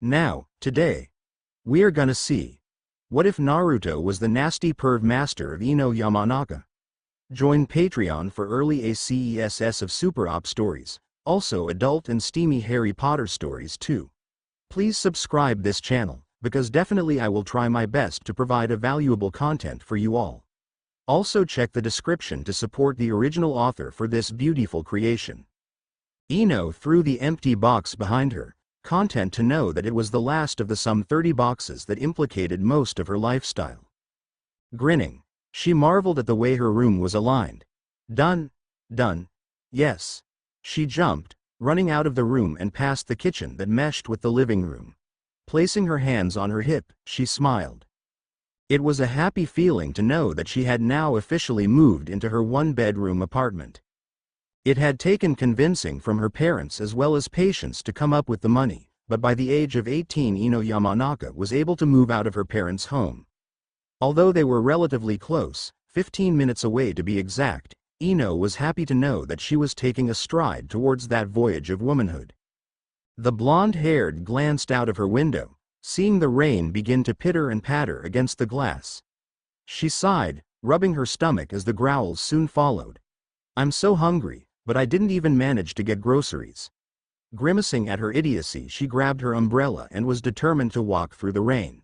Now, today, we are gonna see. What if Naruto was the nasty perv master of Ino Yamnaka? Join Patreon for early ACESS of Super Op stories, also adult and steamy Harry Potter stories too. Please subscribe this channel, because definitely I will try my best to provide a valuable content for you all. Also check the description to support the original author for this beautiful creation. Ino threw the empty box behind her, content to know that it was the last of the some 30 boxes that implicated most of her lifestyle. Grinning, she marveled at the way her room was aligned. Done. Yes. She jumped, running out of the room and past the kitchen that meshed with the living room. Placing her hands on her hip, she smiled. It was a happy feeling to know that she had now officially moved into her one-bedroom apartment. It had taken convincing from her parents as well as patience to come up with the money, but by the age of 18 Ino Yamnaka was able to move out of her parents' home. Although they were relatively close, 15 minutes away to be exact, Ino was happy to know that she was taking a stride towards that voyage of womanhood. The blonde-haired glanced out of her window, seeing the rain begin to pitter and patter against the glass. She sighed, rubbing her stomach as the growls soon followed. "I'm so hungry, but I didn't even manage to get groceries." Grimacing at her idiocy, she grabbed her umbrella and was determined to walk through the rain.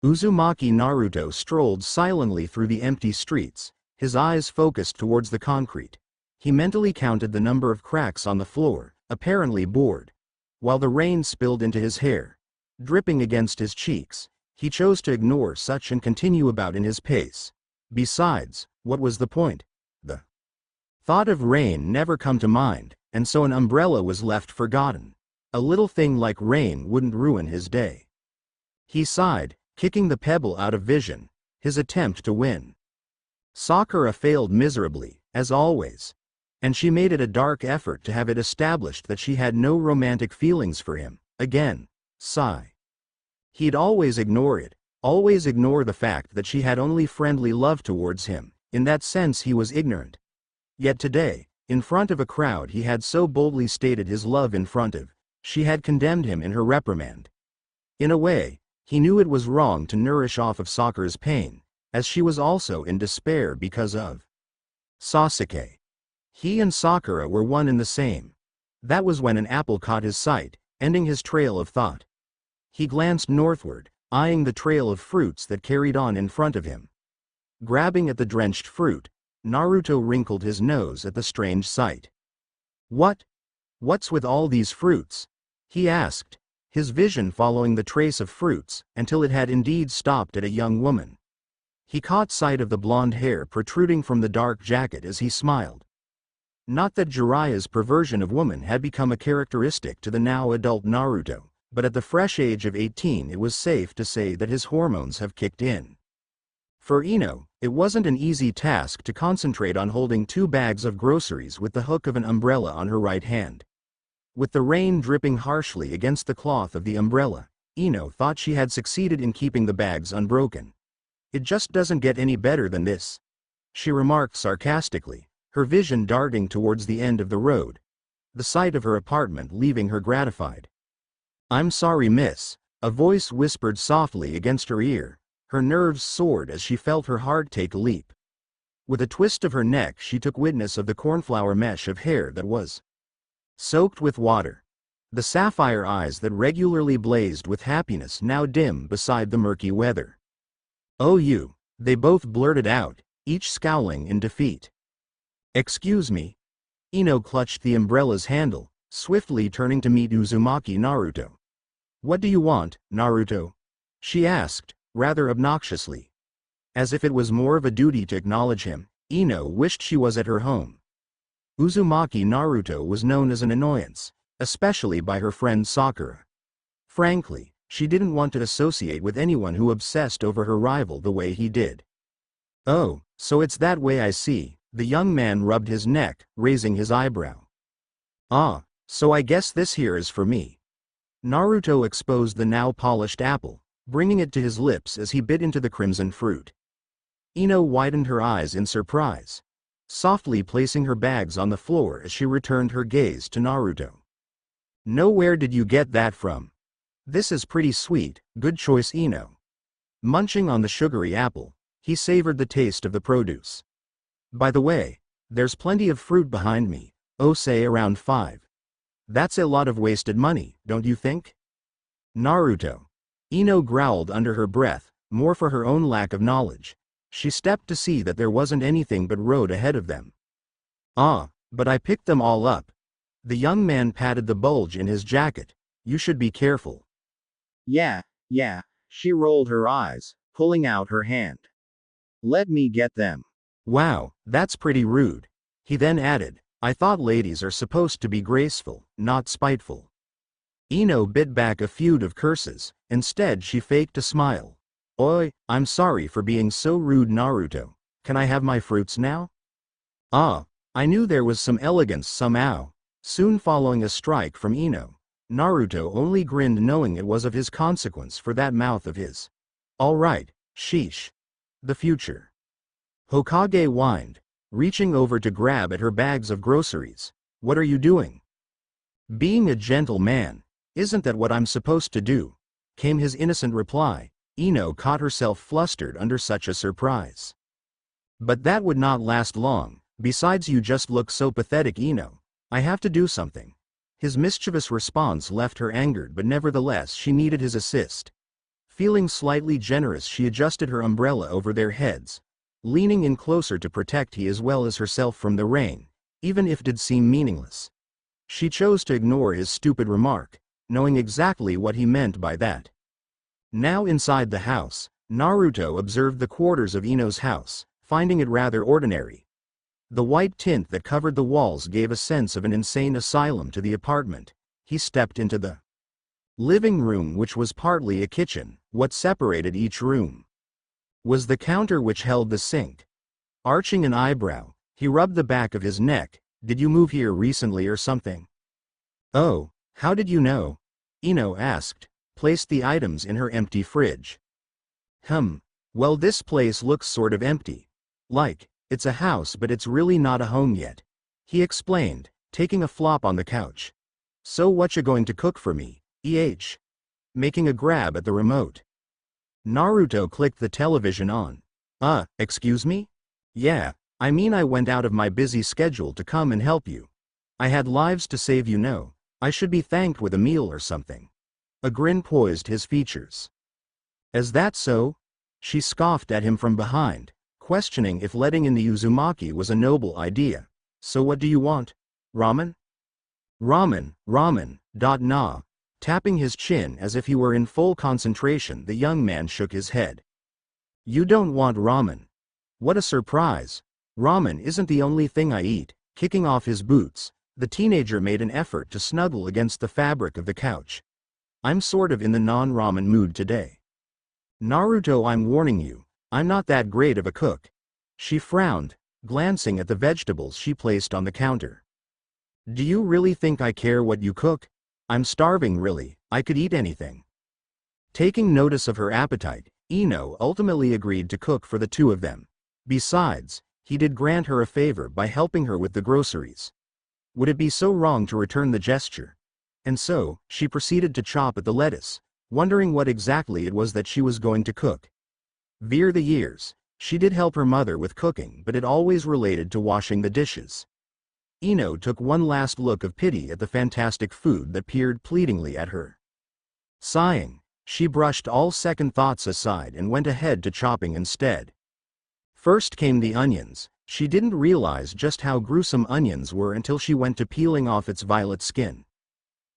Uzumaki Naruto strolled silently through the empty streets, his eyes focused towards the concrete. He mentally counted the number of cracks on the floor, apparently bored. While the rain spilled into his hair, dripping against his cheeks, he chose to ignore such and continue about in his pace. Besides, what was the point? The thought of rain never come to mind, and so an umbrella was left forgotten. A little thing like rain wouldn't ruin his day. He sighed, kicking the pebble out of vision, his attempt to win. Sakura failed miserably, as always, and she made it a dark effort to have it established that she had no romantic feelings for him. Again, sigh. He'd always ignore it, always ignore the fact that she had only friendly love towards him. In that sense he was ignorant. Yet today, in front of a crowd he had so boldly stated his love in front of, she had condemned him in her reprimand. In a way, he knew it was wrong to nourish off of Sakura's pain, as she was also in despair because of Sasuke. He and Sakura were one and the same. That was when an apple caught his sight, ending his trail of thought. He glanced northward, eyeing the trail of fruits that carried on in front of him. Grabbing at the drenched fruit, Naruto wrinkled his nose at the strange sight. What's with all these fruits?" he asked, his vision following the trace of fruits, until it had indeed stopped at a young woman. He caught sight of the blonde hair protruding from the dark jacket as he smiled. Not that Jiraiya's perversion of woman had become a characteristic to the now adult Naruto, but at the fresh age of 18 it was safe to say that his hormones have kicked in. For Ino, it wasn't an easy task to concentrate on holding 2 bags of groceries with the hook of an umbrella on her right hand. With the rain dripping harshly against the cloth of the umbrella, Ino thought she had succeeded in keeping the bags unbroken. "It just doesn't get any better than this," she remarked sarcastically, her vision darting towards the end of the road, the sight of her apartment leaving her gratified. "I'm sorry, miss," a voice whispered softly against her ear. Her nerves soared as she felt her heart take a leap. With a twist of her neck she took witness of the cornflower mesh of hair that was soaked with water. The sapphire eyes that regularly blazed with happiness now dim beside the murky weather. "Oh you," they both blurted out, each scowling in defeat. "Excuse me." Ino clutched the umbrella's handle, swiftly turning to meet Uzumaki Naruto. "What do you want, Naruto?" she asked, rather obnoxiously. As if it was more of a duty to acknowledge him, Ino wished she was at her home. Uzumaki Naruto was known as an annoyance, especially by her friend Sakura. Frankly, she didn't want to associate with anyone who obsessed over her rival the way he did. "Oh, so it's that way, I see." The young man rubbed his neck, raising his eyebrow. "Ah, so I guess this here is for me." Naruto exposed the now polished apple, bringing it to his lips as he bit into the crimson fruit. Ino widened her eyes in surprise, softly placing her bags on the floor as she returned her gaze to Naruto. "No, where did you get that from?" This is pretty sweet, good choice Ino. Munching on the sugary apple, he savored the taste of the produce. By the way, there's plenty of fruit behind me, oh say around 5. That's a lot of wasted money, don't you think? Naruto. Ino growled under her breath, more for her own lack of knowledge. She stepped to see that there wasn't anything but road ahead of them. Ah, but I picked them all up. The young man patted the bulge in his jacket. You should be careful. Yeah, she rolled her eyes, pulling out her hand. Let me get them. Wow, that's pretty rude. He then added, I thought ladies are supposed to be graceful, not spiteful. Ino bit back a feud of curses. Instead she faked a smile. Oi, I'm sorry for being so rude Naruto. Can I have my fruits now? Ah, I knew there was some elegance somehow. Soon following a strike from Ino, Naruto only grinned knowing it was of his consequence for that mouth of his. Alright, sheesh. The future. Hokage whined, reaching over to grab at her bags of groceries. What are you doing? Being a gentle man. Isn't that what I'm supposed to do? Came his innocent reply. Ino caught herself flustered under such a surprise. But that would not last long. Besides, you just look so pathetic, Ino. I have to do something. His mischievous response left her angered, but nevertheless she needed his assist. Feeling slightly generous, she adjusted her umbrella over their heads, leaning in closer to protect he as well as herself from the rain, even if it did seem meaningless. She chose to ignore his stupid remark, knowing exactly what he meant by that. Now inside the house, Naruto observed the quarters of Ino's house, finding it rather ordinary. The white tint that covered the walls gave a sense of an insane asylum to the apartment. He stepped into the living room, which was partly a kitchen. What separated each room was the counter which held the sink. Arching an eyebrow, he rubbed the back of his neck. Did you move here recently or something? Oh, how did you know? Ino asked, placed the items in her empty fridge. Well, this place looks sort of empty. Like, it's a house but it's really not a home yet. He explained, taking a flop on the couch. So what you going to cook for me, making a grab at the remote. Naruto clicked the television on. Excuse me? Yeah, I mean I went out of my busy schedule to come and help you. I had lives to save, you know. I should be thanked with a meal or something. A grin poised his features. Is that so? She scoffed at him from behind, questioning if letting in the Uzumaki was a noble idea. So what do you want? Ramen? Ramen. Nah. Tapping his chin as if he were in full concentration, the young man shook his head. You don't want ramen? What a surprise. Ramen isn't the only thing I eat. Kicking off his boots, the teenager made an effort to snuggle against the fabric of the couch. I'm sort of in the non-ramen mood today. Naruto, I'm warning you, I'm not that great of a cook. She frowned, glancing at the vegetables she placed on the counter. Do you really think I care what you cook? I'm starving really, I could eat anything. Taking notice of her appetite, Ino ultimately agreed to cook for the two of them. Besides, he did grant her a favor by helping her with the groceries. Would it be so wrong to return the gesture? And so, she proceeded to chop at the lettuce, wondering what exactly it was that she was going to cook. Veer the years, she did help her mother with cooking, but it always related to washing the dishes. Ino took one last look of pity at the fantastic food that peered pleadingly at her. Sighing, she brushed all second thoughts aside and went ahead to chopping instead. First came the onions. She didn't realize just how gruesome onions were until she went to peeling off its violet skin.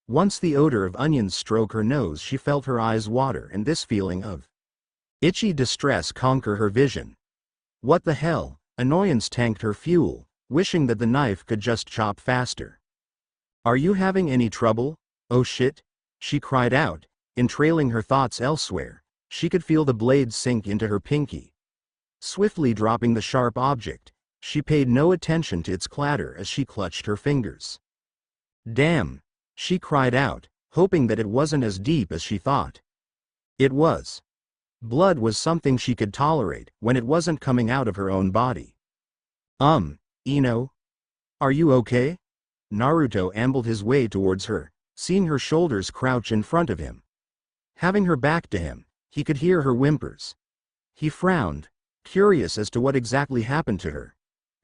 Once the odor of onions struck her nose, she felt her eyes water and this feeling of itchy distress conquer her vision. What the hell? Annoyance tanked her fuel, wishing that the knife could just chop faster. Are you having any trouble? Oh shit, she cried out, entrailing her thoughts elsewhere. She could feel the blade sink into her pinky. Swiftly dropping the sharp object, she paid no attention to its clatter as she clutched her fingers. Damn, she cried out, hoping that it wasn't as deep as she thought. It was. Blood was something she could tolerate when it wasn't coming out of her own body. Ino? Are you okay? Naruto ambled his way towards her, seeing her shoulders crouch in front of him. Having her back to him, he could hear her whimpers. He frowned, curious as to what exactly happened to her.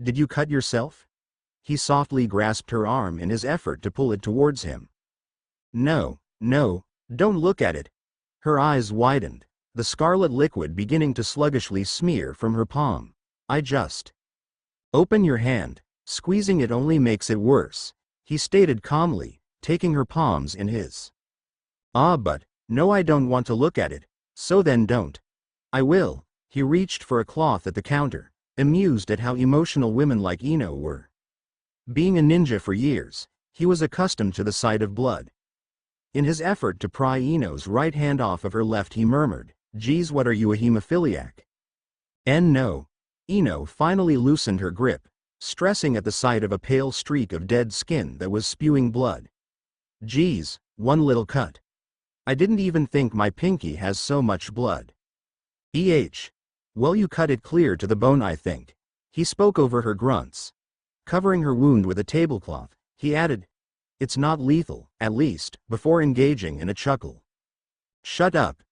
Did you cut yourself? He softly grasped her arm in his effort to pull it towards him. No, no, don't look at it. Her eyes widened, the scarlet liquid beginning to sluggishly smear from her palm. I just. Open your hand, squeezing it only makes it worse, he stated calmly, taking her palms in his. Ah, but, no, I don't want to look at it, so then don't. I will. He reached for a cloth at the counter, amused at how emotional women like Ino were. Being a ninja for years, he was accustomed to the sight of blood. In his effort to pry Ino's right hand off of her left, he murmured, "Geez, what are you, a hemophiliac?" And no. Ino finally loosened her grip, stressing at the sight of a pale streak of dead skin that was spewing blood. Geez, one little cut. I didn't even think my pinky has so much blood. Well, you cut it clear to the bone, I think. He spoke over her grunts. Covering her wound with a tablecloth, he added, "It's not lethal, at least," before engaging in a chuckle. Shut up.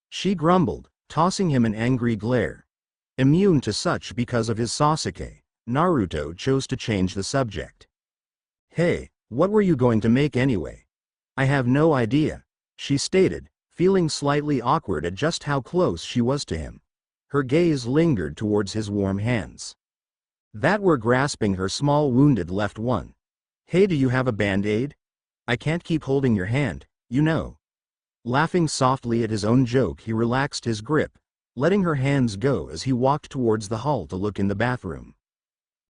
She grumbled, tossing him an angry glare. Immune to such because of his Sasuke, Naruto chose to change the subject. Hey, what were you going to make anyway? I have no idea, she stated, feeling slightly awkward at just how close she was to him. Her gaze lingered towards his warm hands that were grasping her small wounded left one. Hey, do you have a band-aid? I can't keep holding your hand, you know. Laughing softly at his own joke, he relaxed his grip, letting her hands go as he walked towards the hall to look in the bathroom.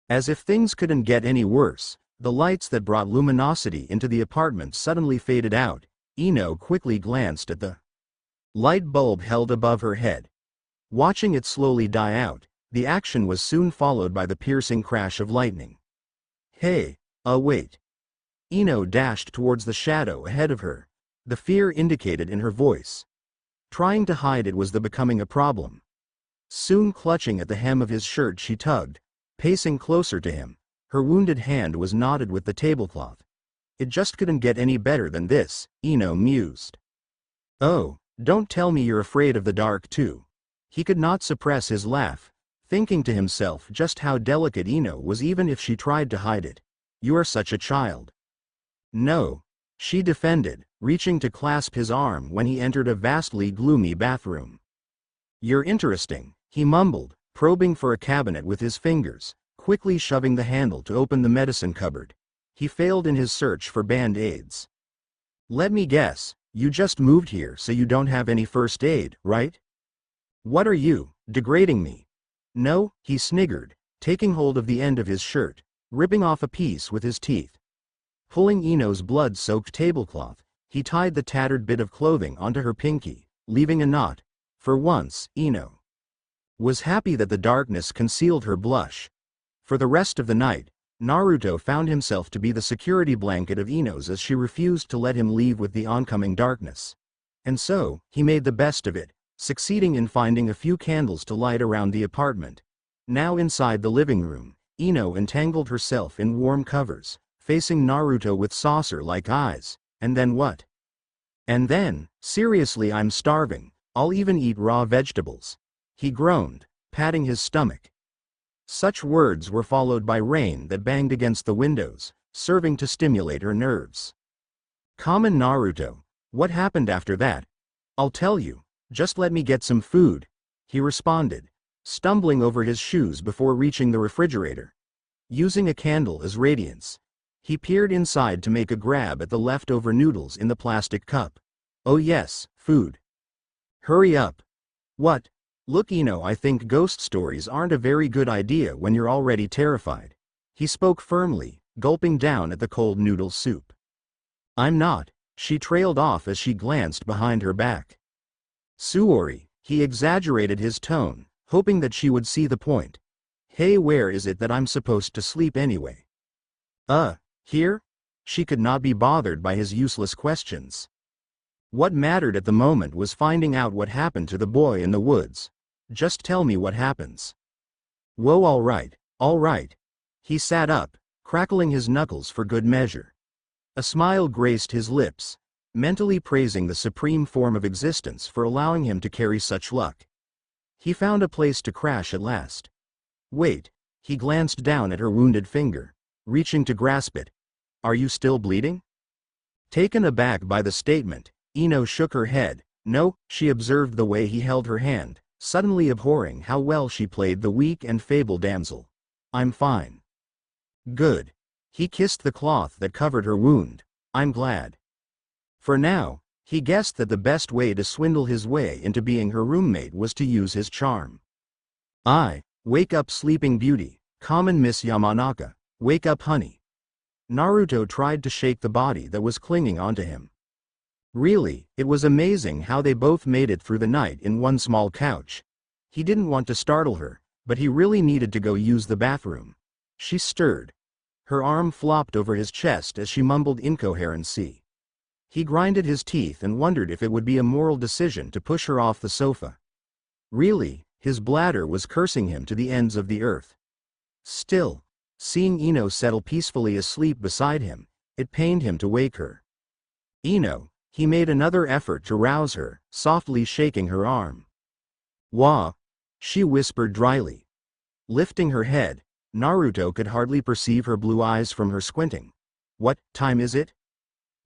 As if things couldn't get any worse, the lights that brought luminosity into the apartment suddenly faded out. Ino quickly glanced at the light bulb held above her head. Watching it slowly die out, the action was soon followed by the piercing crash of lightning. Hey, wait. Ino dashed towards the shadow ahead of her, the fear indicated in her voice. Trying to hide it was becoming a problem. Soon clutching at the hem of his shirt, she tugged, pacing closer to him. Her wounded hand was knotted with the tablecloth. It just couldn't get any better than this, Ino mused. Oh, don't tell me you're afraid of the dark too. He could not suppress his laugh, thinking to himself just how delicate Ino was even if she tried to hide it. You are such a child. No, she defended, reaching to clasp his arm when he entered a vastly gloomy bathroom. You're interesting, he mumbled, probing for a cabinet with his fingers, quickly shoving the handle to open the medicine cupboard. He failed in his search for band-aids. Let me guess, you just moved here so you don't have any first aid, right? What are you, degrading me? No, he sniggered, taking hold of the end of his shirt, ripping off a piece with his teeth. Pulling Ino's blood-soaked tablecloth, he tied the tattered bit of clothing onto her pinky, leaving a knot. For once, Ino was happy that the darkness concealed her blush. For the rest of the night, Naruto found himself to be the security blanket of Ino's as she refused to let him leave with the oncoming darkness. And so, he made the best of it, succeeding in finding a few candles to light around the apartment. Now inside the living room, Ino entangled herself in warm covers, facing Naruto with saucer-like eyes. And then what? And then, seriously, I'm starving, I'll even eat raw vegetables. He groaned, patting his stomach. Such words were followed by rain that banged against the windows, serving to stimulate her nerves. Common Naruto, what happened after that? I'll tell you, just let me get some food, he responded, stumbling over his shoes before reaching the refrigerator. Using a candle as radiance, he peered inside to make a grab at the leftover noodles in the plastic cup. Oh yes, food. Hurry up. What? Look, Ino, I think ghost stories aren't a very good idea when you're already terrified. He spoke firmly, gulping down at the cold noodle soup. I'm not, she trailed off as she glanced behind her back. Suori, he exaggerated his tone, hoping that she would see the point. Hey, where is it that I'm supposed to sleep anyway? Here? She could not be bothered by his useless questions. What mattered at the moment was finding out what happened to the boy in the woods. Just tell me what happens. Whoa, all right. He sat up, crackling his knuckles for good measure. A smile graced his lips. mentally praising the supreme form of existence for allowing him to carry such luck. He found a place to crash at last. Wait, he glanced down at her wounded finger, reaching to grasp it. Are you still bleeding? Taken aback by the statement, Ino shook her head. No, she observed the way he held her hand, suddenly abhorring how well she played the weak and feeble damsel. I'm fine. Good. He kissed the cloth that covered her wound. I'm glad. For now, he guessed that the best way to swindle his way into being her roommate was to use his charm. Wake up sleeping beauty, common Miss Yamanaka, wake up honey. Naruto tried to shake the body that was clinging onto him. Really, it was amazing how they both made it through the night in one small couch. He didn't want to startle her, but he really needed to go use the bathroom. She stirred. Her arm flopped over his chest as she mumbled incoherency. He grinded his teeth and wondered if it would be a moral decision to push her off the sofa. Really, his bladder was cursing him to the ends of the earth. Still, seeing Ino settle peacefully asleep beside him, it pained him to wake her. Ino, he made another effort to rouse her, softly shaking her arm. Wah, she whispered dryly. Lifting her head, Naruto could hardly perceive her blue eyes from her squinting. What time is it?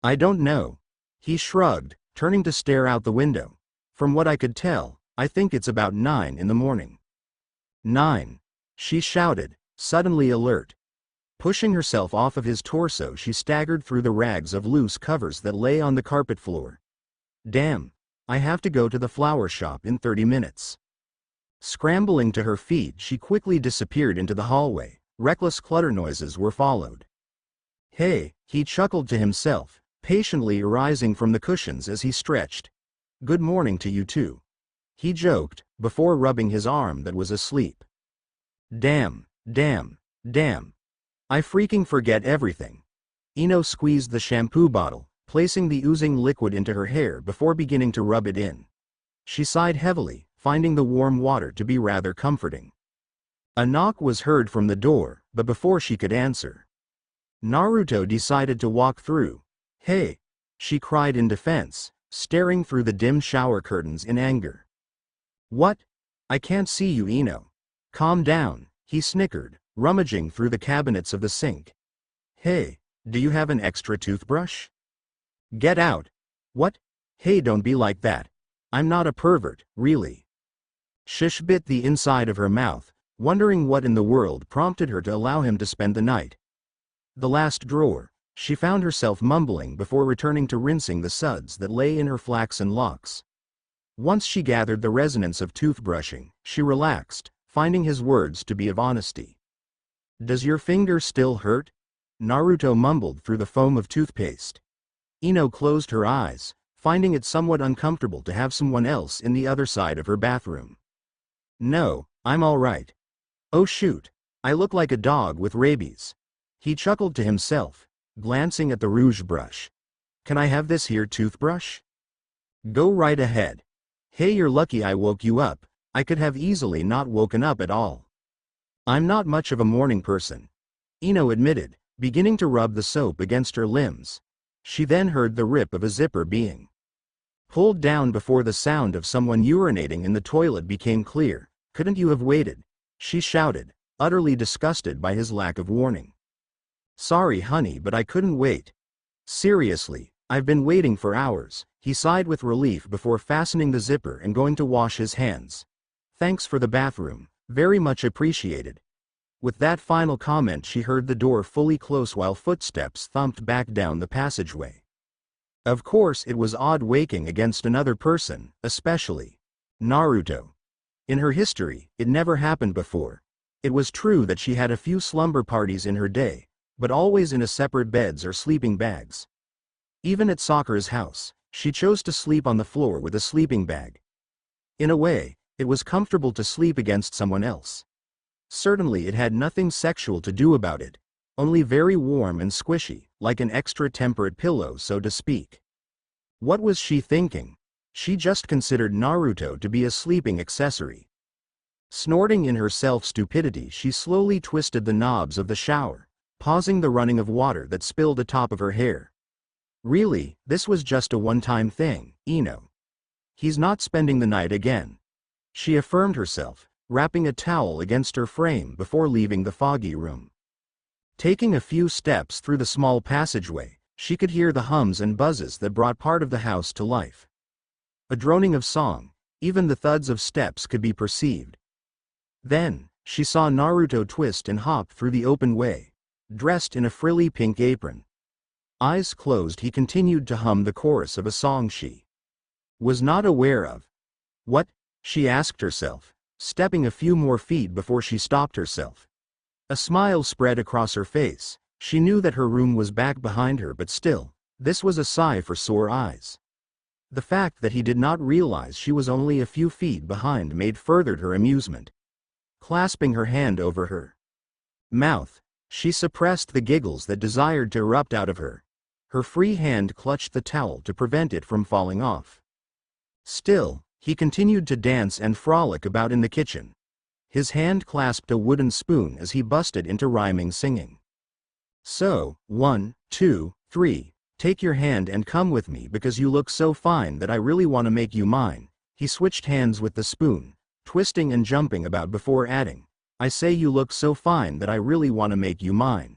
I don't know. He shrugged, turning to stare out the window. From what I could tell, I think it's about 9 in the morning. 9. She shouted, suddenly alert. Pushing herself off of his torso, she staggered through the rags of loose covers that lay on the carpet floor. Damn, I have to go to the flower shop in 30 minutes. Scrambling to her feet, she quickly disappeared into the hallway. Reckless clutter noises were followed. Hey, he chuckled to himself, patiently arising from the cushions as he stretched. Good morning to you too. He joked, before rubbing his arm that was asleep. Damn. I freaking forget everything. Ino squeezed the shampoo bottle, placing the oozing liquid into her hair before beginning to rub it in. She sighed heavily, finding the warm water to be rather comforting. A knock was heard from the door, but before she could answer, Naruto decided to walk through. Hey, she cried in defense, staring through the dim shower curtains in anger. What? I can't see you, Ino. Calm down, he snickered, rummaging through the cabinets of the sink. Hey, do you have an extra toothbrush? Get out. What? Hey, don't be like that. I'm not a pervert, really. Shish bit the inside of her mouth, wondering what in the world prompted her to allow him to spend the night. The last drawer, she found herself mumbling before returning to rinsing the suds that lay in her flaxen locks. Once she gathered the resonance of toothbrushing, she relaxed, finding his words to be of honesty. Does your finger still hurt? Naruto mumbled through the foam of toothpaste. Ino closed her eyes, finding it somewhat uncomfortable to have someone else in the other side of her bathroom. No, I'm all right. Oh shoot, I look like a dog with rabies. He chuckled to himself, glancing at the rouge brush. Can I have this here toothbrush? Go right ahead. Hey, you're lucky I woke you up. I could have easily not woken up at all. I'm not much of a morning person, Ino admitted, beginning to rub the soap against her limbs. She then heard the rip of a zipper being pulled down before the sound of someone urinating in the toilet became clear. Couldn't you have waited? She shouted, utterly disgusted by his lack of warning. Sorry honey, but I couldn't wait. Seriously, I've been waiting for hours. He sighed with relief before fastening the zipper and going to wash his hands. Thanks for the bathroom, very much appreciated. With that final comment, she heard the door fully close while footsteps thumped back down the passageway. Of course it was odd waking against another person, especially Naruto. In her history, it never happened before. It was true that she had a few slumber parties in her day, but always in a separate beds or sleeping bags. Even at Sakura's house, she chose to sleep on the floor with a sleeping bag. In a way, it was comfortable to sleep against someone else. Certainly it had nothing sexual to do about it, only very warm and squishy, like an extra temperate pillow so to speak. What was she thinking? She just considered Naruto to be a sleeping accessory. Snorting in her self-stupidity, she slowly twisted the knobs of the shower, pausing the running of water that spilled atop of her hair. Really, this was just a one-time thing, Ino. He's not spending the night again. She affirmed herself, wrapping a towel against her frame before leaving the foggy room. Taking a few steps through the small passageway, she could hear the hums and buzzes that brought part of the house to life. A droning of song, even the thuds of steps could be perceived. Then, she saw Naruto twist and hop through the open way, dressed in a frilly pink apron. Eyes closed, he continued to hum the chorus of a song she was not aware of. What? She asked herself, stepping a few more feet before she stopped herself. A smile spread across her face. She knew that her room was back behind her, but still, this was a sigh for sore eyes. The fact that he did not realize she was only a few feet behind made furthered her amusement. Clasping her hand over her mouth, she suppressed the giggles that desired to erupt out of her. Her free hand clutched the towel to prevent it from falling off. Still, he continued to dance and frolic about in the kitchen. His hand clasped a wooden spoon as he busted into rhyming singing. So, 1, 2, 3, take your hand and come with me because you look so fine that I really want to make you mine. He switched hands with the spoon, twisting and jumping about before adding, I say you look so fine that I really want to make you mine.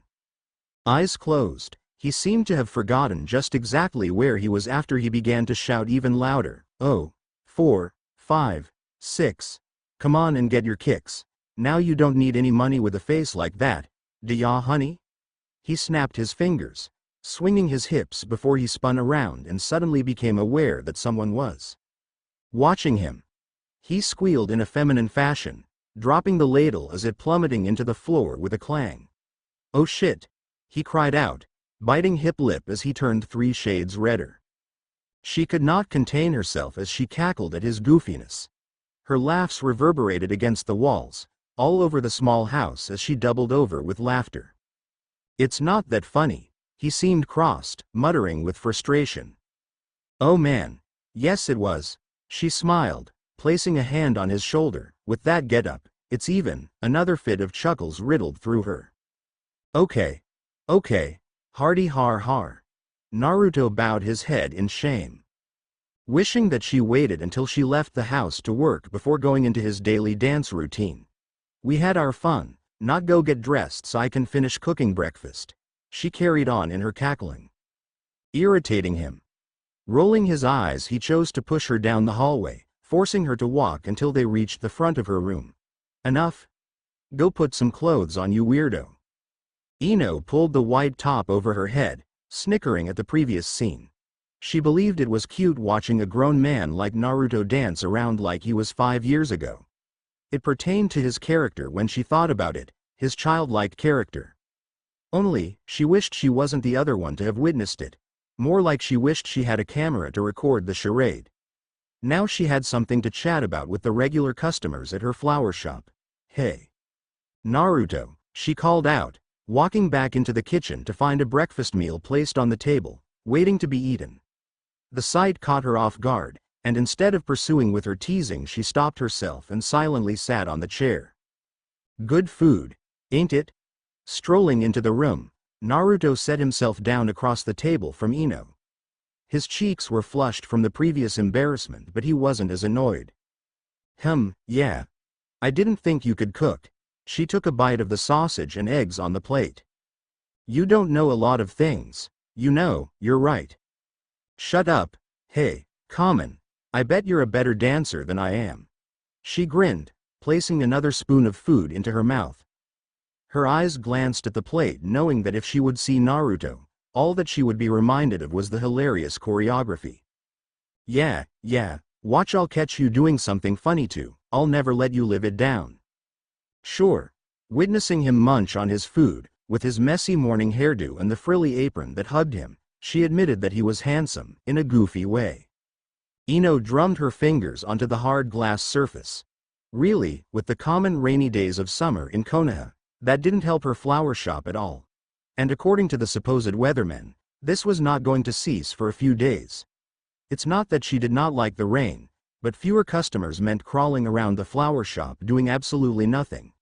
Eyes closed, he seemed to have forgotten just exactly where he was after he began to shout even louder, oh, 4, 5, 6. Come on and get your kicks. Now you don't need any money with a face like that, do ya, honey? He snapped his fingers, swinging his hips before he spun around and suddenly became aware that someone was watching him. He squealed in a feminine fashion, dropping the ladle as it plummeting into the floor with a clang. Oh shit! He cried out, biting hip lip as he turned 3 shades redder. She could not contain herself as she cackled at his goofiness. Her laughs reverberated against the walls, all over the small house as she doubled over with laughter. It's not that funny, he seemed crossed, muttering with frustration. Oh man, yes it was, she smiled, placing a hand on his shoulder. With that getup, it's even. Another fit of chuckles riddled through her. Okay. Hardy har har. Naruto bowed his head in shame, wishing that she waited until she left the house to work before going into his daily dance routine. We had our fun, not go get dressed so I can finish cooking breakfast, she carried on in her cackling, irritating him. Rolling his eyes, he chose to push her down the hallway, forcing her to walk until they reached the front of her room. Enough? Go put some clothes on, you weirdo. Ino pulled the white top over her head, snickering at the previous scene. She believed it was cute watching a grown man like Naruto dance around like he was 5 years ago. It pertained to his character when she thought about it, his childlike character. Only, she wished she wasn't the other one to have witnessed it. More like she wished she had a camera to record the charade. Now she had something to chat about with the regular customers at her flower shop. Hey, Naruto, she called out, walking back into the kitchen to find a breakfast meal placed on the table, waiting to be eaten. The sight caught her off guard, and instead of pursuing with her teasing, she stopped herself and silently sat on the chair. Good food, ain't it? Strolling into the room, Naruto set himself down across the table from Ino. His cheeks were flushed from the previous embarrassment, but he wasn't as annoyed. Yeah. I didn't think you could cook. She took a bite of the sausage and eggs on the plate. You don't know a lot of things. You know, you're right. Shut up. Hey, Common. I bet you're a better dancer than I am. She grinned, placing another spoon of food into her mouth. Her eyes glanced at the plate, knowing that if she would see Naruto, all that she would be reminded of was the hilarious choreography. Yeah, watch, I'll catch you doing something funny too. I'll never let you live it down. Sure. Witnessing him munch on his food, with his messy morning hairdo and the frilly apron that hugged him, she admitted that he was handsome, in a goofy way. Ino drummed her fingers onto the hard glass surface. Really, with the common rainy days of summer in Konoha, that didn't help her flower shop at all. And according to the supposed weathermen, this was not going to cease for a few days. It's not that she did not like the rain, but fewer customers meant crawling around the flower shop doing absolutely nothing.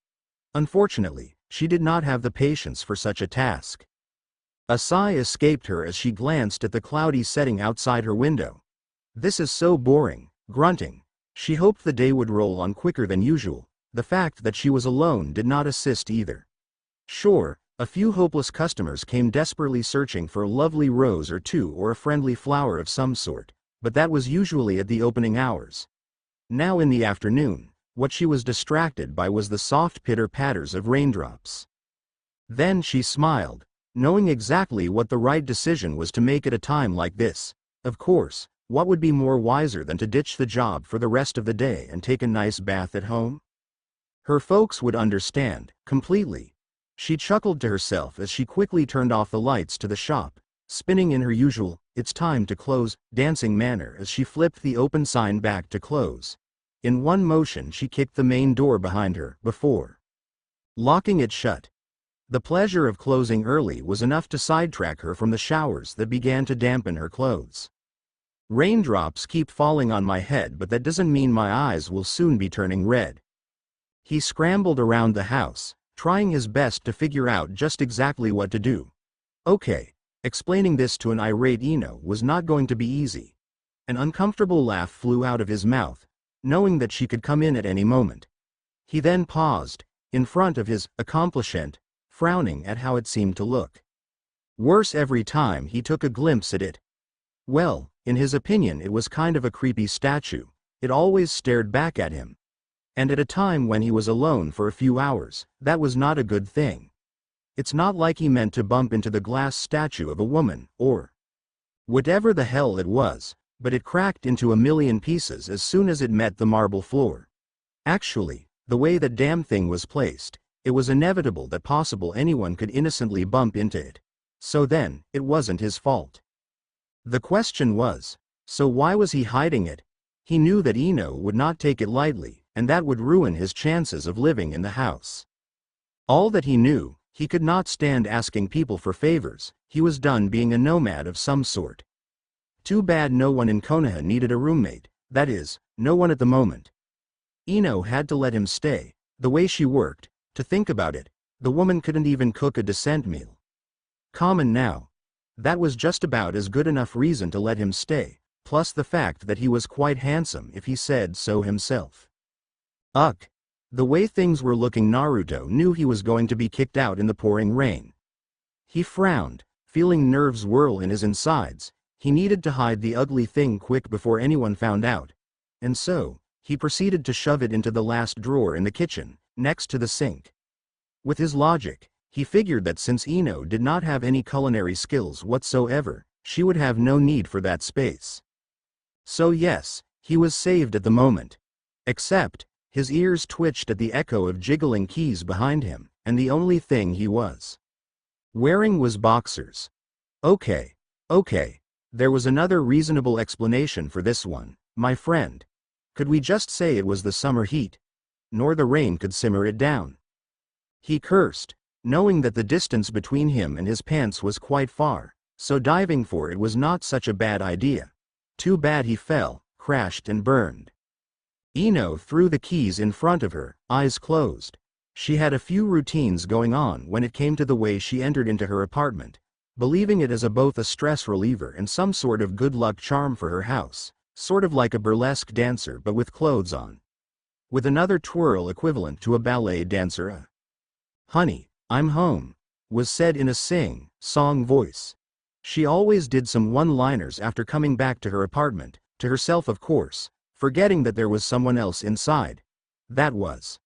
Unfortunately, she did not have the patience for such a task. A sigh escaped her as she glanced at the cloudy setting outside her window. This is so boring, grunting. She hoped the day would roll on quicker than usual. The fact that she was alone did not assist either. Sure, a few hopeless customers came desperately searching for a lovely rose or two or a friendly flower of some sort, but that was usually at the opening hours. Now in the afternoon, what she was distracted by was the soft pitter-patters of raindrops. Then she smiled, knowing exactly what the right decision was to make at a time like this. Of course, what would be more wiser than to ditch the job for the rest of the day and take a nice bath at home? Her folks would understand, completely. She chuckled to herself as she quickly turned off the lights to the shop, spinning in her usual, "it's time to close," dancing manner as she flipped the open sign back to close. In one motion she kicked the main door behind her, before locking it shut. The pleasure of closing early was enough to sidetrack her from the showers that began to dampen her clothes. Raindrops keep falling on my head, but that doesn't mean my eyes will soon be turning red. He scrambled around the house, trying his best to figure out just exactly what to do. Okay, explaining this to an irate Ino was not going to be easy. An uncomfortable laugh flew out of his mouth, knowing that she could come in at any moment. He then paused, in front of his accomplishment, frowning at how it seemed to look. Worse every time he took a glimpse at it. Well, in his opinion it was kind of a creepy statue. It always stared back at him. And at a time when he was alone for a few hours, that was not a good thing. It's not like he meant to bump into the glass statue of a woman, or whatever the hell it was, but it cracked into a million pieces as soon as it met the marble floor. Actually, the way that damn thing was placed, it was inevitable that possible anyone could innocently bump into it. So then, it wasn't his fault. The question was, so why was he hiding it? He knew that Ino would not take it lightly, and that would ruin his chances of living in the house. All that he knew, he could not stand asking people for favors. He was done being a nomad of some sort. Too bad no one in Konaha needed a roommate, that is, no one at the moment. Ino had to let him stay. The way she worked, to think about it, the woman couldn't even cook a decent meal. Common now. That was just about as good enough reason to let him stay, plus the fact that he was quite handsome if he said so himself. Ugh. The way things were looking, Naruto knew he was going to be kicked out in the pouring rain. He frowned, feeling nerves whirl in his insides. He needed to hide the ugly thing quick before anyone found out. And so, he proceeded to shove it into the last drawer in the kitchen, next to the sink. With his logic, he figured that since Ino did not have any culinary skills whatsoever, she would have no need for that space. So yes, he was saved at the moment. Except, his ears twitched at the echo of jiggling keys behind him, and the only thing he was wearing was boxers. Okay. There was another reasonable explanation for this one, my friend. Could we just say it was the summer heat? Nor the rain could simmer it down. He cursed, knowing that the distance between him and his pants was quite far, so diving for it was not such a bad idea. Too bad he fell, crashed and burned. Ino threw the keys in front of her, eyes closed. She had a few routines going on when it came to the way she entered into her apartment, believing it as both a stress reliever and some sort of good luck charm for her house, sort of like a burlesque dancer but with clothes on. With another twirl equivalent to a ballet dancer. "Honey, I'm home," was said in a sing-song voice. She always did some one-liners after coming back to her apartment, to herself of course, forgetting that there was someone else inside. That was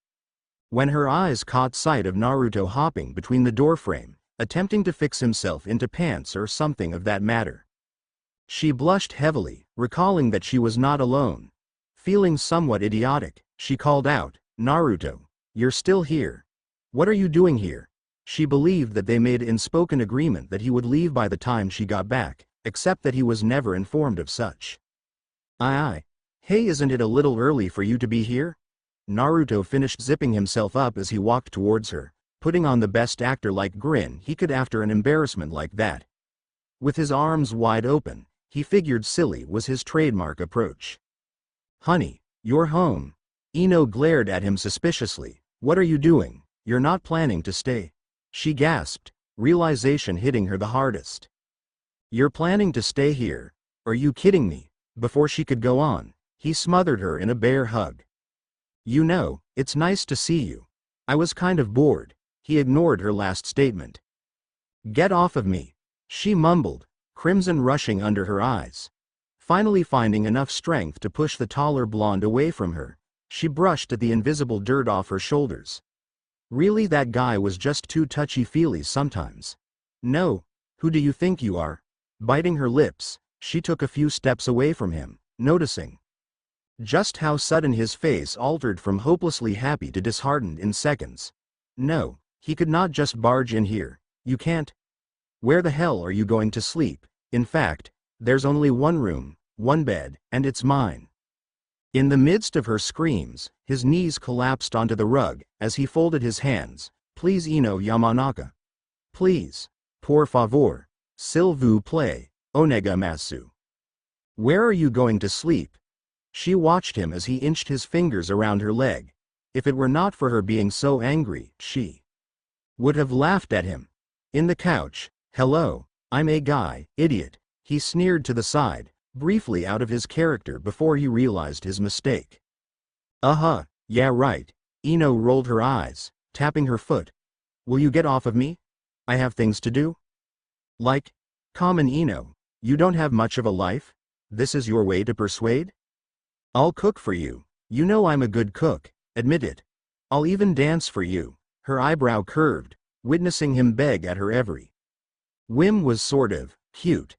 when her eyes caught sight of Naruto hopping between the doorframe, attempting to fix himself into pants or something of that matter. She blushed heavily, recalling that she was not alone. Feeling somewhat idiotic, she called out, "Naruto, you're still here. What are you doing here?" She believed that they made an unspoken agreement that he would leave by the time she got back, except that he was never informed of such. Hey, isn't it a little early for you to be here?" Naruto finished zipping himself up as he walked towards her, putting on the best actor-like grin he could after an embarrassment like that. With his arms wide open, he figured silly was his trademark approach. "Honey, you're home." Ino glared at him suspiciously. "What are you doing? You're not planning to stay?" She gasped, realization hitting her the hardest. "You're planning to stay here? Are you kidding me?" Before she could go on, he smothered her in a bear hug. "You know, it's nice to see you. I was kind of bored." He ignored her last statement. "Get off of me," she mumbled, crimson rushing under her eyes. Finally finding enough strength to push the taller blonde away from her, she brushed at the invisible dirt off her shoulders. Really, that guy was just too touchy-feely sometimes. "No, who do you think you are?" Biting her lips, she took a few steps away from him, noticing just how sudden his face altered from hopelessly happy to disheartened in seconds. No, he could not just barge in here. "You can't. Where the hell are you going to sleep? In fact, there's only one room, one bed, and it's mine." In the midst of her screams, his knees collapsed onto the rug as he folded his hands. "Please, Ino Yamnaka. Please. Por favor. S'il vous plaît. Onegamasu. Where are you going to sleep?" She watched him as he inched his fingers around her leg. If it were not for her being so angry, she would have laughed at him. "In the couch. Hello, I'm a guy, idiot." He sneered to the side, briefly out of his character before he realized his mistake. Yeah right." Ino rolled her eyes, tapping her foot. "Will you get off of me? I have things to do." "Like?" "Common Ino, you don't have much of a life? This is your way to persuade?" "I'll cook for you. You know I'm a good cook, admit it. I'll even dance for you." Her eyebrow curved, witnessing him beg at her every whim was sort of cute.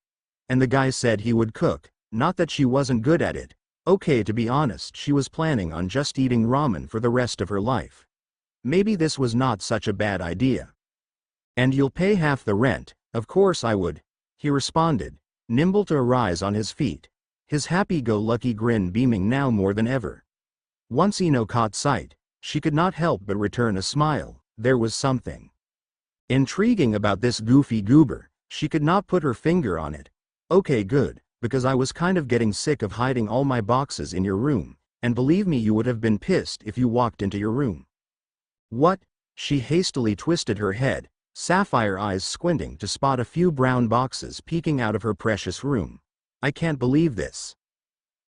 And the guy said he would cook, not that she wasn't good at it. Okay, to be honest, she was planning on just eating ramen for the rest of her life. Maybe this was not such a bad idea. "And you'll pay half the rent." "Of course I would," he responded, nimble to arise on his feet, his happy-go-lucky grin beaming now more than ever. Once Ino caught sight, she could not help but return a smile. There was something intriguing about this goofy goober. She could not put her finger on it. "Okay, good, because I was kind of getting sick of hiding all my boxes in your room, and believe me, you would have been pissed if you walked into your room." "What?" She hastily twisted her head, sapphire eyes squinting to spot a few brown boxes peeking out of her precious room. "I can't believe this."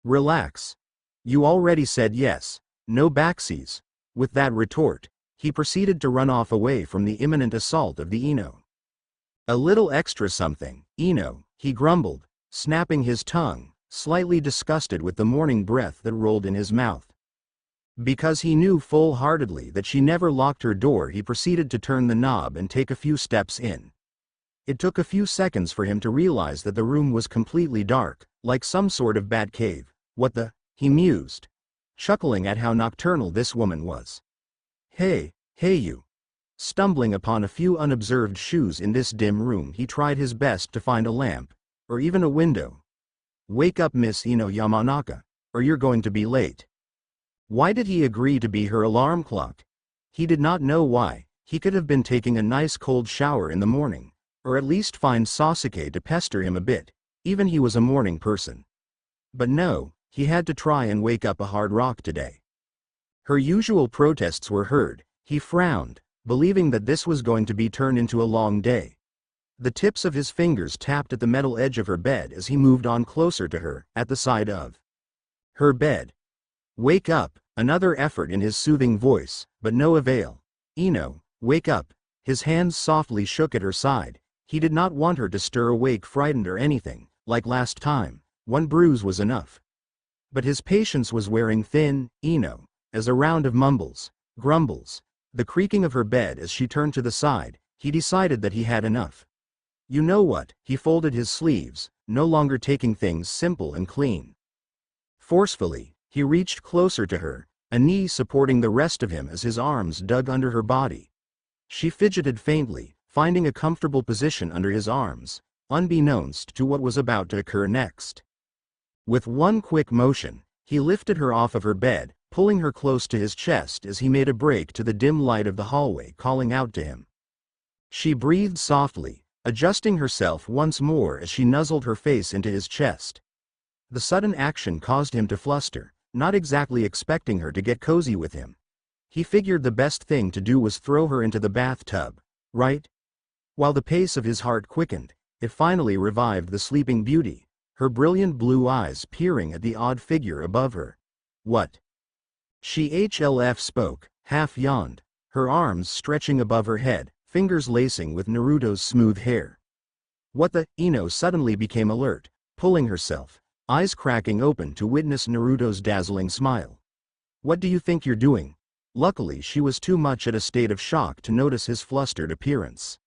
"Relax. You already said yes. No backsies." With that retort, he proceeded to run off away from the imminent assault of the Ino. "A little extra something, Ino," he grumbled, snapping his tongue, slightly disgusted with the morning breath that rolled in his mouth. Because he knew full-heartedly that she never locked her door, he proceeded to turn the knob and take a few steps in. It took a few seconds for him to realize that the room was completely dark, like some sort of bat cave. "What the?" he mused, chuckling at how nocturnal this woman was. Hey you." Stumbling upon a few unobserved shoes in this dim room, he tried his best to find a lamp, or even a window. "Wake up, Miss Ino Yamnaka, or you're going to be late." Why did he agree to be her alarm clock? He did not know why. He could have been taking a nice cold shower in the morning, or at least find Sasuke to pester him a bit. Even he was a morning person. But no, he had to try and wake up a hard rock today. Her usual protests were heard. He frowned, believing that this was going to be turned into a long day. The tips of his fingers tapped at the metal edge of her bed as he moved on closer to her, at the side of her bed. "Wake up," another effort in his soothing voice, but no avail. "Ino, wake up." His hands softly shook at her side. He did not want her to stir awake frightened or anything. Like last time, one bruise was enough. But his patience was wearing thin. "Ino," as a round of mumbles, grumbles, the creaking of her bed as she turned to the side, he decided that he had enough. "You know what?" He folded his sleeves, no longer taking things simple and clean. Forcefully, he reached closer to her, a knee supporting the rest of him as his arms dug under her body. She fidgeted faintly, finding a comfortable position under his arms, unbeknownst to what was about to occur next. With one quick motion, he lifted her off of her bed, pulling her close to his chest as he made a break to the dim light of the hallway, calling out to him. She breathed softly, adjusting herself once more as she nuzzled her face into his chest. The sudden action caused him to fluster, not exactly expecting her to get cozy with him. He figured the best thing to do was throw her into the bathtub, right? While the pace of his heart quickened, it finally revived the sleeping beauty, her brilliant blue eyes peering at the odd figure above her. What? She spoke, half yawned, her arms stretching above her head, fingers lacing with Naruto's smooth hair. What the? Ino suddenly became alert, pulling herself, eyes cracking open to witness Naruto's dazzling smile. What do you think you're doing? Luckily she was too much at a state of shock to notice his flustered appearance.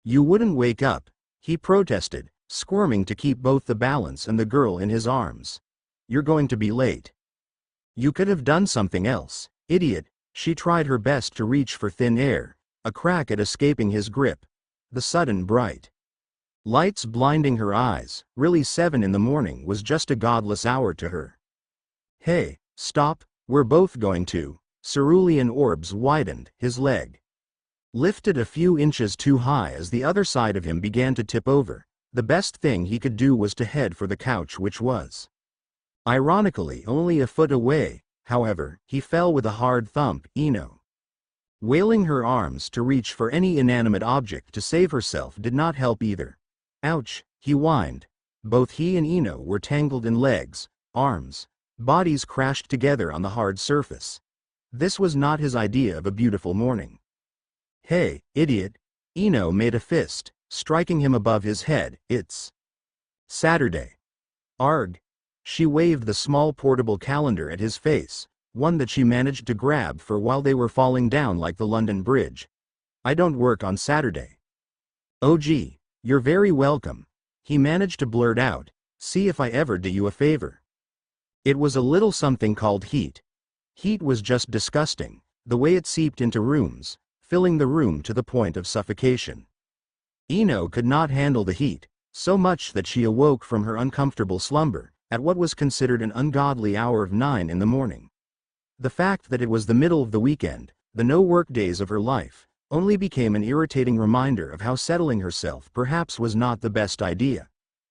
You wouldn't wake up, he protested, squirming to keep both the balance and the girl in his arms. You're going to be late. You could have done something else, idiot. She tried her best to reach for thin air, a crack at escaping his grip. The sudden bright lights blinding her eyes, really 7 in the morning was just a godless hour to her. Hey, stop, we're both going to. Cerulean orbs widened, his leg lifted a few inches too high as the other side of him began to tip over. The best thing he could do was to head for the couch, which was, ironically, only a foot away. However, he fell with a hard thump. Ino, wailing her arms to reach for any inanimate object to save herself, did not help either. Ouch, he whined. Both he and Ino were tangled in legs, arms, bodies crashed together on the hard surface. This was not his idea of a beautiful morning. Hey, idiot. Ino made a fist, striking him above his head. It's Saturday. Arg. She waved the small portable calendar at his face, one that she managed to grab for while they were falling down like the London Bridge. I don't work on Saturday. Oh gee, you're very welcome. He managed to blurt out, see if I ever do you a favor. It was a little something called heat. Heat was just disgusting, the way it seeped into rooms, filling the room to the point of suffocation. Ino could not handle the heat, so much that she awoke from her uncomfortable slumber at what was considered an ungodly hour of 9 in the morning. The fact that it was the middle of the weekend, the no-work days of her life, only became an irritating reminder of how settling herself perhaps was not the best idea.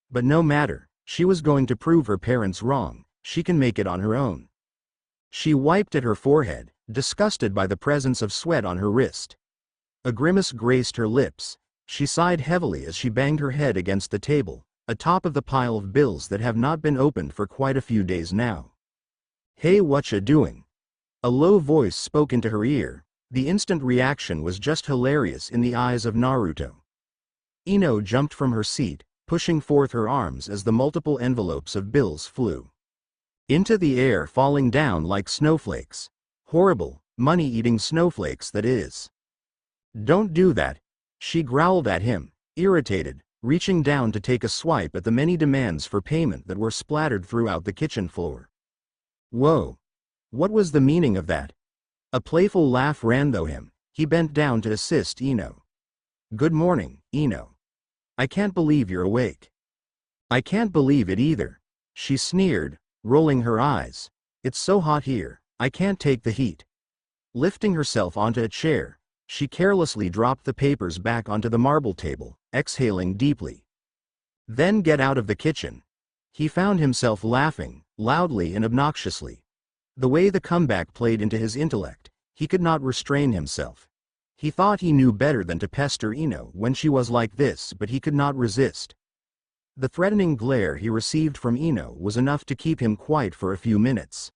But no matter, she was going to prove her parents wrong. She can make it on her own. She wiped at her forehead, disgusted by the presence of sweat on her wrist. A grimace graced her lips. She sighed heavily as she banged her head against the table, atop of the pile of bills that have not been opened for quite a few days now. Hey, whatcha doing? A low voice spoke into her ear. The instant reaction was just hilarious in the eyes of Naruto. Ino jumped from her seat, pushing forth her arms as the multiple envelopes of bills flew into the air, falling down like snowflakes. Horrible, money-eating snowflakes, that is. Don't do that. She growled at him, irritated, reaching down to take a swipe at the many demands for payment that were splattered throughout the kitchen floor. Whoa. What was the meaning of that? A playful laugh ran through him. He bent down to assist Ino. Good morning, Ino. I can't believe you're awake. I can't believe it either. She sneered, rolling her eyes. It's so hot here, I can't take the heat. Lifting herself onto a chair, she carelessly dropped the papers back onto the marble table, exhaling deeply. Then get out of the kitchen. He found himself laughing, loudly and obnoxiously. The way the comeback played into his intellect, he could not restrain himself. He thought he knew better than to pester Ino when she was like this, but he could not resist. The threatening glare he received from Ino was enough to keep him quiet for a few minutes.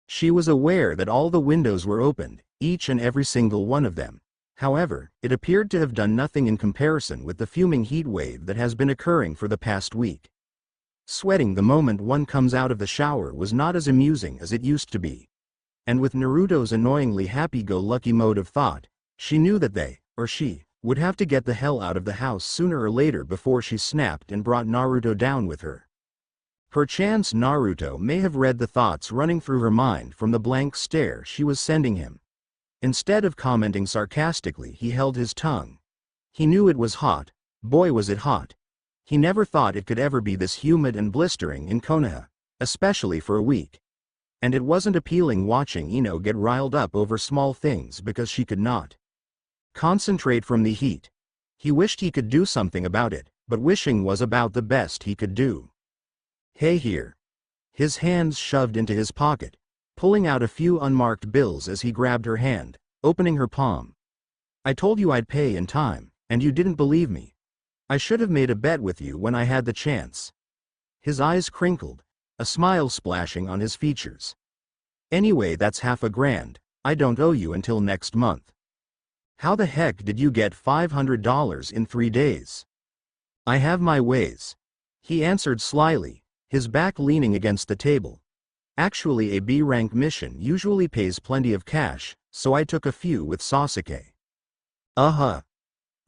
She was aware that all the windows were opened, each and every single one of them. However, it appeared to have done nothing in comparison with the fuming heat wave that has been occurring for the past week. Sweating the moment one comes out of the shower was not as amusing as it used to be. And with Naruto's annoyingly happy-go-lucky mode of thought, she knew that they, or she, would have to get the hell out of the house sooner or later before she snapped and brought Naruto down with her. Perchance Naruto may have read the thoughts running through her mind from the blank stare she was sending him. Instead of commenting sarcastically, he held his tongue. He knew it was hot. Boy, was it hot. He never thought it could ever be this humid and blistering in Konoha, especially for a week. And it wasn't appealing watching Ino get riled up over small things because she could not concentrate from the heat. He wished he could do something about it, but wishing was about the best he could do. Hey here. His hands shoved into his pocket, pulling out a few unmarked bills as he grabbed her hand, opening her palm. I told you I'd pay in time, And you didn't believe me. I should have made a bet with you when I had the chance. His eyes crinkled, a smile splashing on his features. Anyway, that's $50,000, I don't owe you until next month. How the heck did you get $500 in 3 days? I have my ways. He answered slyly, his back leaning against the table. Actually, a B-rank mission usually pays plenty of cash, so I took a few with Sasuke.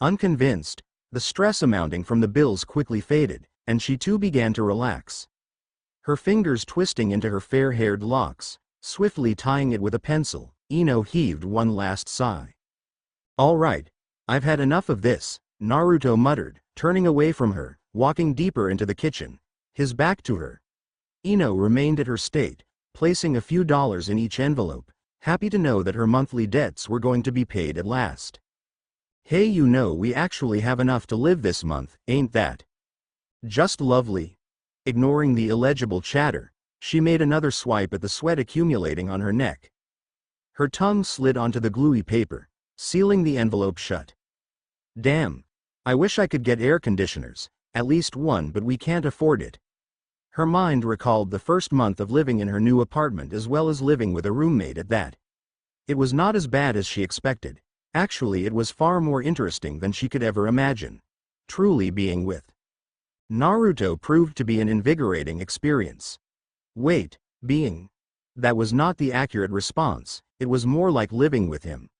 Unconvinced, the stress amounting from the bills quickly faded, and she too began to relax. Her fingers twisting into her fair-haired locks, swiftly tying it with a pencil, Ino heaved one last sigh. All right, I've had enough of this, Naruto muttered, turning away from her, walking deeper into the kitchen, his back to her. Ino remained at her state, placing a few dollars in each envelope, happy to know that her monthly debts were going to be paid at last. Hey, you know we actually have enough to live this month, ain't that just lovely? Ignoring the illegible chatter, she made another swipe at the sweat accumulating on her neck. Her tongue slid onto the gluey paper, sealing the envelope shut. Damn. I wish I could get air conditioners, at least one, but we can't afford it. Her mind recalled the first month of living in her new apartment as well as living with a roommate at that. It was not as bad as she expected. Actually, it was far more interesting than she could ever imagine. Truly being with Naruto proved to be an invigorating experience. Wait, being? That was not the accurate response, it was more like living with him.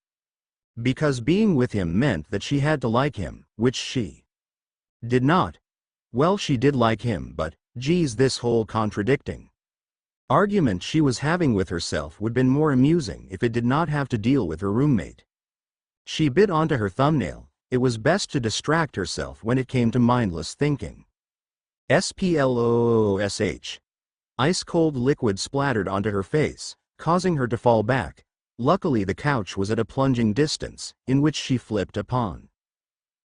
Because being with him meant that she had to like him, which she did not. Well, she did like him, but, geez, this whole contradicting argument she was having with herself would have been more amusing if it did not have to deal with her roommate. She bit onto her thumbnail. It was best to distract herself when it came to mindless thinking. Sploosh. Ice-cold liquid splattered onto her face, causing her to fall back. Luckily, the couch was at a plunging distance, in which she flipped upon.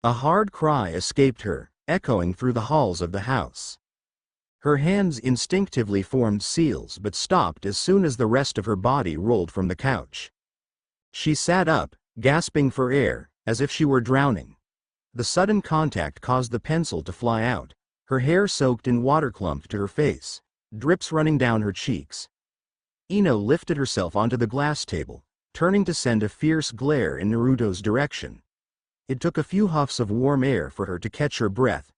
A hard cry escaped her, echoing through the halls of the house. Her hands instinctively formed seals but stopped as soon as the rest of her body rolled from the couch. She sat up, gasping for air, as if she were drowning. The sudden contact caused the pencil to fly out. Her hair soaked in water clumped to her face, drips running down her cheeks. Ino lifted herself onto the glass table, turning to send a fierce glare in Naruto's direction. It took a few huffs of warm air for her to catch her breath.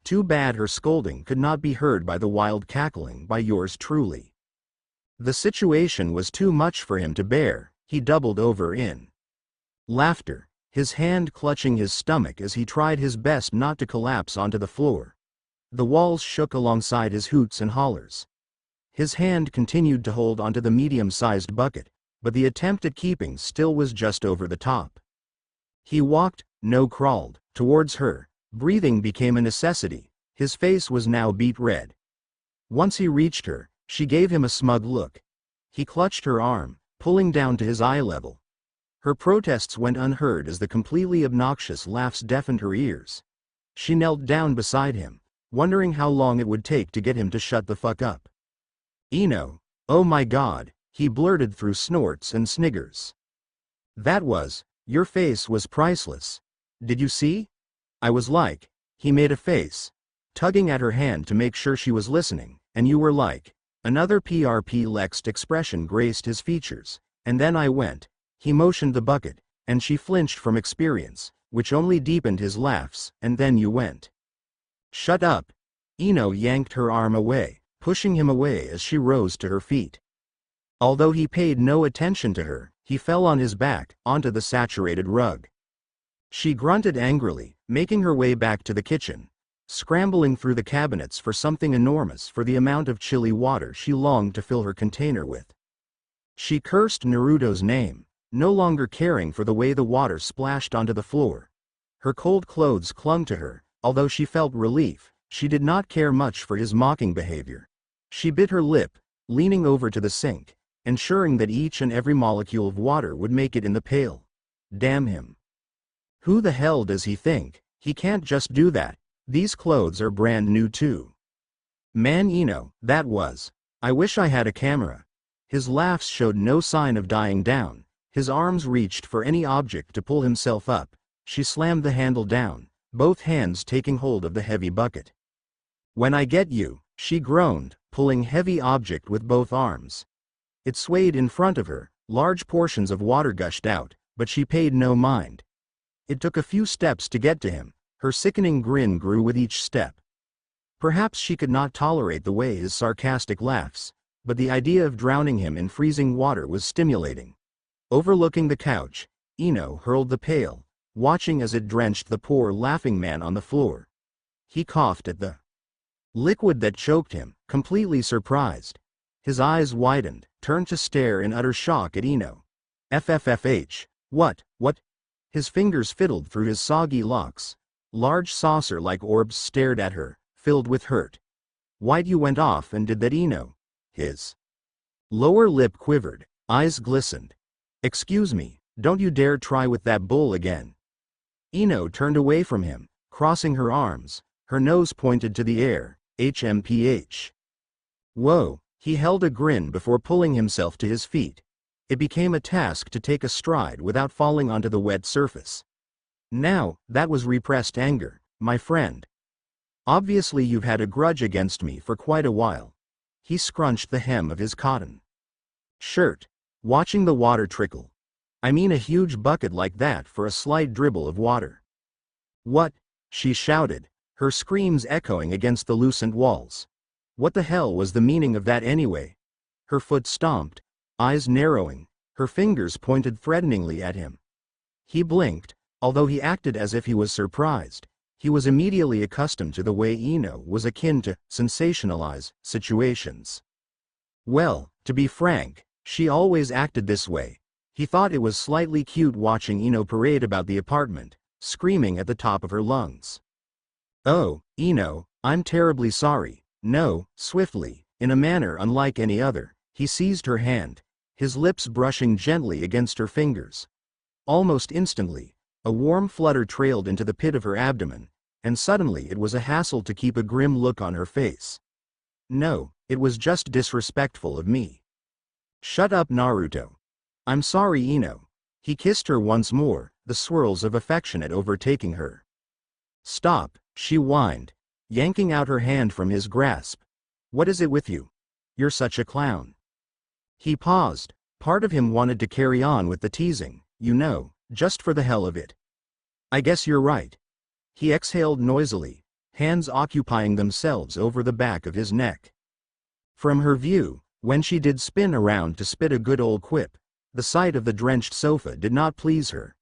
Too bad her scolding could not be heard by the wild cackling by yours truly. The situation was too much for him to bear. He doubled over in laughter, his hand clutching his stomach as he tried his best not to collapse onto the floor. The walls shook alongside his hoots and hollers. His hand continued to hold onto the medium-sized bucket, but the attempt at keeping still was just over the top. He walked, no crawled, towards her. Breathing became a necessity. His face was now beet red. Once he reached her, she gave him a smug look. He clutched her arm, pulling down to his eye level. Her protests went unheard as the completely obnoxious laughs deafened her ears. She knelt down beside him, wondering how long it would take to get him to shut the fuck up. Ino, oh my god, he blurted through snorts and sniggers. Your face was priceless. Did you see? I was like, he made a face, tugging at her hand to make sure she was listening, and you were like, another perplexed expression graced his features, and then I went. He motioned the bucket, and she flinched from experience, which only deepened his laughs, and then you went. Shut up. Ino yanked her arm away, pushing him away as she rose to her feet. Although he paid no attention to her, he fell on his back, onto the saturated rug. She grunted angrily, making her way back to the kitchen, scrambling through the cabinets for something enormous for the amount of chilly water she longed to fill her container with. She cursed Naruto's name, no longer caring for the way the water splashed onto the floor. Her cold clothes clung to her. Although she felt relief, she did not care much for his mocking behavior. She bit her lip, leaning over to the sink, ensuring that each and every molecule of water would make it in the pail. Damn him. Who the hell does he think? He can't just do that. These clothes are brand new too. Man, Ino, I wish I had a camera. His laughs showed no sign of dying down. His arms reached for any object to pull himself up, She slammed the handle down, both hands taking hold of the heavy bucket. "When I get you," she groaned, pulling heavy object with both arms. It swayed in front of her, large portions of water gushed out, but she paid no mind. It took a few steps to get to him, her sickening grin grew with each step. Perhaps she could not tolerate the way his sarcastic laughs, but the idea of drowning him in freezing water was stimulating. Overlooking the couch, Ino hurled the pail, watching as it drenched the poor laughing man on the floor. He coughed at the liquid that choked him, completely surprised. His eyes widened, turned to stare in utter shock at Ino. FFFH. What? His fingers fiddled through his soggy locks. Large saucer-like orbs stared at her, filled with hurt. "Why'd you went off and did that, Ino?" His lower lip quivered, eyes glistened. "Excuse me, don't you dare try with that bull again." Ino turned away from him, crossing her arms, her nose pointed to the air. HMPH. Whoa, he held a grin before pulling himself to his feet. It became a task to take a stride without falling onto the wet surface. "Now, that was repressed anger, my friend. Obviously you've had a grudge against me for quite a while." He scrunched the hem of his cotton shirt, watching the water trickle. "I mean a huge bucket like that for a slight dribble of water." "What?" she shouted, her screams echoing against the loosened walls. What the hell was the meaning of that anyway? Her foot stomped, eyes narrowing, her fingers pointed threateningly at him. He blinked, although he acted as if he was surprised. He was immediately accustomed to the way Ino was akin to sensationalize situations. Well, to be frank, she always acted this way. He thought it was slightly cute watching Ino parade about the apartment, screaming at the top of her lungs. "Oh, Ino, I'm terribly sorry." No, swiftly, in a manner unlike any other, he seized her hand, his lips brushing gently against her fingers. Almost instantly, a warm flutter trailed into the pit of her abdomen, and suddenly it was a hassle to keep a grim look on her face. "No, it was just disrespectful of me." "Shut up, Naruto." "I'm sorry, Ino." He kissed her once more, the swirls of affectionate overtaking her. "Stop," she whined, yanking out her hand from his grasp. "What is it with you? You're such a clown." He paused. Part of him wanted to carry on with the teasing, just for the hell of it. "I guess you're right." He exhaled noisily, hands occupying themselves over the back of his neck. From her view, when she did spin around to spit a good old quip, the sight of the drenched sofa did not please her.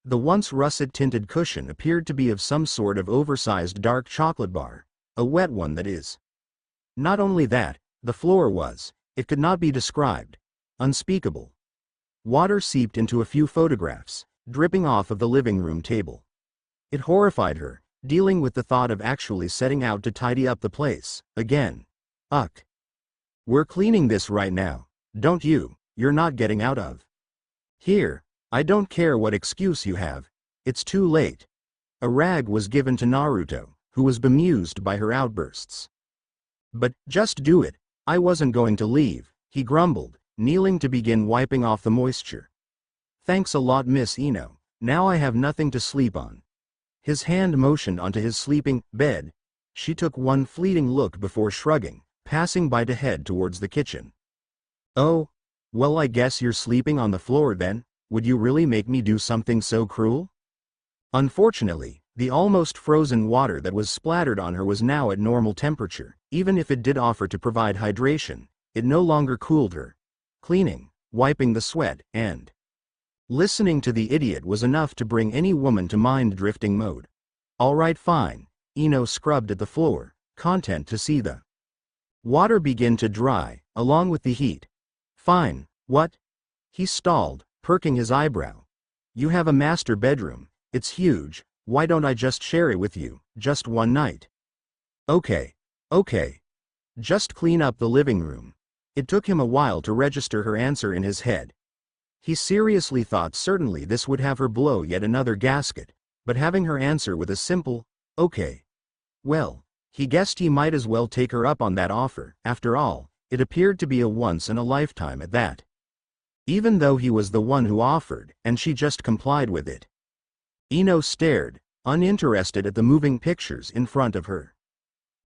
The once russet-tinted cushion appeared to be of some sort of oversized dark chocolate bar, a wet one that is. Not only that, the floor was, it could not be described, unspeakable. Water seeped into a few photographs, dripping off of the living room table. It horrified her, dealing with the thought of actually setting out to tidy up the place, again. Uck. "We're cleaning this right now, don't you're not getting out of here. I don't care what excuse you have, it's too late." A rag was given to Naruto, who was bemused by her outbursts. "But, just do it, I wasn't going to leave," he grumbled, kneeling to begin wiping off the moisture. "Thanks a lot, Miss Ino, now I have nothing to sleep on." His hand motioned onto his sleeping bed. She took one fleeting look before shrugging, passing by to head towards the kitchen. "Oh, well, I guess you're sleeping on the floor then. Would you really make me do something so cruel?" Unfortunately, the almost frozen water that was splattered on her was now at normal temperature. Even if it did offer to provide hydration, it no longer cooled her. Cleaning, wiping the sweat, and listening to the idiot was enough to bring any woman to mind-drifting mode. "All right, fine." Ino scrubbed at the floor, content to see the water begin to dry, along with the heat. "Fine, what?" He stalled, perking his eyebrow. "You have a master bedroom, it's huge, why don't I just share it with you, just one night?" Okay. Just clean up the living room." It took him a while to register her answer in his head. He seriously thought certainly this would have her blow yet another gasket, but having her answer with a simple, "Okay." Well, he guessed he might as well take her up on that offer. After all, it appeared to be a once-in-a-lifetime at that. Even though he was the one who offered, and she just complied with it. Ino stared, uninterested at the moving pictures in front of her.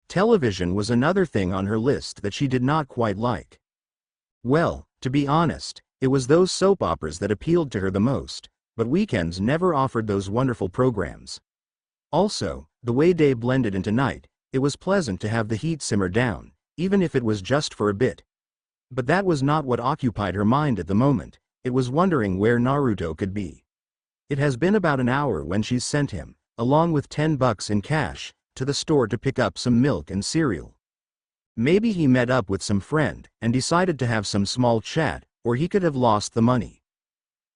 Television was another thing on her list that she did not quite like. Well, to be honest, it was those soap operas that appealed to her the most, but weekends never offered those wonderful programs. Also, the way day blended into night, it was pleasant to have the heat simmer down, even if it was just for a bit. But that was not what occupied her mind at the moment. It was wondering where Naruto could be. It has been about an hour when she's sent him, along with $10 in cash, to the store to pick up some milk and cereal. Maybe he met up with some friend and decided to have some small chat, or he could have lost the money.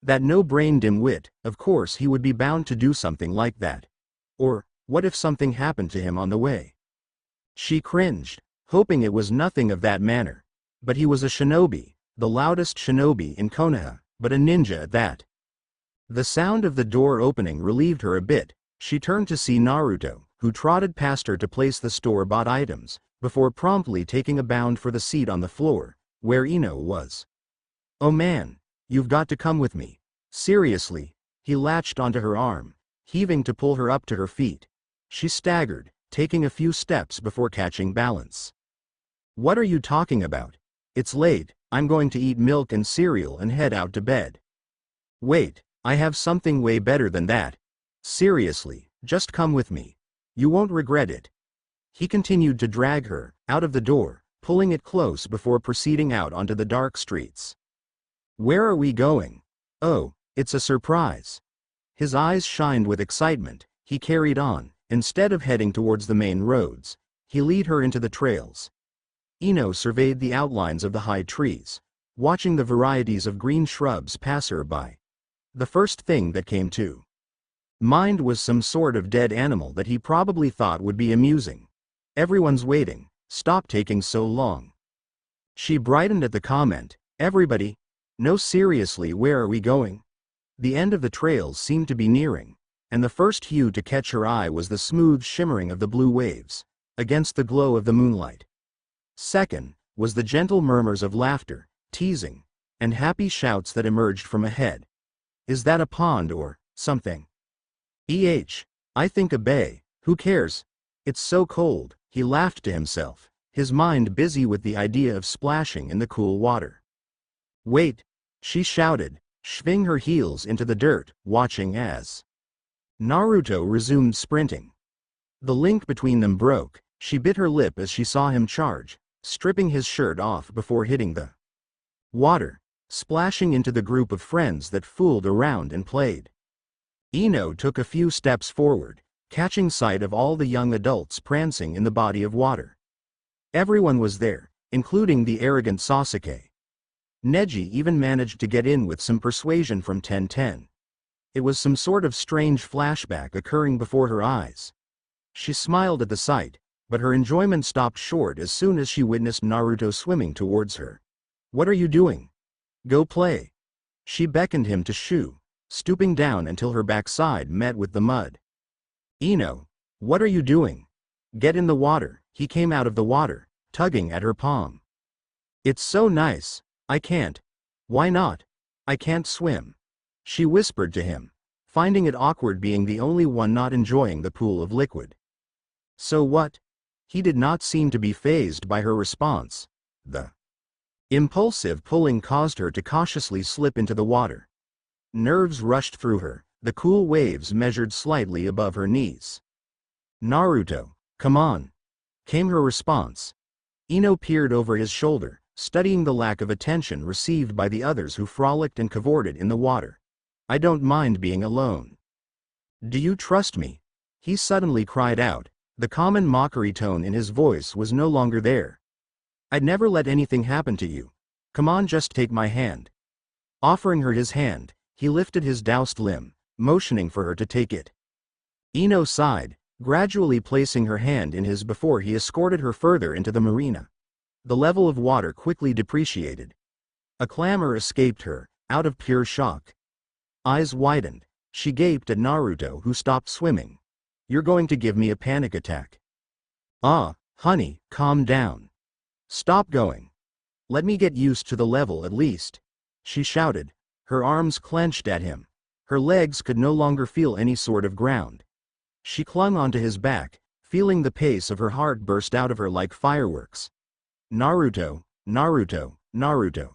That no-brain dimwit, of course he would be bound to do something like that. Or, what if something happened to him on the way? She cringed, hoping it was nothing of that manner. But he was a shinobi, the loudest shinobi in Konoha, but a ninja at that. The sound of the door opening relieved her a bit. She turned to see Naruto, who trotted past her to place the store-bought items, before promptly taking a bound for the seat on the floor, where Ino was. "Oh man, you've got to come with me. Seriously." He latched onto her arm, heaving to pull her up to her feet. She staggered, taking a few steps before catching balance. "What are you talking about? It's late, I'm going to eat milk and cereal and head out to bed." "Wait, I have something way better than that. Seriously, just come with me. You won't regret it." He continued to drag her out of the door, pulling it close before proceeding out onto the dark streets. "Where are we going?" "Oh, it's a surprise." His eyes shined with excitement. He carried on. Instead of heading towards the main roads, he led her into the trails. Ino surveyed the outlines of the high trees, watching the varieties of green shrubs pass her by. The first thing that came to mind was some sort of dead animal that he probably thought would be amusing. "Everyone's waiting, stop taking so long." She brightened at the comment. "Everybody? No, seriously, where are we going?" The end of the trails seemed to be nearing, and the first hue to catch her eye was the smooth shimmering of the blue waves, against the glow of the moonlight. Second, was the gentle murmurs of laughter, teasing, and happy shouts that emerged from ahead. "Is that a pond or something?" I think a bay, who cares? It's so cold," he laughed to himself, his mind busy with the idea of splashing in the cool water. "Wait," she shouted, shoving her heels into the dirt, watching as Naruto resumed sprinting. The link between them broke. She bit her lip as she saw him charge, stripping his shirt off before hitting the water, splashing into the group of friends that fooled around and played. Ino took a few steps forward, catching sight of all the young adults prancing in the body of water. Everyone was there, including the arrogant Sasuke. Neji even managed to get in with some persuasion from 1010. It was some sort of strange flashback occurring before her eyes. She smiled at the sight, but her enjoyment stopped short as soon as she witnessed Naruto swimming towards her. "What are you doing? Go play." She beckoned him to shoo, stooping down until her backside met with the mud. "Ino, what are you doing? Get in the water." He came out of the water, tugging at her palm. "It's so nice." "I can't." "Why not?" "I can't swim." She whispered to him, finding it awkward being the only one not enjoying the pool of liquid. "So what?" He did not seem to be fazed by her response. The impulsive pulling caused her to cautiously slip into the water. Nerves rushed through her. The cool waves measured slightly above her knees. "Naruto, come on," came her response. Ino peered over his shoulder, studying the lack of attention received by the others who frolicked and cavorted in the water. "I don't mind being alone." "Do you trust me?" he suddenly cried out. The common mockery tone in his voice was no longer there. "I'd never let anything happen to you. Come on, just take my hand." Offering her his hand, he lifted his doused limb, motioning for her to take it. Ino sighed, gradually placing her hand in his before he escorted her further into the marina. The level of water quickly depreciated. A clamor escaped her, out of pure shock. Eyes widened, she gaped at Naruto, who stopped swimming. "You're going to give me a panic attack." "Ah, honey, calm down. Stop going. Let me get used to the level at least," she shouted, her arms clenched at him, Her legs could no longer feel any sort of ground. She clung onto his back, feeling the pace of her heart burst out of her like fireworks. Naruto, Naruto, Naruto.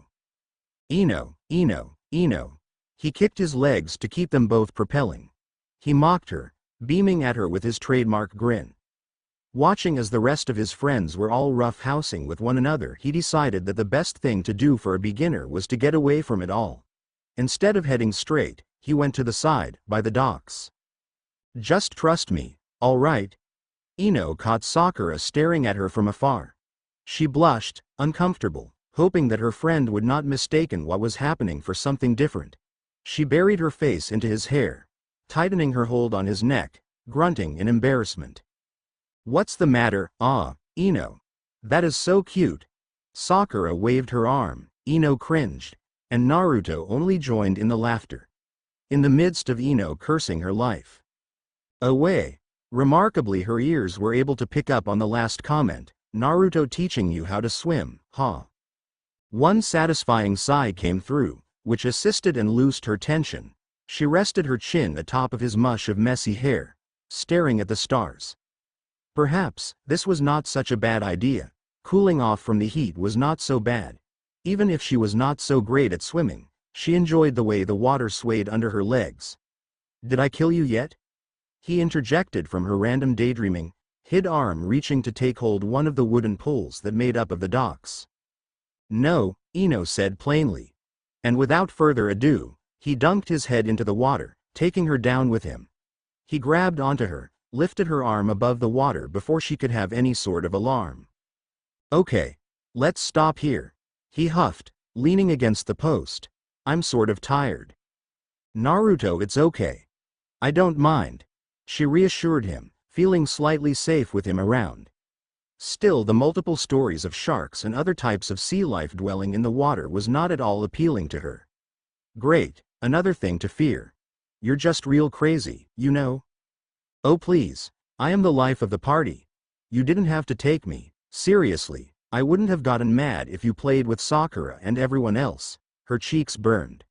Ino, Ino, Ino. He kicked his legs to keep them both propelling. He mocked her, beaming at her with his trademark grin. Watching as the rest of his friends were all roughhousing with one another, he decided that the best thing to do for a beginner was to get away from it all. Instead of heading straight, he went to the side, by the docks. Just trust me, all right? Ino caught Sakura staring at her from afar. She blushed, uncomfortable, hoping that her friend would not mistaken what was happening for something different. She buried her face into his hair, tightening her hold on his neck, grunting in embarrassment. What's the matter, Ino? That is so cute. Sakura waved her arm, Ino cringed, and Naruto only joined in the laughter. In the midst of Ino cursing her life away, remarkably her ears were able to pick up on the last comment, Naruto teaching you how to swim, huh? One satisfying sigh came through, which assisted and loosed her tension. She rested her chin atop of his mush of messy hair, staring at the stars. Perhaps, this was not such a bad idea. Cooling off from the heat was not so bad. Even if she was not so great at swimming, she enjoyed the way the water swayed under her legs. Did I kill you yet? He interjected from her random daydreaming, hid arm reaching to take hold one of the wooden poles that made up of the docks. No, Ino said plainly. And without further ado, he dunked his head into the water, taking her down with him. He grabbed onto her, lifted her arm above the water before she could have any sort of alarm. Okay, let's stop here. He huffed, leaning against the post. I'm sort of tired. Naruto, it's okay. I don't mind. She reassured him, feeling slightly safe with him around. Still, the multiple stories of sharks and other types of sea life dwelling in the water was not at all appealing to her. Great, another thing to fear. You're just real crazy, you know? Oh please, I am the life of the party. You didn't have to take me, seriously, I wouldn't have gotten mad if you played with Sakura and everyone else. Her cheeks burned.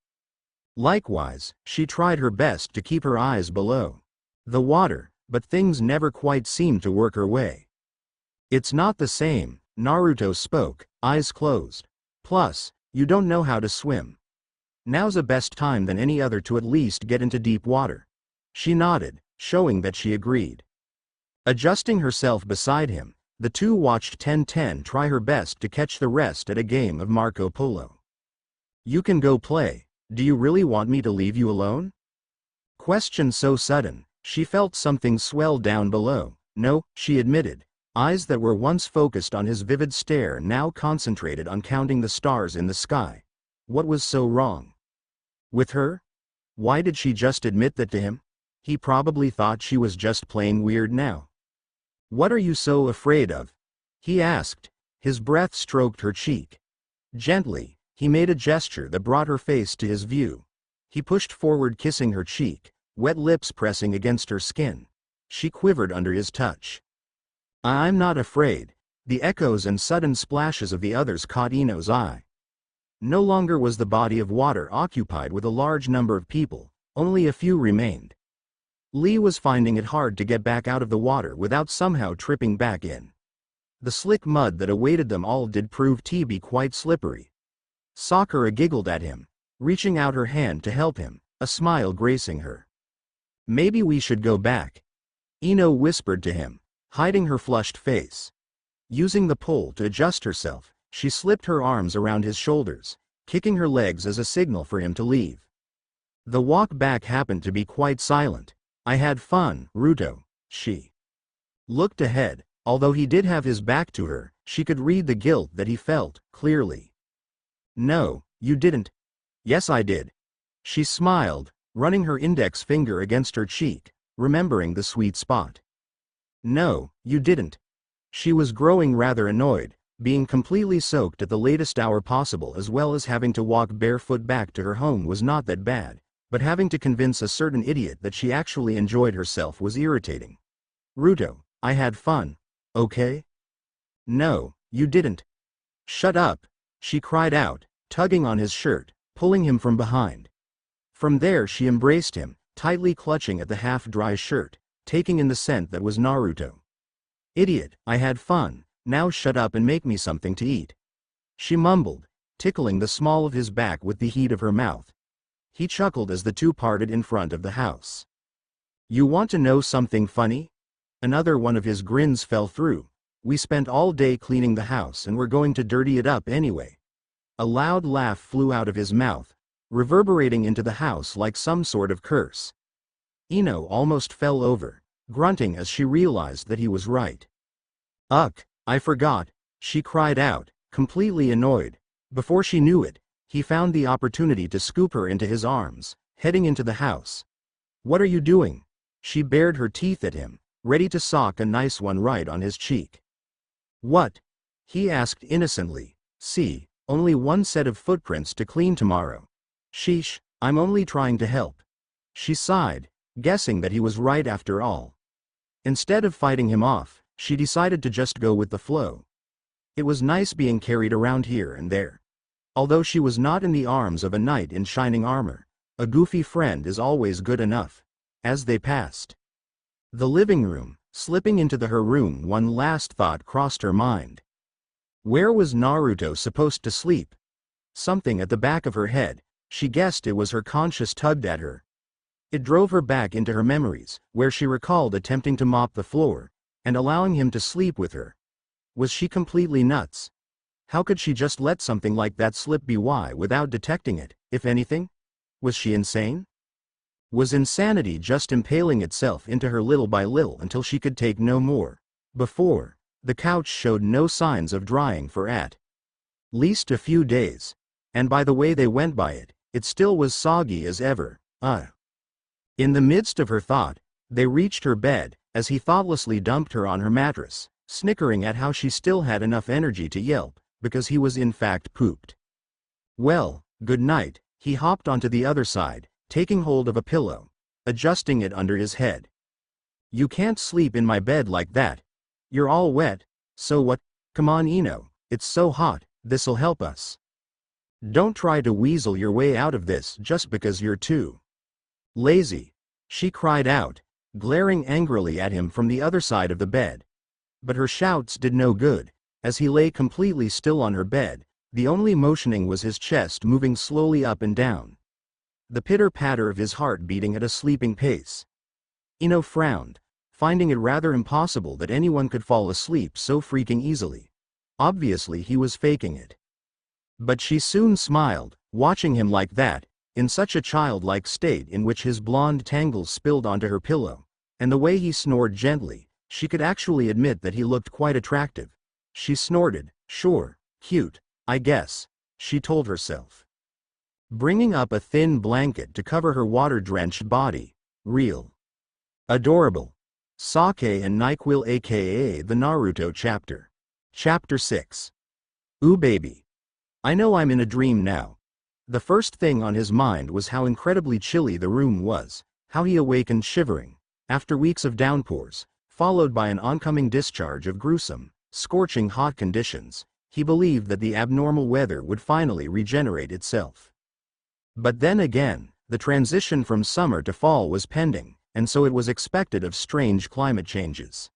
Likewise, she tried her best to keep her eyes below the water, but things never quite seemed to work her way. It's not the same, Naruto spoke, eyes closed. Plus, you don't know how to swim. Now's a best time than any other to at least get into deep water. She nodded, showing that she agreed. Adjusting herself beside him, the two watched 10-10 try her best to catch the rest at a game of Marco Polo. You can go play. Do you really want me to leave you alone? Question so sudden, she felt something swell down below. No, she admitted. Eyes that were once focused on his vivid stare now concentrated on counting the stars in the sky. What was so wrong with her? Why did she just admit that to him? He probably thought she was just plain weird now. What are you so afraid of? He asked. His breath stroked her cheek. Gently, he made a gesture that brought her face to his view. He pushed forward, kissing her cheek, wet lips pressing against her skin. She quivered under his touch. I'm not afraid. The echoes and sudden splashes of the others caught Ino's eye. No longer was the body of water occupied with a large number of people, only a few remained. Lee was finding it hard to get back out of the water without somehow tripping back in. The slick mud that awaited them all did prove to be quite slippery. Sakura giggled at him, reaching out her hand to help him, a smile gracing her. Maybe we should go back, Ino whispered to him, hiding her flushed face. Using the pole to adjust herself, she slipped her arms around his shoulders, kicking her legs as a signal for him to leave. The walk back happened to be quite silent. I had fun, Ruto, she looked ahead. Although he did have his back to her, she could read the guilt that he felt, clearly. No, you didn't. Yes, I did. She smiled, running her index finger against her cheek, remembering the sweet spot. No, you didn't. She was growing rather annoyed, being completely soaked at the latest hour possible as well as having to walk barefoot back to her home was not that bad, but having to convince a certain idiot that she actually enjoyed herself was irritating. Ruto, I had fun. Okay? No, you didn't. Shut up, she cried out, tugging on his shirt, pulling him from behind. From there she embraced him, tightly clutching at the half-dry shirt, taking in the scent that was Naruto. "Idiot, I had fun, now shut up and make me something to eat," she mumbled, tickling the small of his back with the heat of her mouth. He chuckled as the two parted in front of the house. "You want to know something funny?" Another one of his grins fell through. "We spent all day cleaning the house and we're going to dirty it up anyway." A loud laugh flew out of his mouth, reverberating into the house like some sort of curse. Ino almost fell over, grunting as she realized that he was right. "Ugh, I forgot," she cried out, completely annoyed. Before she knew it, he found the opportunity to scoop her into his arms, heading into the house. "What are you doing?" She bared her teeth at him, ready to sock a nice one right on his cheek. "What?" he asked innocently. "See, only one set of footprints to clean tomorrow." "Sheesh, I'm only trying to help." She sighed, guessing that he was right after all. Instead of fighting him off, she decided to just go with the flow. It was nice being carried around here and there. Although she was not in the arms of a knight in shining armor, a goofy friend is always good enough. As they passed the living room, slipping into her room, one last thought crossed her mind. Where was Naruto supposed to sleep? Something at the back of her head, she guessed it was her conscience tugged at her. It drove her back into her memories, where she recalled attempting to mop the floor, and allowing him to sleep with her. Was she completely nuts? How could she just let something like that slip by without detecting it, if anything? Was she insane? Was insanity just impaling itself into her little by little until she could take no more? Before, the couch showed no signs of drying for at least a few days, and by the way they went by it, it still was soggy as ever. In the midst of her thought, they reached her bed, as he thoughtlessly dumped her on her mattress, snickering at how she still had enough energy to yelp, because he was in fact pooped. "Well, good night," he hopped onto the other side, taking hold of a pillow, adjusting it under his head. "You can't sleep in my bed like that. You're all wet." "So what? Come on, Ino, it's so hot, this'll help us. Don't try to weasel your way out of this just because you're too lazy," she cried out, glaring angrily at him from the other side of the bed. But her shouts did no good, as he lay completely still on her bed. The only motioning was his chest moving slowly up and down, the pitter-patter of his heart beating at a sleeping pace. Ino frowned, finding it rather impossible that anyone could fall asleep so freaking easily. Obviously he was faking it. But she soon smiled, watching him like that, in such a childlike state in which his blonde tangles spilled onto her pillow, and the way he snored gently, she could actually admit that he looked quite attractive. She snorted, "Sure, cute, I guess," she told herself, bringing up a thin blanket to cover her water-drenched body. Real adorable. Sake and NyQuil, aka the Naruto chapter. Chapter 6. Ooh baby. I know I'm in a dream now. The first thing on his mind was how incredibly chilly the room was, how he awakened shivering, after weeks of downpours, followed by an oncoming discharge of gruesome, scorching hot conditions. He believed that the abnormal weather would finally regenerate itself. But then again, the transition from summer to fall was pending, and so it was expected of strange climate changes.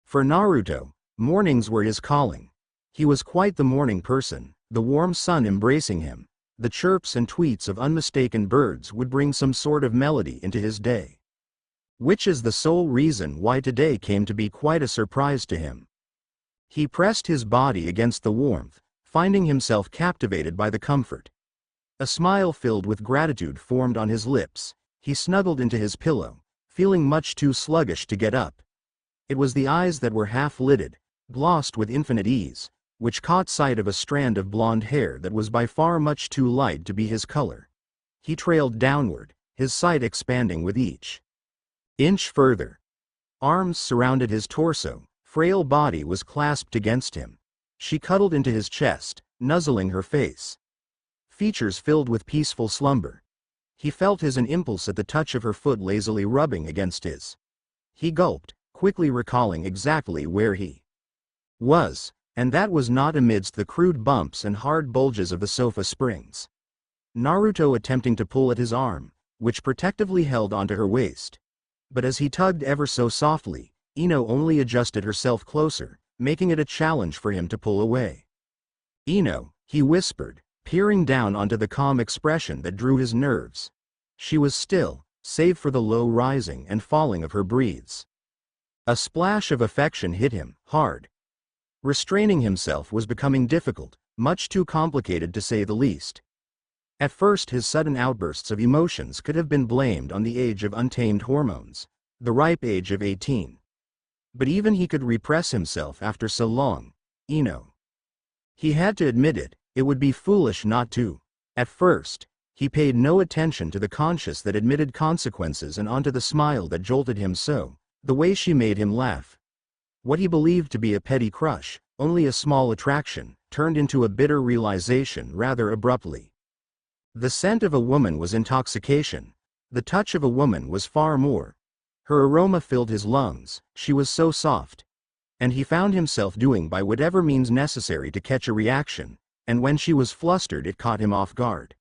For Naruto, mornings were his calling. He was quite the morning person. The warm sun embracing him, the chirps and tweets of unmistaken birds would bring some sort of melody into his day. Which is the sole reason why today came to be quite a surprise to him. He pressed his body against the warmth, finding himself captivated by the comfort. A smile filled with gratitude formed on his lips. He snuggled into his pillow, feeling much too sluggish to get up. It was the eyes that were half-lidded, glossed with infinite ease, which caught sight of a strand of blonde hair that was by far much too light to be his color. He trailed downward, his sight expanding with each inch further. Arms surrounded his torso, frail body was clasped against him. She cuddled into his chest, nuzzling her face, features filled with peaceful slumber. He felt an impulse at the touch of her foot lazily rubbing against his. He gulped, quickly recalling exactly where he was, and that was not amidst the crude bumps and hard bulges of the sofa springs. Naruto attempting to pull at his arm, which protectively held onto her waist. But as he tugged ever so softly, Ino only adjusted herself closer, making it a challenge for him to pull away. "Ino," he whispered, peering down onto the calm expression that drew his nerves. She was still, save for the low rising and falling of her breathes. A splash of affection hit him, hard. Restraining himself was becoming difficult, much too complicated to say the least. At first his sudden outbursts of emotions could have been blamed on the age of untamed hormones, the ripe age of 18. But even he could repress himself after so long. Ino. He had to admit it, it would be foolish not to. At first, he paid no attention to the conscience that admitted consequences and onto the smile that jolted him so, the way she made him laugh. What he believed to be a petty crush, only a small attraction, turned into a bitter realization rather abruptly. The scent of a woman was intoxication. The touch of a woman was far more. Her aroma filled his lungs, she was so soft. And he found himself doing by whatever means necessary to catch a reaction, and when she was flustered it caught him off guard.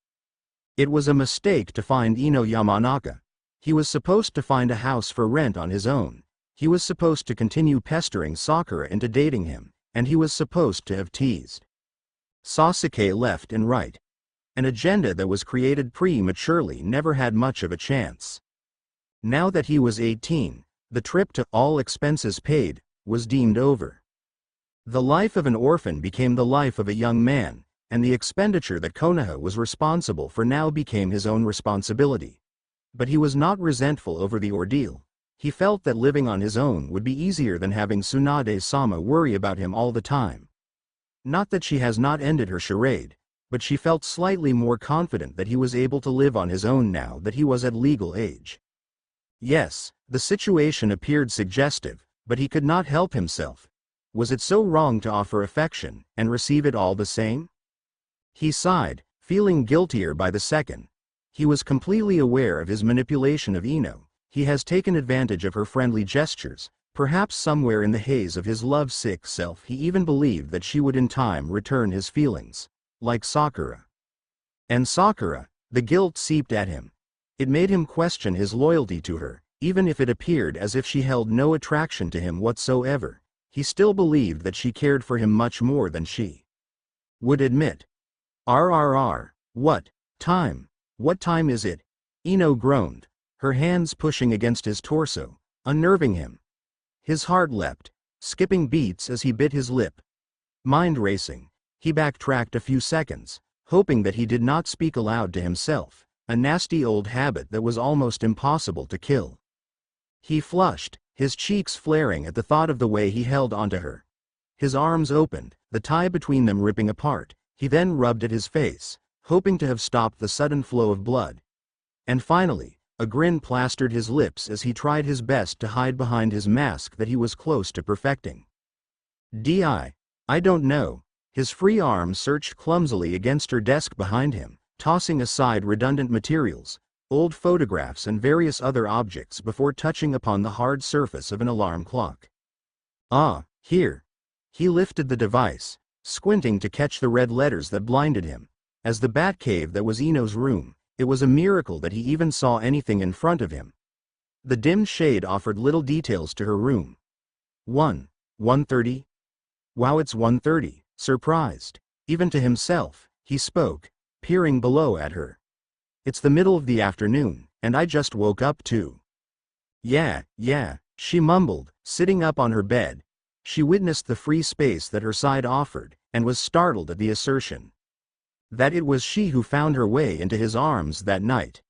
It was a mistake to find Ino Yamnaka. He was supposed to find a house for rent on his own. He was supposed to continue pestering Sakura into dating him, and he was supposed to have teased Sasuke left and right. An agenda that was created prematurely never had much of a chance. Now that he was 18, the trip to all expenses paid was deemed over. The life of an orphan became the life of a young man, and the expenditure that Konaha was responsible for now became his own responsibility. But he was not resentful over the ordeal. He felt that living on his own would be easier than having Tsunade-sama worry about him all the time. Not that she has not ended her charade, but she felt slightly more confident that he was able to live on his own now that he was at legal age. Yes, the situation appeared suggestive, but he could not help himself. Was it so wrong to offer affection, and receive it all the same? He sighed, feeling guiltier by the second. He was completely aware of his manipulation of Ino. He has taken advantage of her friendly gestures. Perhaps somewhere in the haze of his love-sick self he even believed that she would in time return his feelings. Like Sakura. And Sakura, the guilt seeped at him. It made him question his loyalty to her, even if it appeared as if she held no attraction to him whatsoever. He still believed that she cared for him much more than she would admit. RRR, what time? What time is it? Ino groaned, her hands pushing against his torso, unnerving him. His heart leapt, skipping beats as he bit his lip. Mind racing, he backtracked a few seconds, hoping that he did not speak aloud to himself, a nasty old habit that was almost impossible to kill. He flushed, his cheeks flaring at the thought of the way he held onto her. His arms opened, the tie between them ripping apart. He then rubbed at his face, hoping to have stopped the sudden flow of blood. And finally, a grin plastered his lips as he tried his best to hide behind his mask that he was close to perfecting. I don't know. His free arm searched clumsily against her desk behind him, tossing aside redundant materials, old photographs and various other objects before touching upon the hard surface of an alarm clock. Ah, here. He lifted the device, squinting to catch the red letters that blinded him. As the bat cave that was Ino's room, it was a miracle that he even saw anything in front of him. The dim shade offered little details to her room. 1:30? Wow, it's 1:30, surprised. Even to himself, he spoke, peering below at her. It's the middle of the afternoon, and I just woke up too. Yeah, she mumbled, sitting up on her bed. She witnessed the free space that her side offered, and was startled at the assertion that it was she who found her way into his arms that night.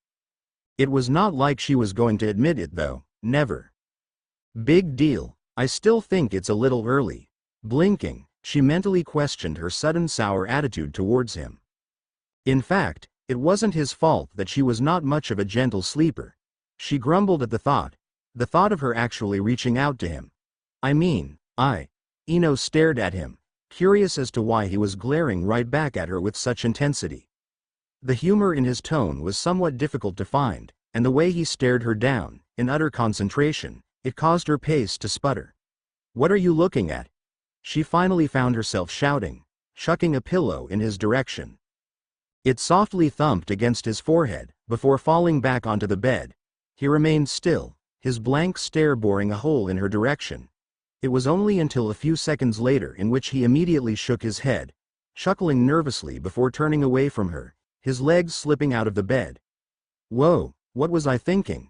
It was not like she was going to admit it though, never. Big deal, I still think it's a little early. Blinking, she mentally questioned her sudden sour attitude towards him. In fact, it wasn't his fault that she was not much of a gentle sleeper. She grumbled at the thought of her actually reaching out to him. Ino stared at him, curious as to why he was glaring right back at her with such intensity. The humor in his tone was somewhat difficult to find, and the way he stared her down, in utter concentration, it caused her pace to sputter. What are you looking at? She finally found herself shouting, chucking a pillow in his direction. It softly thumped against his forehead, before falling back onto the bed. He remained still, his blank stare boring a hole in her direction. It was only until a few seconds later in which he immediately shook his head, chuckling nervously before turning away from her, his legs slipping out of the bed. Whoa, what was I thinking?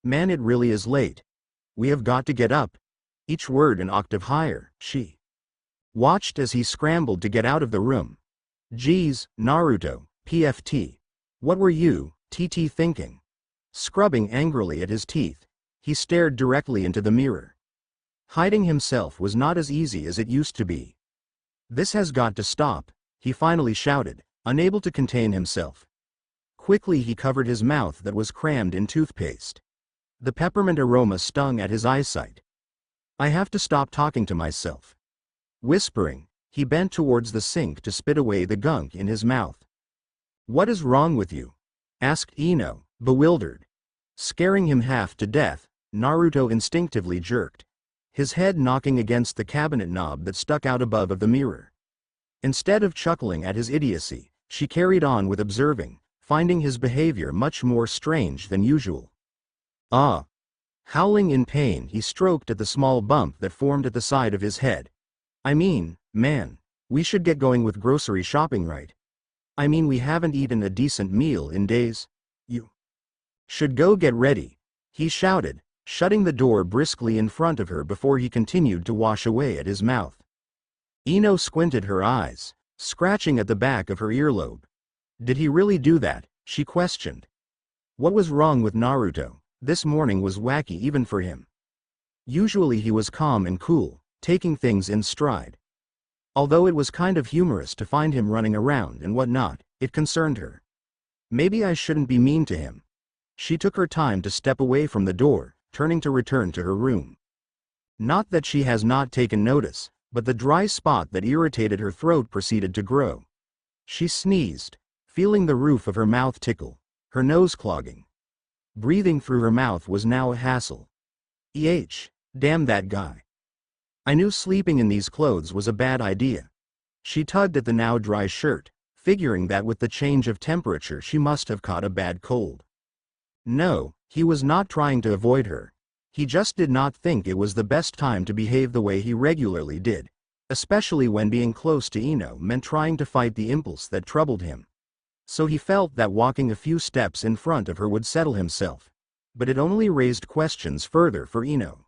Man, it really is late. We have got to get up. Each word an octave higher, she watched as he scrambled to get out of the room. Geez, Naruto, PFT. What were you, TT, thinking? Scrubbing angrily at his teeth, he stared directly into the mirror. Hiding himself was not as easy as it used to be. This has got to stop, he finally shouted, unable to contain himself. Quickly he covered his mouth that was crammed in toothpaste. The peppermint aroma stung at his eyesight. I have to stop talking to myself. Whispering, he bent towards the sink to spit away the gunk in his mouth. What is wrong with you? Asked Ino, bewildered. Scaring him half to death, Naruto instinctively jerked, his head knocking against the cabinet knob that stuck out above of the mirror. Instead of chuckling at his idiocy, she carried on with observing, finding his behavior much more strange than usual. Ah! Howling in pain, he stroked at the small bump that formed at the side of his head. I mean, man, we should get going with grocery shopping, right? I mean, we haven't eaten a decent meal in days. You should go get ready, he shouted, shutting the door briskly in front of her before he continued to wash away at his mouth. Ino squinted her eyes, scratching at the back of her earlobe. Did he really do that? She questioned. What was wrong with Naruto? This morning was wacky even for him. Usually he was calm and cool, taking things in stride. Although it was kind of humorous to find him running around and whatnot, it concerned her. Maybe I shouldn't be mean to him. She took her time to step away from the door, turning to return to her room. Not that she has not taken notice, but the dry spot that irritated her throat proceeded to grow. She sneezed, feeling the roof of her mouth tickle, her nose clogging. Breathing through her mouth was now a hassle. Damn that guy. I knew sleeping in these clothes was a bad idea. She tugged at the now dry shirt, figuring that with the change of temperature she must have caught a bad cold. No, he was not trying to avoid her. He just did not think it was the best time to behave the way he regularly did, especially when being close to Ino meant trying to fight the impulse that troubled him. So he felt that walking a few steps in front of her would settle himself. But it only raised questions further for Ino.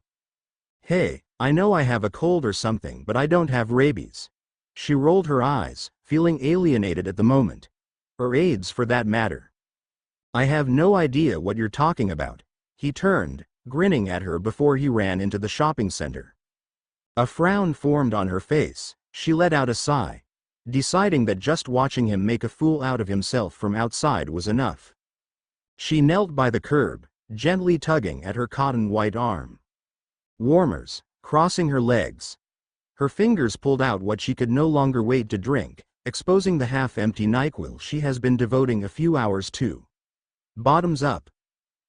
Hey, I know I have a cold or something, but I don't have rabies. She rolled her eyes, feeling alienated at the moment. Or AIDS for that matter. I have no idea what you're talking about. He turned, grinning at her before he ran into the shopping center. A frown formed on her face. She let out a sigh, deciding that just watching him make a fool out of himself from outside was enough. She knelt by the curb, gently tugging at her cotton white arm. Warmers, crossing her legs. Her fingers pulled out what she could no longer wait to drink, exposing the half-empty NyQuil she has been devoting a few hours to. Bottoms up.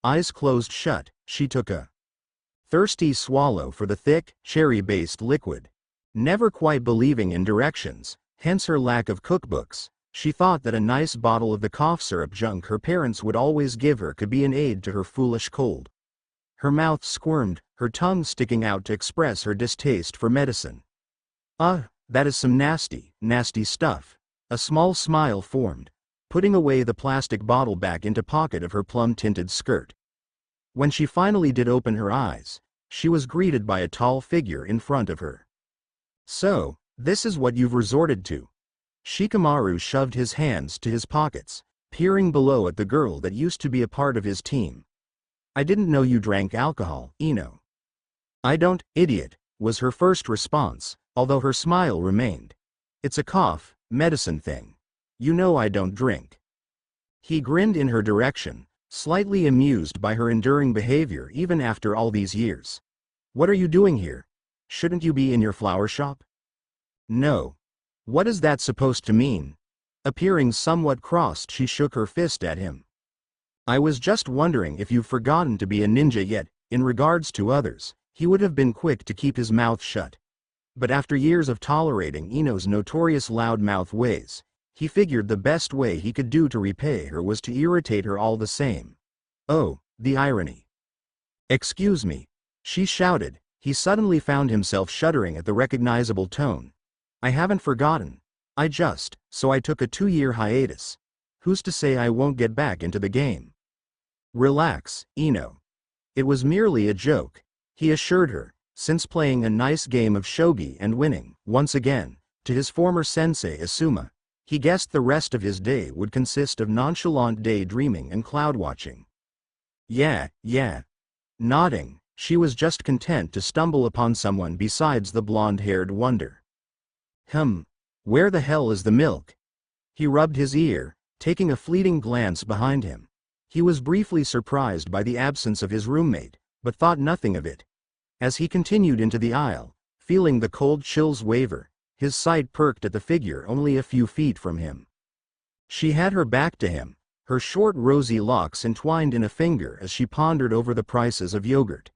Eyes closed shut, she took a thirsty swallow for the thick, cherry-based liquid. Never quite believing in directions, hence her lack of cookbooks, she thought that a nice bottle of the cough syrup junk her parents would always give her could be an aid to her foolish cold. Her mouth squirmed, her tongue sticking out to express her distaste for medicine. That is some nasty, nasty stuff. A small smile formed, putting away the plastic bottle back into pocket of her plum-tinted skirt. When she finally did open her eyes, she was greeted by a tall figure in front of her. So, this is what you've resorted to. Shikamaru shoved his hands to his pockets, peering below at the girl that used to be a part of his team. I didn't know you drank alcohol, Ino. I don't, idiot, was her first response, although her smile remained. It's a cough, medicine thing. You know I don't drink. He grinned in her direction, slightly amused by her enduring behavior even after all these years. What are you doing here? Shouldn't you be in your flower shop? No. What is that supposed to mean? Appearing somewhat crossed, she shook her fist at him. I was just wondering if you've forgotten to be a ninja yet. In regards to others, he would have been quick to keep his mouth shut. But after years of tolerating Ino's notorious loudmouth ways, He figured the best way he could do to repay her was to irritate her all the same. Oh, the irony. Excuse me, she shouted. He suddenly found himself shuddering at the recognizable tone. I haven't forgotten. So I took a 2-year hiatus. Who's to say I won't get back into the game? Relax, Ino. It was merely a joke, he assured her, since playing a nice game of shogi and winning, once again, to his former sensei Asuma. He guessed the rest of his day would consist of nonchalant daydreaming and cloud-watching. Yeah. Nodding, she was just content to stumble upon someone besides the blonde-haired wonder. Where the hell is the milk? He rubbed his ear, taking a fleeting glance behind him. He was briefly surprised by the absence of his roommate, but thought nothing of it. As he continued into the aisle, feeling the cold chills waver, his sight perked at the figure only a few feet from him. She had her back to him, her short rosy locks entwined in a finger as she pondered over the prices of yogurt.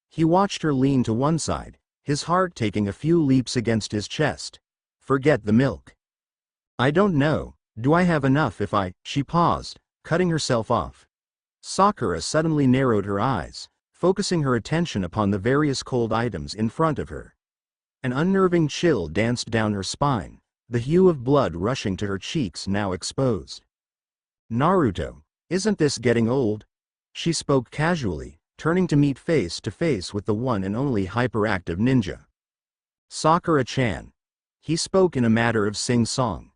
He watched her lean to one side, his heart taking a few leaps against his chest. Forget the milk. I don't know, do I have enough if I... She paused, cutting herself off. Sakura suddenly narrowed her eyes, focusing her attention upon the various cold items in front of her. An unnerving chill danced down her spine, the hue of blood rushing to her cheeks now exposed. Naruto, isn't this getting old? She spoke casually, turning to meet face to face with the one and only hyperactive ninja. Sakura-chan. He spoke in a matter of sing-song.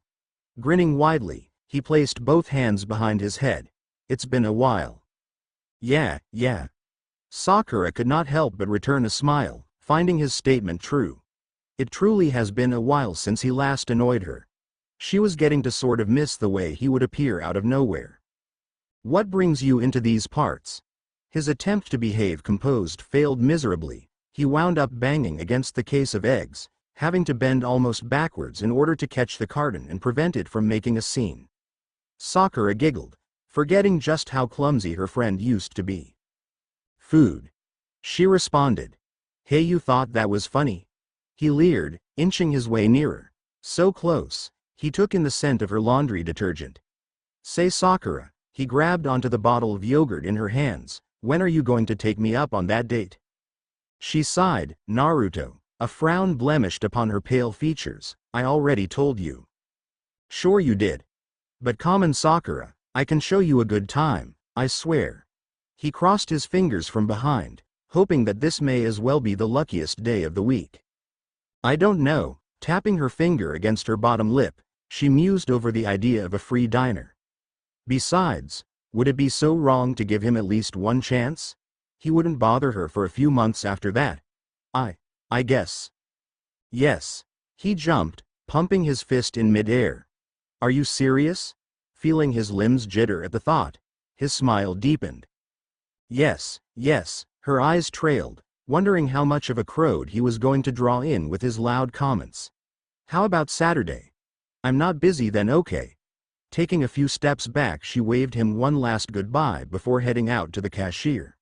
Grinning widely, he placed both hands behind his head. It's been a while. Yeah. Sakura could not help but return a smile, finding his statement true. It truly has been a while since he last annoyed her. She was getting to sort of miss the way he would appear out of nowhere. What brings you into these parts? His attempt to behave composed failed miserably. He wound up banging against the case of eggs, having to bend almost backwards in order to catch the carton and prevent it from making a scene. Sakura giggled, forgetting just how clumsy her friend used to be. Food. She responded. Hey, you thought that was funny? He leered, inching his way nearer. So close, he took in the scent of her laundry detergent. Say, Sakura, he grabbed onto the bottle of yogurt in her hands, when are you going to take me up on that date? She sighed. Naruto, a frown blemished upon her pale features. I already told you. Sure you did. But come on, Sakura, I can show you a good time, I swear. He crossed his fingers from behind, hoping that this may as well be the luckiest day of the week. I don't know, tapping her finger against her bottom lip, she mused over the idea of a free diner. Besides, would it be so wrong to give him at least one chance? He wouldn't bother her for a few months after that. I guess. Yes. He jumped, pumping his fist in midair. Are you serious? Feeling his limbs jitter at the thought, his smile deepened. Yes, her eyes trailed, wondering how much of a crowd he was going to draw in with his loud comments. How about Saturday? I'm not busy then, okay. Taking a few steps back, she waved him one last goodbye before heading out to the cashier.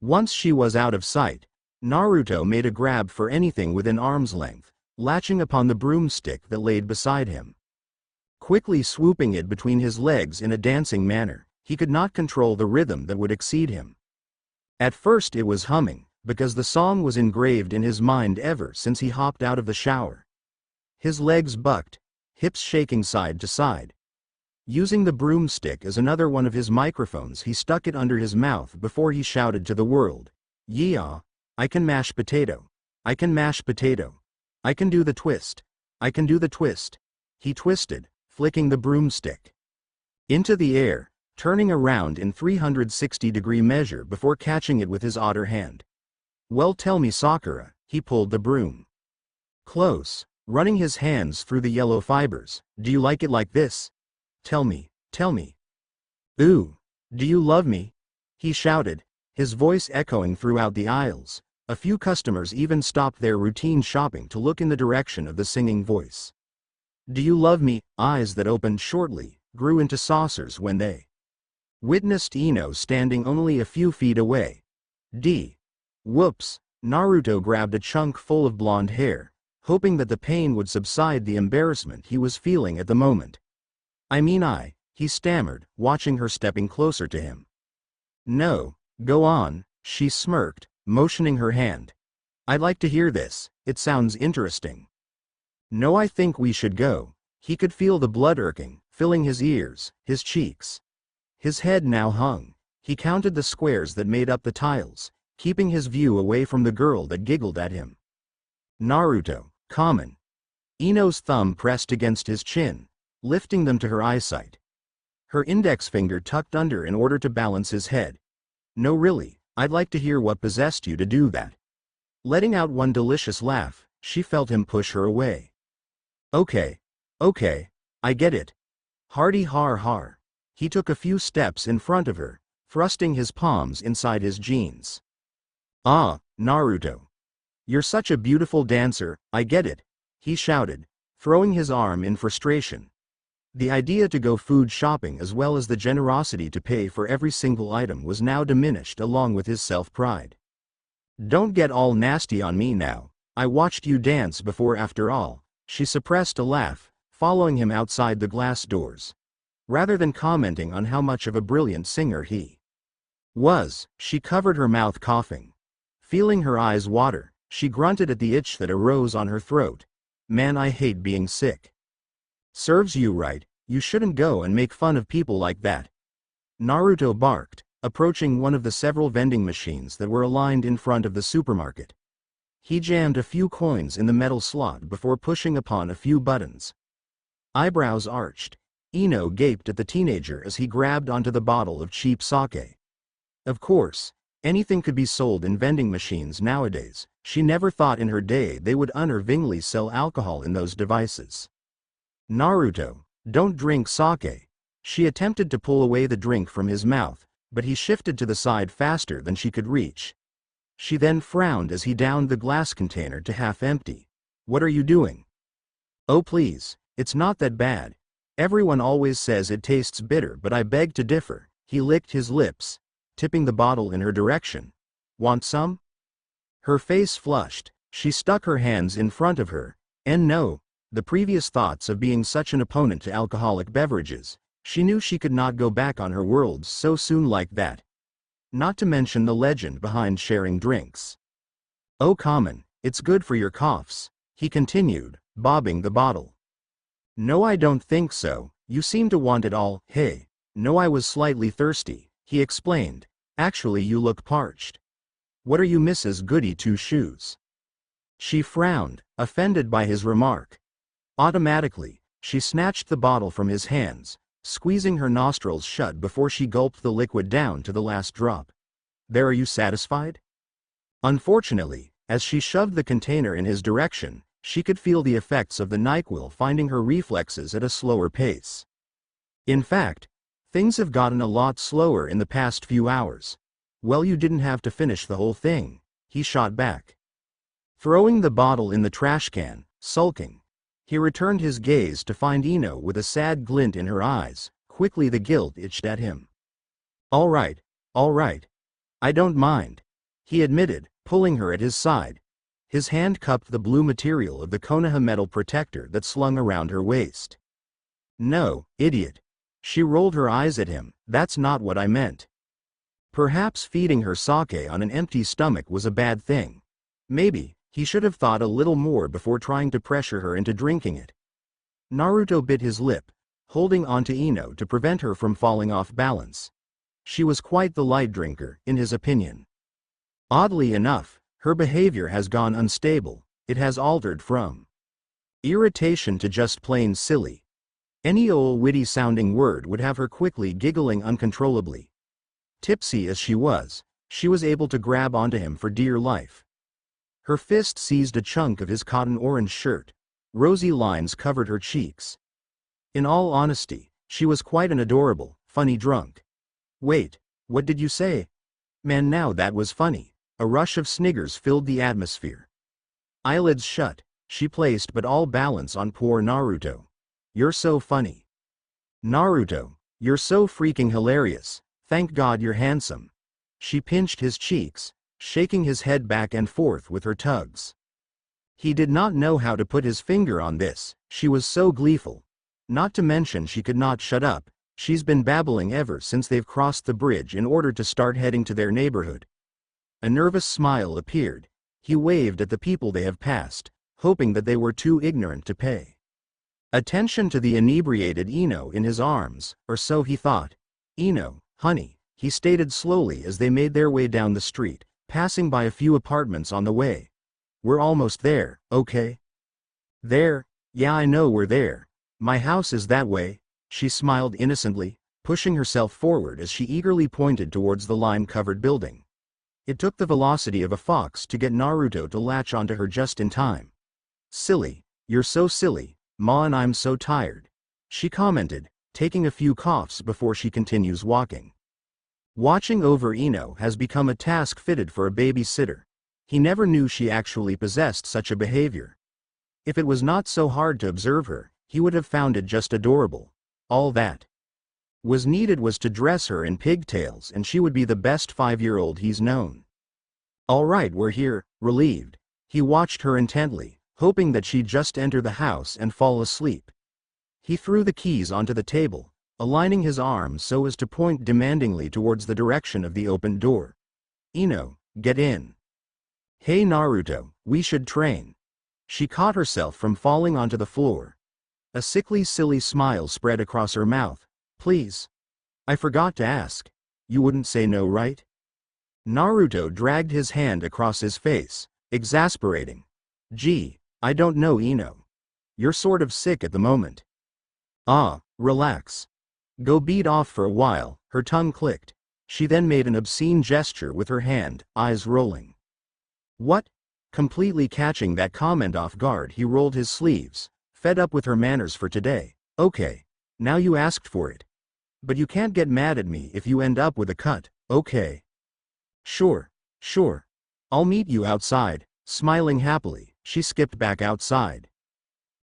Once she was out of sight, Naruto made a grab for anything within arm's length, latching upon the broomstick that laid beside him. Quickly swooping it between his legs in a dancing manner, he could not control the rhythm that would exceed him. At first it was humming, because the song was engraved in his mind ever since he hopped out of the shower. His legs bucked, hips shaking side to side. Using the broomstick as another one of his microphones, he stuck it under his mouth before he shouted to the world. Yeah, I can mash potato. I can mash potato. I can do the twist. I can do the twist. He twisted, flicking the broomstick into the air, turning around in 360-degree measure before catching it with his otter hand. Well, tell me, Sakura, he pulled the broom close, running his hands through the yellow fibers. Do you like it like this? Tell me. Ooh, do you love me? He shouted, his voice echoing throughout the aisles. A few customers even stopped their routine shopping to look in the direction of the singing voice. Do you love me? Eyes that opened shortly, grew into saucers when they witnessed Ino standing only a few feet away. Whoops, Naruto grabbed a chunk full of blonde hair, hoping that the pain would subside the embarrassment he was feeling at the moment. he stammered, watching her stepping closer to him. No, go on, she smirked, motioning her hand. I'd like to hear this, it sounds interesting. No, I think we should go. He could feel the blood irking, filling his ears, his cheeks. His head now hung. He counted the squares that made up the tiles, keeping his view away from the girl that giggled at him. Naruto, common. Ino's thumb pressed against his chin, lifting them to her eyesight. Her index finger tucked under in order to balance his head. No, really, I'd like to hear what possessed you to do that. Letting out one delicious laugh, she felt him push her away. Okay, I get it. Hardy har har. He took a few steps in front of her, thrusting his palms inside his jeans. Ah, Naruto. You're such a beautiful dancer, I get it, he shouted, throwing his arm in frustration. The idea to go food shopping as well as the generosity to pay for every single item was now diminished along with his self-pride. Don't get all nasty on me now, I watched you dance before after all. She suppressed a laugh, following him outside the glass doors. Rather than commenting on how much of a brilliant singer he was, she covered her mouth coughing. Feeling her eyes water, she grunted at the itch that arose on her throat. Man, I hate being sick. Serves you right, you shouldn't go and make fun of people like that. Naruto barked, approaching one of the several vending machines that were aligned in front of the supermarket. He jammed a few coins in the metal slot before pushing upon a few buttons. Eyebrows arched, Ino gaped at the teenager as he grabbed onto the bottle of cheap sake. Of course, anything could be sold in vending machines nowadays. She never thought in her day they would unnervingly sell alcohol in those devices. Naruto, don't drink sake. She attempted to pull away the drink from his mouth, but he shifted to the side faster than she could reach. She then frowned as he downed the glass container to half empty. What are you doing? Oh please, it's not that bad. Everyone always says it tastes bitter, but I beg to differ. He licked his lips, tipping the bottle in her direction. Want some? Her face flushed. She stuck her hands in front of her. And no, the previous thoughts of being such an opponent to alcoholic beverages. She knew she could not go back on her words so soon like that. Not to mention the legend behind sharing drinks. Oh common, it's good for your coughs, he continued, bobbing the bottle. No, I don't think so, you seem to want it all. Hey, no, I was slightly thirsty, he explained. Actually, you look parched. What are you, Mrs. Goody Two Shoes? She frowned, offended by his remark. Automatically, she snatched the bottle from his hands, squeezing her nostrils shut before she gulped the liquid down to the last drop. There, are you satisfied? Unfortunately, as she shoved the container in his direction, she could feel the effects of the NyQuil finding her reflexes at a slower pace. In fact, things have gotten a lot slower in the past few hours. Well, you didn't have to finish the whole thing, he shot back. Throwing the bottle in the trash can, sulking, he returned his gaze to find Ino with a sad glint in her eyes. Quickly the guilt itched at him. All right. I don't mind, he admitted, pulling her at his side. His hand cupped the blue material of the konaha metal protector that slung around her waist. No, idiot. She rolled her eyes at him. That's not what I meant. Perhaps feeding her sake on an empty stomach was a bad thing. Maybe he should have thought a little more before trying to pressure her into drinking it. Naruto bit his lip, holding onto Ino to prevent her from falling off balance. She was quite the light drinker, in his opinion. Oddly enough, her behavior has gone unstable. It has altered from irritation to just plain silly. Any old witty-sounding word would have her quickly giggling uncontrollably. Tipsy as she was able to grab onto him for dear life. Her fist seized a chunk of his cotton orange shirt. Rosy lines covered her cheeks. In all honesty, she was quite an adorable, funny drunk. Wait, what did you say? Man, now that was funny. A rush of sniggers filled the atmosphere. Eyelids shut, she placed but all balance on poor Naruto. You're so funny. Naruto, you're so freaking hilarious. Thank God you're handsome. She pinched his cheeks, shaking his head back and forth with her tugs. He did not know how to put his finger on this. She was so gleeful. Not to mention she could not shut up, she's been babbling ever since they've crossed the bridge in order to start heading to their neighborhood. A nervous smile appeared. He waved at the people they have passed, hoping that they were too ignorant to pay attention to the inebriated Ino in his arms, or so he thought. Ino, honey, he stated slowly as they made their way down the street, passing by a few apartments on the way. We're almost there, okay? There? Yeah, I know we're there. My house is that way, she smiled innocently, pushing herself forward as she eagerly pointed towards the lime-covered building. It took the velocity of a fox to get Naruto to latch onto her just in time. Silly, you're so silly, Ma, and I'm so tired, she commented, taking a few coughs before she continues walking. Watching over Ino has become a task fitted for a babysitter. He never knew she actually possessed such a behavior. If it was not so hard to observe her, he would have found it just adorable. All that was needed was to dress her in pigtails and she would be the best 5-year-old he's known. All right, we're here, relieved. He watched her intently, hoping that she'd just enter the house and fall asleep. He threw the keys onto the table, aligning his arms so as to point demandingly towards the direction of the opened door. Ino, get in. Hey Naruto, we should train. She caught herself from falling onto the floor. A sickly silly smile spread across her mouth. Please. I forgot to ask. You wouldn't say no, right? Naruto dragged his hand across his face, exasperating. Gee, I don't know, Ino. You're sort of sick at the moment. Ah, relax. Go beat off for a while, her tongue clicked. She then made an obscene gesture with her hand, eyes rolling. What? Completely catching that comment off guard, he rolled his sleeves, fed up with her manners for today. Okay. Now you asked for it. But you can't get mad at me if you end up with a cut, okay? Sure. I'll meet you outside. Smiling happily, she skipped back outside.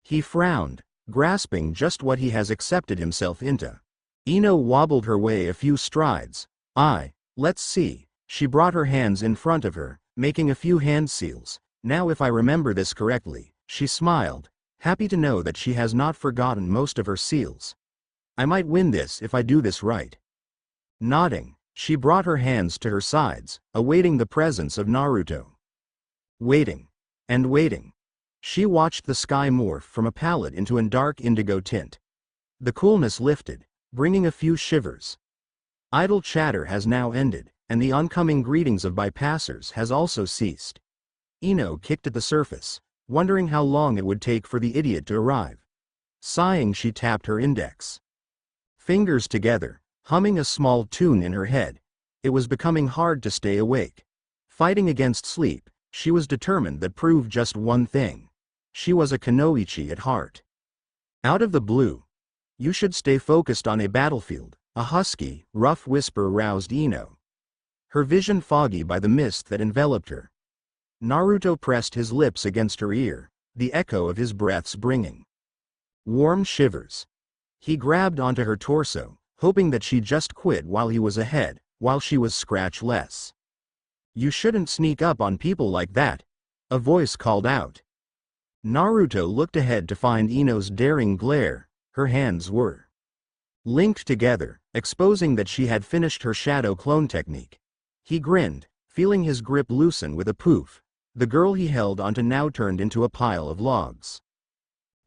He frowned, grasping just what he has accepted himself into. Ino wobbled her way a few strides. Let's see. She brought her hands in front of her, making a few hand seals. Now if I remember this correctly, she smiled, happy to know that she has not forgotten most of her seals. I might win this if I do this right. Nodding, she brought her hands to her sides, awaiting the presence of Naruto. Waiting. And waiting. She watched the sky morph from a palette into a dark indigo tint. The coolness lifted, bringing a few shivers. Idle chatter has now ended, and the oncoming greetings of bypassers has also ceased. Ino kicked at the surface, wondering how long it would take for the idiot to arrive. Sighing, she tapped her index fingers together, humming a small tune in her head. It was becoming hard to stay awake. Fighting against sleep, she was determined that proved just one thing. She was a kunoichi at heart. Out of the blue. You should stay focused on a battlefield, a husky, rough whisper roused Ino. Her vision foggy by the mist that enveloped her. Naruto pressed his lips against her ear, the echo of his breaths bringing warm shivers. He grabbed onto her torso, hoping that she'd just quit while he was ahead, while she was scratch-less. You shouldn't sneak up on people like that, a voice called out. Naruto looked ahead to find Ino's daring glare. Her hands were linked together, exposing that she had finished her shadow clone technique. He grinned, feeling his grip loosen with a poof. The girl he held onto now turned into a pile of logs.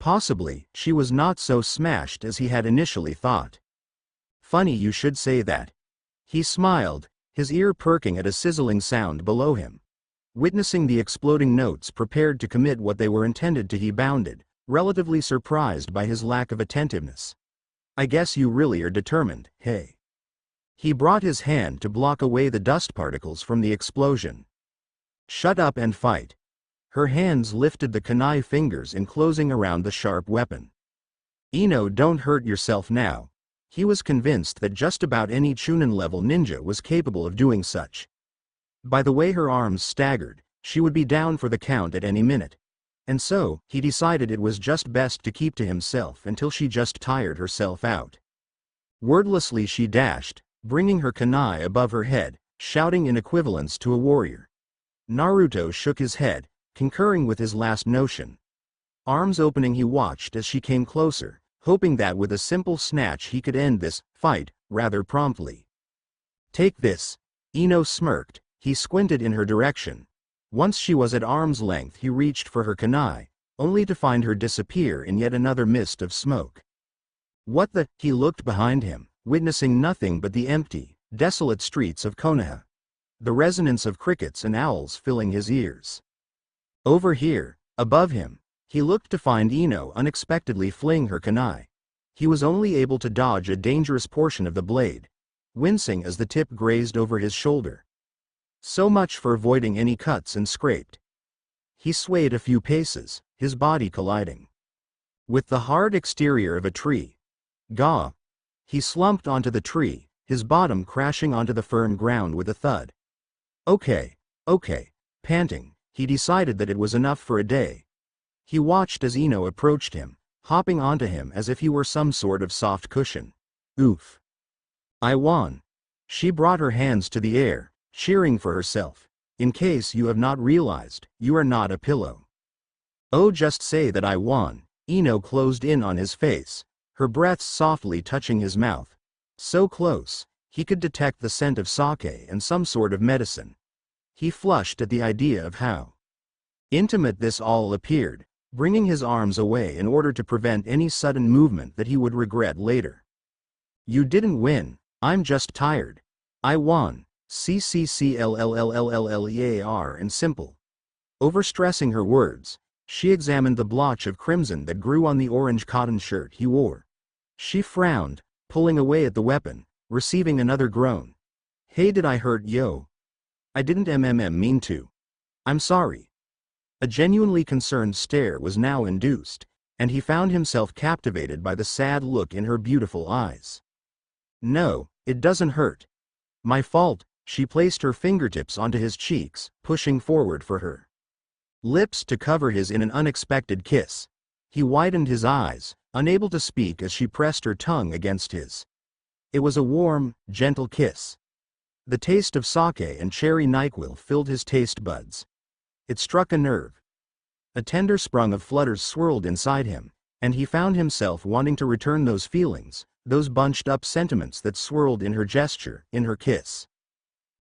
Possibly, she was not so smashed as he had initially thought. Funny you should say that. He smiled, his ear perking at a sizzling sound below him. Witnessing the exploding notes prepared to commit what they were intended to, he bounded, relatively surprised by his lack of attentiveness. I guess you really are determined, hey? He brought his hand to block away the dust particles from the explosion. Shut up and fight. Her hands lifted the kunai fingers enclosing around the sharp weapon. Ino, don't hurt yourself now. He was convinced that just about any Chunin-level ninja was capable of doing such. By the way her arms staggered, she would be down for the count at any minute. And so, he decided it was just best to keep to himself until she just tired herself out. Wordlessly she dashed, bringing her kunai above her head, shouting in equivalence to a warrior. Naruto shook his head, concurring with his last notion. Arms opening, he watched as she came closer, hoping that with a simple snatch he could end this fight rather promptly. "Take this." Ino smirked. He squinted in her direction. Once she was at arm's length, he reached for her kunai, only to find her disappear in yet another mist of smoke. What the? He looked behind him, witnessing nothing but the empty, desolate streets of Konaha. The resonance of crickets and owls filling his ears. Over here, above him, he looked to find Ino unexpectedly fling her kunai. He was only able to dodge a dangerous portion of the blade, wincing as the tip grazed over his shoulder. So much for avoiding any cuts and scraped. He swayed a few paces, his body colliding with the hard exterior of a tree. Gah! He slumped onto the tree, his bottom crashing onto the firm ground with a thud. Okay. Panting, he decided that it was enough for a day. He watched as Ino approached him, hopping onto him as if he were some sort of soft cushion. Oof. I won. She brought her hands to the air, cheering for herself. In case you have not realized, you are not a pillow. Oh, just say that I won. Ino closed in on his face, her breath softly touching his mouth. So close, he could detect the scent of sake and some sort of medicine. He flushed at the idea of how intimate this all appeared, bringing his arms away in order to prevent any sudden movement that he would regret later. You didn't win, I'm just tired. I won. CCCLLLLLEAR and simple. Overstressing her words, she examined the blotch of crimson that grew on the orange cotton shirt he wore. She frowned, pulling away at the weapon, receiving another groan. Hey, did I hurt yo? I didn't mean to. I'm sorry. A genuinely concerned stare was now induced, and he found himself captivated by the sad look in her beautiful eyes. No, it doesn't hurt. My fault. She placed her fingertips onto his cheeks, pushing forward for her lips to cover his in an unexpected kiss. He widened his eyes, unable to speak as she pressed her tongue against his. It was a warm, gentle kiss. The taste of sake and cherry NyQuil filled his taste buds. It struck a nerve. A tender sprung of flutters swirled inside him, and he found himself wanting to return those feelings, those bunched up sentiments that swirled in her gesture, in her kiss.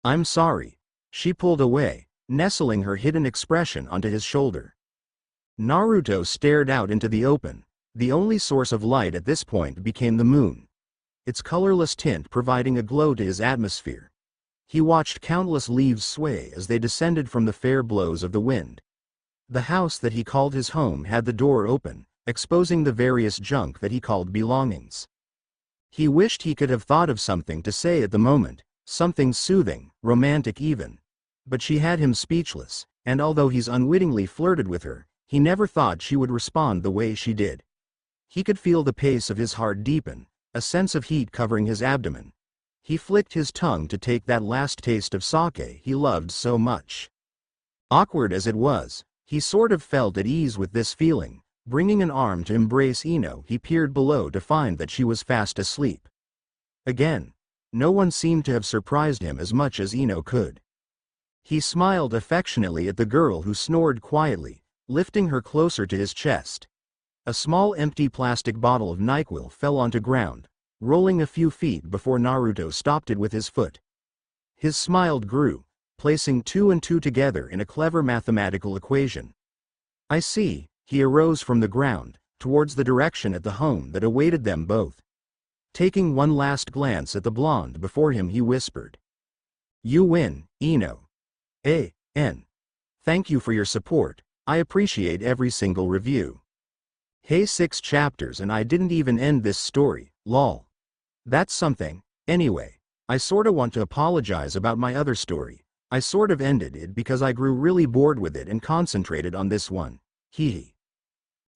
I'm sorry. She pulled away, nestling her hidden expression onto his shoulder. Naruto stared out into the open. The only source of light at this point became the moon, its colorless tint providing a glow to his atmosphere. He watched countless leaves sway as they descended from the fair blows of the wind. The house that he called his home had the door open, exposing the various junk that he called belongings. He wished he could have thought of something to say at the moment, something soothing, romantic even. But she had him speechless, and although he's unwittingly flirted with her, he never thought she would respond the way she did. He could feel the pace of his heart deepen, a sense of heat covering his abdomen. He flicked his tongue to take that last taste of sake he loved so much. Awkward as it was, he sort of felt at ease with this feeling. Bringing an arm to embrace Ino, he peered below to find that she was fast asleep. Again, no one seemed to have surprised him as much as Ino could. He smiled affectionately at the girl who snored quietly, lifting her closer to his chest. A small empty plastic bottle of NyQuil fell onto ground, rolling a few feet before Naruto stopped it with his foot. His smile grew, placing 2 and 2 together in a clever mathematical equation. I see. He arose from the ground, towards the direction at the home that awaited them both. Taking one last glance at the blonde before him, he whispered, You win, Ino. Thank you for your support. I appreciate every single review. Hey, 6 chapters and I didn't even end this story, lol. That's something. Anyway, I sorta want to apologize about my other story. I sort of ended it because I grew really bored with it and concentrated on this one. Hehe.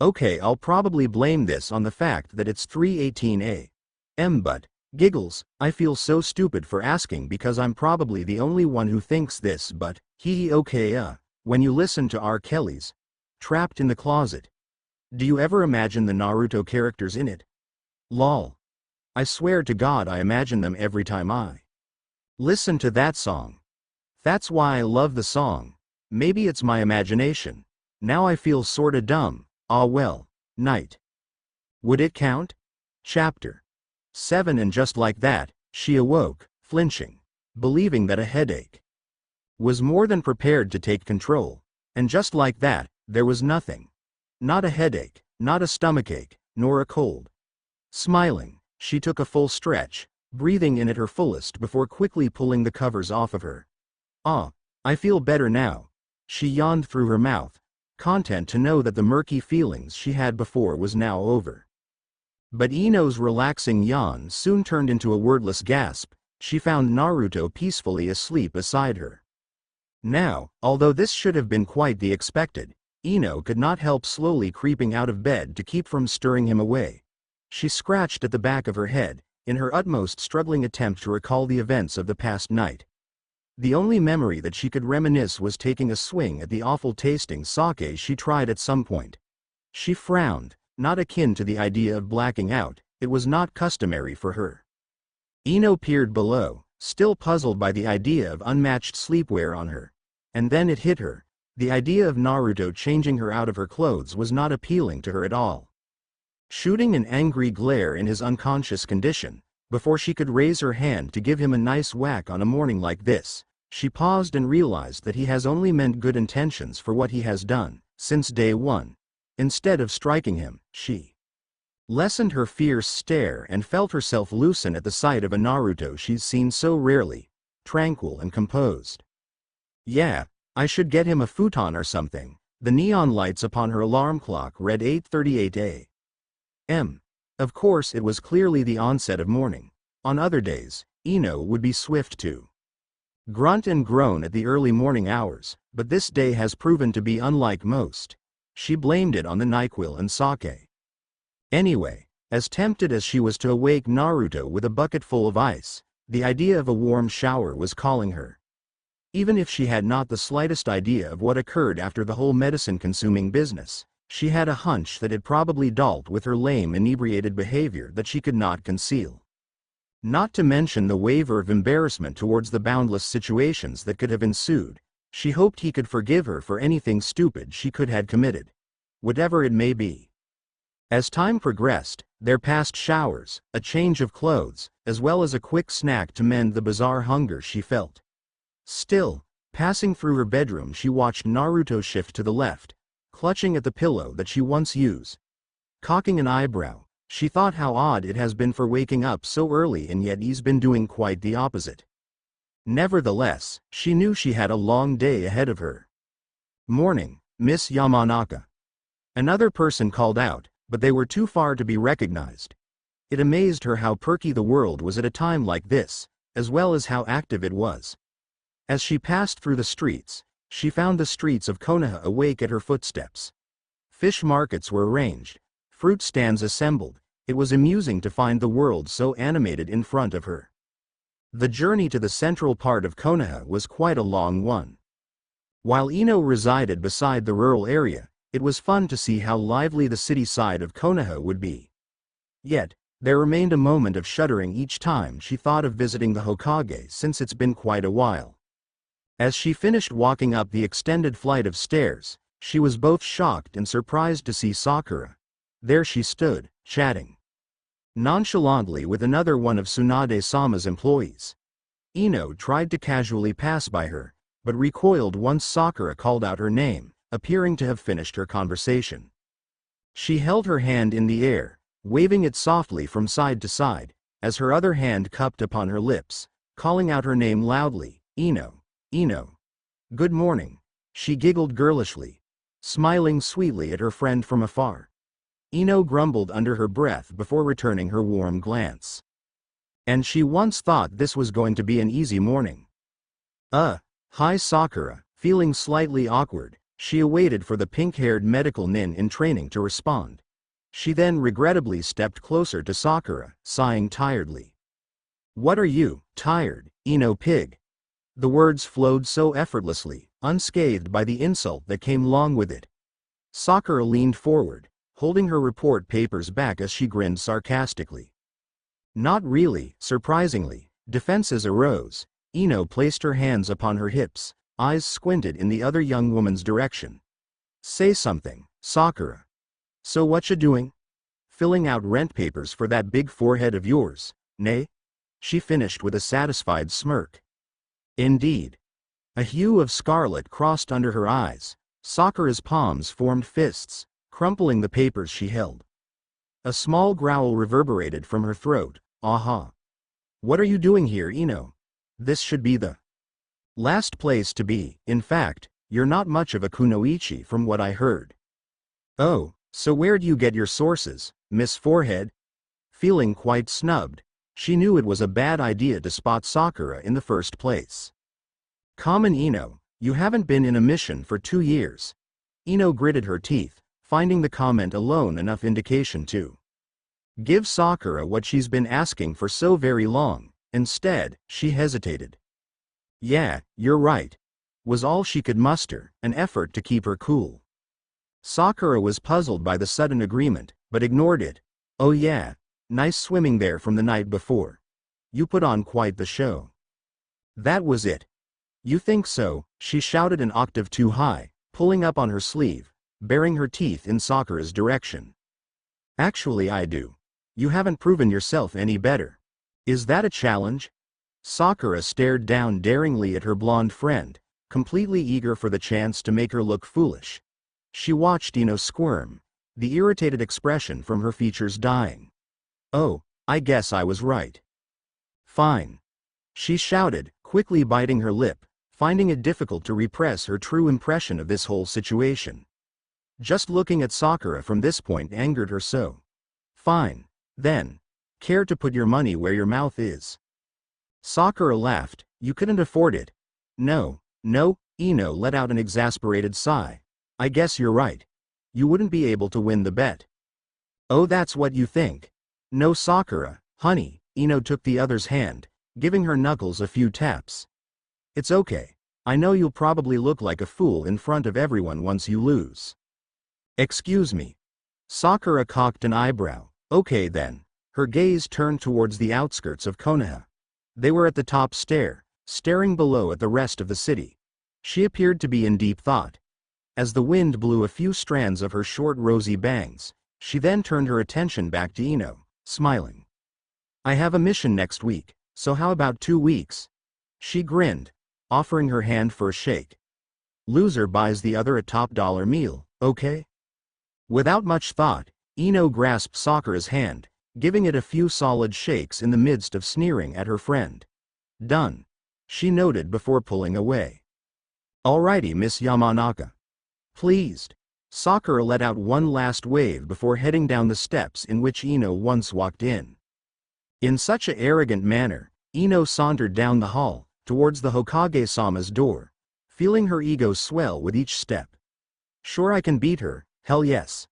Okay, I'll probably blame this on the fact that it's 3:18 a.m. but, giggles, I feel so stupid for asking because I'm probably the only one who thinks this, but, hehe. Okay, when you listen to R. Kelly's Trapped in the Closet, do you ever imagine the Naruto characters in it? Lol. I swear to God I imagine them every time I listen to that song. That's why I love the song. Maybe it's my imagination. Now I feel sorta dumb. Ah well. Night. Would it count? Chapter 7. And just like that, she awoke, flinching, believing that a headache was more than prepared to take control. And just like that, there was nothing. Not a headache, not a stomachache, nor a cold. Smiling, she took a full stretch, breathing in at her fullest before quickly pulling the covers off of her. Ah, I feel better now. She yawned through her mouth, content to know that the murky feelings she had before was now over. But Ino's relaxing yawn soon turned into a wordless gasp. She found Naruto peacefully asleep beside her. Now, although this should have been quite the expected, Ino could not help slowly creeping out of bed to keep from stirring him away. She scratched at the back of her head, in her utmost struggling attempt to recall the events of the past night. The only memory that she could reminisce was taking a swing at the awful tasting sake she tried at some point. She frowned, not akin to the idea of blacking out. It was not customary for her. Ino peered below, still puzzled by the idea of unmatched sleepwear on her. And then it hit her. The idea of Naruto changing her out of her clothes was not appealing to her at all. Shooting an angry glare in his unconscious condition, before she could raise her hand to give him a nice whack on a morning like this, she paused and realized that he has only meant good intentions for what he has done, since day one. Instead of striking him, she lessened her fierce stare and felt herself loosen at the sight of a Naruto she's seen so rarely, tranquil and composed. Yeah, I should get him a futon or something. The neon lights upon her alarm clock read 8:38 a.m. Of course it was clearly the onset of morning. On other days, Ino would be swift to grunt and groan at the early morning hours, but this day has proven to be unlike most. She blamed it on the NyQuil and sake. Anyway, as tempted as she was to awake Naruto with a bucket full of ice, the idea of a warm shower was calling her. Even if she had not the slightest idea of what occurred after the whole medicine-consuming business, she had a hunch that it probably dealt with her lame inebriated behavior that she could not conceal. Not to mention the waver of embarrassment towards the boundless situations that could have ensued. She hoped he could forgive her for anything stupid she could have committed, whatever it may be. As time progressed, there passed showers, a change of clothes, as well as a quick snack to mend the bizarre hunger she felt. Still, passing through her bedroom, she watched Naruto shift to the left, clutching at the pillow that she once used. Cocking an eyebrow, she thought how odd it has been for waking up so early, and yet he's been doing quite the opposite. Nevertheless, she knew she had a long day ahead of her. "Morning, Miss Yamanaka." Another person called out, but they were too far to be recognized. It amazed her how perky the world was at a time like this, as well as how active it was. As she passed through the streets, she found the streets of Konoha awake at her footsteps. Fish markets were arranged, fruit stands assembled. It was amusing to find the world so animated in front of her. The journey to the central part of Konoha was quite a long one. While Ino resided beside the rural area, it was fun to see how lively the city side of Konoha would be. Yet, there remained a moment of shuddering each time she thought of visiting the Hokage, since it's been quite a while. As she finished walking up the extended flight of stairs, she was both shocked and surprised to see Sakura. There she stood, chatting nonchalantly with another one of Tsunade-sama's employees. Ino tried to casually pass by her, but recoiled once Sakura called out her name, appearing to have finished her conversation. She held her hand in the air, waving it softly from side to side, as her other hand cupped upon her lips, calling out her name loudly. "Ino, Ino. Good morning." She giggled girlishly, smiling sweetly at her friend from afar. Ino grumbled under her breath before returning her warm glance. And she once thought this was going to be an easy morning. Hi Sakura. Feeling slightly awkward, she awaited for the pink-haired medical nin in training to respond. She then regrettably stepped closer to Sakura, sighing tiredly. "What are you, tired, Ino pig?" The words flowed so effortlessly, unscathed by the insult that came along with it. Sakura leaned forward, holding her report papers back as she grinned sarcastically. Not really. Surprisingly, defenses arose. Ino placed her hands upon her hips, eyes squinted in the other young woman's direction. "Say something, Sakura." "So what you doing?" filling out rent papers for that big forehead of yours, nay? She finished with a satisfied smirk. Indeed. A hue of scarlet crossed under her eyes. Sakura's palms formed fists, crumpling the papers she held. A small growl reverberated from her throat. Aha. What are you doing here, Ino? This should be the last place to be. In fact, you're not much of a kunoichi from what I heard. Oh, so where do you get your sources, Miss Forehead? Feeling quite snubbed, she knew it was a bad idea to spot Sakura in the first place. Common Ino, you haven't been in a mission for 2 years. Ino gritted her teeth, finding the comment alone enough indication to give Sakura what she's been asking for so very long. Instead, she hesitated. Yeah, you're right, was all she could muster, an effort to keep her cool. Sakura was puzzled by the sudden agreement, but ignored it. Oh yeah, nice swimming there from the night before. You put on quite the show. That was it. You think so? She shouted an octave too high, pulling up on her sleeve, baring her teeth in Sakura's direction. Actually I do. You haven't proven yourself any better. Is that a challenge? Sakura stared down daringly at her blonde friend, completely eager for the chance to make her look foolish. She watched Ino squirm, the irritated expression from her features dying. Oh, I guess I was right. Fine. She shouted, quickly biting her lip, finding it difficult to repress her true impression of this whole situation. Just looking at Sakura from this point angered her so. Fine. Then. Care to put your money where your mouth is? Sakura laughed. You couldn't afford it. No, Ino let out an exasperated sigh. I guess you're right. You wouldn't be able to win the bet. Oh, that's what you think. No, Sakura, honey, Ino took the other's hand, giving her knuckles a few taps. It's okay. I know you'll probably look like a fool in front of everyone once you lose. Excuse me. Sakura cocked an eyebrow. Okay then. Her gaze turned towards the outskirts of Konoha. They were at the top stair, staring below at the rest of the city. She appeared to be in deep thought. As the wind blew a few strands of her short rosy bangs, she then turned her attention back to Ino, smiling. I have a mission next week, so how about 2 weeks? She grinned, offering her hand for a shake. Loser buys the other a top-dollar meal, okay? Without much thought, Ino grasped Sakura's hand, giving it a few solid shakes in the midst of sneering at her friend. Done. She noted before pulling away. Alrighty, Miss Yamnaka. Pleased. Sakura let out one last wave before heading down the steps in which Ino once walked in. In such an arrogant manner, Ino sauntered down the hall, towards the Hokage-sama's door, feeling her ego swell with each step. Sure I can beat her, hell yes.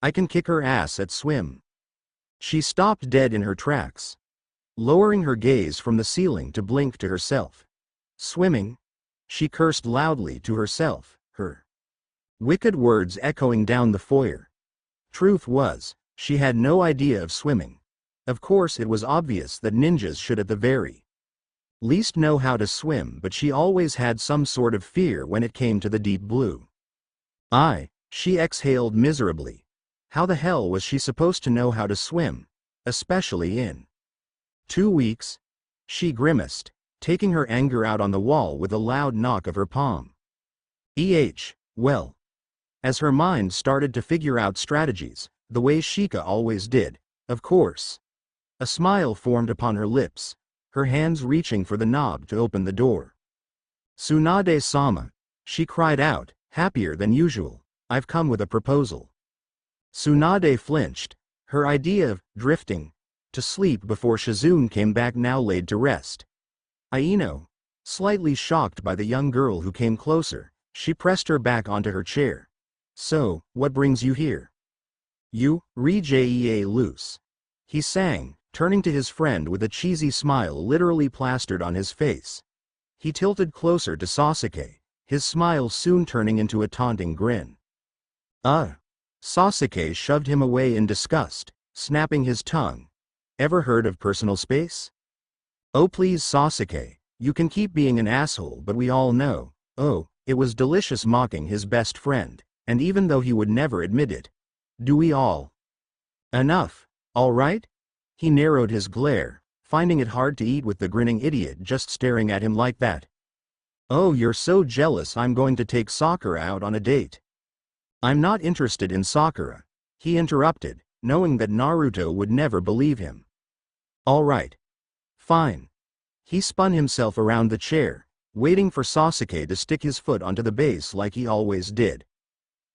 I can kick her ass at swim. She stopped dead in her tracks, lowering her gaze from the ceiling to blink to herself. Swimming? She cursed loudly to herself, her wicked words echoing down the foyer. Truth was, she had no idea of swimming. Of course it was obvious that ninjas should at the very least know how to swim, but she always had some sort of fear when it came to the deep blue. She exhaled miserably. How the hell was she supposed to know how to swim, especially in 2 weeks? She grimaced, taking her anger out on the wall with a loud knock of her palm. Well. As her mind started to figure out strategies, the way Shika always did, of course. A smile formed upon her lips, her hands reaching for the knob to open the door. Tsunade-sama, she cried out, happier than usual, I've come with a proposal. Tsunade flinched, her idea of drifting to sleep before Shizune came back now laid to rest. Ino, slightly shocked by the young girl who came closer, she pressed her back onto her chair. So, what brings you here? You, re-jea loose. He sang, turning to his friend with a cheesy smile literally plastered on his face. He tilted closer to Sasuke, his smile soon turning into a taunting grin. Sasuke shoved him away in disgust, snapping his tongue. Ever heard of personal space? Oh please Sasuke, you can keep being an asshole, but we all know. Oh, it was delicious mocking his best friend, and even though he would never admit it. Do we all? Enough, all right? He narrowed his glare, finding it hard to eat with the grinning idiot just staring at him like that. Oh, you're so jealous I'm going to take Sakura out on a date. I'm not interested in Sakura, he interrupted, knowing that Naruto would never believe him. All right. Fine. He spun himself around the chair, waiting for Sasuke to stick his foot onto the base like he always did.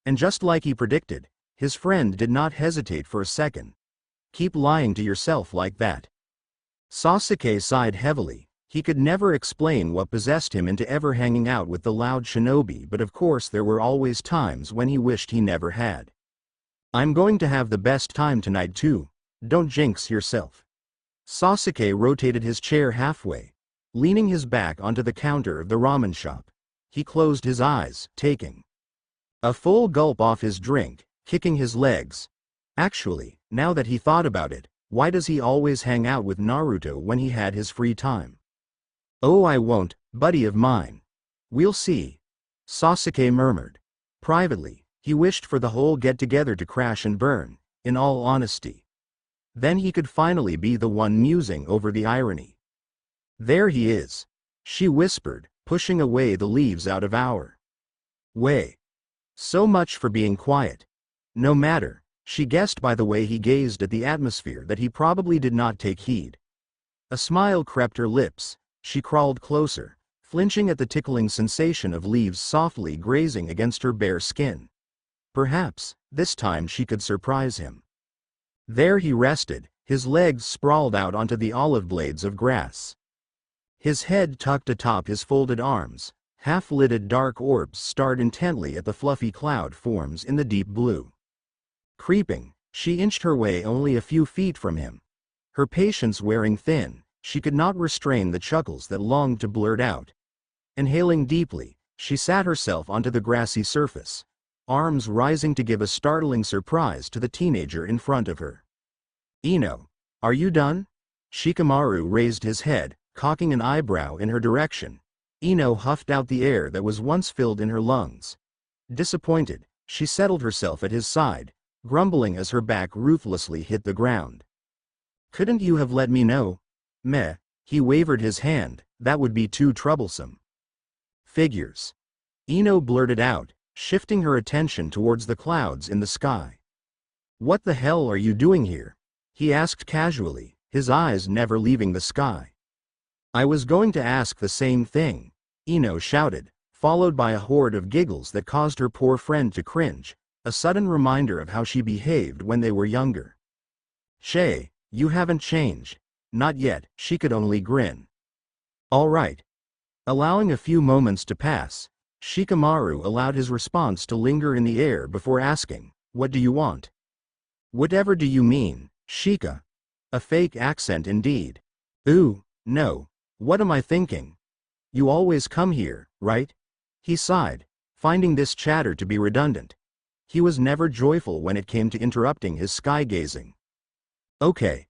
And just like he predicted, his friend did not hesitate for a second. Keep lying to yourself like that. Sasuke sighed heavily. He could never explain what possessed him into ever hanging out with the loud shinobi, but of course there were always times when he wished he never had. I'm going to have the best time tonight too. Don't jinx yourself. Sasuke rotated his chair halfway, leaning his back onto the counter of the ramen shop. He closed his eyes, taking a full gulp off his drink, kicking his legs. Actually, now that he thought about it, why does he always hang out with Naruto when he had his free time? Oh, I won't, buddy of mine. We'll see. Sasuke murmured. Privately, he wished for the whole get-together to crash and burn, in all honesty. Then he could finally be the one musing over the irony. There he is, she whispered, pushing away the leaves out of our way. So much for being quiet. No matter, she guessed by the way he gazed at the atmosphere that he probably did not take heed. A smile crept her lips. She crawled closer, flinching at the tickling sensation of leaves softly grazing against her bare skin. Perhaps, this time she could surprise him. There he rested, his legs sprawled out onto the olive blades of grass. His head tucked atop his folded arms, half-lidded dark orbs stared intently at the fluffy cloud forms in the deep blue. Creeping, she inched her way only a few feet from him. Her patience wearing thin, she could not restrain the chuckles that longed to blurt out. Inhaling deeply, she sat herself onto the grassy surface, arms rising to give a startling surprise to the teenager in front of her. Ino, are you done? Shikamaru raised his head, cocking an eyebrow in her direction. Ino huffed out the air that was once filled in her lungs. Disappointed, she settled herself at his side, grumbling as her back ruthlessly hit the ground. Couldn't you have let me know? Meh, he wavered his hand, that would be too troublesome. Figures. Ino blurted out, shifting her attention towards the clouds in the sky. What the hell are you doing here? He asked casually, his eyes never leaving the sky. I was going to ask the same thing, Ino shouted, followed by a horde of giggles that caused her poor friend to cringe, a sudden reminder of how she behaved when they were younger. Shay, you haven't changed. Not yet, she could only grin. All right. Allowing a few moments to pass, Shikamaru allowed his response to linger in the air before asking, what do you want? Whatever do you mean, Shika? A fake accent indeed. Ooh, no. What am I thinking? You always come here, right? He sighed, finding this chatter to be redundant. He was never joyful when it came to interrupting his sky-gazing. Okay.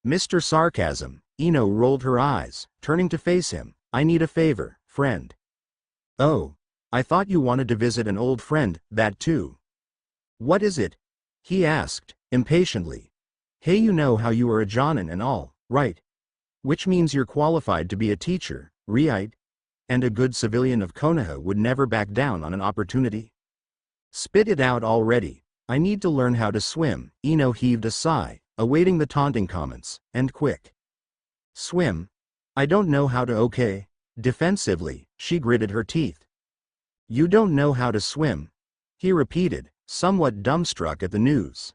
Mr. Sarcasm, Ino rolled her eyes, turning to face him. I need a favor, friend. Oh, I thought you wanted to visit an old friend, that too. What is it? He asked, impatiently. Hey, you know how you are a jonin and all, right? Which means you're qualified to be a teacher, right? And a good civilian of Konoha would never back down on an opportunity. Spit it out already. I need to learn how to swim. Ino heaved a sigh, awaiting the taunting comments, and quick. Swim? I don't know how to. Okay. Defensively, she gritted her teeth. You don't know how to swim? He repeated, somewhat dumbstruck at the news.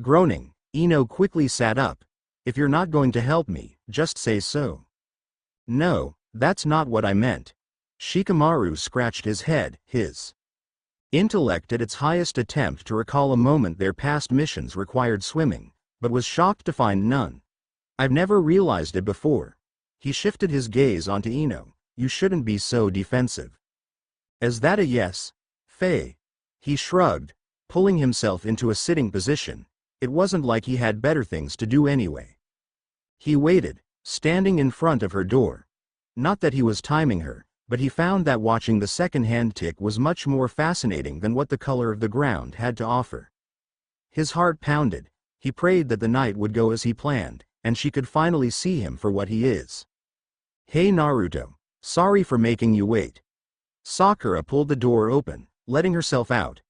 Groaning, Ino quickly sat up. If you're not going to help me, just say so. No, that's not what I meant. Shikamaru scratched his head, his intellect at its highest attempt to recall a moment their past missions required swimming, but was shocked to find none. I've never realized it before. He shifted his gaze onto Ino. You shouldn't be so defensive. Is that a yes, Faye? He shrugged, pulling himself into a sitting position. It wasn't like he had better things to do anyway. He waited, standing in front of her door. Not that he was timing her, but he found that watching the second hand tick was much more fascinating than what the color of the ground had to offer. His heart pounded. He prayed that the night would go as he planned, and she could finally see him for what he is. "Hey Naruto. Sorry for making you wait." Sakura pulled the door open, letting herself out.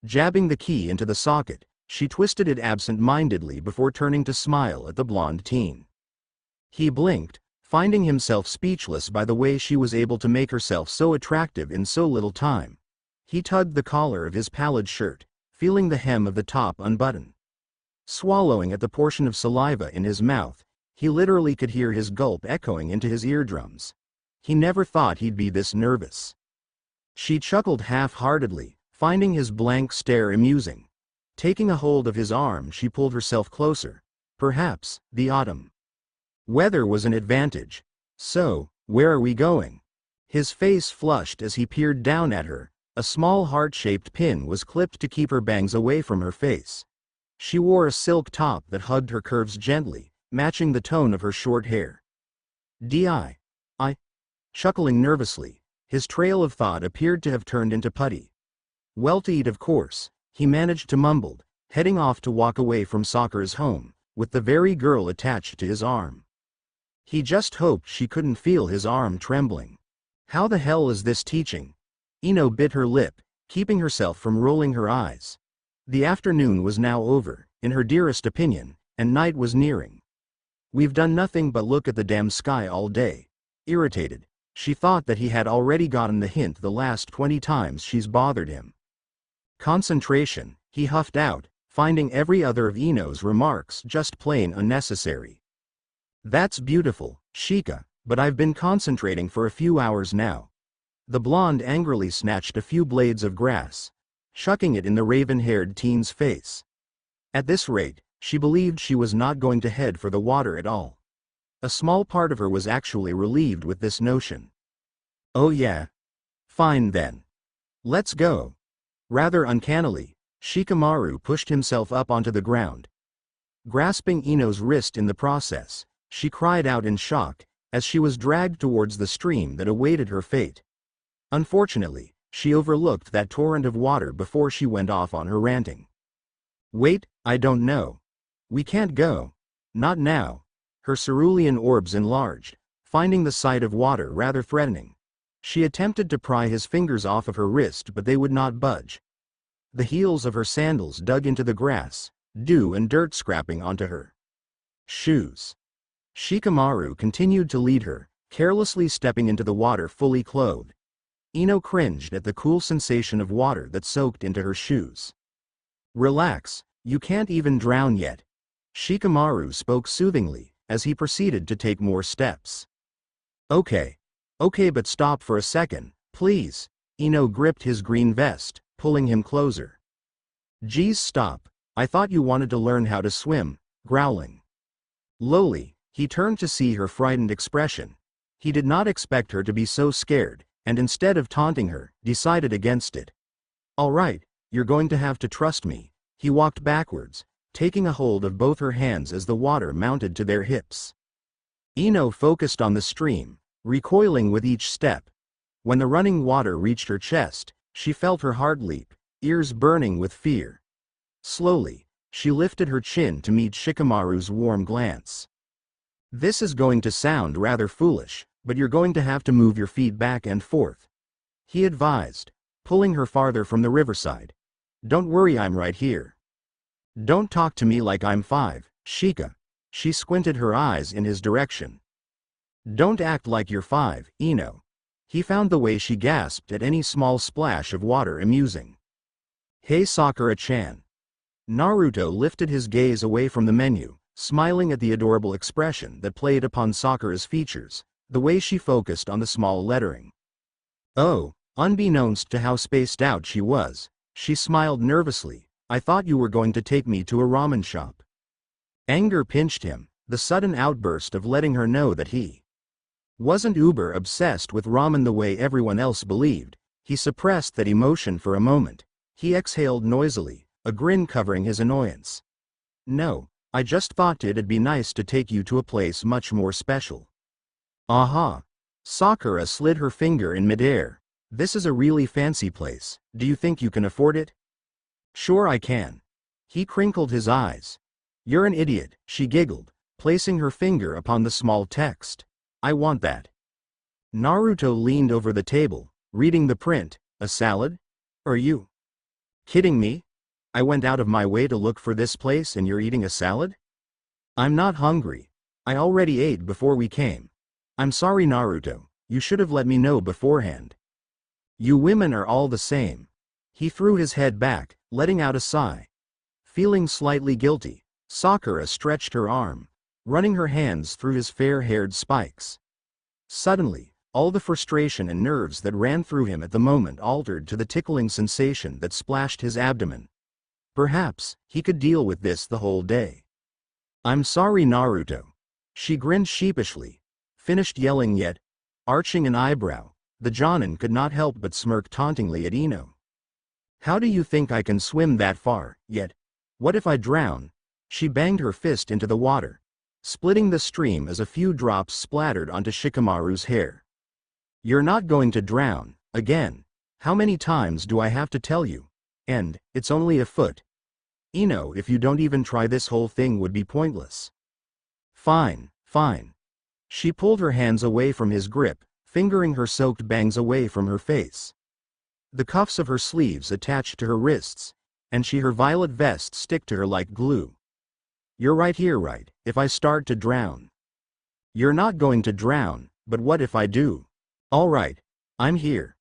Jabbing the key into the socket, she twisted it absent-mindedly before turning to smile at the blonde teen. He blinked, finding himself speechless by the way she was able to make herself so attractive in so little time. He tugged the collar of his pallid shirt, feeling the hem of the top unbutton. Swallowing at the portion of saliva in his mouth, he literally could hear his gulp echoing into his eardrums. He never thought he'd be this nervous. She chuckled half-heartedly, finding his blank stare amusing. Taking a hold of his arm, she pulled herself closer. Perhaps, the autumn weather was an advantage. "So, where are we going?" His face flushed as he peered down at her. A small heart-shaped pin was clipped to keep her bangs away from her face. She wore a silk top that hugged her curves gently, matching the tone of her short hair. "I. Chuckling nervously, his trail of thought appeared to have turned into putty. "Well, to eat, of course," he managed to mumble, heading off to walk away from Sakura's home, with the very girl attached to his arm. He just hoped she couldn't feel his arm trembling. How the hell is this teaching? Ino bit her lip, keeping herself from rolling her eyes. The afternoon was now over, in her dearest opinion, and night was nearing. We've done nothing but look at the damn sky all day. Irritated, she thought that he had already gotten the hint the last 20 times she's bothered him. Concentration, he huffed out, finding every other of Ino's remarks just plain unnecessary. "That's beautiful, Shika, but I've been concentrating for a few hours now." The blonde angrily snatched a few blades of grass, chucking it in the raven-haired teen's face. At this rate, she believed she was not going to head for the water at all. A small part of her was actually relieved with this notion. "Oh yeah? Fine then. Let's go." Rather uncannily, Shikamaru pushed himself up onto the ground. Grasping Ino's wrist in the process, she cried out in shock, as she was dragged towards the stream that awaited her fate. Unfortunately, she overlooked that torrent of water before she went off on her ranting. "Wait, I don't know. We can't go. Not now." Her cerulean orbs enlarged, finding the sight of water rather threatening. She attempted to pry his fingers off of her wrist, but they would not budge. The heels of her sandals dug into the grass, dew and dirt scrapping onto her shoes. Shikamaru continued to lead her, carelessly stepping into the water fully clothed. Ino cringed at the cool sensation of water that soaked into her shoes. "Relax, you can't even drown yet." Shikamaru spoke soothingly, as he proceeded to take more steps. Okay, but stop for a second, please." Ino gripped his green vest, pulling him closer. "Geez, stop. I thought you wanted to learn how to swim." Growling lowly, he turned to see her frightened expression. He did not expect her to be so scared, and instead of taunting her, decided against it. "All right, you're going to have to trust me." He walked backwards, taking a hold of both her hands as the water mounted to their hips. Ino focused on the stream, recoiling with each step. When the running water reached her chest, she felt her heart leap, ears burning with fear. Slowly, she lifted her chin to meet Shikamaru's warm glance. "This is going to sound rather foolish, but you're going to have to move your feet back and forth," he advised, pulling her farther from the riverside. "Don't worry, I'm right here." "Don't talk to me like I'm 5, Shika." She squinted her eyes in his direction. "Don't act like you're 5, Ino." He found the way she gasped at any small splash of water amusing. "Hey Sakura-chan." Naruto lifted his gaze away from the menu, smiling at the adorable expression that played upon Sakura's features, the way she focused on the small lettering. Oh, unbeknownst to how spaced out she was, she smiled nervously. "I thought you were going to take me to a ramen shop." Anger pinched him, the sudden outburst of letting her know that he wasn't uber obsessed with ramen the way everyone else believed. He suppressed that emotion for a moment. He exhaled noisily, a grin covering his annoyance. "No, I just thought it'd be nice to take you to a place much more special." "Aha." Sakura slid her finger in midair. "This is a really fancy place. Do you think you can afford it?" "Sure I can." He crinkled his eyes. "You're an idiot," she giggled, placing her finger upon the small text. "I want that." Naruto leaned over the table, reading the print. "A salad? Are you kidding me? I went out of my way to look for this place and you're eating a salad?" "I'm not hungry. I already ate before we came." "I'm sorry, Naruto, you should have let me know beforehand." "You women are all the same." He threw his head back, letting out a sigh. Feeling slightly guilty, Sakura stretched her arm, running her hands through his fair-haired spikes. Suddenly, all the frustration and nerves that ran through him at the moment altered to the tickling sensation that splashed his abdomen. Perhaps he could deal with this the whole day. "I'm sorry, Naruto." She grinned sheepishly, finished yelling yet, arching an eyebrow, the Jonin could not help but smirk tauntingly at Ino. "How do you think I can swim that far, yet? What if I drown?" She banged her fist into the water, splitting the stream as a few drops splattered onto Shikamaru's hair. "You're not going to drown, again. How many times do I have to tell you? And, it's only a foot. Ino, if you don't even try, this whole thing would be pointless." "Fine, fine." She pulled her hands away from his grip, fingering her soaked bangs away from her face. The cuffs of her sleeves attached to her wrists, and her violet vest stick to her like glue. "You're right here, right? If I start to drown." "You're not going to drown, but what if I do?" "All right, I'm here."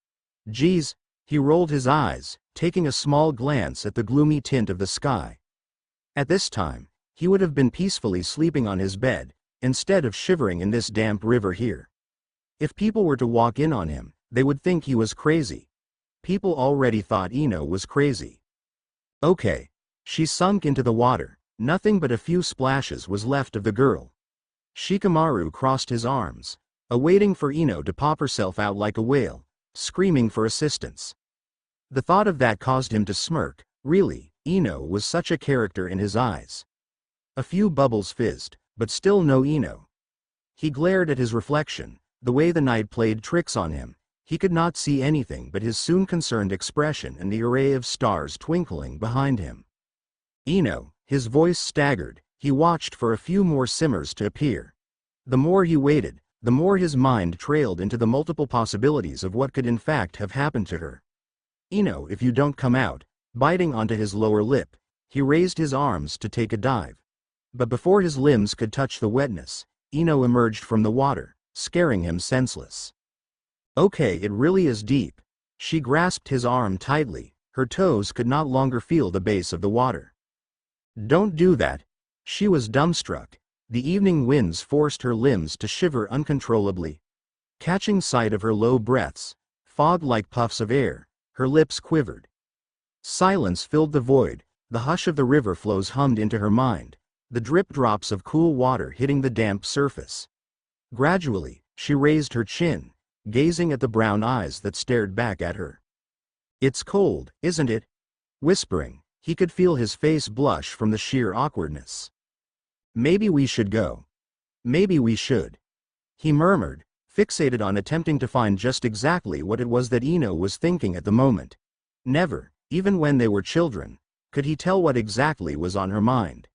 "Geez," he rolled his eyes, taking a small glance at the gloomy tint of the sky. At this time, he would have been peacefully sleeping on his bed, instead of shivering in this damp river here. If people were to walk in on him, they would think he was crazy. People already thought Ino was crazy. Okay. She sunk into the water, nothing but a few splashes was left of the girl. Shikamaru crossed his arms, awaiting for Ino to pop herself out like a whale, screaming for assistance. The thought of that caused him to smirk. Really, Ino was such a character in his eyes. A few bubbles fizzed, but still no Ino. He glared at his reflection, the way the night played tricks on him. He could not see anything but his soon concerned expression and the array of stars twinkling behind him. "Ino," his voice staggered, he watched for a few more simmers to appear. The more he waited, the more his mind trailed into the multiple possibilities of what could in fact have happened to her. "Ino, if you don't come out," biting onto his lower lip, he raised his arms to take a dive. But before his limbs could touch the wetness, Ino emerged from the water, scaring him senseless. "Okay, it really is deep." She grasped his arm tightly, her toes could not longer feel the base of the water. "Don't do that." She was dumbstruck. The evening winds forced her limbs to shiver uncontrollably. Catching sight of her low breaths, fog-like puffs of air, her lips quivered. Silence filled the void, the hush of the river flows hummed into her mind, the drip drops of cool water hitting the damp surface. Gradually, she raised her chin, gazing at the brown eyes that stared back at her. "It's cold, isn't it?" Whispering, he could feel his face blush from the sheer awkwardness. "Maybe we should go." "Maybe we should," he murmured, fixated on attempting to find just exactly what it was that Ino was thinking at the moment. Never, even when they were children, could he tell what exactly was on her mind.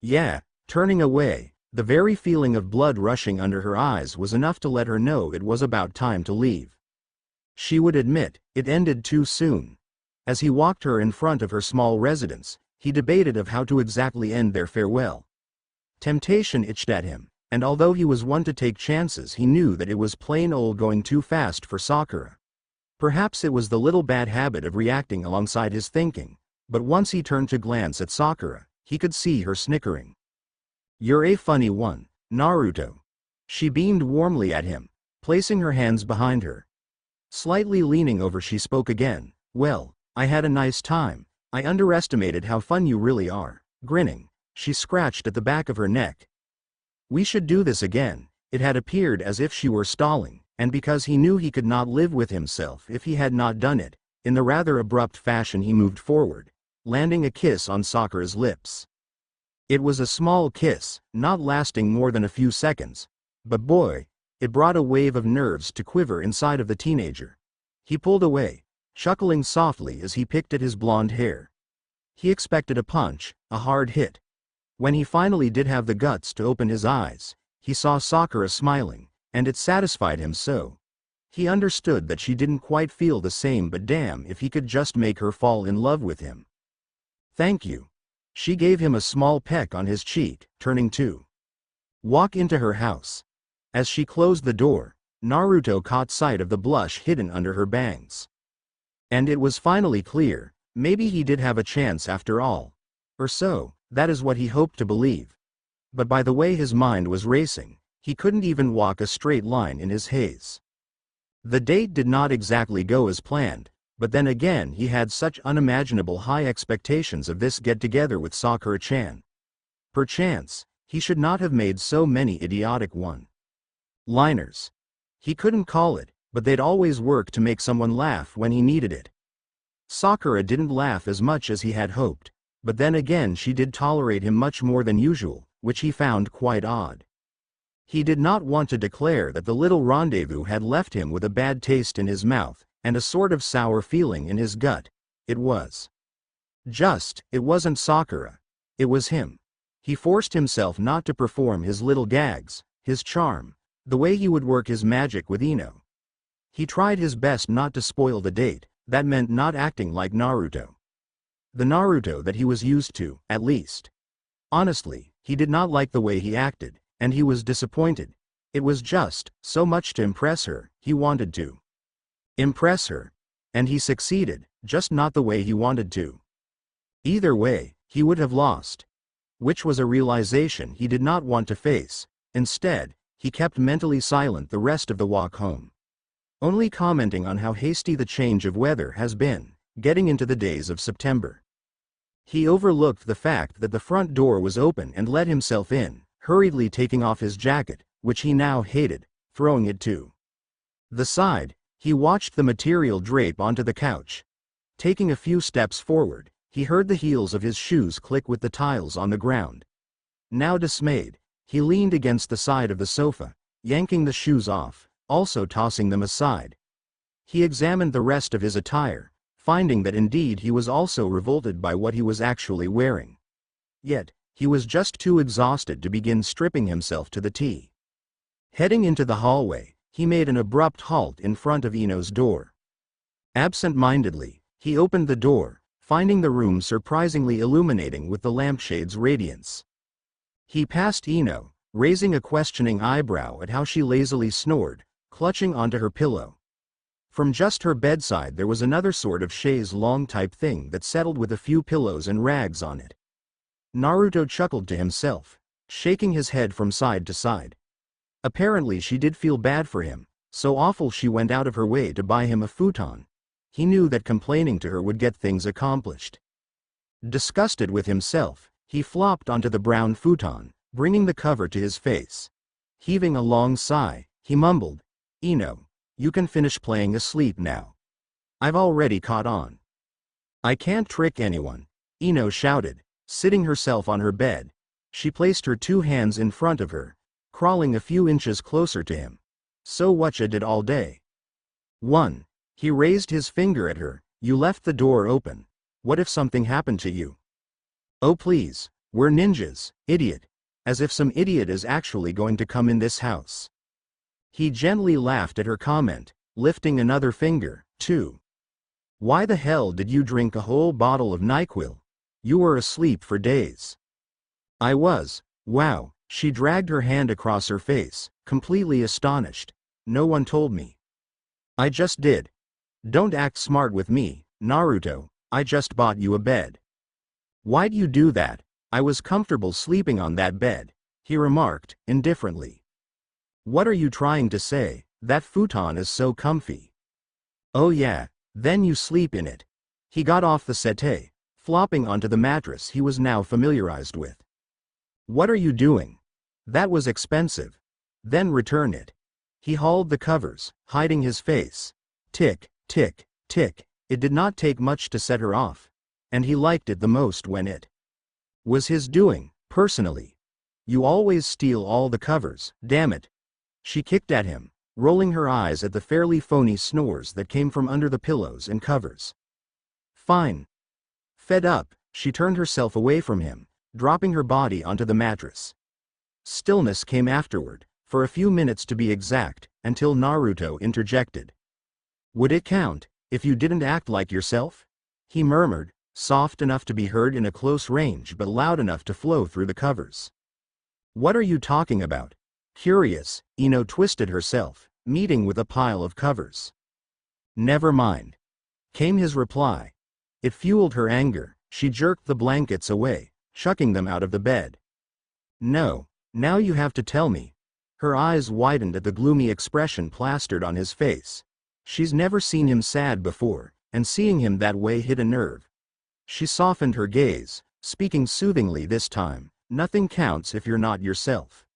Yeah, turning away, the very feeling of blood rushing under her eyes was enough to let her know it was about time to leave. She would admit, it ended too soon. As he walked her in front of her small residence, he debated of how to exactly end their farewell. Temptation itched at him, and although he was one to take chances, he knew that it was plain old going too fast for Sakura. Perhaps it was the little bad habit of reacting alongside his thinking, but once he turned to glance at Sakura, he could see her snickering. "You're a funny one, Naruto." She beamed warmly at him, placing her hands behind her. Slightly leaning over, she spoke again. "Well, I had a nice time. I underestimated how fun you really are." Grinning, she scratched at the back of her neck. "We should do this again." It had appeared as if she were stalling, and because he knew he could not live with himself if he had not done it, in the rather abrupt fashion he moved forward, landing a kiss on Sakura's lips. It was a small kiss, not lasting more than a few seconds, but boy, it brought a wave of nerves to quiver inside of the teenager. He pulled away, chuckling softly as he picked at his blonde hair. He expected a punch, a hard hit. When he finally did have the guts to open his eyes, he saw Sakura smiling, and it satisfied him so. He understood that she didn't quite feel the same, but damn if he could just make her fall in love with him. Thank you. She gave him a small peck on his cheek, turning to walk into her house. As she closed the door, Naruto caught sight of the blush hidden under her bangs. And it was finally clear, maybe he did have a chance after all. Or so, that is what he hoped to believe. But by the way his mind was racing, he couldn't even walk a straight line in his haze. The date did not exactly go as planned, but then again he had such unimaginable high expectations of this get-together with Sakura-chan. Perchance, he should not have made so many idiotic one-liners. He couldn't call it, but they'd always work to make someone laugh when he needed it. Sakura didn't laugh as much as he had hoped, but then again she did tolerate him much more than usual, which he found quite odd. He did not want to declare that the little rendezvous had left him with a bad taste in his mouth, and a sort of sour feeling in his gut. It wasn't Sakura. It was him. He forced himself not to perform his little gags, his charm, the way he would work his magic with Ino. He tried his best not to spoil the date. That meant not acting like Naruto. The Naruto that he was used to, at least. Honestly, he did not like the way he acted, and he was disappointed. It was just so much to impress her. He wanted to impress her. And he succeeded, just not the way he wanted to. Either way, he would have lost. Which was a realization he did not want to face. Instead, he kept mentally silent the rest of the walk home. Only commenting on how hasty the change of weather has been, getting into the days of September. He overlooked the fact that the front door was open and let himself in, hurriedly taking off his jacket, which he now hated, throwing it to the side. He watched the material drape onto the couch. Taking a few steps forward, he heard the heels of his shoes click with the tiles on the ground. Now dismayed, he leaned against the side of the sofa, yanking the shoes off, also tossing them aside. He examined the rest of his attire, finding that indeed he was also revolted by what he was actually wearing. Yet, he was just too exhausted to begin stripping himself to the T. Heading into the hallway, he made an abrupt halt in front of Ino's door. Absent-mindedly, he opened the door, finding the room surprisingly illuminating with the lampshade's radiance. He passed Ino, raising a questioning eyebrow at how she lazily snored, clutching onto her pillow. From just her bedside there was another sort of chaise-longue type thing that settled with a few pillows and rags on it. Naruto chuckled to himself, shaking his head from side to side. Apparently she did feel bad for him, so awful she went out of her way to buy him a futon. He knew that complaining to her would get things accomplished. Disgusted with himself, he flopped onto the brown futon, bringing the cover to his face. Heaving a long sigh, he mumbled, "Ino, you can finish playing asleep now. I've already caught on." "I can't trick anyone," Ino shouted, sitting herself on her bed. She placed her two hands in front of her, crawling a few inches closer to him. "So whatcha did all day?" "1. He raised his finger at her. "You left the door open. What if something happened to you?" "Oh please, we're ninjas, idiot. As if some idiot is actually going to come in this house." He gently laughed at her comment, lifting another finger. 2. "Why the hell did you drink a whole bottle of NyQuil? You were asleep for days." "I was." "Wow." She dragged her hand across her face, completely astonished. "No one told me." "I just did. Don't act smart with me, Naruto. I just bought you a bed." "Why'd you do that? I was comfortable sleeping on that bed," he remarked, indifferently. "What are you trying to say? That futon is so comfy." "Oh yeah, then you sleep in it." He got off the settee, flopping onto the mattress he was now familiarized with. "What are you doing? That was expensive. Then return it." He hauled the covers, hiding his face. Tick, tick, tick. It did not take much to set her off. And he liked it the most when it was his doing, personally. "You always steal all the covers, damn it." She kicked at him, rolling her eyes at the fairly phony snores that came from under the pillows and covers. "Fine." Fed up, She turned herself away from him, dropping her body onto the mattress. Stillness came afterward, for a few minutes to be exact, until Naruto interjected. "Would it count, if you didn't act like yourself?" he murmured, soft enough to be heard in a close range but loud enough to flow through the covers. "What are you talking about?" Curious, Ino twisted herself, meeting with a pile of covers. "Never mind," came his reply. It fueled her anger. She jerked the blankets away, chucking them out of the bed. "No, now you have to tell me." Her eyes widened at the gloomy expression plastered on his face. She's never seen him sad before, and seeing him that way hit a nerve. She softened her gaze, speaking soothingly this time. "Nothing counts if you're not yourself."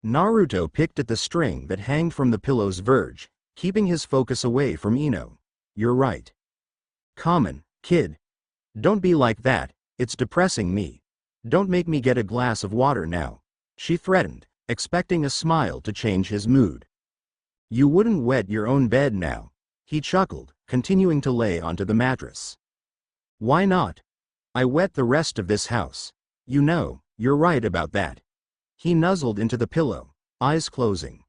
Naruto picked at the string that hanged from the pillow's verge, keeping his focus away from Ino. "You're right. Common, kid. Don't be like that, it's depressing me. Don't make me get a glass of water now," she threatened, expecting a smile to change his mood. "You wouldn't wet your own bed now," he chuckled, continuing to lay onto the mattress. "Why not? I wet the rest of this house. You know, you're right about that." He nuzzled into the pillow, eyes closing.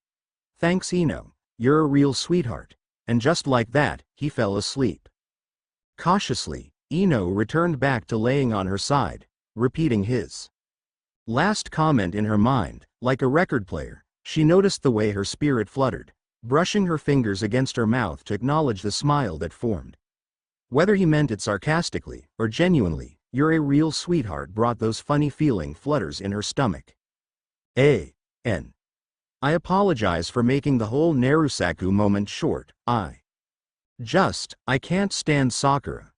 "Thanks, Ino, you're a real sweetheart." And just like that, he fell asleep. Cautiously, Ino returned back to laying on her side, repeating his last comment in her mind. Like a record player, she noticed the way her spirit fluttered, brushing her fingers against her mouth to acknowledge the smile that formed. Whether he meant it sarcastically or genuinely, "You're a real sweetheart" brought those funny feeling flutters in her stomach. I apologize for making the whole Narusaku moment short. I can't stand Sakura.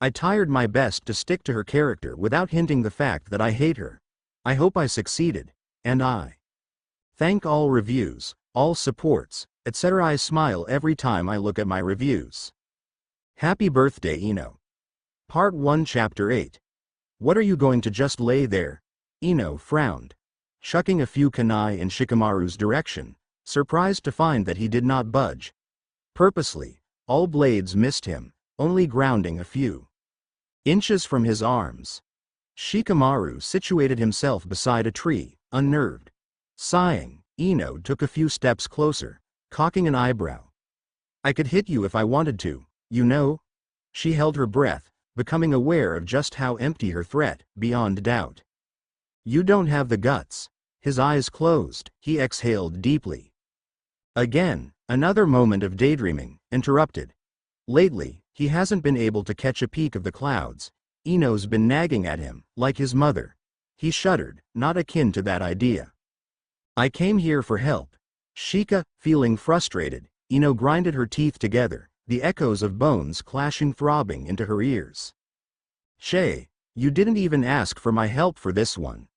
I tried my best to stick to her character without hinting the fact that I hate her. I hope I succeeded, and I thank all reviews, all supports, etc. I smile every time I look at my reviews. Happy birthday, Ino. Part 1 Chapter 8. What are you going to just lay there? Ino frowned, chucking a few kunai in Shikamaru's direction, surprised to find that he did not budge. Purposely, all blades missed him, only grounding a few inches from his arms. Shikamaru situated himself beside a tree, unnerved. Sighing, Ino took a few steps closer, cocking an eyebrow. "I could hit you if I wanted to, you know?" She held her breath, becoming aware of just how empty her threat, beyond doubt. "You don't have the guts." His eyes closed, he exhaled deeply. Again, another moment of daydreaming, interrupted. Lately, he hasn't been able to catch a peek of the clouds. Ino's been nagging at him, like his mother. He shuddered, not akin to that idea. "I came here for help." Feeling frustrated, Ino grinded her teeth together, the echoes of bones clashing throbbing into her ears. "Che, you didn't even ask for my help for this one."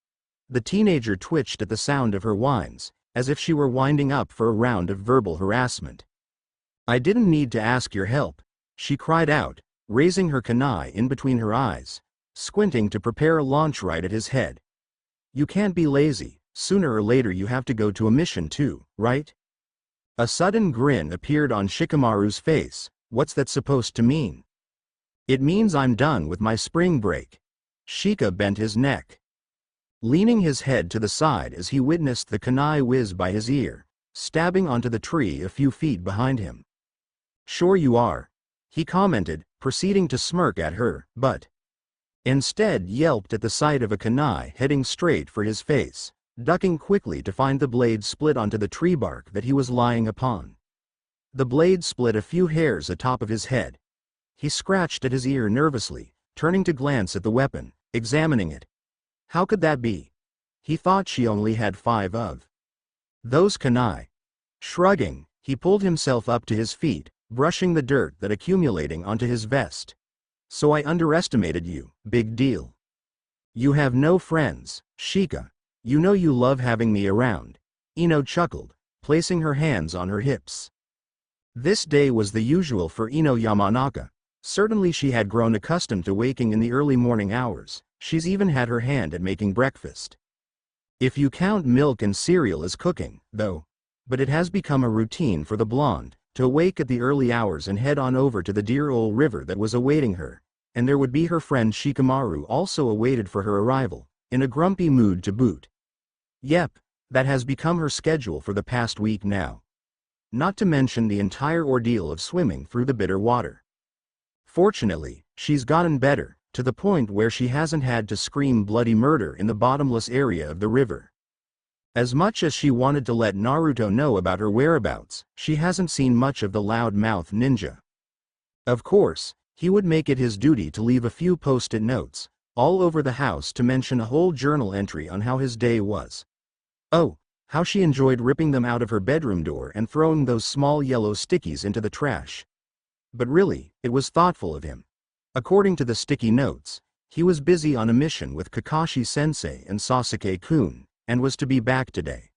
The teenager twitched at the sound of her whines, as if she were winding up for a round of verbal harassment. "I didn't need to ask your help," she cried out, raising her kunai in between her eyes, squinting to prepare a launch right at his head. "You can't be lazy, sooner or later you have to go to a mission too, right?" A sudden grin appeared on Shikamaru's face. "What's that supposed to mean?" "It means I'm done with my spring break." Shika bent his neck, leaning his head to the side as he witnessed the kunai whiz by his ear, stabbing onto the tree a few feet behind him. "Sure you are," he commented, proceeding to smirk at her, but instead yelped at the sight of a kunai heading straight for his face, ducking quickly to find the blade split onto the tree bark that he was lying upon. The blade split a few hairs atop of his head. He scratched at his ear nervously, turning to glance at the weapon, examining it. How could that be? He thought she only had 5 of those kunai. Shrugging, he pulled himself up to his feet, brushing the dirt that accumulating onto his vest. "So I underestimated you, big deal. You have no friends, Shika. You know you love having me around." Ino chuckled, placing her hands on her hips. This day was the usual for Ino Yamnaka. Certainly she had grown accustomed to waking in the early morning hours. She's even had her hand at making breakfast. If you count milk and cereal as cooking, though. But it has become a routine for the blonde to awake at the early hours and head on over to the dear old river that was awaiting her, and there would be her friend Shikamaru also awaited for her arrival, in a grumpy mood to boot. Yep, that has become her schedule for the past week now. Not to mention the entire ordeal of swimming through the bitter water. Fortunately, she's gotten better, to the point where she hasn't had to scream bloody murder in the bottomless area of the river. As much as she wanted to let Naruto know about her whereabouts, she hasn't seen much of the loud-mouthed ninja. Of course, he would make it his duty to leave a few post-it notes, all over the house to mention a whole journal entry on how his day was. Oh, how she enjoyed ripping them out of her bedroom door and throwing those small yellow stickies into the trash. But really, it was thoughtful of him. According to the sticky notes, he was busy on a mission with Kakashi-sensei and Sasuke-kun, and was to be back today.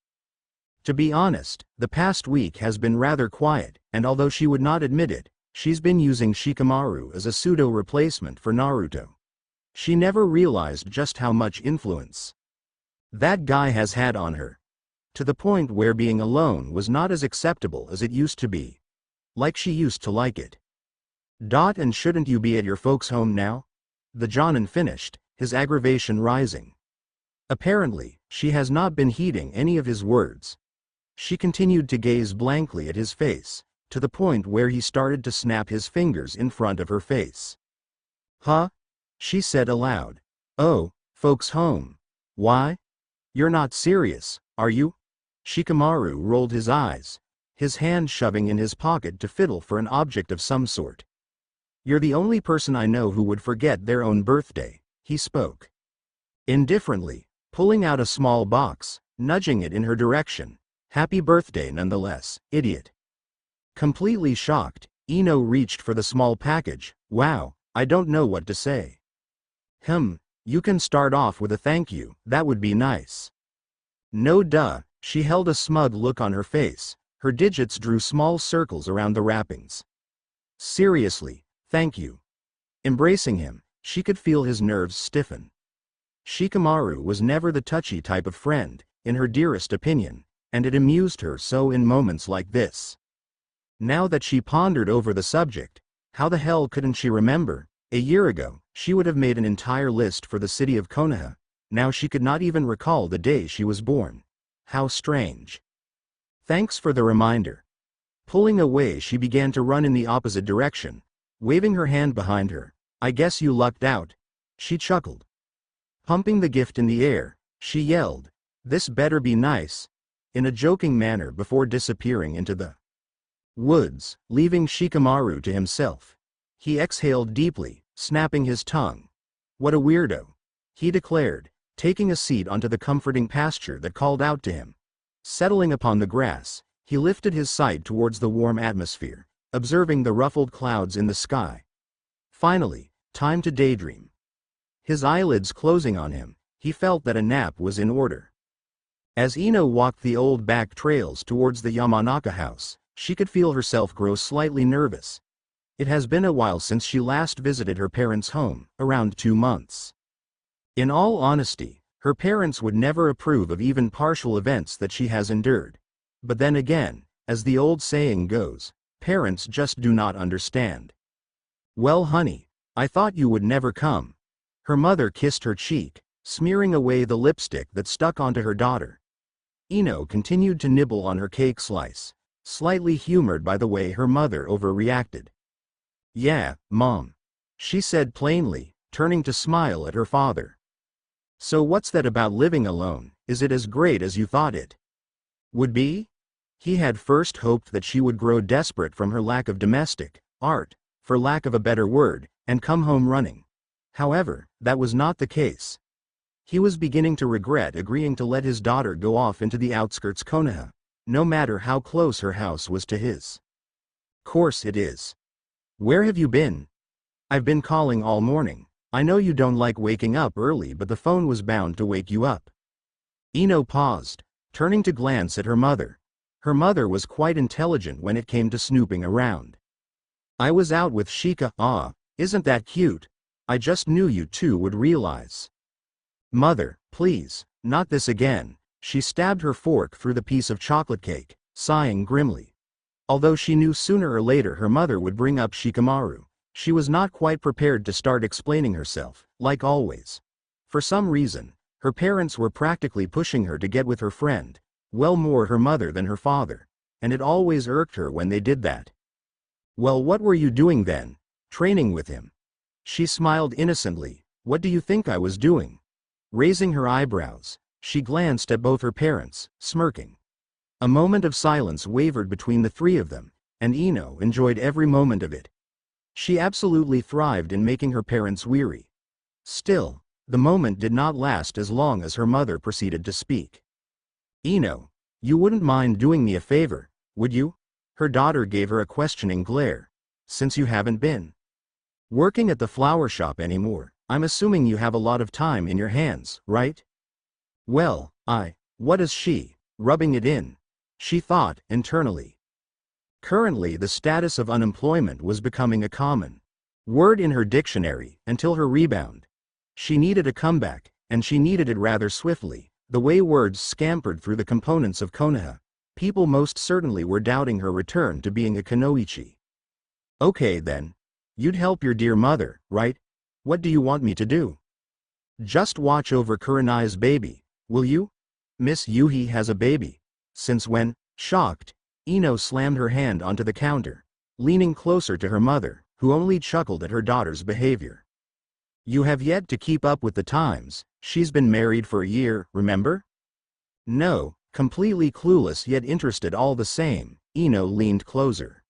To be honest, the past week has been rather quiet, and although she would not admit it, she's been using Shikamaru as a pseudo-replacement for Naruto. She never realized just how much influence that guy has had on her. To the point where being alone was not as acceptable as it used to be. Like she used to like it. And shouldn't you be at your folks' home now? The Jonin finished, his aggravation rising. Apparently, she has not been heeding any of his words. She continued to gaze blankly at his face, to the point where he started to snap his fingers in front of her face. Huh? She said aloud. Oh, folks' home. Why? You're not serious, are you? Shikamaru rolled his eyes, his hand shoving in his pocket to fiddle for an object of some sort. You're the only person I know who would forget their own birthday, he spoke. Indifferently, pulling out a small box, nudging it in her direction. Happy birthday nonetheless, idiot. Completely shocked, Ino reached for the small package. Wow, I don't know what to say. You can start off with a thank you, that would be nice. No duh, she held a smug look on her face, her digits drew small circles around the wrappings. Seriously, thank you. Embracing him, she could feel his nerves stiffen. Shikamaru was never the touchy type of friend, in her dearest opinion, and it amused her so in moments like this. Now that she pondered over the subject, how the hell couldn't she remember? A year ago, she would have made an entire list for the city of Konaha. Now she could not even recall the day she was born. How strange. Thanks for the reminder. Pulling away, she began to run in the opposite direction, waving her hand behind her. I guess you lucked out. She chuckled. Pumping the gift in the air, she yelled, "This better be nice," in a joking manner before disappearing into the woods, leaving Shikamaru to himself. He exhaled deeply, snapping his tongue. What a weirdo, he declared, taking a seat onto the comforting pasture that called out to him. Settling upon the grass, he lifted his sight towards the warm atmosphere, observing the ruffled clouds in the sky. Finally, time to daydream. His eyelids closing on him, he felt that a nap was in order. As Ino walked the old back trails towards the Yamanaka house, she could feel herself grow slightly nervous. It has been a while since she last visited her parents' home, around 2 months. In all honesty, her parents would never approve of even partial events that she has endured. But then again, as the old saying goes, parents just do not understand. Well honey, I thought you would never come. Her mother kissed her cheek, smearing away the lipstick that stuck onto her daughter. Ino continued to nibble on her cake slice, slightly humored by the way her mother overreacted. Yeah, Mom. She said plainly, turning to smile at her father. So what's that about living alone? Is it as great as you thought it would be? He had first hoped that she would grow desperate from her lack of domestic art, for lack of a better word, and come home running. However, that was not the case. He was beginning to regret agreeing to let his daughter go off into the outskirts Konaha, no matter how close her house was to his. Course it is. Where have you been? I've been calling all morning. I know you don't like waking up early, but the phone was bound to wake you up. Ino paused, turning to glance at her mother. Her mother was quite intelligent when it came to snooping around. I was out with Shika. Ah, isn't that cute? I just knew you two would realize. Mother, please, not this again. She stabbed her fork through the piece of chocolate cake, sighing grimly. Although she knew sooner or later her mother would bring up Shikamaru, She was not quite prepared to start explaining herself, like always. For some reason, her parents were practically pushing her to get with her friend, well more her mother than her father, and it always irked her when they did that. Well, what were you doing then? Training with him. She smiled innocently. What do you think I was doing? Raising her eyebrows, she glanced at both her parents, smirking. A moment of silence wavered between the three of them, and Ino enjoyed every moment of it. She absolutely thrived in making her parents weary. Still, the moment did not last as long as her mother proceeded to speak. Ino, you wouldn't mind doing me a favor, would you? Her daughter gave her a questioning glare. Since you haven't been working at the flower shop anymore, I'm assuming you have a lot of time in your hands, right? Well, what is she, rubbing it in? She thought, internally. Currently the status of unemployment was becoming a common word in her dictionary, until her rebound. She needed a comeback, and she needed it rather swiftly. The way words scampered through the components of konaha, people most certainly were doubting her return to being a kunoichi. Okay then. You'd help your dear mother, right? What do you want me to do? Just watch over Kurenai's baby, will you? Miss Yuhi has a baby. Since when? Shocked, Ino slammed her hand onto the counter, leaning closer to her mother, who only chuckled at her daughter's behavior. You have yet to keep up with the times. She's been married for a year, remember? No, completely clueless yet interested all the same, Ino leaned closer.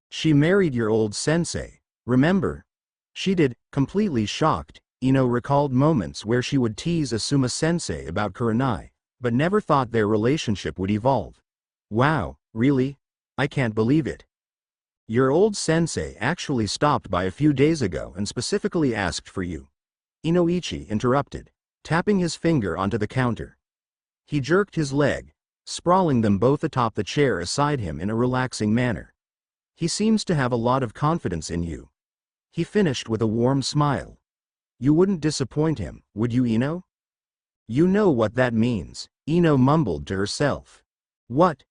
She married your old sensei, remember? She did, completely shocked. Ino recalled moments where she would tease Asuma sensei about Kurenai, but never thought their relationship would evolve. Wow, really? I can't believe it. Your old sensei actually stopped by a few days ago and specifically asked for you. Inoichi interrupted, tapping his finger onto the counter. He jerked his leg, sprawling them both atop the chair aside him in a relaxing manner. He seems to have a lot of confidence in you. He finished with a warm smile. You wouldn't disappoint him, would you, Ino? You know what that means, Ino mumbled to herself. What?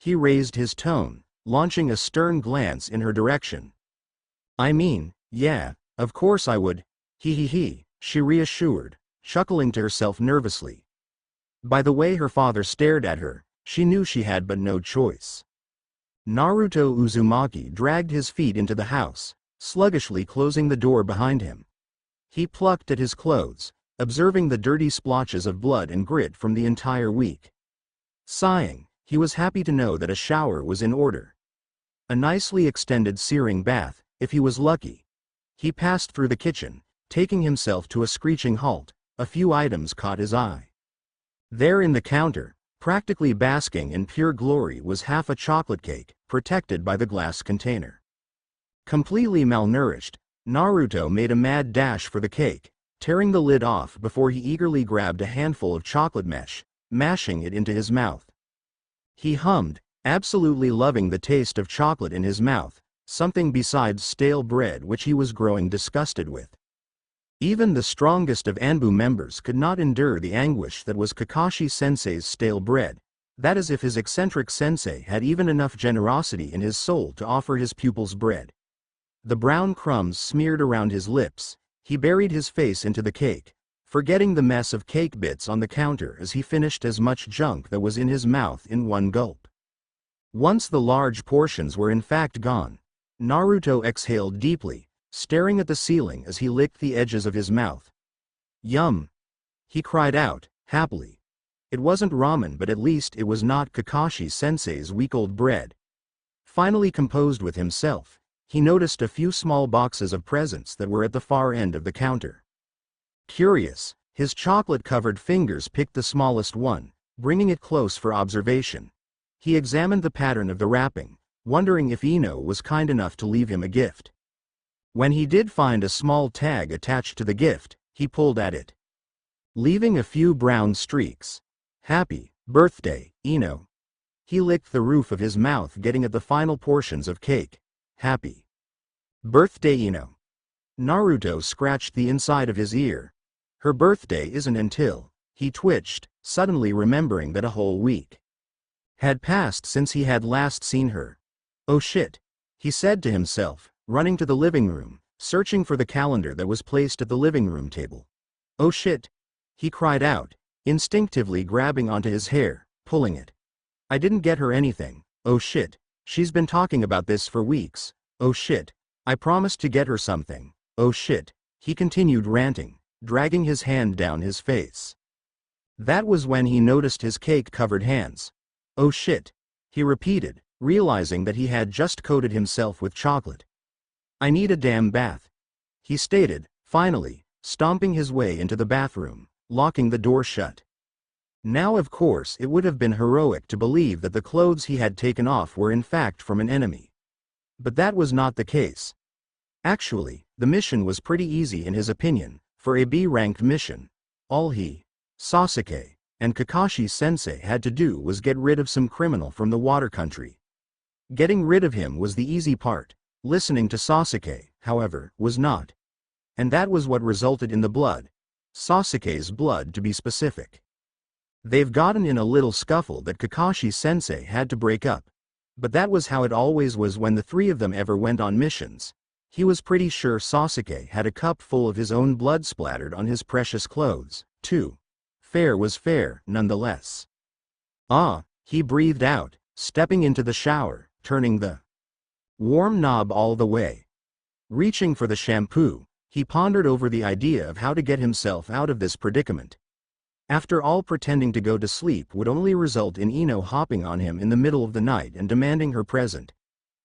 He raised his tone, launching a stern glance in her direction. I mean, yeah, of course I would. He, she reassured, chuckling to herself nervously. By the way her father stared at her, she knew she had but no choice. Naruto Uzumaki dragged his feet into the house, sluggishly closing the door behind him. He plucked at his clothes, observing the dirty splotches of blood and grit from the entire week. Sighing, he was happy to know that a shower was in order. A nicely extended searing bath, if he was lucky. He passed through the kitchen, taking himself to a screeching halt. A few items caught his eye. There in the counter, practically basking in pure glory, was half a chocolate cake, protected by the glass container. Completely malnourished, Naruto made a mad dash for the cake, tearing the lid off before he eagerly grabbed a handful of chocolate mesh, mashing it into his mouth. He hummed, absolutely loving the taste of chocolate in his mouth, something besides stale bread which he was growing disgusted with. Even the strongest of Anbu members could not endure the anguish that was Kakashi-sensei's stale bread. That is if his eccentric sensei had even enough generosity in his soul to offer his pupils bread. The brown crumbs smeared around his lips, he buried his face into the cake, forgetting the mess of cake bits on the counter as he finished as much junk that was in his mouth in one gulp. Once the large portions were in fact gone, Naruto exhaled deeply, staring at the ceiling as he licked the edges of his mouth. Yum! He cried out, happily. It wasn't ramen, but at least it was not Kakashi-sensei's week-old bread. Finally composed with himself, he noticed a few small boxes of presents that were at the far end of the counter. Curious, his chocolate-covered fingers picked the smallest one, bringing it close for observation. He examined the pattern of the wrapping, wondering if Ino was kind enough to leave him a gift. When he did find a small tag attached to the gift, he pulled at it, leaving a few brown streaks. Happy birthday, Ino. He licked the roof of his mouth, getting at the final portions of cake. Happy birthday, Ino. Naruto scratched the inside of his ear. Her birthday isn't until... He twitched, suddenly remembering that a whole week had passed since he had last seen her. Oh shit, he said to himself, running to the living room, searching for the calendar that was placed at the living room table. "Oh shit!" he cried out, instinctively grabbing onto his hair, pulling it. "I didn't get her anything. Oh shit. She's been talking about this for weeks. Oh shit. I promised to get her something. Oh shit," he continued ranting, dragging his hand down his face. That was when he noticed his cake-covered hands. "Oh shit," he repeated, realizing that he had just coated himself with chocolate. "I need a damn bath," he stated, finally, stomping his way into the bathroom, locking the door shut. Now of course it would have been heroic to believe that the clothes he had taken off were in fact from an enemy. But that was not the case. Actually, the mission was pretty easy in his opinion. For a B-ranked mission, all he, Sasuke, and Kakashi-sensei had to do was get rid of some criminal from the water country. Getting rid of him was the easy part. Listening to Sasuke, however, was not. And that was what resulted in the blood. Sasuke's blood, to be specific. They've gotten in a little scuffle that Kakashi-sensei had to break up. But that was how it always was when the three of them ever went on missions. He was pretty sure Sasuke had a cup full of his own blood splattered on his precious clothes, too. Fair was fair, nonetheless. "Ah," he breathed out, stepping into the shower, turning the warm knob all the way. Reaching for the shampoo, he pondered over the idea of how to get himself out of this predicament. After all, pretending to go to sleep would only result in Ino hopping on him in the middle of the night and demanding her present.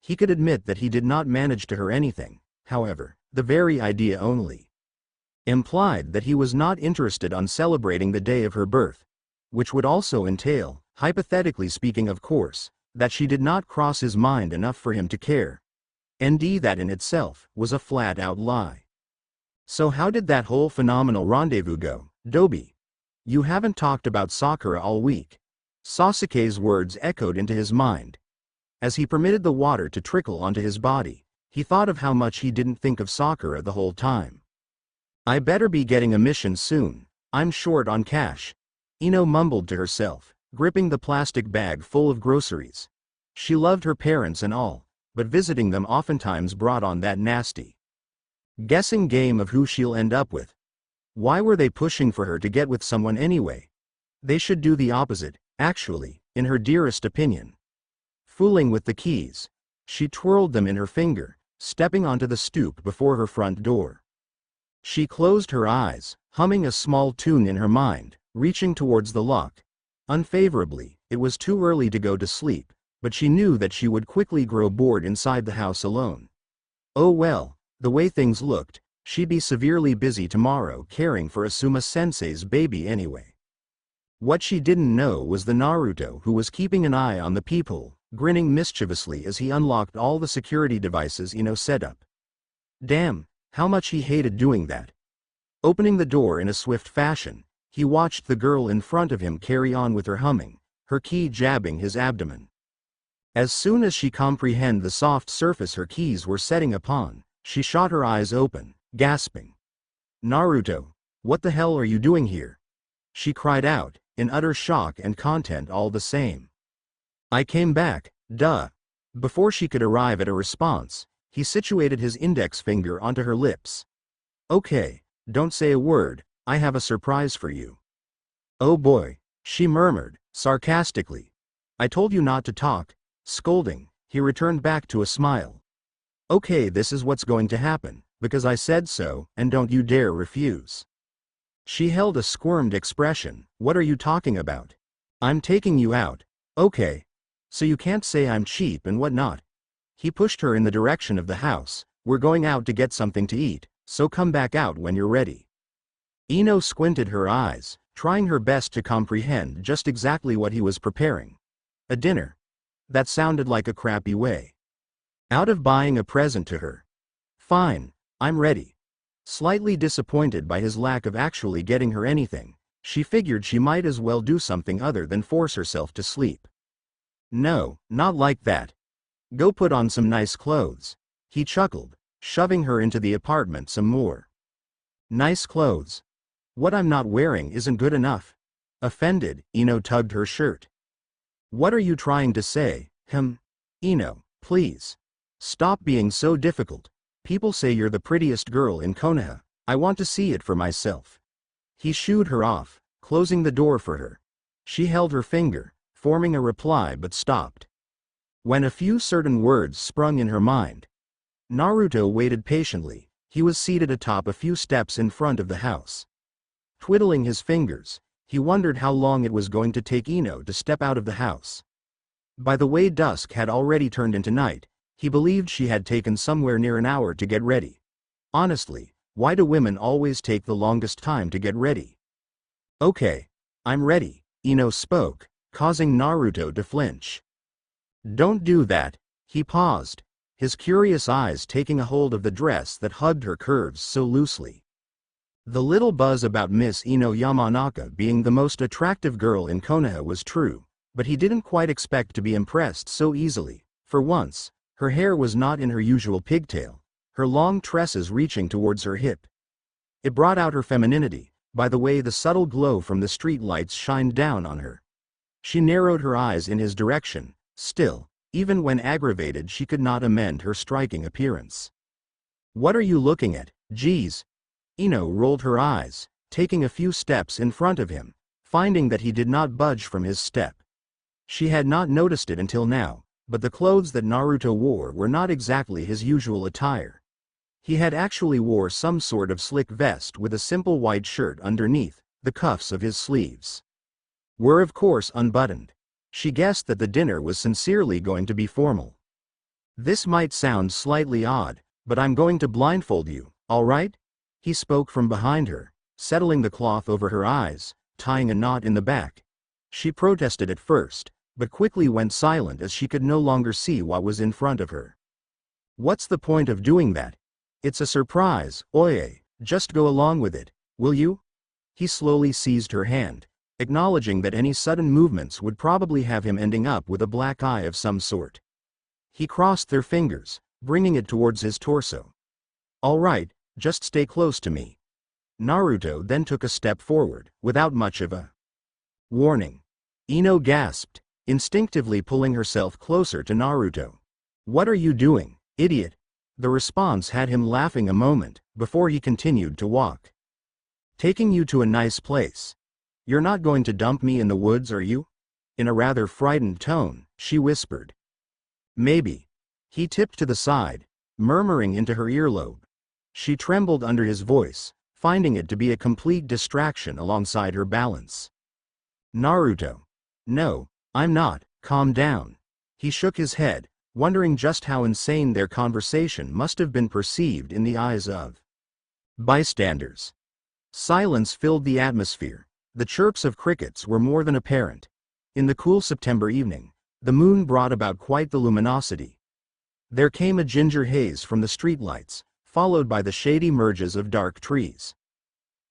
He could admit that he did not manage to her anything, however, the very idea only implied that he was not interested on celebrating the day of her birth, which would also entail, hypothetically speaking of course, that she did not cross his mind enough for him to care. And that in itself was a flat-out lie. So how did that whole phenomenal rendezvous go, Dobi? You haven't talked about Sakura all week. Sasuke's words echoed into his mind. As he permitted the water to trickle onto his body, he thought of how much he didn't think of Sakura the whole time. "I better be getting a mission soon. I'm short on cash," Ino mumbled to herself, gripping the plastic bag full of groceries. She loved her parents and all, but visiting them oftentimes brought on that nasty guessing game of who she'll end up with. Why were they pushing for her to get with someone anyway? They should do the opposite, actually, in her dearest opinion. Fooling with the keys, she twirled them in her finger, stepping onto the stoop before her front door. She closed her eyes, humming a small tune in her mind, reaching towards the lock. Unfavorably, it was too early to go to sleep, but she knew that she would quickly grow bored inside the house alone. Oh well, the way things looked, she'd be severely busy tomorrow caring for Asuma-sensei's baby anyway. What she didn't know was the Naruto who was keeping an eye on the peephole, grinning mischievously as he unlocked all the security devices Ino set up. Damn, how much he hated doing that. Opening the door in a swift fashion, he watched the girl in front of him carry on with her humming, her key jabbing his abdomen. As soon as she comprehended the soft surface her keys were setting upon, she shot her eyes open, gasping. "Naruto, what the hell are you doing here?" she cried out, in utter shock and content all the same. "I came back, duh." Before she could arrive at a response, he situated his index finger onto her lips. "Okay, don't say a word, I have a surprise for you." "Oh boy," she murmured, sarcastically. "I told you not to talk." Scolding, he returned back to a smile. "Okay, this is what's going to happen, because I said so, and don't you dare refuse." She held a squirmed expression. "What are you talking about? I'm taking you out." "Okay. So you can't say I'm cheap and whatnot." He pushed her in the direction of the house. "We're going out to get something to eat, so come back out when you're ready." Ino squinted her eyes, trying her best to comprehend just exactly what he was preparing. A dinner. That sounded like a crappy way out of buying a present to her. "Fine, I'm ready." Slightly disappointed by his lack of actually getting her anything, she figured she might as well do something other than force herself to sleep. "No, not like that. Go put on some nice clothes," he chuckled, shoving her into the apartment some more. "Nice clothes? What I'm not wearing isn't good enough." Offended, Ino tugged her shirt. "What are you trying to say, Ino, please. Stop being so difficult. People say you're the prettiest girl in Konoha. I want to see it for myself. He shooed her off, closing the door for her. She held her finger, forming a reply but stopped. When a few certain words sprung in her mind, Naruto waited patiently. He was seated atop a few steps in front of the house. Twiddling his fingers, he wondered how long it was going to take Ino to step out of the house. By the way dusk had already turned into night, he believed she had taken somewhere near an hour to get ready. Honestly, why do women always take the longest time to get ready? Okay, I'm ready, Ino spoke, causing Naruto to flinch. Don't do that, he paused, his curious eyes taking a hold of the dress that hugged her curves so loosely. The little buzz about Miss Ino Yamnaka being the most attractive girl in Konoha was true, but he didn't quite expect to be impressed so easily. For once, her hair was not in her usual pigtail, her long tresses reaching towards her hip. It brought out her femininity, by the way the subtle glow from the street lights shined down on her. She narrowed her eyes in his direction. Still, even when aggravated she could not amend her striking appearance. What are you looking at, geez? Ino rolled her eyes, taking a few steps in front of him, finding that he did not budge from his step. She had not noticed it until now, but the clothes that Naruto wore were not exactly his usual attire. He had actually wore some sort of slick vest with a simple white shirt underneath. The cuffs of his sleeves were of course unbuttoned. She guessed that the dinner was sincerely going to be formal. This might sound slightly odd, but I'm going to blindfold you, all right? He spoke from behind her, settling the cloth over her eyes, tying a knot in the back. She protested at first, but quickly went silent as she could no longer see what was in front of her. What's the point of doing that? It's a surprise, oye, just go along with it, will you? He slowly seized her hand, acknowledging that any sudden movements would probably have him ending up with a black eye of some sort. He crossed their fingers, bringing it towards his torso. All right, just stay close to me. Naruto then took a step forward, without much of a warning. Ino gasped, instinctively pulling herself closer to Naruto. What are you doing, idiot? The response had him laughing a moment, before he continued to walk. Taking you to a nice place. You're not going to dump me in the woods, are you? In a rather frightened tone, she whispered. Maybe. He tipped to the side, murmuring into her earlobe. She trembled under his voice, finding it to be a complete distraction alongside her balance. Naruto. No, I'm not, calm down. He shook his head, wondering just how insane their conversation must have been perceived in the eyes of bystanders. Silence filled the atmosphere. The chirps of crickets were more than apparent. In the cool September evening, the moon brought about quite the luminosity. There came a ginger haze from the streetlights, followed by the shady merges of dark trees.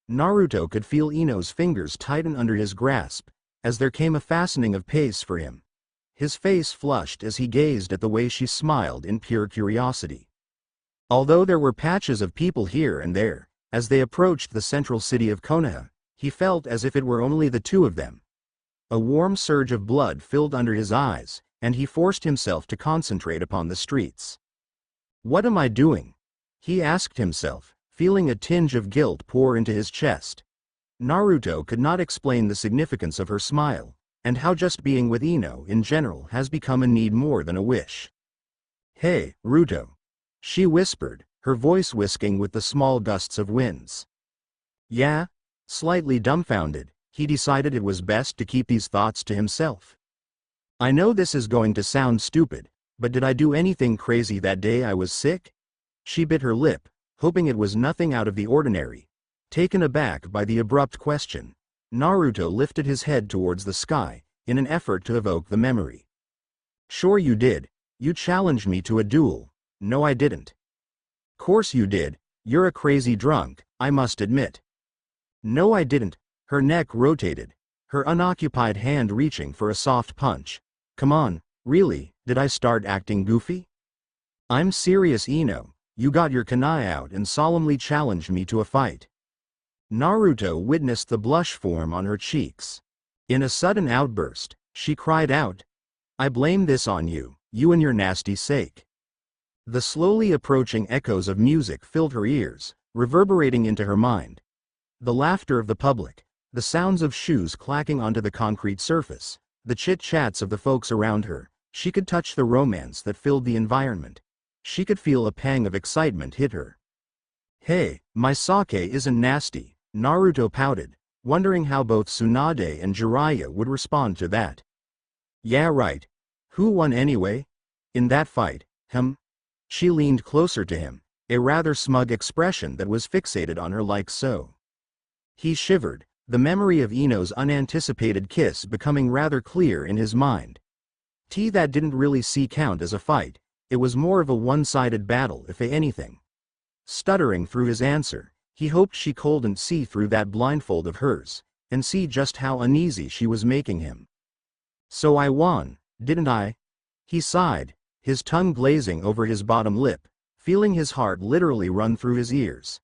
Naruto could feel Ino's fingers tighten under his grasp, as there came a fastening of pace for him. His face flushed as he gazed at the way she smiled in pure curiosity. Although there were patches of people here and there, as they approached the central city of Konoha, he felt as if it were only the two of them. A warm surge of blood filled under his eyes, and he forced himself to concentrate upon the streets. What am I doing? He asked himself, feeling a tinge of guilt pour into his chest. Naruto could not explain the significance of her smile, and how just being with Ino in general has become a need more than a wish. Hey, Ruto. She whispered, her voice whisking with the small gusts of winds. Yeah? Slightly dumbfounded, he decided it was best to keep these thoughts to himself. I know this is going to sound stupid, but did I do anything crazy that day I was sick? She bit her lip, hoping it was nothing out of the ordinary. Taken aback by the abrupt question, Naruto lifted his head towards the sky, in an effort to evoke the memory. Sure you did. You challenged me to a duel. No I didn't. Course you did. You're a crazy drunk, I must admit. No I didn't. Her neck rotated, her unoccupied hand reaching for a soft punch. Come on, really, did I start acting goofy? I'm serious, Ino. You got your konaha out and solemnly challenged me to a fight. Naruto witnessed the blush form on her cheeks. In a sudden outburst, she cried out, I blame this on you, you and your nasty sake. The slowly approaching echoes of music filled her ears, reverberating into her mind. The laughter of the public, the sounds of shoes clacking onto the concrete surface, the chit-chats of the folks around her. She could touch the romance that filled the environment. She could feel a pang of excitement hit her. "Hey, my sake isn't nasty," Naruto pouted, wondering how both Tsunade and Jiraiya would respond to that. "Yeah right. Who won anyway? In that fight, She leaned closer to him, a rather smug expression that was fixated on her like so. He shivered, the memory of Ino's unanticipated kiss becoming rather clear in his mind. That didn't really count as a fight, it was more of a one-sided battle if anything. Stuttering through his answer, he hoped she couldn't see through that blindfold of hers, and see just how uneasy she was making him. "So I won, didn't I?" He sighed, his tongue glazing over his bottom lip, feeling his heart literally run through his ears.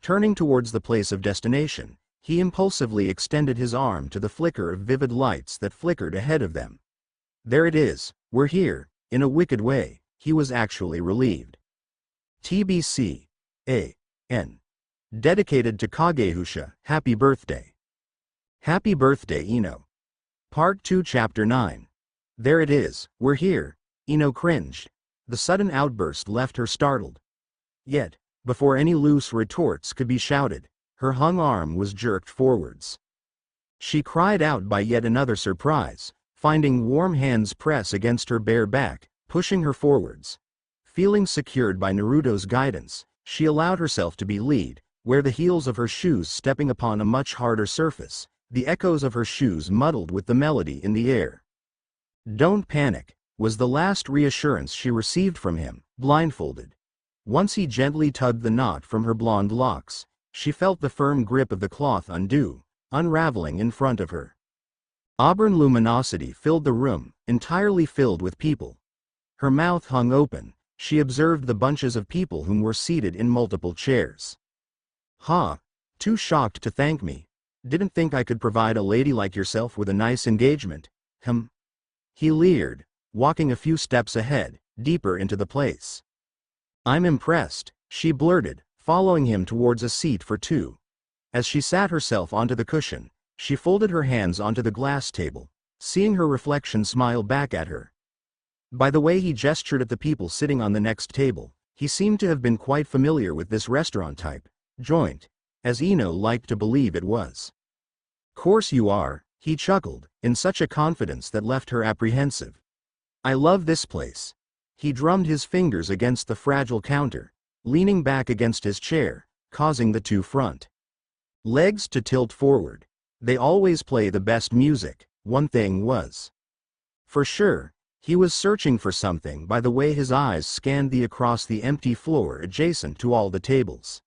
Turning towards the place of destination, he impulsively extended his arm to the flicker of vivid lights that flickered ahead of them. "There it is, we're here." In a wicked way, he was actually relieved. TBC. A.N. Dedicated to Kagehusha, happy birthday. Happy birthday Ino. Part 2 Chapter 9. There it is, we're here. Ino cringed. The sudden outburst left her startled. Yet, before any loose retorts could be shouted, her hung arm was jerked forwards. She cried out by yet another surprise, finding warm hands press against her bare back, pushing her forwards. Feeling secured by Naruto's guidance, she allowed herself to be led, where the heels of her shoes stepping upon a much harder surface, the echoes of her shoes muddled with the melody in the air. "Don't panic," was the last reassurance she received from him, blindfolded. Once he gently tugged the knot from her blonde locks, she felt the firm grip of the cloth unraveling in front of her. Auburn luminosity filled the room, entirely filled with people. Her mouth hung open, she observed the bunches of people whom were seated in multiple chairs. Too shocked to thank me. Didn't think I could provide a lady like yourself with a nice engagement, He leered, walking a few steps ahead, deeper into the place. "I'm impressed," she blurted, following him towards a seat for two. As she sat herself onto the cushion, she folded her hands onto the glass table, seeing her reflection smile back at her. By the way he gestured at the people sitting on the next table, he seemed to have been quite familiar with this restaurant type, joint, as Ino liked to believe it was. "Course you are," he chuckled, in such a confidence that left her apprehensive. "I love this place." He drummed his fingers against the fragile counter, leaning back against his chair, causing the two front legs to tilt forward. They always play the best music, one thing was for sure, he was searching for something by the way his eyes scanned across the empty floor adjacent to all the tables.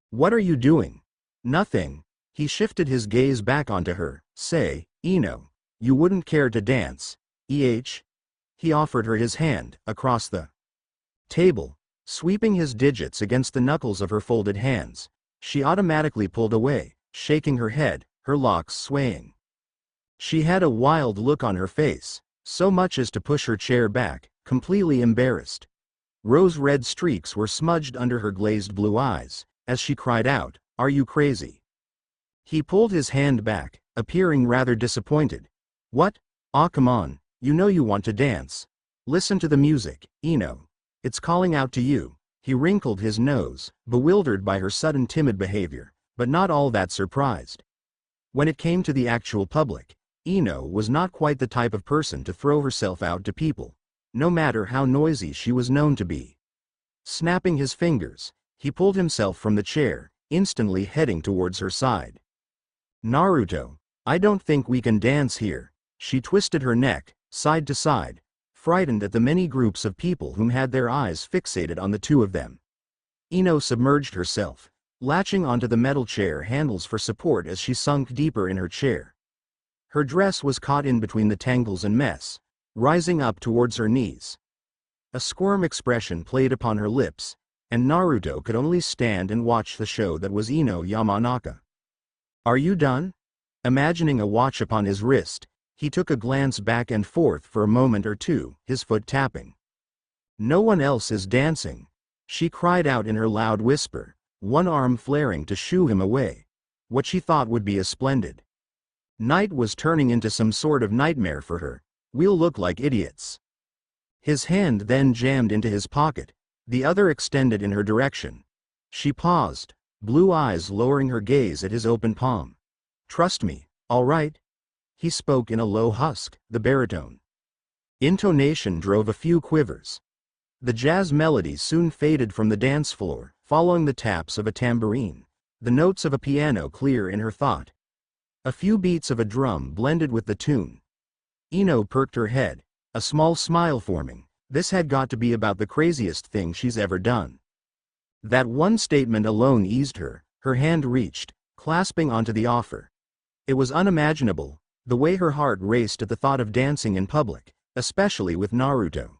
"What are you doing?" "Nothing." He shifted his gaze back onto her. "Say, Ino, you wouldn't care to dance, eh?" He offered her his hand, across the table, sweeping his digits against the knuckles of her folded hands. She automatically pulled away, shaking her head, her locks swaying. She had a wild look on her face, so much as to push her chair back, completely embarrassed. Rose-red streaks were smudged under her glazed blue eyes, as she cried out, "Are you crazy?" He pulled his hand back, appearing rather disappointed. "What? Aw come on, you know you want to dance. Listen to the music, Ino. It's calling out to you." He wrinkled his nose, bewildered by her sudden timid behavior, but not all that surprised. When it came to the actual public, Ino was not quite the type of person to throw herself out to people, no matter how noisy she was known to be. Snapping his fingers, he pulled himself from the chair, instantly heading towards her side. "Naruto, I don't think we can dance here." She twisted her neck, side to side, frightened at the many groups of people whom had their eyes fixated on the two of them. Ino submerged herself, latching onto the metal chair handles for support as she sunk deeper in her chair. Her dress was caught in between the tangles and mess, rising up towards her knees. A squirm expression played upon her lips, and Naruto could only stand and watch the show that was Ino Yamnaka. "Are you done?" Imagining a watch upon his wrist, he took a glance back and forth for a moment or two, his foot tapping. No one else is dancing, she cried out in her loud whisper, one arm flaring to shoo him away. What she thought would be a splendid night was turning into some sort of nightmare for her. We'll look like idiots. His hand then jammed into his pocket, the other extended in her direction. She paused, blue eyes lowering her gaze at his open palm. Trust me, all right? He spoke in a low husk, the baritone intonation drove a few quivers. The jazz melody soon faded from the dance floor, following the taps of a tambourine, the notes of a piano clear in her thought. A few beats of a drum blended with the tune. Ino perked her head, a small smile forming. This had got to be about the craziest thing she's ever done. That one statement alone eased her. Her hand reached, clasping onto the offer. It was unimaginable, the way her heart raced at the thought of dancing in public, especially with Naruto.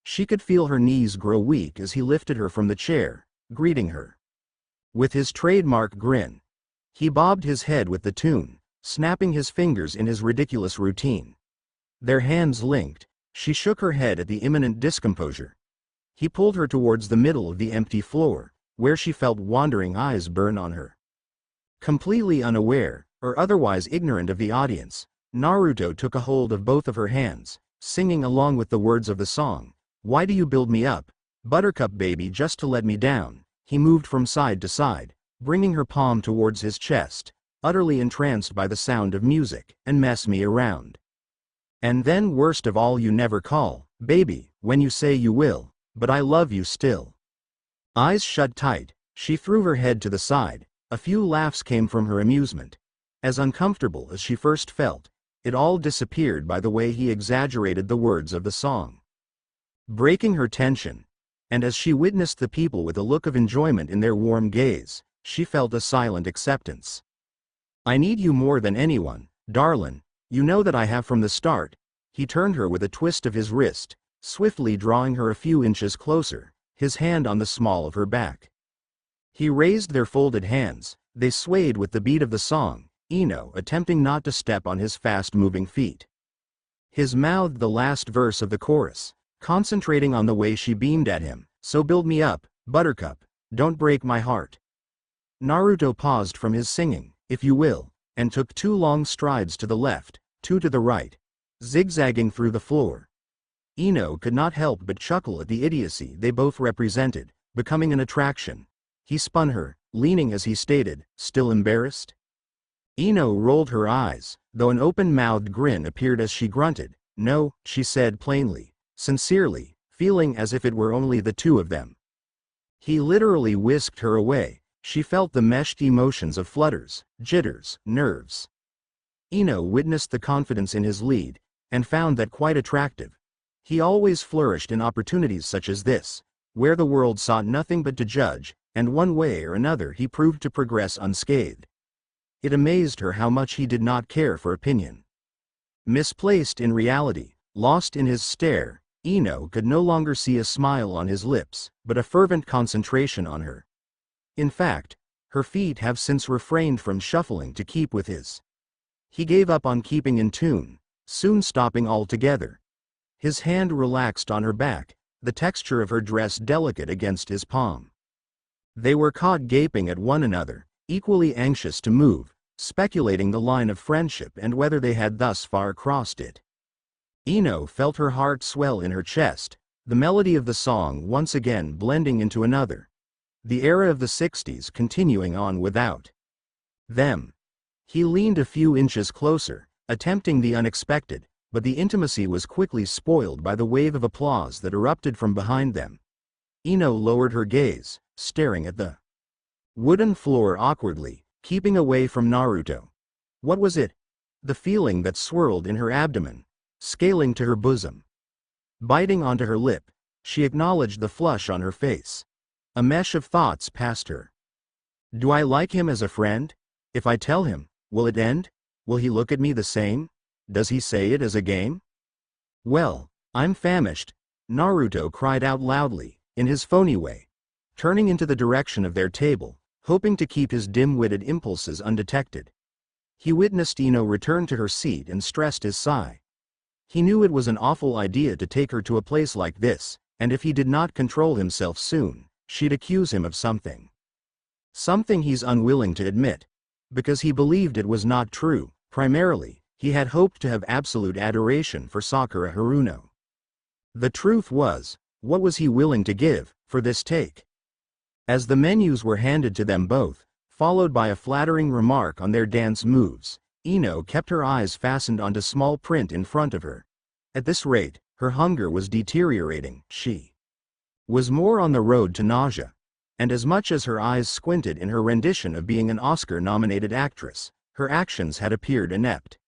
She could feel her knees grow weak as he lifted her from the chair, greeting her with his trademark grin. He bobbed his head with the tune, snapping his fingers in his ridiculous routine. Their hands linked. She shook her head at the imminent discomposure. He pulled her towards the middle of the empty floor, where she felt wandering eyes burn on her. Completely unaware, or otherwise ignorant of the audience, Naruto took a hold of both of her hands, singing along with the words of the song. Why do you build me up, buttercup baby, just to let me down? He moved from side to side, bringing her palm towards his chest, utterly entranced by the sound of music, and mess me around. And then worst of all, you never call, baby, when you say you will, but I love you still. Eyes shut tight, she threw her head to the side. A few laughs came from her amusement. As uncomfortable as she first felt, it all disappeared by the way he exaggerated the words of the song, breaking her tension. And as she witnessed the people with a look of enjoyment in their warm gaze, she felt a silent acceptance. I need you more than anyone, darlin', you know that I have from the start. He turned her with a twist of his wrist, swiftly drawing her a few inches closer, his hand on the small of her back. He raised their folded hands, they swayed with the beat of the song, Ino attempting not to step on his fast-moving feet. His mouthed the last verse of the chorus, concentrating on the way she beamed at him. So build me up, buttercup, don't break my heart. Naruto paused from his singing, if you will, and took 2 long strides to the left, 2 to the right, zigzagging through the floor. Ino could not help but chuckle at the idiocy they both represented, becoming an attraction. He spun her, leaning as he stated, still embarrassed? Ino rolled her eyes, though an open-mouthed grin appeared as she grunted. No, she said plainly, sincerely, feeling as if it were only the two of them. He literally whisked her away. She felt the meshed emotions of flutters, jitters, nerves. Ino witnessed the confidence in his lead, and found that quite attractive. He always flourished in opportunities such as this, where the world sought nothing but to judge, and one way or another he proved to progress unscathed. It amazed her how much he did not care for opinion. Misplaced in reality, lost in his stare, Ino could no longer see a smile on his lips, but a fervent concentration on her. In fact, her feet have since refrained from shuffling to keep with his. He gave up on keeping in tune, soon stopping altogether. His hand relaxed on her back, the texture of her dress delicate against his palm. They were caught gaping at one another, equally anxious to move, speculating the line of friendship and whether they had thus far crossed it. Ino felt her heart swell in her chest, the melody of the song once again blending into another. The era of the 60s continuing on without them. He leaned a few inches closer, attempting the unexpected, but the intimacy was quickly spoiled by the wave of applause that erupted from behind them. Ino lowered her gaze, staring at the wooden floor awkwardly, keeping away from Naruto. What was it? The feeling that swirled in her abdomen, scaling to her bosom, biting onto her lip. She acknowledged the flush on her face. A mesh of thoughts passed her. Do I like him as a friend? If I tell him, will it end? Will he look at me the same? Does he say it as a game? Well, I'm famished, Naruto cried out loudly, in his phony way, turning into the direction of their table, hoping to keep his dim-witted impulses undetected. He witnessed Ino return to her seat and stressed his sigh. He knew it was an awful idea to take her to a place like this, and if he did not control himself soon, she'd accuse him of something. Something he's unwilling to admit. Because he believed it was not true. Primarily, he had hoped to have absolute adoration for Sakura Haruno. The truth was, what was he willing to give for this take? As the menus were handed to them both, followed by a flattering remark on their dance moves, Ino kept her eyes fastened onto small print in front of her. At this rate, her hunger was deteriorating. She was more on the road to nausea. And as much as her eyes squinted in her rendition of being an Oscar-nominated actress, her actions had appeared inept.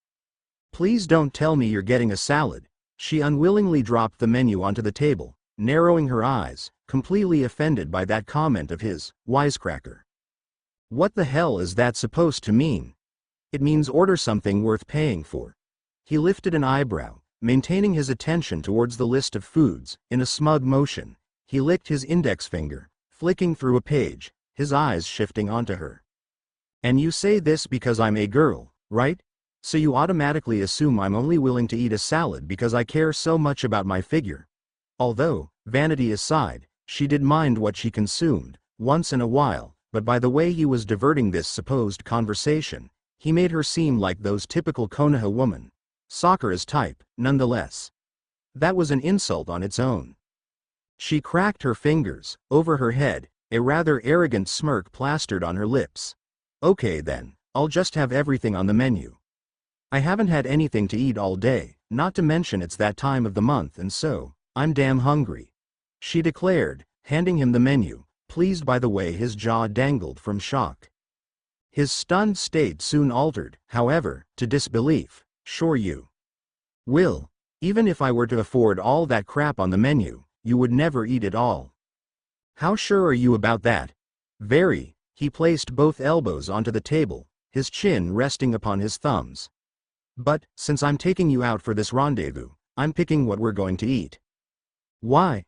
Please don't tell me you're getting a salad. She unwillingly dropped the menu onto the table, narrowing her eyes, completely offended by that comment of his, wisecracker. What the hell is that supposed to mean? It means order something worth paying for. He lifted an eyebrow, maintaining his attention towards the list of foods. In a smug motion, he licked his index finger, flicking through a page, his eyes shifting onto her. And you say this because I'm a girl, right? So you automatically assume I'm only willing to eat a salad because I care so much about my figure. Although, vanity aside, she did mind what she consumed, once in a while, but by the way he was diverting this supposed conversation, he made her seem like those typical konaha woman. Sakura's type, nonetheless. That was an insult on its own. She cracked her fingers over her head, a rather arrogant smirk plastered on her lips. Okay then, I'll just have everything on the menu. I haven't had anything to eat all day, not to mention it's that time of the month and so, I'm damn hungry. She declared, handing him the menu, pleased by the way his jaw dangled from shock. His stunned state soon altered, however, to disbelief. Sure you will. Even if I were to afford all that crap on the menu, you would never eat it all. How sure are you about that? Very. He placed both elbows onto the table, his chin resting upon his thumbs. But, since I'm taking you out for this rendezvous, I'm picking what we're going to eat. Why?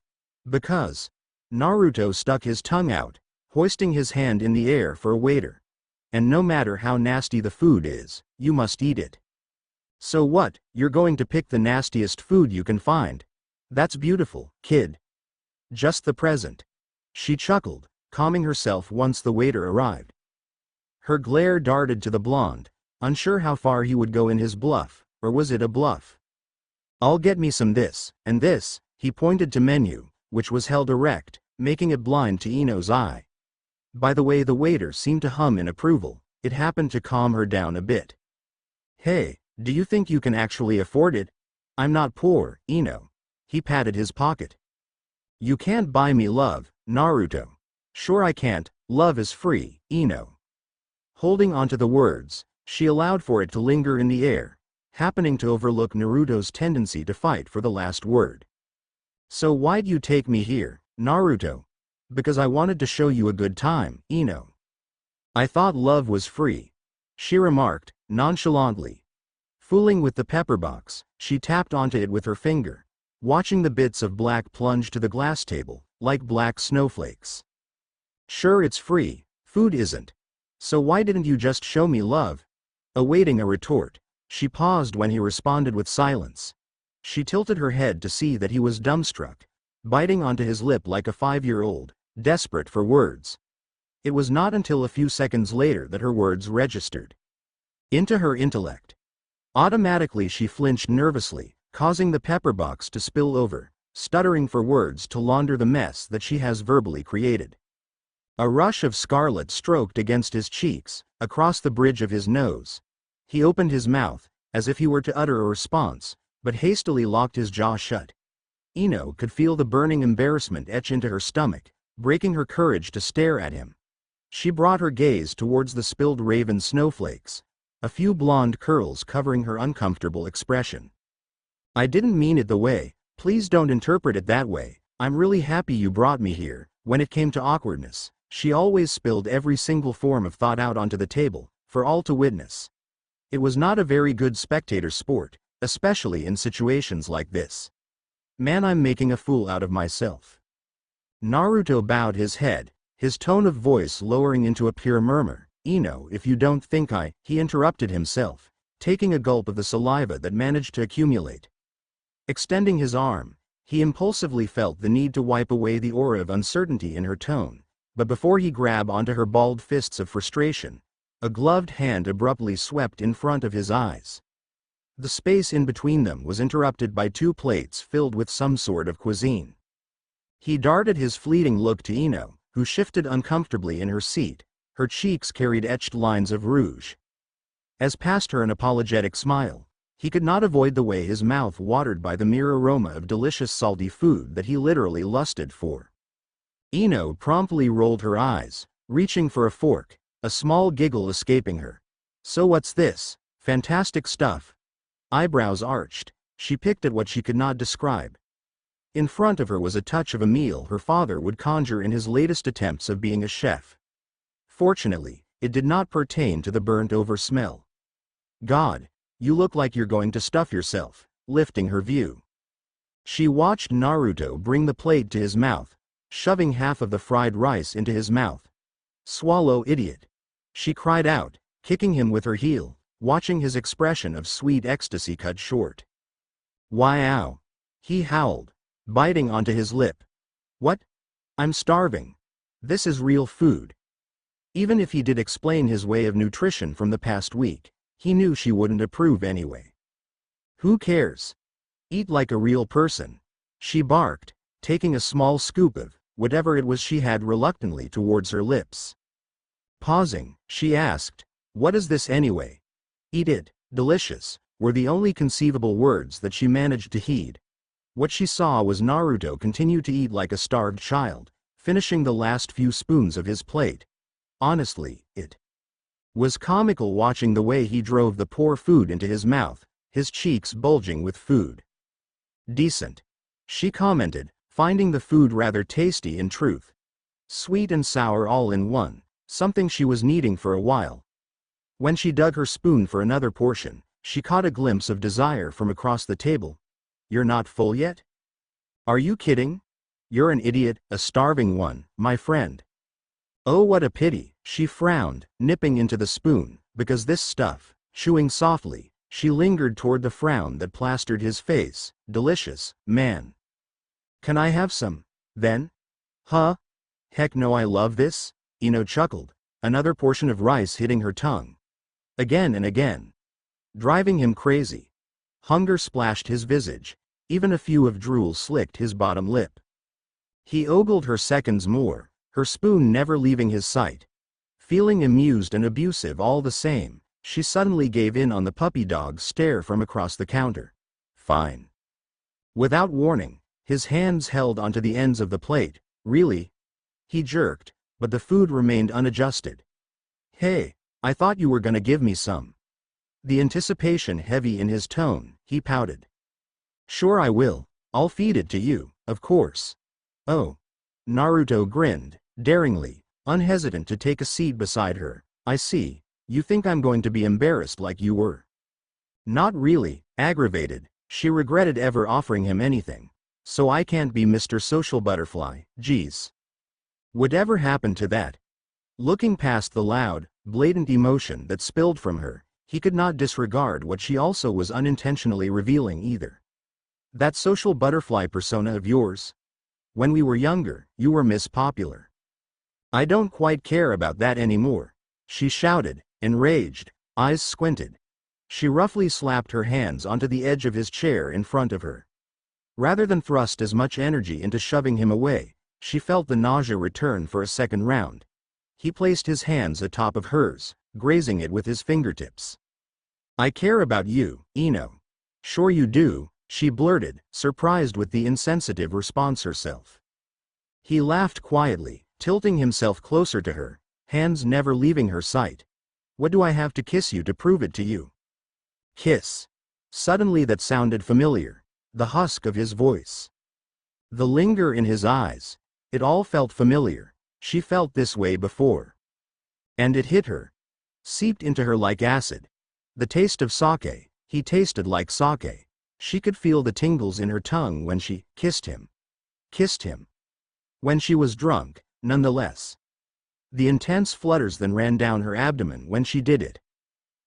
Because. Naruto stuck his tongue out, hoisting his hand in the air for a waiter. And no matter how nasty the food is, you must eat it. So what, you're going to pick the nastiest food you can find? That's beautiful, kid. Just the present. She chuckled, calming herself once the waiter arrived. Her glare darted to the blonde, unsure how far he would go in his bluff, or was it a bluff? I'll get me some this, and this, he pointed to menu, which was held erect, making it blind to Ino's eye. By the way the waiter seemed to hum in approval, it happened to calm her down a bit. Hey, do you think you can actually afford it? I'm not poor, Ino. He patted his pocket. You can't buy me love, Naruto. Sure I can't, love is free, Ino. Holding onto the words, she allowed for it to linger in the air, happening to overlook Naruto's tendency to fight for the last word. So why'd you take me here, Naruto? Because I wanted to show you a good time, Ino. I thought love was free, she remarked, nonchalantly. Fooling with the pepper box, she tapped onto it with her finger, watching the bits of black plunge to the glass table, like black snowflakes. Sure it's free, food isn't. So why didn't you just show me love? Awaiting a retort, she paused when he responded with silence. She tilted her head to see that he was dumbstruck, biting onto his lip like a 5-year-old, desperate for words. It was not until a few seconds later that her words registered into her intellect. Automatically she flinched nervously, causing the pepper box to spill over, stuttering for words to launder the mess that she has verbally created. A rush of scarlet stroked against his cheeks, across the bridge of his nose. He opened his mouth, as if he were to utter a response, but hastily locked his jaw shut. Ino could feel the burning embarrassment etch into her stomach, breaking her courage to stare at him. She brought her gaze towards the spilled raven snowflakes, a few blonde curls covering her uncomfortable expression. I didn't mean it the way, please don't interpret it that way, I'm really happy you brought me here. When it came to awkwardness, she always spilled every single form of thought out onto the table, for all to witness. It was not a very good spectator sport, especially in situations like this. Man, I'm making a fool out of myself. Naruto bowed his head, his tone of voice lowering into a pure murmur. Ino, if you don't think he interrupted himself, taking a gulp of the saliva that managed to accumulate. Extending his arm, He impulsively felt the need to wipe away the aura of uncertainty in her tone, but before he grabbed onto her balled fists of frustration, a gloved hand abruptly swept in front of his eyes. The space in between them was interrupted by two plates filled with some sort of cuisine. He darted his fleeting look to Ino, who shifted uncomfortably in her seat. Her cheeks carried etched lines of rouge. As passed her an apologetic smile, he could not avoid the way his mouth watered by the mere aroma of delicious salty food that he literally lusted for. Ino promptly rolled her eyes, reaching for a fork, a small giggle escaping her. "So what's this? Fantastic stuff." Eyebrows arched, she picked at what she could not describe. In front of her was a touch of a meal her father would conjure in his latest attempts of being a chef. Fortunately, it did not pertain to the burnt-over smell. "God, you look like you're going to stuff yourself," lifting her view. She watched Naruto bring the plate to his mouth, shoving half of the fried rice into his mouth. "Swallow, idiot," she cried out, kicking him with her heel, watching his expression of sweet ecstasy cut short. "Wow," he howled, biting onto his lip. "What? I'm starving. This is real food." Even if he did explain his way of nutrition from the past week, he knew she wouldn't approve anyway. "Who cares? Eat like a real person," she barked, taking a small scoop of whatever it was she had reluctantly towards her lips. Pausing, she asked, "What is this anyway?" "Eat it, delicious," were the only conceivable words that she managed to heed. What she saw was Naruto continue to eat like a starved child, finishing the last few spoons of his plate. Honestly, it was comical watching the way he drove the poor food into his mouth, his cheeks bulging with food. "Decent," she commented, finding the food rather tasty in truth. Sweet and sour all in one, something she was needing for a while. When she dug her spoon for another portion, she caught a glimpse of desire from across the table. "You're not full yet? Are you kidding? You're an idiot, a starving one, my friend." "Oh, what a pity," she frowned, nipping into the spoon, because this stuff, chewing softly, she lingered toward the frown that plastered his face. "Delicious, man. Can I have some, then?" "Huh? Heck no, I love this," Ino chuckled, another portion of rice hitting her tongue. Again and again. Driving him crazy. Hunger splashed his visage, even a few of drool slicked his bottom lip. He ogled her seconds more, her spoon never leaving his sight. Feeling amused and abusive all the same, she suddenly gave in on the puppy dog's stare from across the counter. "Fine." Without warning, his hands held onto the ends of the plate. "Really?" He jerked, but the food remained unadjusted. "Hey, I thought you were gonna give me some." The anticipation heavy in his tone, he pouted. "Sure I will, I'll feed it to you, of course." "Oh." Naruto grinned, daringly, unhesitant to take a seat beside her. "I see, you think I'm going to be embarrassed like you were." Not really, aggravated, she regretted ever offering him anything. "So I can't be Mr. Social Butterfly, geez. Whatever happened to that?" Looking past the loud, blatant emotion that spilled from her, he could not disregard what she also was unintentionally revealing either. "That social butterfly persona of yours? When we were younger, you were Miss Popular." "I don't quite care about that anymore," she shouted, enraged, eyes squinted. She roughly slapped her hands onto the edge of his chair in front of her. Rather than thrust as much energy into shoving him away, she felt the nausea return for a second round. He placed his hands atop of hers, grazing it with his fingertips. "I care about you, Ino." "Sure you do," she blurted, surprised with the insensitive response herself. He laughed quietly, tilting himself closer to her, hands never leaving her sight. "What do I have to kiss you to prove it to you?" "Kiss." Suddenly that sounded familiar, the husk of his voice. The linger in his eyes, it all felt familiar. She felt this way before. And it hit her. Seeped into her like acid. The taste of sake, he tasted like sake. She could feel the tingles in her tongue when she kissed him. Kissed him. When she was drunk, nonetheless. The intense flutters then ran down her abdomen when she did it.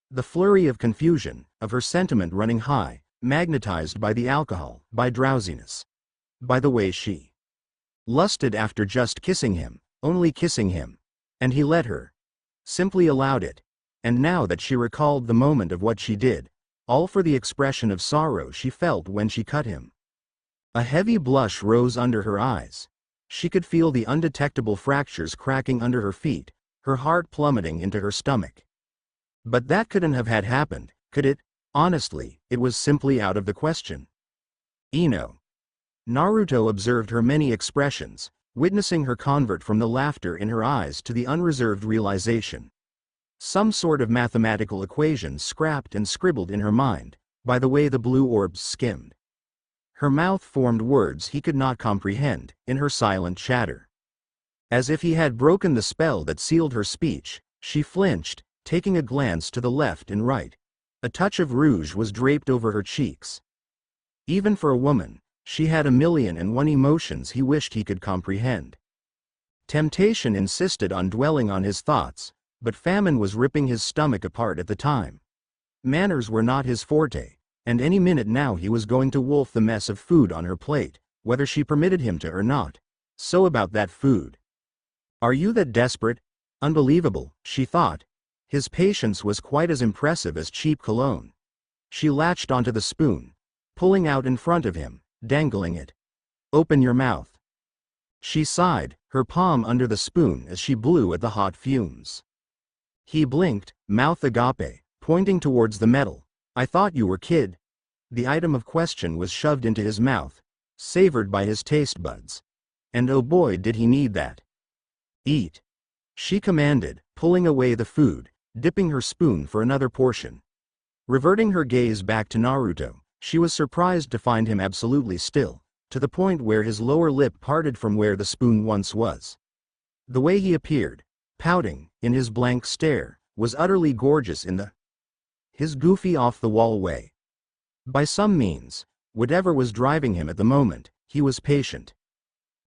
The flurry of confusion, of her sentiment running high, magnetized by the alcohol, by drowsiness. By the way, she lusted after just kissing him, only kissing him. And he let her. Simply allowed it. And now that she recalled the moment of what she did, all for the expression of sorrow she felt when she cut him. A heavy blush rose under her eyes. She could feel the undetectable fractures cracking under her feet, her heart plummeting into her stomach. But that couldn't have had happened, could it? Honestly, it was simply out of the question. Ino. Naruto observed her many expressions, witnessing her convert from the laughter in her eyes to the unreserved realization. Some sort of mathematical equation scrapped and scribbled in her mind, by the way the blue orbs skimmed. Her mouth formed words he could not comprehend, in her silent chatter. As if he had broken the spell that sealed her speech, she flinched, taking a glance to the left and right. A touch of rouge was draped over her cheeks. Even for a woman, she had 1,000,001 emotions he wished he could comprehend. Temptation insisted on dwelling on his thoughts, but famine was ripping his stomach apart at the time. Manners were not his forte, and any minute now he was going to wolf the mess of food on her plate, whether she permitted him to or not. So about that food. Are you that desperate? Unbelievable, she thought. His patience was quite as impressive as cheap cologne. She latched onto the spoon, pulling out in front of him, dangling it. Open your mouth. She sighed, her palm under the spoon as she blew at the hot fumes. He blinked, mouth agape, pointing towards the metal. I thought you were kid. The item of question was shoved into his mouth, savored by his taste buds. And oh boy did he need that. Eat. She commanded, pulling away the food, dipping her spoon for another portion. Reverting her gaze back to Naruto, she was surprised to find him absolutely still, to the point where his lower lip parted from where the spoon once was. The way he appeared, pouting, in his blank stare, was utterly gorgeous in his goofy off-the-wall way. By some means, whatever was driving him at the moment, he was patient.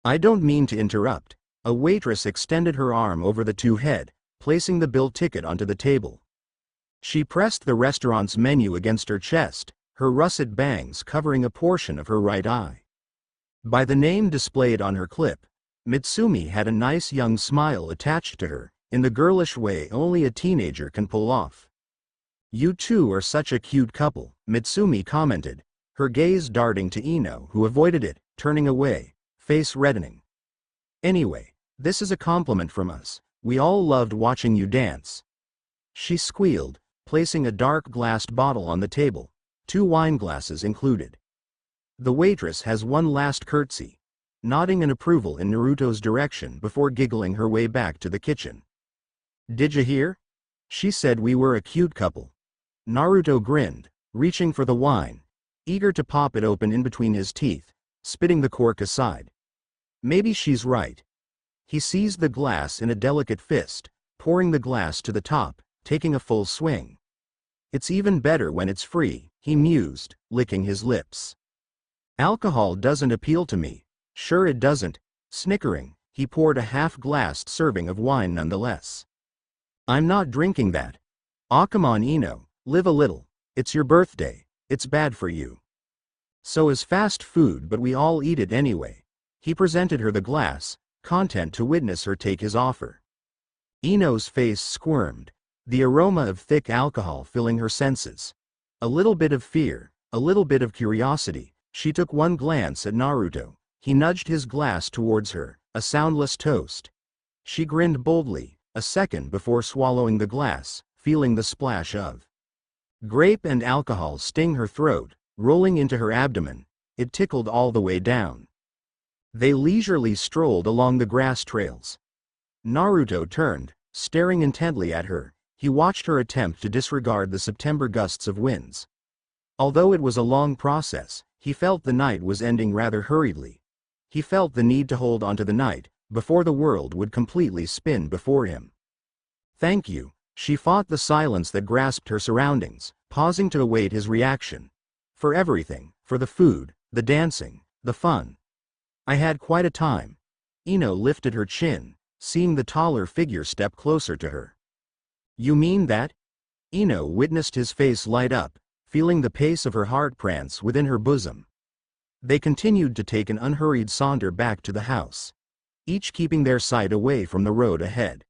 I don't mean to interrupt. A waitress extended her arm over the two-head, placing the bill ticket onto the table. She pressed the restaurant's menu against her chest, her russet bangs covering a portion of her right eye. By the name displayed on her clip, Mitsumi had a nice young smile attached to her, in the girlish way only a teenager can pull off. You two are such a cute couple, Mitsumi commented, her gaze darting to Ino, who avoided it, turning away, face reddening. Anyway, this is a compliment from us. We all loved watching you dance. She squealed, placing a dark glassed bottle on the table, 2 wine glasses included. The waitress has one last curtsy, nodding in approval in Naruto's direction before giggling her way back to the kitchen. Did you hear? She said we were a cute couple. Naruto grinned, reaching for the wine, eager to pop it open in between his teeth, spitting the cork aside. Maybe she's right. He seized the glass in a delicate fist, pouring the glass to the top, taking a full swing. It's even better when it's free, he mused, licking his lips. Alcohol doesn't appeal to me. Sure it doesn't. Snickering, he poured a half-glassed serving of wine nonetheless. I'm not drinking that. Aw come on Ino, live a little. It's your birthday. It's bad for you. So is fast food, but we all eat it anyway. He presented her the glass, content to witness her take his offer. Ino's face squirmed, the aroma of thick alcohol filling her senses. A little bit of fear, a little bit of curiosity. She took one glance at Naruto. He nudged his glass towards her, a soundless toast. She grinned boldly, a second before swallowing the glass, feeling the splash of grape and alcohol sting her throat, rolling into her abdomen. It tickled all the way down. They leisurely strolled along the grass trails. Naruto turned, staring intently at her. He watched her attempt to disregard the September gusts of winds. Although it was a long process, he felt the night was ending rather hurriedly. He felt the need to hold onto the night, before the world would completely spin before him. Thank you. She fought the silence that grasped her surroundings, pausing to await his reaction. For everything, for the food, the dancing, the fun. I had quite a time. Ino lifted her chin, seeing the taller figure step closer to her. You mean that? Ino witnessed his face light up, feeling the pace of her heart prance within her bosom. They continued to take an unhurried saunter back to the house, each keeping their sight away from the road ahead.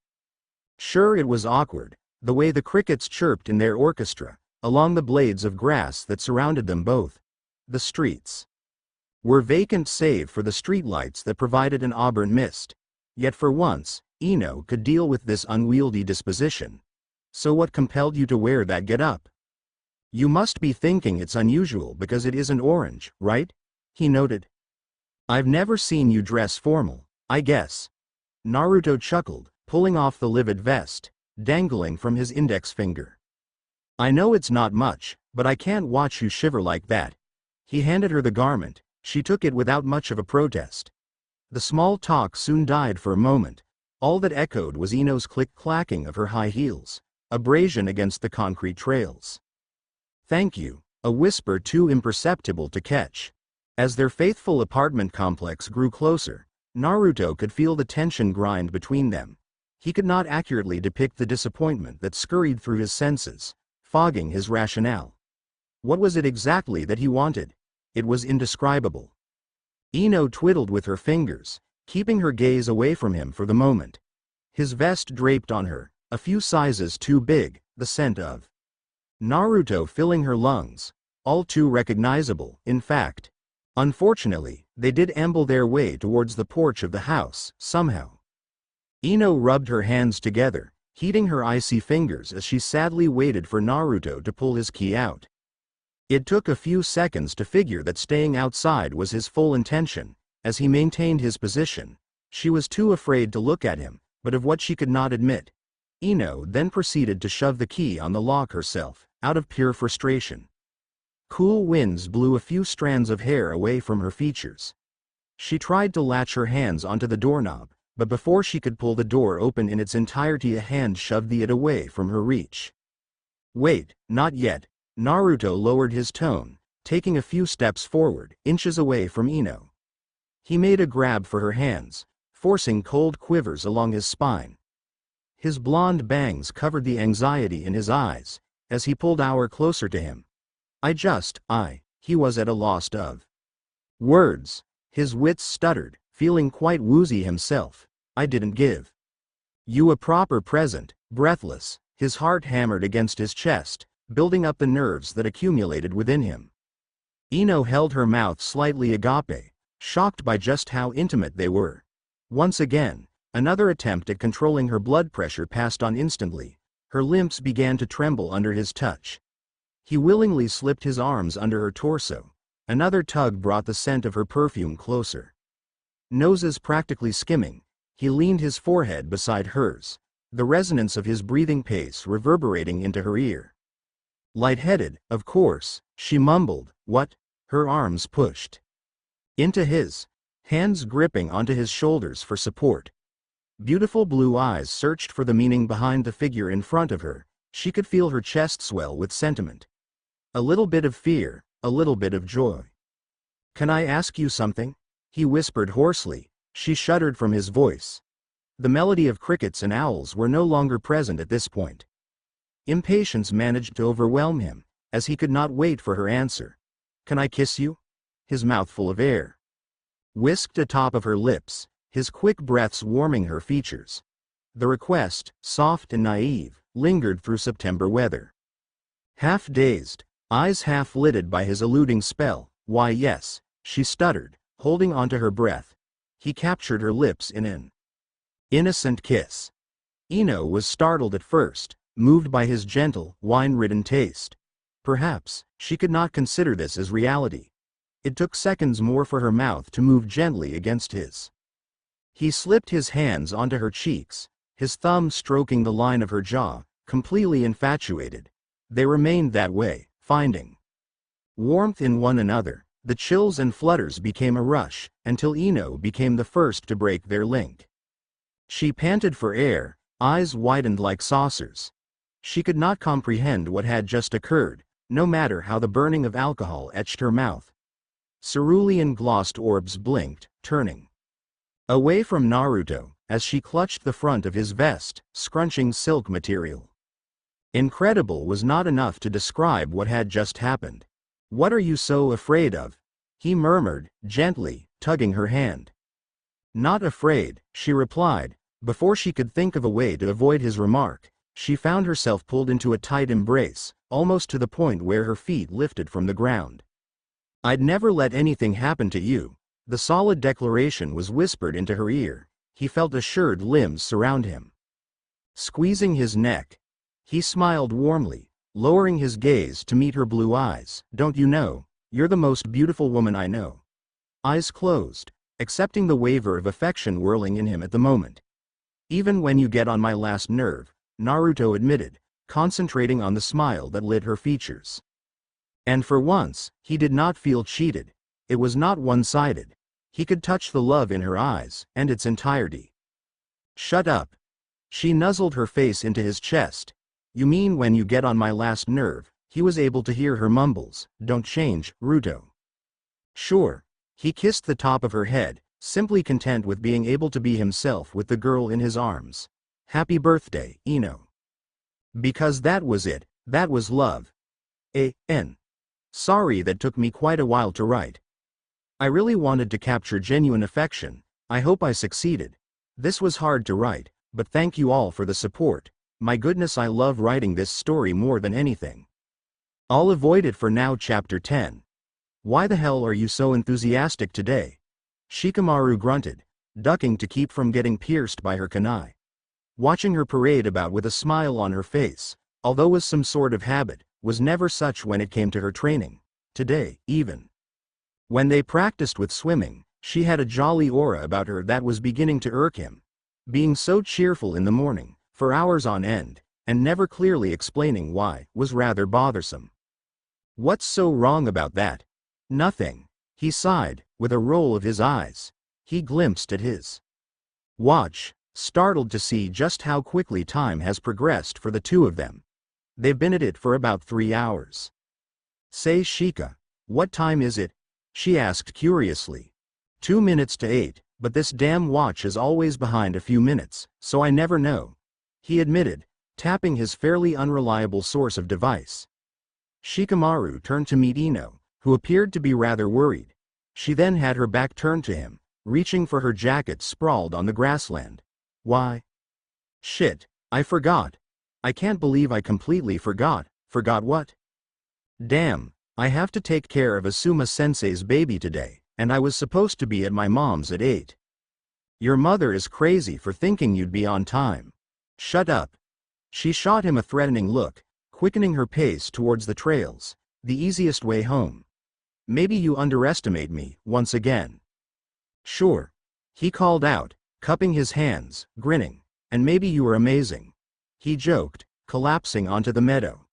Sure, it was awkward, the way the crickets chirped in their orchestra, along the blades of grass that surrounded them both. The streets were vacant save for the streetlights that provided an auburn mist. Yet for once, Ino could deal with this unwieldy disposition. So what compelled you to wear that get-up? You must be thinking it's unusual because it isn't orange, right? He noted. I've never seen you dress formal, I guess. Naruto chuckled, pulling off the livid vest, dangling from his index finger. I know it's not much, but I can't watch you shiver like that. He handed her the garment. She took it without much of a protest. The small talk soon died for a moment. All that echoed was Ino's click-clacking of her high heels, abrasion against the concrete trails. Thank you, a whisper too imperceptible to catch. As their faithful apartment complex grew closer, Naruto could feel the tension grind between them. He could not accurately depict the disappointment that scurried through his senses, fogging his rationale. What was it exactly that he wanted? It was indescribable. Ino twiddled with her fingers, keeping her gaze away from him for the moment. His vest draped on her, a few sizes too big, the scent of Naruto filling her lungs, all too recognizable, in fact. Unfortunately, they did amble their way towards the porch of the house, somehow. Ino rubbed her hands together, heating her icy fingers as she sadly waited for Naruto to pull his key out. It took a few seconds to figure that staying outside was his full intention. As he maintained his position, she was too afraid to look at him, but of what she could not admit. Ino then proceeded to shove the key on the lock herself, out of pure frustration. Cool winds blew a few strands of hair away from her features. She tried to latch her hands onto the doorknob, but before she could pull the door open in its entirety, a hand shoved it away from her reach. Wait, not yet. Naruto lowered his tone, taking a few steps forward, inches away from Ino. He made a grab for her hands, forcing cold quivers along his spine. His blonde bangs covered the anxiety in his eyes, as he pulled her closer to him. He was at a loss of words. His wits stuttered, feeling quite woozy himself. I didn't give you a proper present. Breathless, his heart hammered against his chest, building up the nerves that accumulated within him. Ino held her mouth slightly agape, shocked by just how intimate they were. Once again, another attempt at controlling her blood pressure passed on instantly. Her limbs began to tremble under his touch. He willingly slipped his arms under her torso. Another tug brought the scent of her perfume closer. Noses practically skimming, he leaned his forehead beside hers, the resonance of his breathing pace reverberating into her ear. Lightheaded, of course, she mumbled, what? Her arms pushed into his, hands gripping onto his shoulders for support. Beautiful blue eyes searched for the meaning behind the figure in front of her. She could feel her chest swell with sentiment. A little bit of fear, a little bit of joy. Can I ask you something? He whispered hoarsely. She shuddered from his voice. The melody of crickets and owls were no longer present at this point. Impatience managed to overwhelm him, as he could not wait for her answer. Can I kiss you? His mouth full of air whisked atop of her lips, his quick breaths warming her features. The request, soft and naive, lingered through September weather. Half dazed, eyes half lidded by his eluding spell, why yes, she stuttered, holding onto her breath. He captured her lips in an innocent kiss. Ino was startled at first, moved by his gentle, wine-ridden taste. Perhaps, she could not consider this as reality. It took seconds more for her mouth to move gently against his. He slipped his hands onto her cheeks, his thumb stroking the line of her jaw, completely infatuated. They remained that way, finding warmth in one another. The chills and flutters became a rush, until Ino became the first to break their link. She panted for air, eyes widened like saucers. She could not comprehend what had just occurred, no matter how the burning of alcohol etched her mouth. Cerulean glossed orbs blinked, turning away from Naruto, as she clutched the front of his vest, scrunching silk material. Incredible was not enough to describe what had just happened. What are you so afraid of? he murmured, gently, tugging her hand. Not afraid, she replied. Before she could think of a way to avoid his remark, she found herself pulled into a tight embrace, almost to the point where her feet lifted from the ground. I'd never let anything happen to you. The solid declaration was whispered into her ear. He felt assured limbs surround him. Squeezing his neck, he smiled warmly, lowering his gaze to meet her blue eyes. Don't you know, you're the most beautiful woman I know. Eyes closed, accepting the waver of affection whirling in him at the moment. Even when you get on my last nerve, Naruto admitted, concentrating on the smile that lit her features. And for once, he did not feel cheated. It was not one-sided. He could touch the love in her eyes, and its entirety. Shut up. She nuzzled her face into his chest. You mean when you get on my last nerve? He was able to hear her mumbles. Don't change, Ruto. Sure. He kissed the top of her head, simply content with being able to be himself with the girl in his arms. Happy birthday, Ino. Because that was it, that was love. A.N. Sorry that took me quite a while to write. I really wanted to capture genuine affection. I hope I succeeded. This was hard to write, but thank you all for the support. My goodness, I love writing this story more than anything. I'll avoid it for now. Chapter 10. Why the hell are you so enthusiastic today? Shikamaru grunted, ducking to keep from getting pierced by her kunai. Watching her parade about with a smile on her face, although was some sort of habit, was never such when it came to her training. Today, even when they practiced with swimming, she had a jolly aura about her that was beginning to irk him. Being so cheerful in the morning, for hours on end, and never clearly explaining why, was rather bothersome. What's so wrong about that? Nothing. He sighed, with a roll of his eyes. He glimpsed at his watch, startled to see just how quickly time has progressed for the two of them. They've been at it for about 3 hours. Say, Shika, what time is it? She asked curiously. 2 minutes to 8, but this damn watch is always behind a few minutes, so I never know. He admitted, tapping his fairly unreliable source of device. Shikamaru turned to meet Ino, who appeared to be rather worried. She then had her back turned to him, reaching for her jacket sprawled on the grassland. Why? Shit, I forgot. I can't believe I completely forgot. Forgot what? Damn, I have to take care of Asuma-sensei's baby today, and I was supposed to be at my mom's at 8. Your mother is crazy for thinking you'd be on time. Shut up. She shot him a threatening look, quickening her pace towards the trails, the easiest way home. Maybe you underestimate me, once again. Sure. He called out, cupping his hands, grinning. And maybe you were amazing. He joked, collapsing onto the meadow.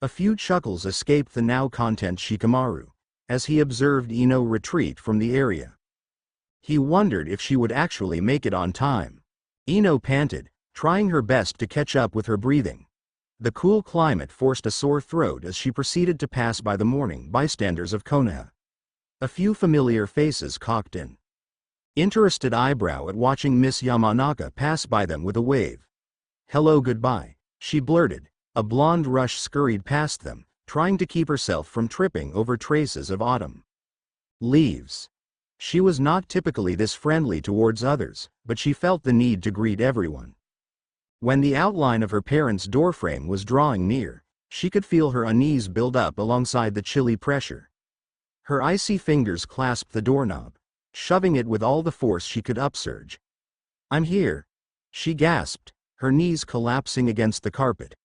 A few chuckles escaped the now content Shikamaru, as he observed Ino retreat from the area. He wondered if she would actually make it on time. Ino panted, trying her best to catch up with her breathing. The cool climate forced a sore throat as she proceeded to pass by the morning bystanders of Konaha. A few familiar faces cocked an interested eyebrow at watching Miss Yamnaka pass by them with a wave. Hello, goodbye, she blurted. A blonde rush scurried past them, trying to keep herself from tripping over traces of autumn leaves. She was not typically this friendly towards others, but she felt the need to greet everyone. When the outline of her parents' doorframe was drawing near, she could feel her unease build up alongside the chilly pressure. Her icy fingers clasped the doorknob, shoving it with all the force she could upsurge. I'm here, she gasped, her knees collapsing against the carpet.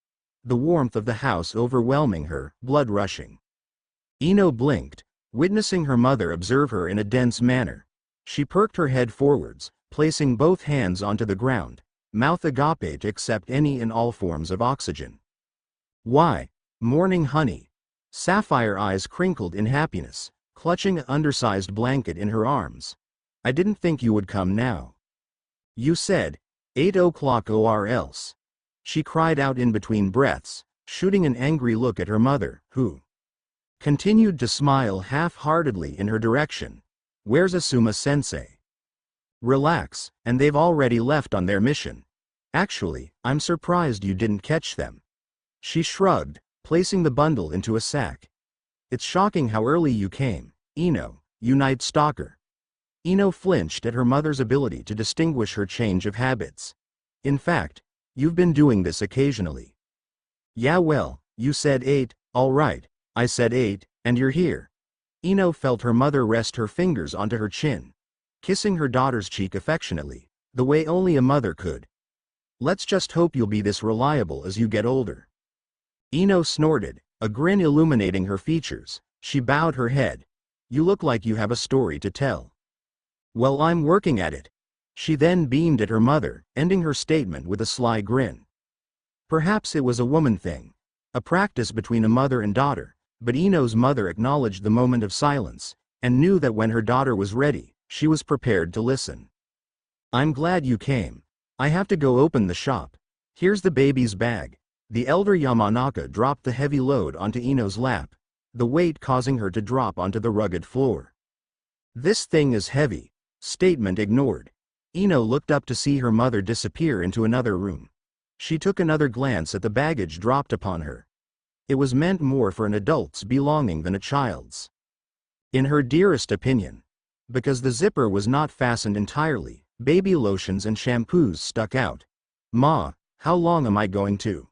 The warmth of the house overwhelming her, blood rushing. Ino blinked, witnessing her mother observe her in a dense manner. She perked her head forwards, placing both hands onto the ground, mouth agape to accept any and all forms of oxygen. Why, morning honey. Sapphire eyes crinkled in happiness, clutching an undersized blanket in her arms. I didn't think you would come now. You said, 8 o'clock or else. She cried out in between breaths, shooting an angry look at her mother, who continued to smile half-heartedly in her direction. Where's Asuma-sensei? Relax, and they've already left on their mission. Actually, I'm surprised you didn't catch them. She shrugged, placing the bundle into a sack. It's shocking how early you came. Ino, you night stalker. Ino flinched at her mother's ability to distinguish her change of habits. In fact, you've been doing this occasionally. Yeah, well, you said 8, all right, I said 8, and you're here. Ino felt her mother rest her fingers onto her chin, kissing her daughter's cheek affectionately, the way only a mother could. Let's just hope you'll be this reliable as you get older. Ino snorted, a grin illuminating her features. She bowed her head. You look like you have a story to tell. Well, I'm working at it. She then beamed at her mother, ending her statement with a sly grin. Perhaps it was a woman thing, a practice between a mother and daughter, but Ino's mother acknowledged the moment of silence, and knew that when her daughter was ready, she was prepared to listen. I'm glad you came. I have to go open the shop. Here's the baby's bag. The elder Yamanaka dropped the heavy load onto Ino's lap, the weight causing her to drop onto the rugged floor. This thing is heavy. Statement ignored. Ino looked up to see her mother disappear into another room. She took another glance at the baggage dropped upon her. It was meant more for an adult's belonging than a child's. In her dearest opinion. Because the zipper was not fastened entirely, baby lotions and shampoos stuck out. Ma, how long am I going to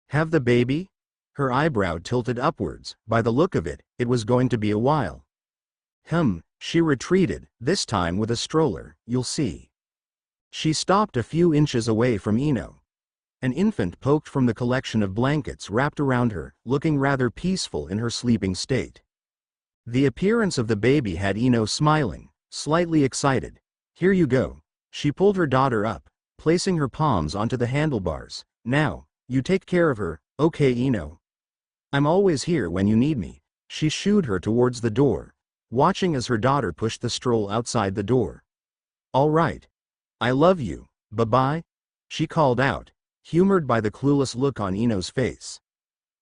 have the baby? Her eyebrow tilted upwards. By the look of it, it was going to be a while. She retreated, this time with a stroller, you'll see. She stopped a few inches away from Ino. An infant poked from the collection of blankets wrapped around her, looking rather peaceful in her sleeping state. The appearance of the baby had Ino smiling, slightly excited. Here you go. She pulled her daughter up, placing her palms onto the handlebars. Now, you take care of her, okay Ino? I'm always here when you need me. She shooed her towards the door, watching as her daughter pushed the stroll outside the door. All right. I love you, bye-bye, she called out, humored by the clueless look on Ino's face.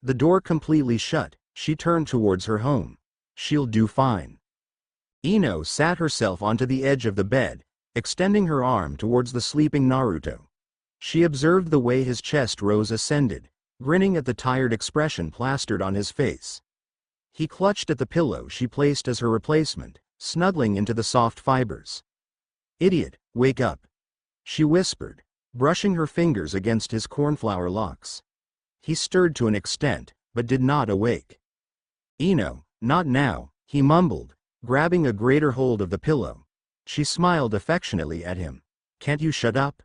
The door completely shut, she turned towards her home. She'll do fine. Ino sat herself onto the edge of the bed, extending her arm towards the sleeping Naruto. She observed the way his chest rose ascended, grinning at the tired expression plastered on his face. He clutched at the pillow she placed as her replacement, snuggling into the soft fibers. Idiot, wake up, she whispered, brushing her fingers against his cornflower locks. He stirred to an extent, but did not awake. Ino, not now, he mumbled, grabbing a greater hold of the pillow. She smiled affectionately at him. Can't you shut up?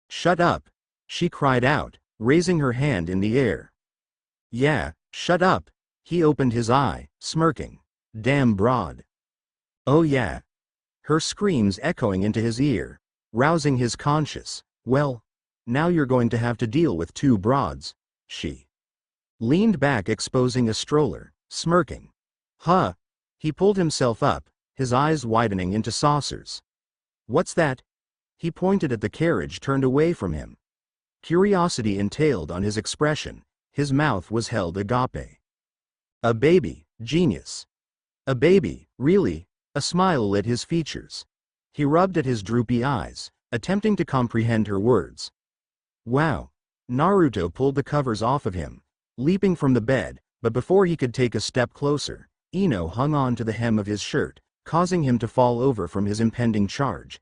Shut up, she cried out, raising her hand in the air. Yeah, shut up. He opened his eye, smirking. Damn broad. Oh yeah. Her screams echoing into his ear, rousing his conscience. Well, now you're going to have to deal with two broads. She leaned back, exposing a stroller, smirking. Huh. He pulled himself up, his eyes widening into saucers. What's that? He pointed at the carriage turned away from him. Curiosity entailed on his expression. His mouth was held agape. A baby, genius. A baby, really? A smile lit his features. He rubbed at his droopy eyes, attempting to comprehend her words. Wow. Naruto pulled the covers off of him, leaping from the bed, but before he could take a step closer, Ino hung on to the hem of his shirt, causing him to fall over from his impending charge.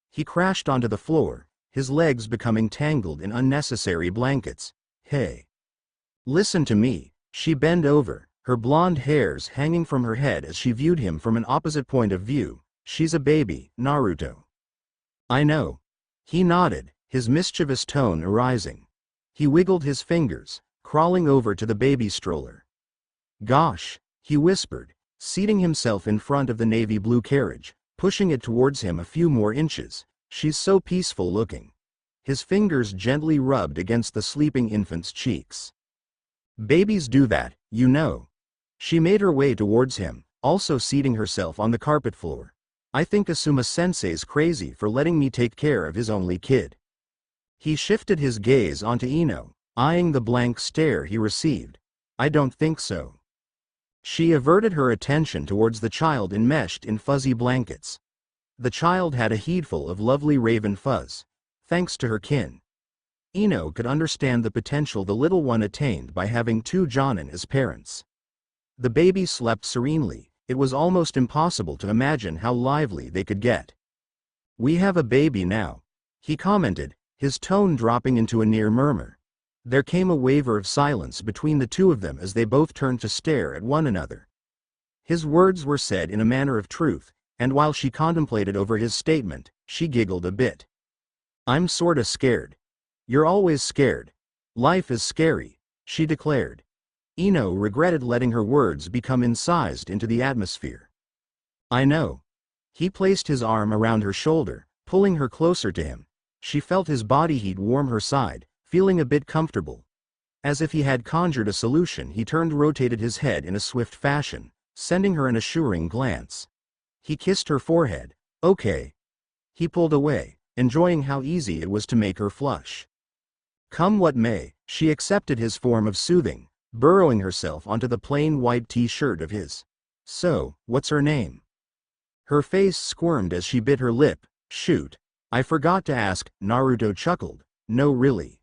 He crashed onto the floor, his legs becoming tangled in unnecessary blankets. Hey. Listen to me. She bent over, her blonde hairs hanging from her head as she viewed him from an opposite point of view. She's a baby, Naruto. I know. He nodded, his mischievous tone arising. He wiggled his fingers, crawling over to the baby stroller. Gosh, he whispered, seating himself in front of the navy blue carriage, pushing it towards him a few more inches. She's so peaceful looking. His fingers gently rubbed against the sleeping infant's cheeks. Babies do that, you know. She made her way towards him, also seating herself on the carpet floor. I think Asuma-sensei's crazy for letting me take care of his only kid. He shifted his gaze onto Ino, eyeing the blank stare he received. I don't think so. She averted her attention towards the child enmeshed in fuzzy blankets. The child had a headful of lovely raven fuzz, thanks to her kin. Ino could understand the potential the little one attained by having two Jonin as parents. The baby slept serenely, it was almost impossible to imagine how lively they could get. "We have a baby now," he commented, his tone dropping into a near murmur. There came a waver of silence between the two of them as they both turned to stare at one another. His words were said in a manner of truth, and while she contemplated over his statement, she giggled a bit. "I'm sorta scared." "You're always scared. Life is scary," she declared. Ino regretted letting her words become incised into the atmosphere. "I know." He placed his arm around her shoulder, pulling her closer to him. She felt his body heat warm her side, feeling a bit comfortable. As if he had conjured a solution, he rotated his head in a swift fashion, sending her an assuring glance. He kissed her forehead. "Okay." He pulled away, enjoying how easy it was to make her flush. Come what may, she accepted his form of soothing, burrowing herself onto the plain white t-shirt of his. "So, what's her name?" Her face squirmed as she bit her lip. "Shoot. I forgot to ask," Naruto chuckled. "No really.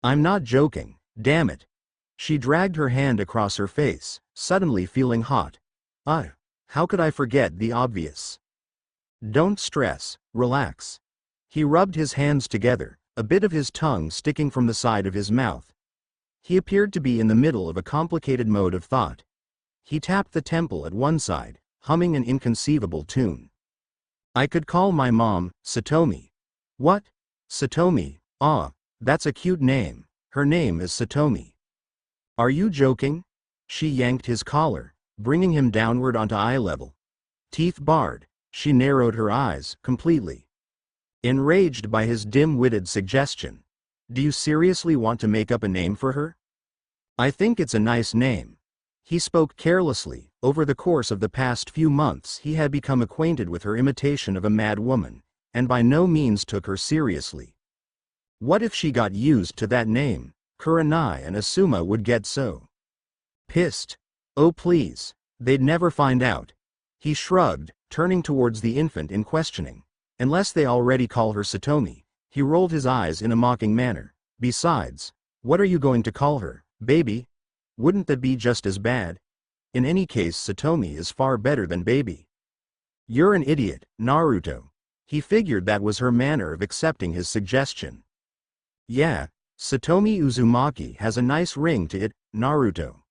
I'm not joking, damn it." She dragged her hand across her face, suddenly feeling hot. How could I forget the obvious?" "Don't stress, relax." He rubbed his hands together, a bit of his tongue sticking from the side of his mouth. He appeared to be in the middle of a complicated mode of thought. He tapped the temple at one side, humming an inconceivable tune. "I could call my mom Satomi." "What? Satomi? Ah, that's a cute name. Her name is Satomi." "Are you joking?" She yanked his collar, bringing him downward onto eye level. Teeth bared, she narrowed her eyes completely. Enraged by his dim-witted suggestion. "Do you seriously want to make up a name for her?" "I think it's a nice name." He spoke carelessly. Over the course of the past few months he had become acquainted with her imitation of a mad woman, and by no means took her seriously. What if she got used to that name? Kurenai and Asuma would get so pissed. Oh please, they'd never find out. He shrugged, turning towards the infant in questioning. "Unless they already call her Satomi." He rolled his eyes in a mocking manner. "Besides, what are you going to call her? Baby? Wouldn't that be just as bad? In any case, Satomi is far better than baby." "You're an idiot, Naruto." He figured that was her manner of accepting his suggestion. "Yeah, Satomi Uzumaki has a nice ring to it, Naruto."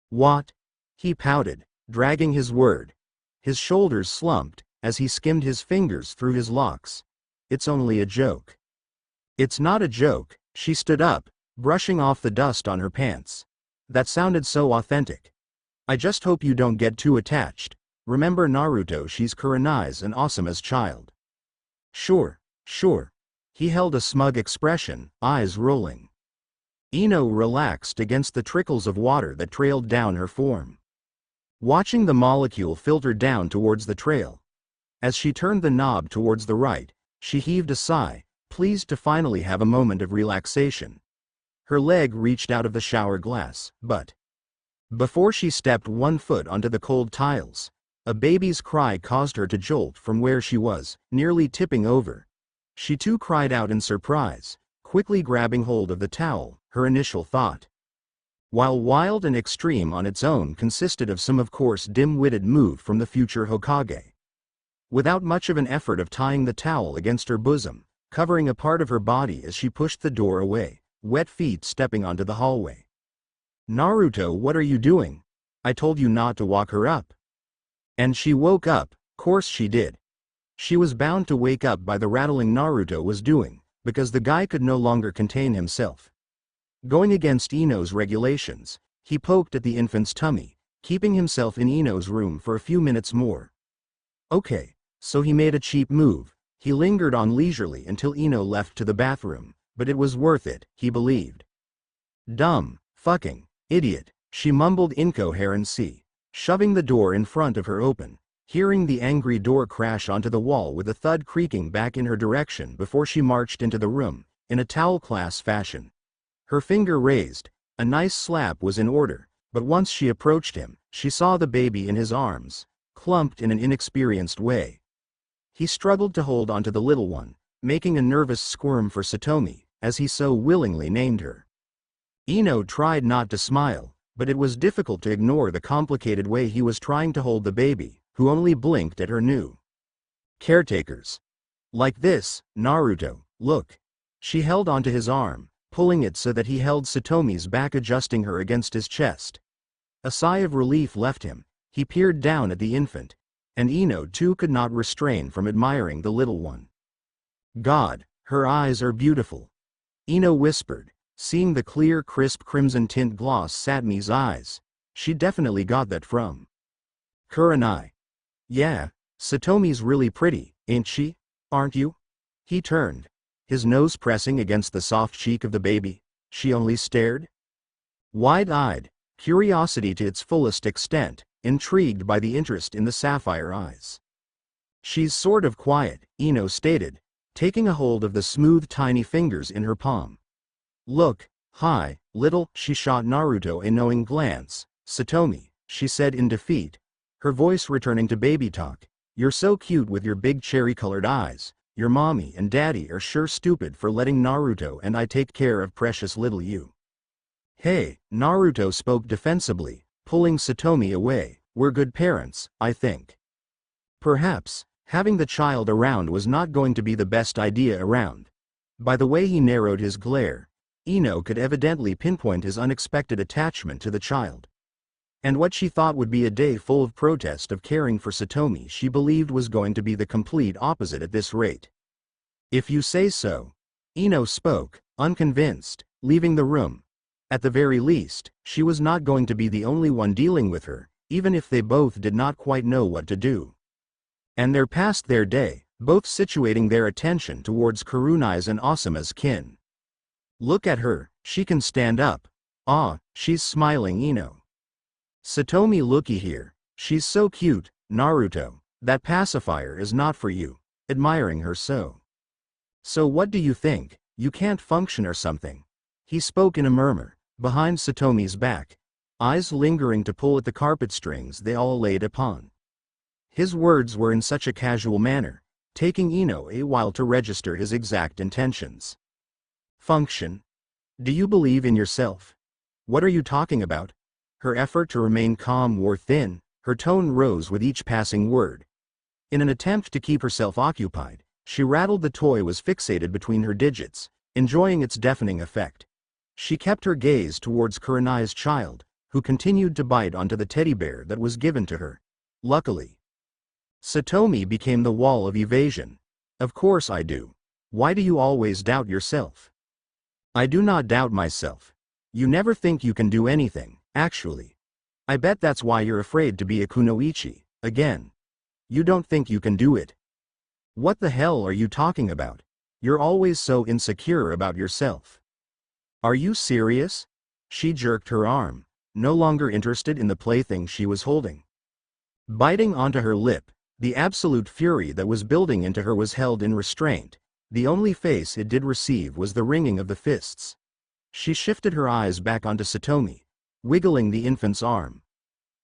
"What?" He pouted, dragging his word. His shoulders slumped as he skimmed his fingers through his locks. "It's only a joke." "It's not a joke." She stood up, brushing off the dust on her pants. That sounded so authentic. "I just hope you don't get too attached. Remember Naruto, she's Kurenai's and Asuma's child." Sure. He held a smug expression, eyes rolling. Ino relaxed against the trickles of water that trailed down her form. Watching the molecule filter down towards the trail. As she turned the knob towards the right, she heaved a sigh, pleased to finally have a moment of relaxation. Her leg reached out of the shower glass, but before she stepped 1 foot onto the cold tiles, a baby's cry caused her to jolt from where she was, nearly tipping over. She too cried out in surprise, quickly grabbing hold of the towel, her initial thought. While wild and extreme on its own, consisted of some of course dim-witted move from the future Hokage. Without much of an effort of tying the towel against her bosom, covering a part of her body as she pushed the door away, wet feet stepping onto the hallway. "Naruto, what are you doing? I told you not to walk her up." And she woke up, course she did. She was bound to wake up by the rattling Naruto was doing, because the guy could no longer contain himself. Going against Ino's regulations, he poked at the infant's tummy, keeping himself in Ino's room for a few minutes more. Okay, so he made a cheap move. He lingered on leisurely until Ino left to the bathroom, but it was worth it, he believed. "Dumb, fucking, idiot," she mumbled incoherently, shoving the door in front of her open, hearing the angry door crash onto the wall with a thud creaking back in her direction before she marched into the room, in a towel class fashion. Her finger raised, a nice slap was in order, but once she approached him, she saw the baby in his arms, clumped in an inexperienced way. He struggled to hold onto the little one, making a nervous squirm for Satomi, as he so willingly named her. Ino tried not to smile, but it was difficult to ignore the complicated way he was trying to hold the baby, who only blinked at her new caretakers. Like this, Naruto, look. She held onto his arm, pulling it so that he held Satomi's back, adjusting her against his chest. A sigh of relief left him. He peered down at the infant, and Ino too could not restrain from admiring the little one. God, her eyes are beautiful, Ino whispered, seeing the clear, crisp crimson tint gloss Satmi's eyes. She definitely got that from Kurenai. Yeah, Satomi's really pretty, ain't she? Aren't you? He turned, his nose pressing against the soft cheek of the baby. She only stared, wide-eyed, curiosity to its fullest extent, intrigued by the interest in the sapphire eyes. She's sort of quiet, Ino stated, taking a hold of the smooth tiny fingers in her palm. Look, hi, little, she shot Naruto a knowing glance. Satomi, she said in defeat, her voice returning to baby talk. You're so cute with your big cherry-colored eyes. Your mommy and daddy are sure stupid for letting Naruto and I take care of precious little you. Hey, Naruto spoke defensively, pulling Satomi away. We're good parents, I think. Perhaps, having the child around was not going to be the best idea around. By the way he narrowed his glare, Ino could evidently pinpoint his unexpected attachment to the child. And what she thought would be a day full of protest of caring for Satomi she believed was going to be the complete opposite at this rate. If you say so. Ino spoke, unconvinced, leaving the room. At the very least, she was not going to be the only one dealing with her, even if they both did not quite know what to do. And they passed their day, both situating their attention towards Kurenai's and Asuma's kin. Look at her, she can stand up. Ah, she's smiling, Ino. Satomi, looky here, she's so cute, Naruto, that pacifier is not for you, admiring her so. So what do you think, you can't function or something? He spoke in a murmur, behind Satomi's back, eyes lingering to pull at the carpet strings they all laid upon. His words were in such a casual manner, taking Ino a while to register his exact intentions. Function? Do you believe in yourself? What are you talking about? Her effort to remain calm wore thin, her tone rose with each passing word. In an attempt to keep herself occupied, she rattled the toy was fixated between her digits, enjoying its deafening effect. She kept her gaze towards Kurenai's child, who continued to bite onto the teddy bear that was given to her. Luckily, Satomi became the wall of evasion. Of course I do. Why do you always doubt yourself? I do not doubt myself. You never think you can do anything. Actually, I bet that's why you're afraid to be a kunoichi, again. You don't think you can do it. What the hell are you talking about? You're always so insecure about yourself. Are you serious? She jerked her arm, no longer interested in the plaything she was holding. Biting onto her lip, the absolute fury that was building into her was held in restraint. The only face it did receive was the ringing of the fists. She shifted her eyes back onto Satomi, wiggling the infant's arm.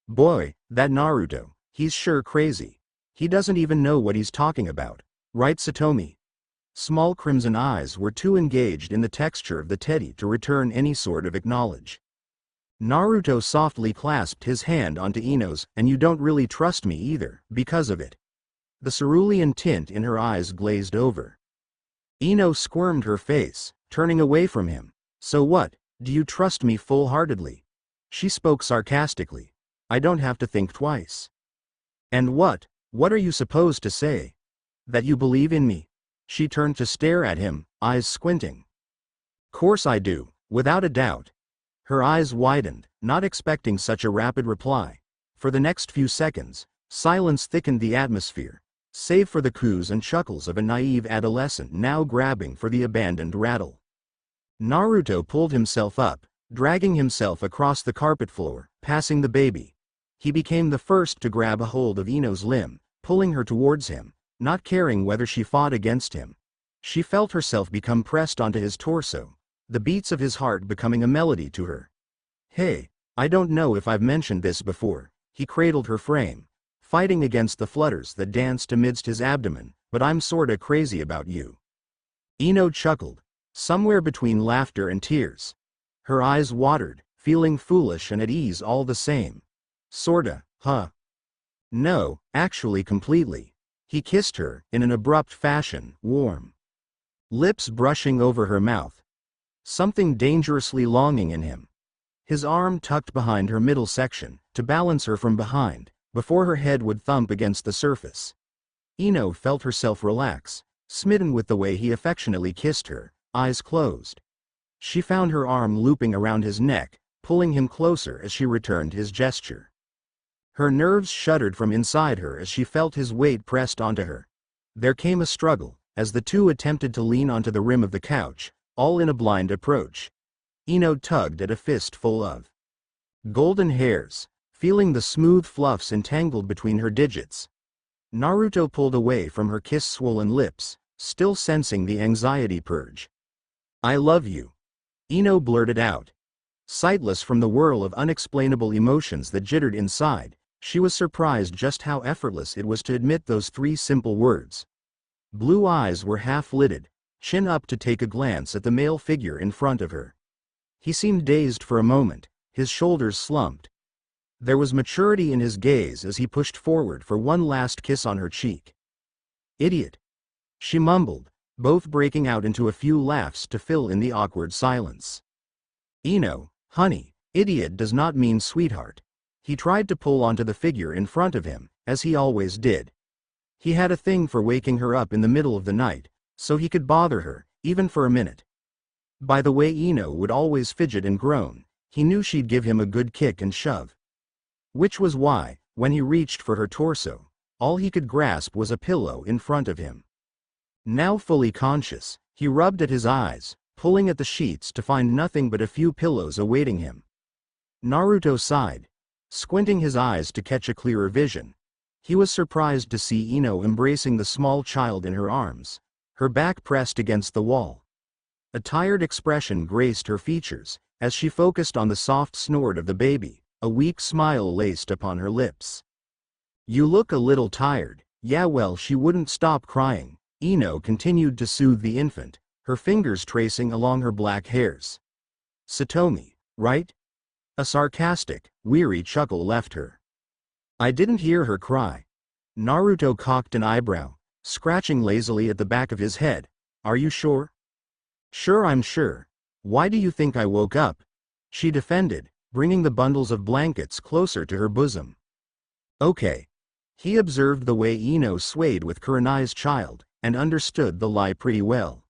Boy, that Naruto, he's sure crazy. He doesn't even know what he's talking about, right, Satomi? Small crimson eyes were too engaged in the texture of the teddy to return any sort of acknowledge. Naruto softly clasped his hand onto Ino's, and you don't really trust me either, because of it. The cerulean tint in her eyes glazed over. Ino squirmed her face, turning away from him. So what, do you trust me full-heartedly? She spoke sarcastically. I don't have to think twice. And what are you supposed to say? That you believe in me? She turned to stare at him, eyes squinting. Course I do, without a doubt. Her eyes widened, not expecting such a rapid reply. For the next few seconds, silence thickened the atmosphere, save for the coos and chuckles of a naive adolescent now grabbing for the abandoned rattle. Naruto pulled himself up, dragging himself across the carpet floor, passing the baby. He became the first to grab a hold of Ino's limb, pulling her towards him, not caring whether she fought against him. She felt herself become pressed onto his torso, the beats of his heart becoming a melody to her. Hey, I don't know if I've mentioned this before. He cradled her frame, fighting against the flutters that danced amidst his abdomen, but I'm sorta crazy about you. Ino chuckled, somewhere between laughter and tears. Her eyes watered, feeling foolish and at ease all the same. Sorta, huh? No, actually completely. He kissed her, in an abrupt fashion, warm lips brushing over her mouth. Something dangerously longing in him. His arm tucked behind her middle section, to balance her from behind, before her head would thump against the surface. Ino felt herself relax, smitten with the way he affectionately kissed her, eyes closed. She found her arm looping around his neck, pulling him closer as she returned his gesture. Her nerves shuddered from inside her as she felt his weight pressed onto her. There came a struggle, as the two attempted to lean onto the rim of the couch, all in a blind approach. Ino tugged at a fistful of golden hairs, feeling the smooth fluffs entangled between her digits. Naruto pulled away from her kiss-swollen lips, still sensing the anxiety purge. "I love you," Ino blurted out. Sightless from the whirl of unexplainable emotions that jittered inside, she was surprised just how effortless it was to admit those three simple words. Blue eyes were half-lidded, chin up to take a glance at the male figure in front of her. He seemed dazed for a moment, his shoulders slumped. There was maturity in his gaze as he pushed forward for one last kiss on her cheek. "Idiot," she mumbled, both breaking out into a few laughs to fill in the awkward silence. "Ino, honey, idiot does not mean sweetheart." He tried to pull onto the figure in front of him, as he always did. He had a thing for waking her up in the middle of the night, so he could bother her, even for a minute. By the way Ino would always fidget and groan, he knew she'd give him a good kick and shove. Which was why, when he reached for her torso, all he could grasp was a pillow in front of him. Now fully conscious, he rubbed at his eyes, pulling at the sheets to find nothing but a few pillows awaiting him. Naruto sighed, squinting his eyes to catch a clearer vision. He was surprised to see Ino embracing the small child in her arms, her back pressed against the wall. A tired expression graced her features, as she focused on the soft snort of the baby, a weak smile laced upon her lips. "You look a little tired." "Yeah, well, she wouldn't stop crying." Ino continued to soothe the infant, her fingers tracing along her black hairs. "Satomi, right?" A sarcastic, weary chuckle left her. "I didn't hear her cry." Naruto cocked an eyebrow, scratching lazily at the back of his head. "Are you sure?" "Sure, I'm sure. Why do you think I woke up?" she defended, bringing the bundles of blankets closer to her bosom. "Okay." He observed the way Ino swayed with Kurenai's child, and understood the lie pretty well.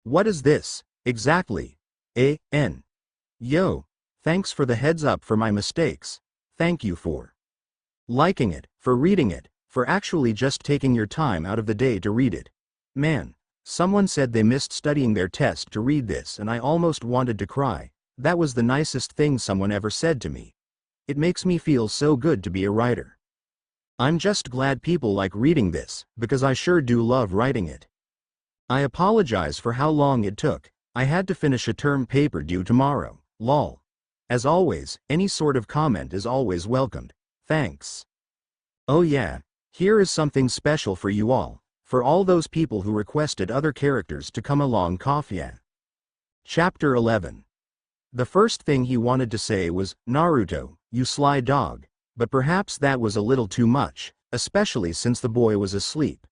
"What is this, exactly?" Yo. Thanks for the heads up for my mistakes. Thank you for liking it, for reading it, for actually just taking your time out of the day to read it. Man, someone said they missed studying their test to read this and I almost wanted to cry. That was the nicest thing someone ever said to me. It makes me feel so good to be a writer. I'm just glad people like reading this, because I sure do love writing it. I apologize for how long it took. I had to finish a term paper due tomorrow. Lol. As always, any sort of comment is always welcomed. Thanks. Oh yeah, here is something special for you all, for all those people who requested other characters to come along. Coffee. Chapter 11. The first thing he wanted to say was, "Naruto, you sly dog," but perhaps that was a little too much, especially since the boy was asleep.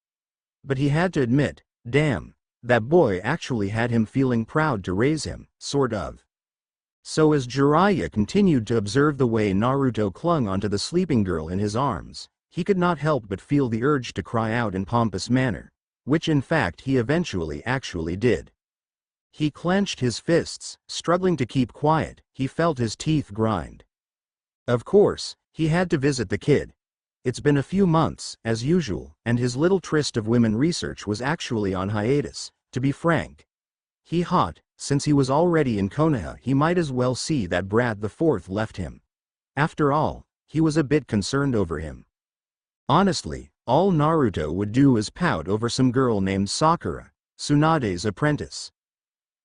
But he had to admit, damn, that boy actually had him feeling proud to raise him, sort of. So as Jiraiya continued to observe the way Naruto clung onto the sleeping girl in his arms, he could not help but feel the urge to cry out in pompous manner, which in fact he eventually actually did. He clenched his fists, struggling to keep quiet. He felt his teeth grind. Of course, he had to visit the kid. It's been a few months, as usual, and his little tryst of women research was actually on hiatus, to be frank. He hot. Since he was already in Konaha, he might as well see that Brat the Fourth left him. After all, he was a bit concerned over him. Honestly, all Naruto would do is pout over some girl named Sakura, Tsunade's apprentice.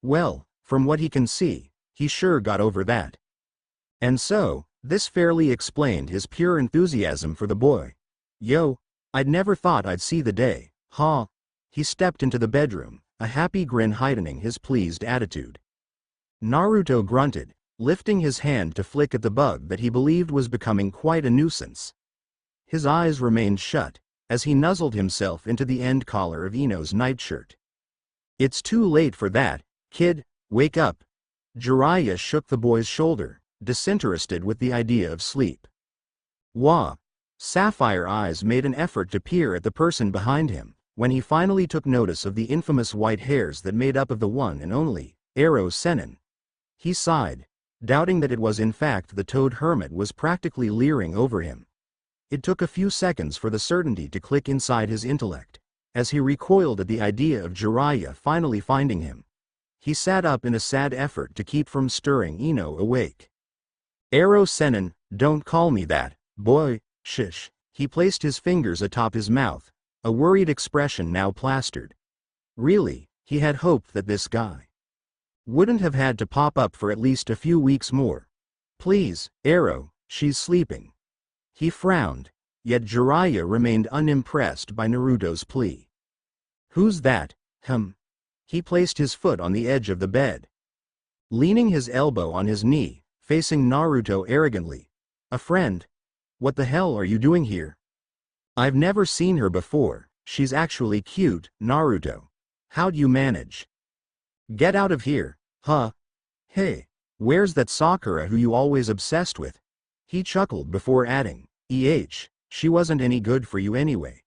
Well, from what he can see, he sure got over that. And so, this fairly explained his pure enthusiasm for the boy. Yo, I'd never thought I'd see the day, huh? He stepped into the bedroom, a happy grin heightening his pleased attitude. Naruto grunted, lifting his hand to flick at the bug that he believed was becoming quite a nuisance. His eyes remained shut, as he nuzzled himself into the end collar of Ino's nightshirt. "It's too late for that, kid, wake up." Jiraiya shook the boy's shoulder, disinterested with the idea of sleep. "Wah!" Sapphire Eyes made an effort to peer at the person behind him, when he finally took notice of the infamous white hairs that made up of the one and only Ero Sennin. He sighed, doubting that it was in fact the Toad Hermit was practically leering over him. It took a few seconds for the certainty to click inside his intellect, as he recoiled at the idea of Jiraiya finally finding him. He sat up in a sad effort to keep from stirring Ino awake. "Ero Sennin, don't call me that, boy, shish." He placed his fingers atop his mouth, a worried expression now plastered. Really, he had hoped that this guy wouldn't have had to pop up for at least a few weeks more. "Please, Ero, she's sleeping." He frowned, yet Jiraiya remained unimpressed by Naruto's plea. "Who's that, He placed his foot on the edge of the bed. Leaning his elbow on his knee, facing Naruto arrogantly. "A friend? What the hell are you doing here?" "I've never seen her before. She's actually cute, Naruto. How'd you manage?" "Get out of here, huh? Hey, where's that Sakura who you always obsessed with?" He chuckled before adding, she wasn't any good for you anyway."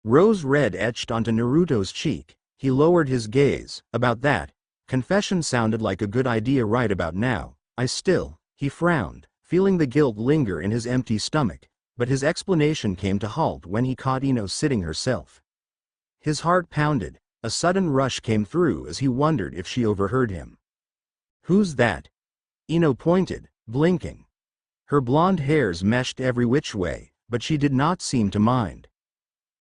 Rose red etched onto Naruto's cheek. He lowered his gaze. "About that, confession sounded like a good idea right about now. He frowned, feeling the guilt linger in his empty stomach, but his explanation came to halt when he caught Ino sitting herself. His heart pounded, a sudden rush came through as he wondered if she overheard him. "Who's that?" Ino pointed, blinking. Her blonde hairs meshed every which way, but she did not seem to mind.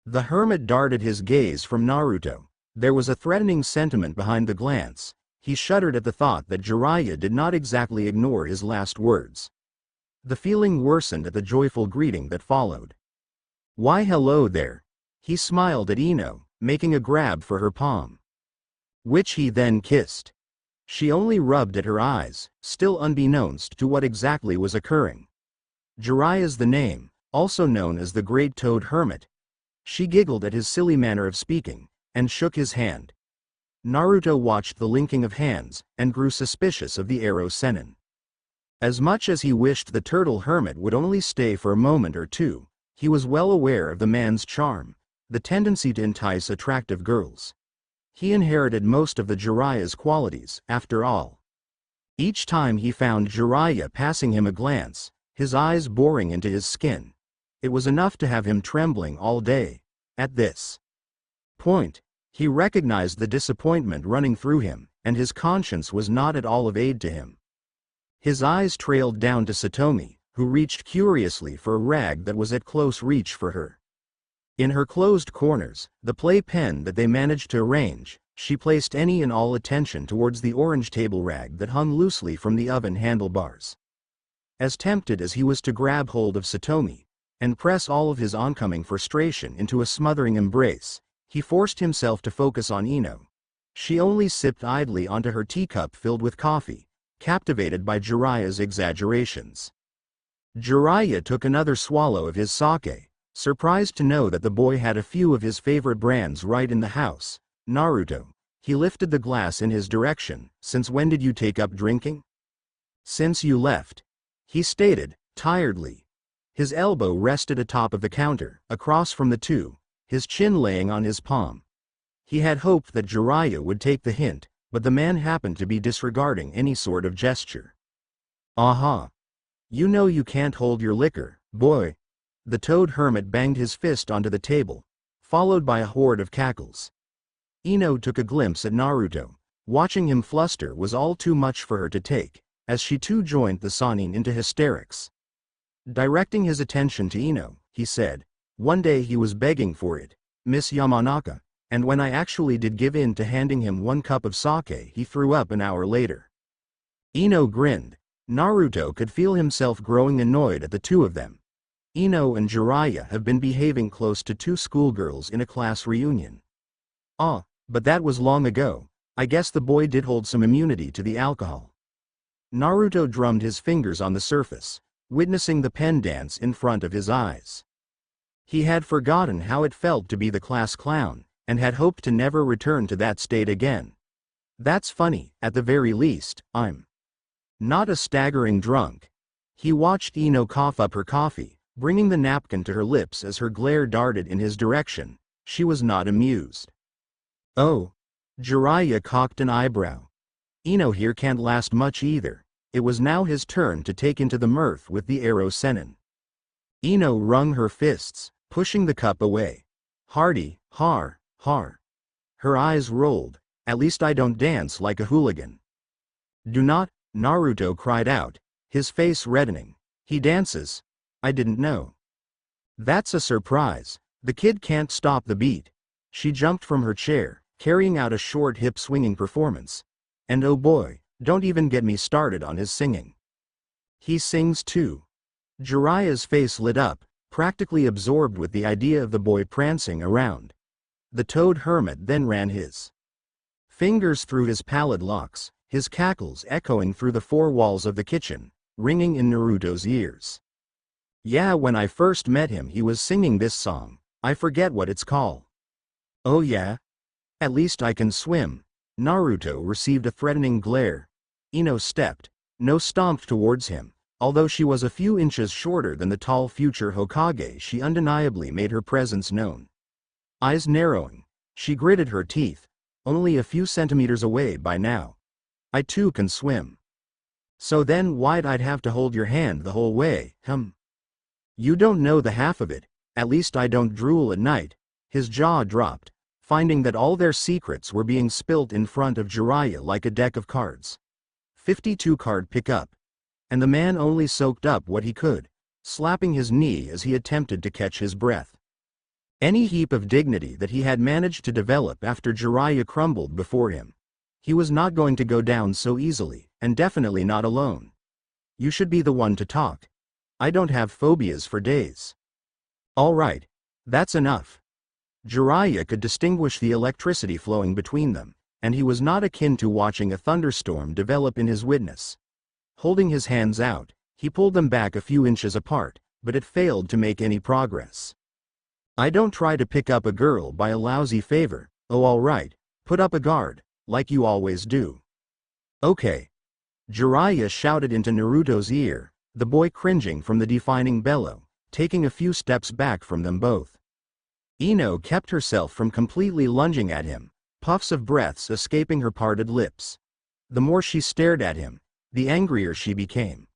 The hermit darted his gaze from Naruto. There was a threatening sentiment behind the glance. He shuddered at the thought that Jiraiya did not exactly ignore his last words. The feeling worsened at the joyful greeting that followed. "Why hello there." He smiled at Ino, making a grab for her palm, which he then kissed. She only rubbed at her eyes, still unbeknownst to what exactly was occurring. "Jiraiya's the name, also known as the Great Toad Hermit." She giggled at his silly manner of speaking, and shook his hand. Naruto watched the linking of hands, and grew suspicious of the Ero Sennin. As much as he wished the Turtle Hermit would only stay for a moment or two, he was well aware of the man's charm, the tendency to entice attractive girls. He inherited most of the Jiraiya's qualities, after all. Each time he found Jiraiya passing him a glance, his eyes boring into his skin, it was enough to have him trembling all day. At this point, he recognized the disappointment running through him, and his conscience was not at all of aid to him. His eyes trailed down to Satomi, who reached curiously for a rag that was at close reach for her. In her closed corners, the play pen that they managed to arrange, she placed any and all attention towards the orange table rag that hung loosely from the oven handlebars. As tempted as he was to grab hold of Satomi, and press all of his oncoming frustration into a smothering embrace, he forced himself to focus on Ino. She only sipped idly onto her teacup filled with coffee, captivated by Jiraiya's exaggerations. Jiraiya took another swallow of his sake, surprised to know that the boy had a few of his favorite brands right in the house. "Naruto." He lifted the glass in his direction. "Since when did you take up drinking?" "Since you left," he stated, tiredly. His elbow rested atop of the counter, across from the two, his chin laying on his palm. He had hoped that Jiraiya would take the hint, but the man happened to be disregarding any sort of gesture. "Aha. You know you can't hold your liquor, boy." The Toad Hermit banged his fist onto the table, followed by a horde of cackles. Ino took a glimpse at Naruto. Watching him fluster was all too much for her to take, as she too joined the Sannin into hysterics. Directing his attention to Ino, he said, "One day he was begging for it, Miss Yamanaka, and when I actually did give in to handing him one cup of sake, he threw up an hour later." Ino grinned. Naruto could feel himself growing annoyed at the two of them. Ino and Jiraiya have been behaving close to two schoolgirls in a class reunion. But that was long ago. I guess the boy did hold some immunity to the alcohol. Naruto drummed his fingers on the surface, witnessing the pen dance in front of his eyes. He had forgotten how it felt to be the class clown, and had hoped to never return to that state again. That's funny, at the very least, I'm not a staggering drunk. He watched Ino cough up her coffee, bringing the napkin to her lips as her glare darted in his direction. She was not amused. Oh. Jiraiya cocked an eyebrow. Ino here can't last much either. It was now his turn to take into the mirth with the arrow senin. Ino wrung her fists, pushing the cup away. Hardy, har. Her eyes rolled. At least I don't dance like a hooligan. Do not, Naruto cried out, his face reddening. He dances? I didn't know. That's a surprise. The kid can't stop the beat. She jumped from her chair, carrying out a short hip-swinging performance. And oh boy, don't even get me started on his singing. He sings too. Jiraiya's face lit up, practically absorbed with the idea of the boy prancing around. The toad hermit then ran his fingers through his pallid locks, his cackles echoing through the four walls of the kitchen, ringing in Naruto's ears. Yeah, when I first met him he was singing this song. I forget what it's called. Oh yeah? At least I can swim. Naruto received a threatening glare. Ino stomped towards him. Although she was a few inches shorter than the tall future Hokage, she undeniably made her presence known. Eyes narrowing, she gritted her teeth. Only a few centimeters away by now. I too can swim. So then why'd I have to hold your hand the whole way, You don't know the half of it. At least I don't drool at night. His jaw dropped, finding that all their secrets were being spilt in front of Jiraiya like a deck of cards. 52 card pickup. And the man only soaked up what he could, slapping his knee as he attempted to catch his breath. Any heap of dignity that he had managed to develop after Jiraiya crumbled before him. He was not going to go down so easily, and definitely not alone. You should be the one to talk. I don't have phobias for days. All right, that's enough. Jiraiya could distinguish the electricity flowing between them, and he was not akin to watching a thunderstorm develop in his witness. Holding his hands out, he pulled them back a few inches apart, but it failed to make any progress. I don't try to pick up a girl by a lousy favor. Oh all right, put up a guard, like you always do. Okay. Jiraiya shouted into Naruto's ear, the boy cringing from the defining bellow, taking a few steps back from them both. Ino kept herself from completely lunging at him, puffs of breaths escaping her parted lips. The more she stared at him, the angrier she became.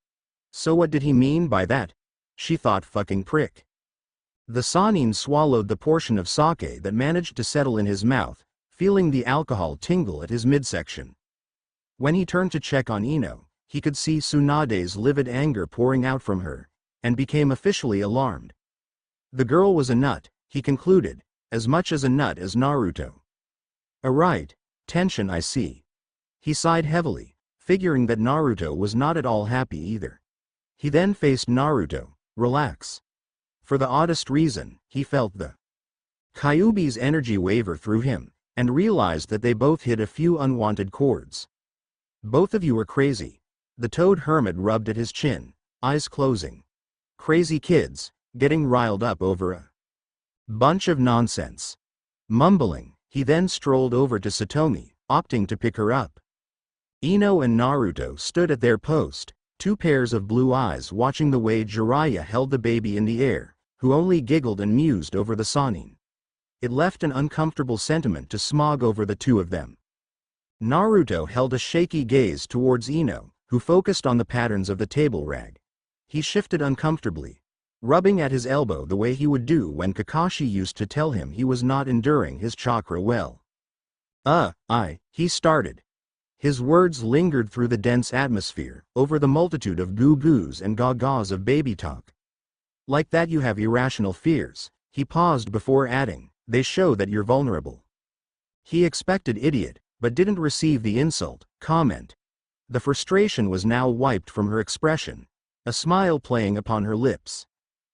So what did he mean by that? She thought, fucking prick. The Sannin swallowed the portion of sake that managed to settle in his mouth, feeling the alcohol tingle at his midsection. When he turned to check on Ino, he could see Tsunade's livid anger pouring out from her, and became officially alarmed. The girl was a nut, he concluded, as much as a nut as Naruto. Right, tension I see. He sighed heavily, figuring that Naruto was not at all happy either. He then faced Naruto. Relax. For the oddest reason, he felt the Kyuubi's energy waver through him, and realized that they both hit a few unwanted chords. Both of you are crazy. The toad hermit rubbed at his chin, eyes closing. Crazy kids, getting riled up over a bunch of nonsense. Mumbling, he then strolled over to Satomi, opting to pick her up. Ino and Naruto stood at their post, two pairs of blue eyes watching the way Jiraiya held the baby in the air, who only giggled and mused over the Sannin. It left an uncomfortable sentiment to smog over the two of them. Naruto held a shaky gaze towards Ino, who focused on the patterns of the table rag. He shifted uncomfortably, rubbing at his elbow the way he would do when Kakashi used to tell him he was not enduring his chakra well. He started. His words lingered through the dense atmosphere, over the multitude of goo-goos and gagas of baby talk. Like that you have irrational fears, he paused before adding, they show that you're vulnerable. He expected idiot, but didn't receive the insult, comment. The frustration was now wiped from her expression, a smile playing upon her lips.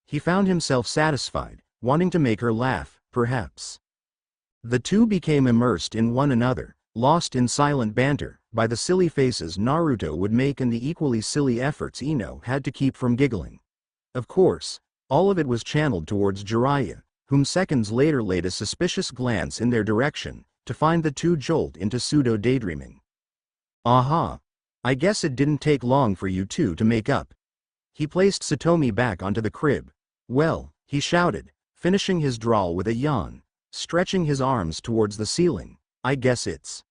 He found himself satisfied, wanting to make her laugh, perhaps. The two became immersed in one another, lost in silent banter, by the silly faces Naruto would make and the equally silly efforts Ino had to keep from giggling. Of course, all of it was channeled towards Jiraiya, whom seconds later laid a suspicious glance in their direction, to find the two jolt into pseudo-daydreaming. Aha! I guess it didn't take long for you two to make up. He placed Satomi back onto the crib. Well, he shouted, finishing his drawl with a yawn, stretching his arms towards the ceiling. I guess it's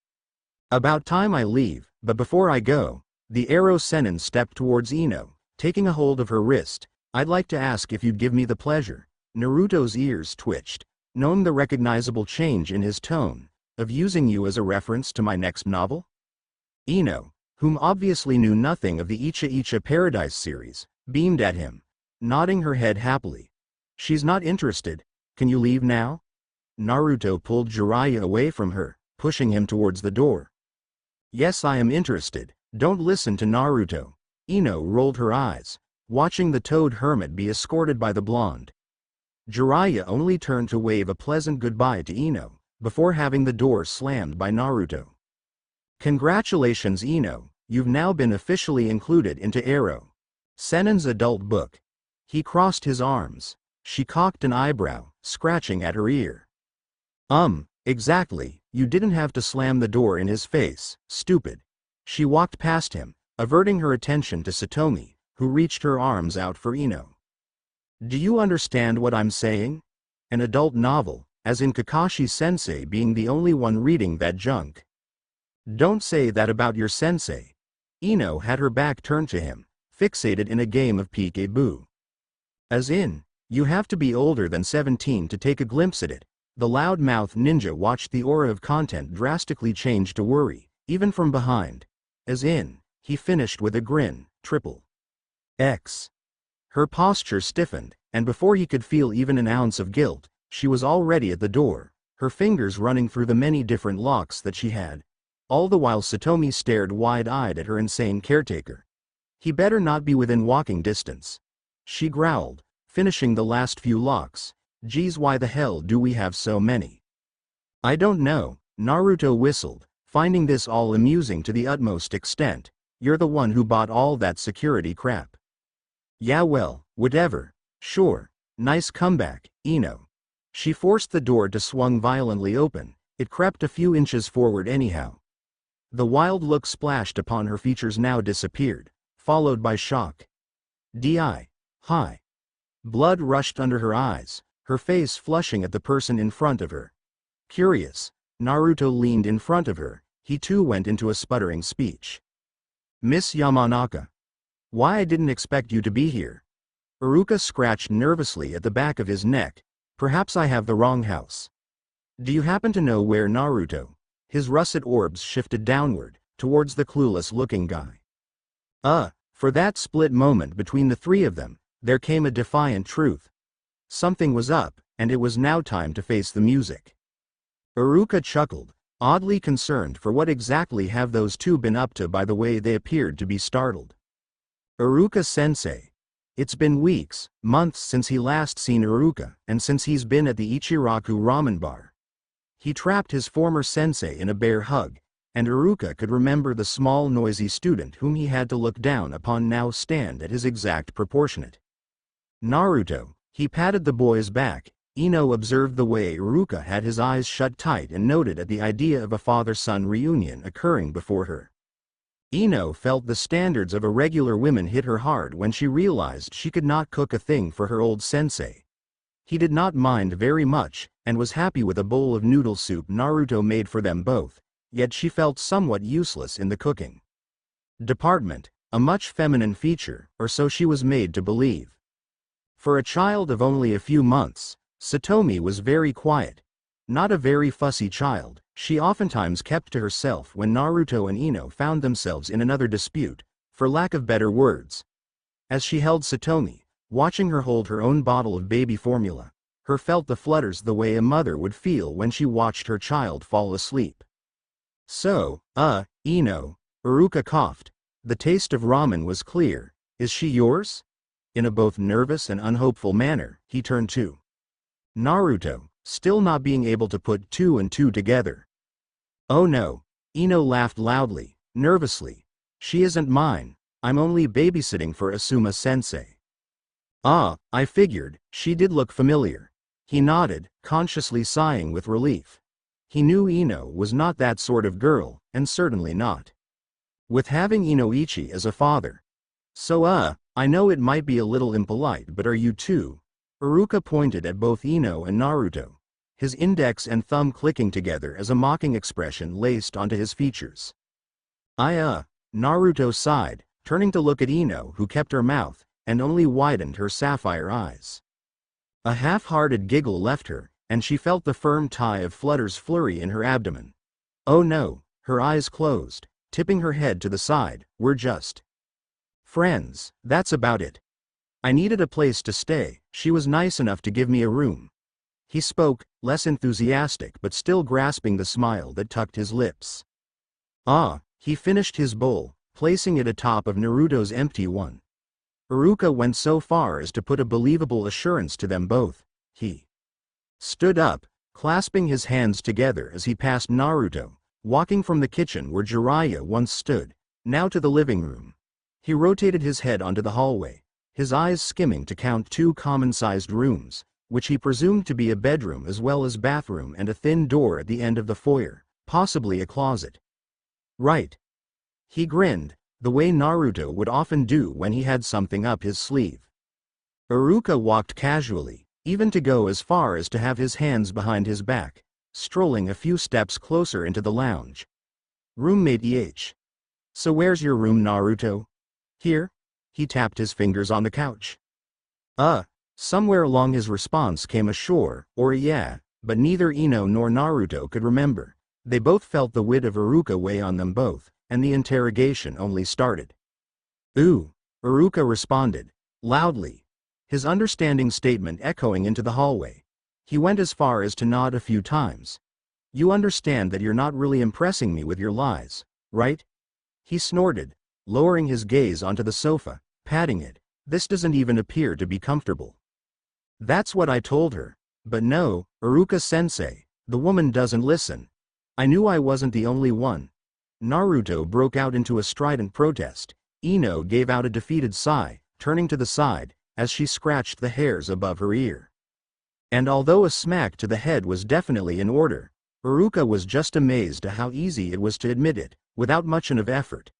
about time I leave, but before I go, the arrow Sennin stepped towards Ino, taking a hold of her wrist. I'd like to ask if you'd give me the pleasure. Naruto's ears twitched, knowing the recognizable change in his tone, of using you as a reference to my next novel? Ino, whom obviously knew nothing of the Icha Icha Paradise series, beamed at him, nodding her head happily. She's not interested. Can you leave now? Naruto pulled Jiraiya away from her, pushing him towards the door. Yes, I am interested. Don't listen to Naruto. Ino rolled her eyes, watching the toad hermit be escorted by the blonde. Jiraiya only turned to wave a pleasant goodbye to Ino, before having the door slammed by Naruto. Congratulations Ino, you've now been officially included into Arrow Sennin's adult book. He crossed his arms. She cocked an eyebrow, scratching at her ear. Exactly, you didn't have to slam the door in his face, stupid. She walked past him, averting her attention to Satomi, who reached her arms out for Ino. Do you understand what I'm saying? An adult novel, as in Kakashi-sensei being the only one reading that junk. Don't say that about your sensei. Ino had her back turned to him, fixated in a game of peek-a-boo. As in, you have to be older than 17 to take a glimpse at it. The loud-mouthed ninja watched the aura of content drastically change to worry, even from behind. As in, he finished with a grin, triple X. Her posture stiffened, and before he could feel even an ounce of guilt, she was already at the door, her fingers running through the many different locks that she had. All the while Satomi stared wide-eyed at her insane caretaker. He better not be within walking distance. She growled, finishing the last few locks. Geez, why the hell do we have so many? I don't know, Naruto whistled, finding this all amusing to the utmost extent. You're the one who bought all that security crap. Yeah well, whatever. Sure. Nice comeback, Ino. She forced the door to swung violently open. It crept a few inches forward anyhow. The wild look splashed upon her features now disappeared, followed by shock. Hi. Blood rushed under her eyes, her face flushing at the person in front of her. Curious, Naruto leaned in front of her. He too went into a sputtering speech. Miss Yamanaka. Why I didn't expect you to be here. Iruka scratched nervously at the back of his neck. Perhaps I have the wrong house. Do you happen to know where Naruto? His russet orbs shifted downward, towards the clueless-looking guy. For that split moment between the three of them, there came a defiant truth. Something was up, and it was now time to face the music. Iruka chuckled, oddly concerned for what exactly have those two been up to by the way they appeared to be startled. Iruka-sensei. It's been weeks, months since he last seen Iruka, and since he's been at the Ichiraku ramen bar. He trapped his former sensei in a bear hug, and Iruka could remember the small noisy student whom he had to look down upon now stand at his exact proportionate. Naruto. He patted the boy's back. Ino observed the way Iruka had his eyes shut tight and noted at the idea of a father-son reunion occurring before her. Ino felt the standards of irregular women hit her hard when she realized she could not cook a thing for her old sensei. He did not mind very much, and was happy with a bowl of noodle soup Naruto made for them both, yet she felt somewhat useless in the cooking department, a much feminine feature, or so she was made to believe. For a child of only a few months, Satomi was very quiet. Not a very fussy child, she oftentimes kept to herself when Naruto and Ino found themselves in another dispute, for lack of better words. As she held Satomi, watching her hold her own bottle of baby formula, her felt the flutters the way a mother would feel when she watched her child fall asleep. So, Ino, Iruka coughed. The taste of ramen was clear. Is she yours? In a both nervous and unhopeful manner, he turned to Naruto, still not being able to put two and two together. Oh no, Ino laughed loudly, nervously. She isn't mine. I'm only babysitting for Asuma-sensei. Ah, I figured. She did look familiar. He nodded, consciously sighing with relief. He knew Ino was not that sort of girl, and certainly not with having Inoichi as a father. So I know it might be a little impolite, but are you two? Iruka pointed at both Ino and Naruto, his index and thumb clicking together as a mocking expression laced onto his features. Naruto sighed, turning to look at Ino, who kept her mouth, and only widened her sapphire eyes. A half-hearted giggle left her, and she felt the firm tie of Flutter's flurry in her abdomen. Oh no, her eyes closed, tipping her head to the side. We're just friends, that's about it. I needed a place to stay. She was nice enough to give me a room. He spoke, less enthusiastic but still grasping the smile that tucked his lips. He finished his bowl, placing it atop of Naruto's empty one. Iruka went so far as to put a believable assurance to them both. He stood up, clasping his hands together as he passed Naruto, walking from the kitchen where Jiraiya once stood, now to the living room. He rotated his head onto the hallway, his eyes skimming to count 2 common-sized rooms, which he presumed to be a bedroom as well as bathroom, and a thin door at the end of the foyer, possibly a closet. Right. He grinned, the way Naruto would often do when he had something up his sleeve. Iruka walked casually, even to go as far as to have his hands behind his back, strolling a few steps closer into the lounge. Roommate EH. So where's your room, Naruto? Here? He tapped his fingers on the couch. Somewhere along his response came a sure, or a yeah, but neither Ino nor Naruto could remember. They both felt the wit of Iruka weigh on them both, and the interrogation only started. Ooh, Iruka responded, loudly, his understanding statement echoing into the hallway. He went as far as to nod a few times. You understand that you're not really impressing me with your lies, right? He snorted, lowering his gaze onto the sofa, patting it. This doesn't even appear to be comfortable. That's what I told her. But no, Iruka-sensei, the woman doesn't listen. I knew I wasn't the only one. Naruto broke out into a strident protest. Ino gave out a defeated sigh, turning to the side, as she scratched the hairs above her ear. And although a smack to the head was definitely in order, Iruka was just amazed at how easy it was to admit it, without much of effort.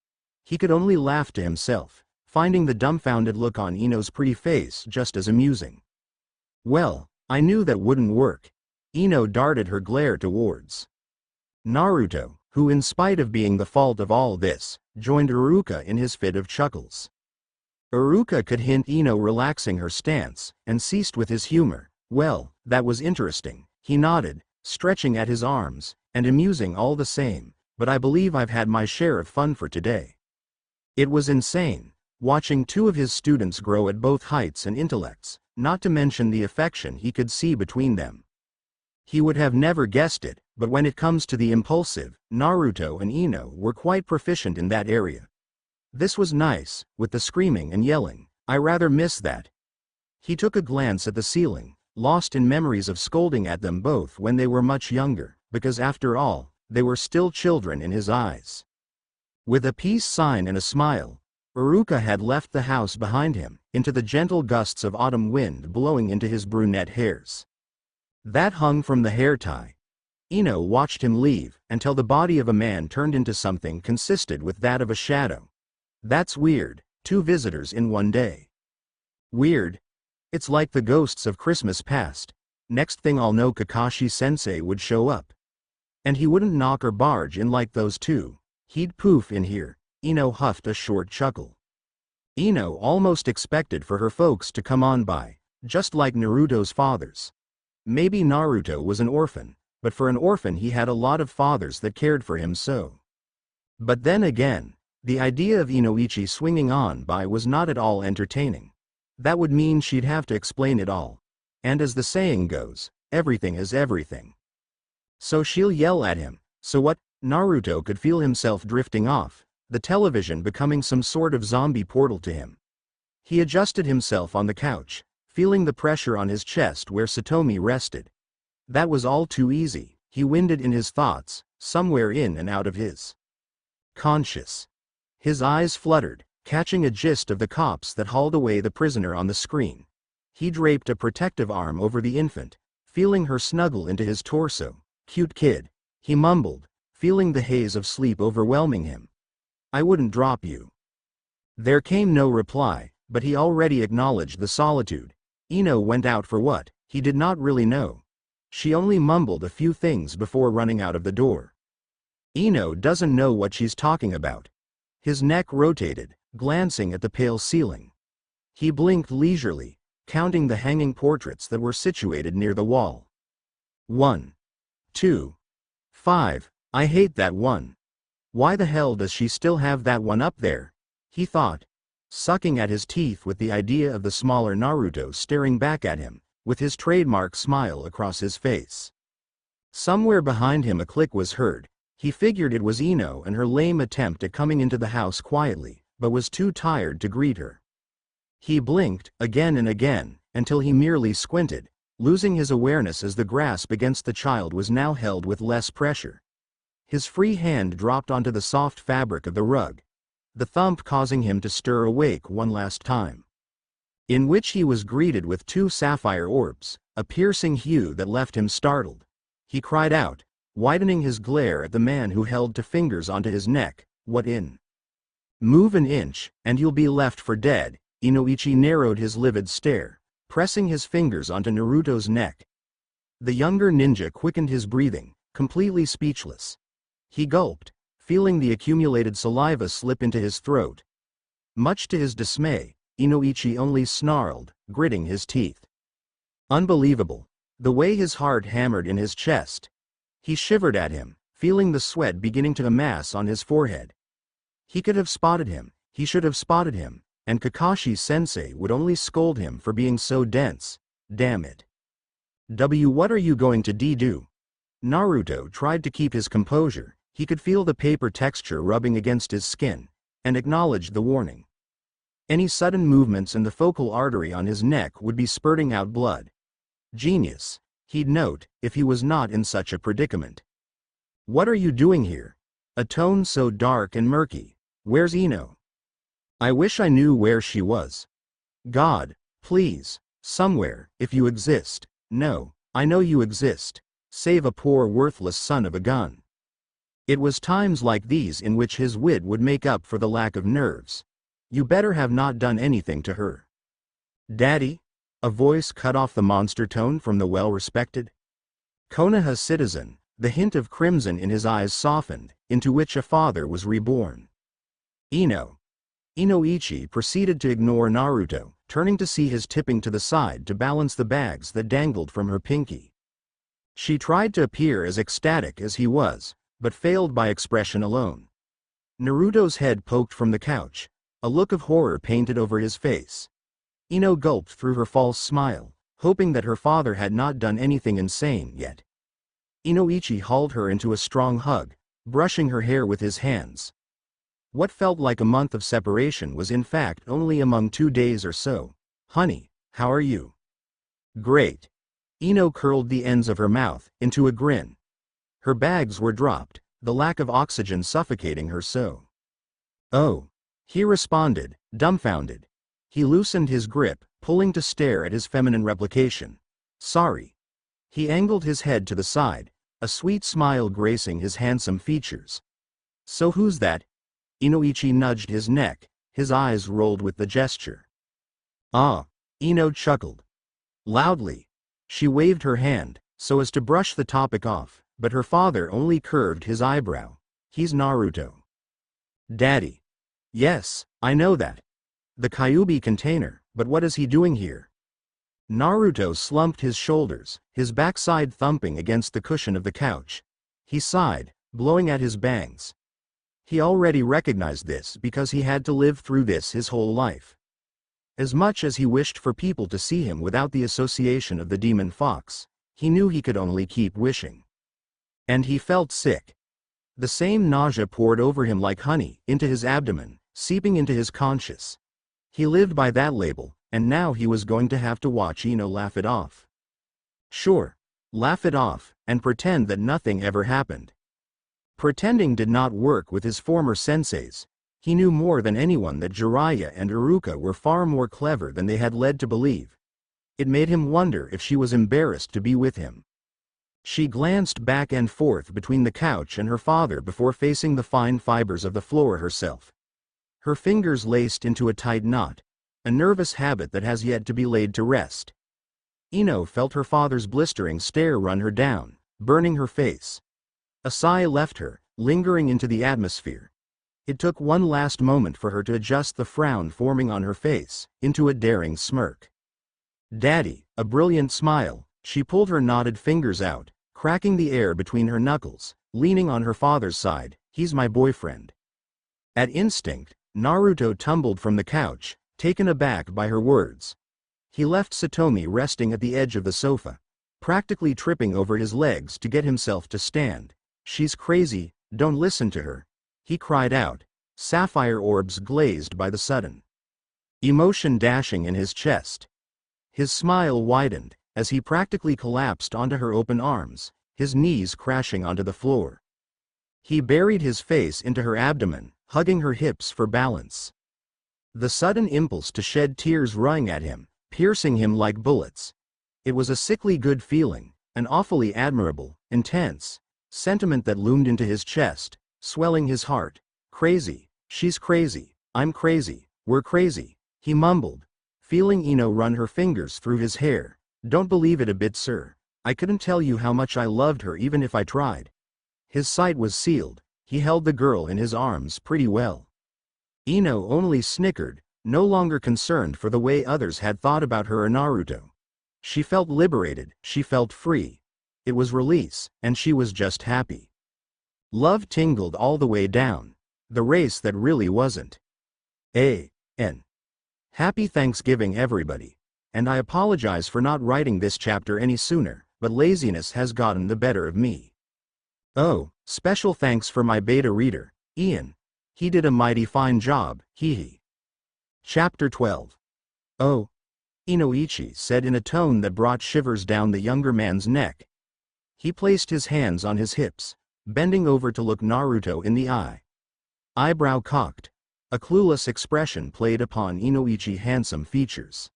He could only laugh to himself, finding the dumbfounded look on Ino's pretty face just as amusing. Well, I knew that wouldn't work. Ino darted her glare towards Naruto, who, in spite of being the fault of all this, joined Iruka in his fit of chuckles. Iruka could hint Ino relaxing her stance, and ceased with his humor. Well, that was interesting. He nodded, stretching at his arms, and amusing all the same, but I believe I've had my share of fun for today. It was insane, watching 2 of his students grow at both heights and intellects, not to mention the affection he could see between them. He would have never guessed it, but when it comes to the impulsive, Naruto and Ino were quite proficient in that area. This was nice, with the screaming and yelling. I rather miss that. He took a glance at the ceiling, lost in memories of scolding at them both when they were much younger, because after all, they were still children in his eyes. With a peace sign and a smile, Iruka had left the house behind him, into the gentle gusts of autumn wind blowing into his brunette hairs. That hung from the hair tie. Ino watched him leave, until the body of a man turned into something consistent with that of a shadow. That's weird, 2 visitors in one day. Weird? It's like the ghosts of Christmas past. Next thing I'll know, Kakashi-sensei would show up. And he wouldn't knock or barge in like those 2. He'd poof in here. Ino huffed a short chuckle. Ino almost expected for her folks to come on by, just like Naruto's fathers. Maybe Naruto was an orphan, but for an orphan he had a lot of fathers that cared for him so. But then again, the idea of Inoichi swinging on by was not at all entertaining. That would mean she'd have to explain it all. And as the saying goes, everything is everything. So she'll yell at him. So what? Naruto could feel himself drifting off, the television becoming some sort of zombie portal to him. He adjusted himself on the couch, feeling the pressure on his chest where Satomi rested. That was all too easy, he winded in his thoughts, somewhere in and out of his conscious. His eyes fluttered, catching a gist of the cops that hauled away the prisoner on the screen. He draped a protective arm over the infant, feeling her snuggle into his torso. "Cute kid," he mumbled, feeling the haze of sleep overwhelming him. "I wouldn't drop you." There came no reply, but he already acknowledged the solitude. Ino went out for what, he did not really know. She only mumbled a few things before running out of the door. Ino doesn't know what she's talking about. His neck rotated, glancing at the pale ceiling. He blinked leisurely, counting the hanging portraits that were situated near the wall. 1, 2, 5, I hate that one. Why the hell does she still have that one up there? He thought, sucking at his teeth with the idea of the smaller Naruto staring back at him, with his trademark smile across his face. Somewhere behind him a click was heard. He figured it was Ino and her lame attempt at coming into the house quietly, but was too tired to greet her. He blinked, again and again, until he merely squinted, losing his awareness as the grasp against the child was now held with less pressure. His free hand dropped onto the soft fabric of the rug, the thump causing him to stir awake one last time. In which he was greeted with 2 sapphire orbs, a piercing hue that left him startled. He cried out, widening his glare at the man who held 2 fingers onto his neck. "What in? Move an inch, and you'll be left for dead." Inoichi narrowed his livid stare, pressing his fingers onto Naruto's neck. The younger ninja quickened his breathing, completely speechless. He gulped, feeling the accumulated saliva slip into his throat. Much to his dismay, Inoichi only snarled, gritting his teeth. Unbelievable, the way his heart hammered in his chest. He shivered at him, feeling the sweat beginning to amass on his forehead. He could have spotted him, he should have spotted him, and Kakashi-sensei would only scold him for being so dense. Damn it. What are you going to do? Naruto tried to keep his composure. He could feel the paper texture rubbing against his skin, and acknowledged the warning. Any sudden movements in the focal artery on his neck would be spurting out blood. Genius, he'd note, if he was not in such a predicament. "What are you doing here?" A tone so dark and murky. "Where's Ino? I wish I knew where she was. God, please, somewhere, if you exist." "No, I know you exist. Save a poor worthless son of a gun." It was times like these in which his wit would make up for the lack of nerves. "You better have not done anything to her." "Daddy?" A voice cut off the monster tone from the well-respected Konoha citizen. The hint of crimson in his eyes softened, into which a father was reborn. "Ino." Inoichi proceeded to ignore Naruto, turning to see his tipping to the side to balance the bags that dangled from her pinky. She tried to appear as ecstatic as he was, but failed by expression alone. Naruto's head poked from the couch, a look of horror painted over his face. Ino gulped through her false smile, hoping that her father had not done anything insane yet. Inoichi hauled her into a strong hug, brushing her hair with his hands. What felt like a month of separation was in fact only among 2 days or so. "Honey, how are you?" "Great." Ino curled the ends of her mouth into a grin. Her bags were dropped, the lack of oxygen suffocating her so. "Oh," he responded, dumbfounded. He loosened his grip, pulling to stare at his feminine replication. "Sorry." He angled his head to the side, a sweet smile gracing his handsome features. "So who's that?" Inoichi nudged his neck, his eyes rolled with the gesture. "Ah," Ino chuckled. Loudly. She waved her hand, so as to brush the topic off, but her father only curved his eyebrow. "He's Naruto." "Daddy." "Yes, I know that. The Kyuubi container, but what is he doing here?" Naruto slumped his shoulders, his backside thumping against the cushion of the couch. He sighed, blowing at his bangs. He already recognized this because he had to live through this his whole life. As much as he wished for people to see him without the association of the demon fox, he knew he could only keep wishing. And he felt sick. The same nausea poured over him like honey, into his abdomen, seeping into his conscience. He lived by that label, and now he was going to have to watch Ino laugh it off. Sure, laugh it off, and pretend that nothing ever happened. Pretending did not work with his former senseis. He knew more than anyone that Jiraiya and Iruka were far more clever than they had led to believe. It made him wonder if she was embarrassed to be with him. She glanced back and forth between the couch and her father before facing the fine fibers of the floor herself. Her fingers laced into a tight knot, a nervous habit that has yet to be laid to rest. Ino felt her father's blistering stare run her down, burning her face. A sigh left her, lingering into the atmosphere. It took one last moment for her to adjust the frown forming on her face, into a daring smirk. "Daddy," a brilliant smile, she pulled her knotted fingers out, cracking the air between her knuckles, leaning on her father's side. "He's my boyfriend." At instinct, Naruto tumbled from the couch, taken aback by her words. He left Satomi resting at the edge of the sofa, practically tripping over his legs to get himself to stand. "She's crazy, don't listen to her," he cried out, sapphire orbs glazed by the sudden emotion dashing in his chest. His smile widened, as he practically collapsed onto her open arms, his knees crashing onto the floor. He buried his face into her abdomen, hugging her hips for balance. The sudden impulse to shed tears rang at him, piercing him like bullets. It was a sickly good feeling, an awfully admirable, intense sentiment that loomed into his chest, swelling his heart. "Crazy, she's crazy, I'm crazy, we're crazy," he mumbled, feeling Ino run her fingers through his hair. "Don't believe it a bit, sir. I couldn't tell you how much I loved her even if I tried." His sight was sealed. He held the girl in his arms pretty well. Ino only snickered, no longer concerned for the way others had thought about her or Naruto. She felt liberated, she felt free. It was release, and she was just happy. Love tingled all the way down. The race that really wasn't. A.N. Happy Thanksgiving, everybody. And I apologize for not writing this chapter any sooner, but laziness has gotten the better of me. Oh, special thanks for my beta reader, Ian. He did a mighty fine job, hee. Chapter 12. "Oh," Inoichi said in a tone that brought shivers down the younger man's neck. He placed his hands on his hips, bending over to look Naruto in the eye. Eyebrow cocked. A clueless expression played upon Inoichi's handsome features.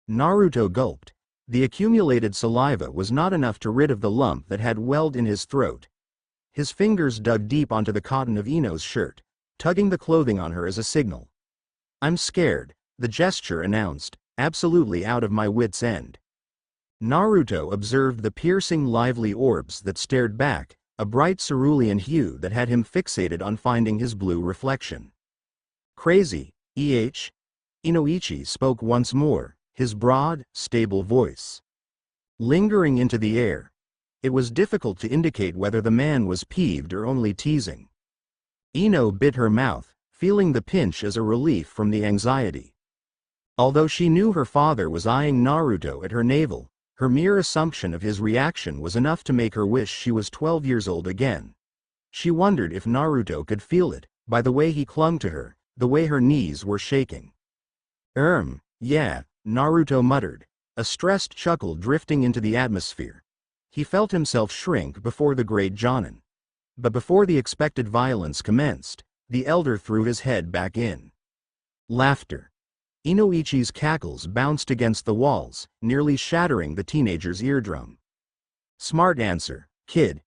Naruto gulped. The accumulated saliva was not enough to rid of the lump that had welled in his throat. His fingers dug deep onto the cotton of Ino's shirt, tugging the clothing on her as a signal. "I'm scared," the gesture announced, absolutely out of my wits' end. Naruto observed the piercing lively orbs that stared back, a bright cerulean hue that had him fixated on finding his blue reflection. "Crazy, Inoichi spoke once more, his broad, stable voice lingering into the air. It was difficult to indicate whether the man was peeved or only teasing. Ino bit her mouth, feeling the pinch as a relief from the anxiety. Although she knew her father was eyeing Naruto at her navel, her mere assumption of his reaction was enough to make her wish she was 12 years old again. She wondered if Naruto could feel it, by the way he clung to her, the way her knees were shaking. Yeah," Naruto muttered, a stressed chuckle drifting into the atmosphere. He felt himself shrink before the great Jonin. But before the expected violence commenced, the elder threw his head back in. Laughter. Inoichi's cackles bounced against the walls, nearly shattering the teenager's eardrum. "Smart answer, kid."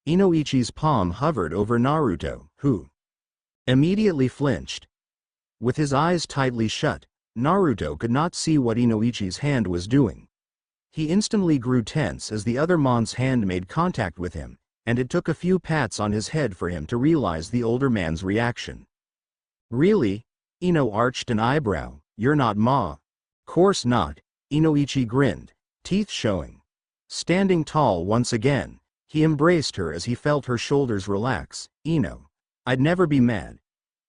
Inoichi's palm hovered over Naruto, who immediately flinched. With his eyes tightly shut, Naruto could not see what Inoichi's hand was doing. He instantly grew tense as the other mon's hand made contact with him, and it took a few pats on his head for him to realize the older man's reaction. "Really?" Ino arched an eyebrow. "You're not Ma." "Course not," Inoichi grinned, teeth showing. Standing tall once again, he embraced her as he felt her shoulders relax. "Ino, I'd never be mad.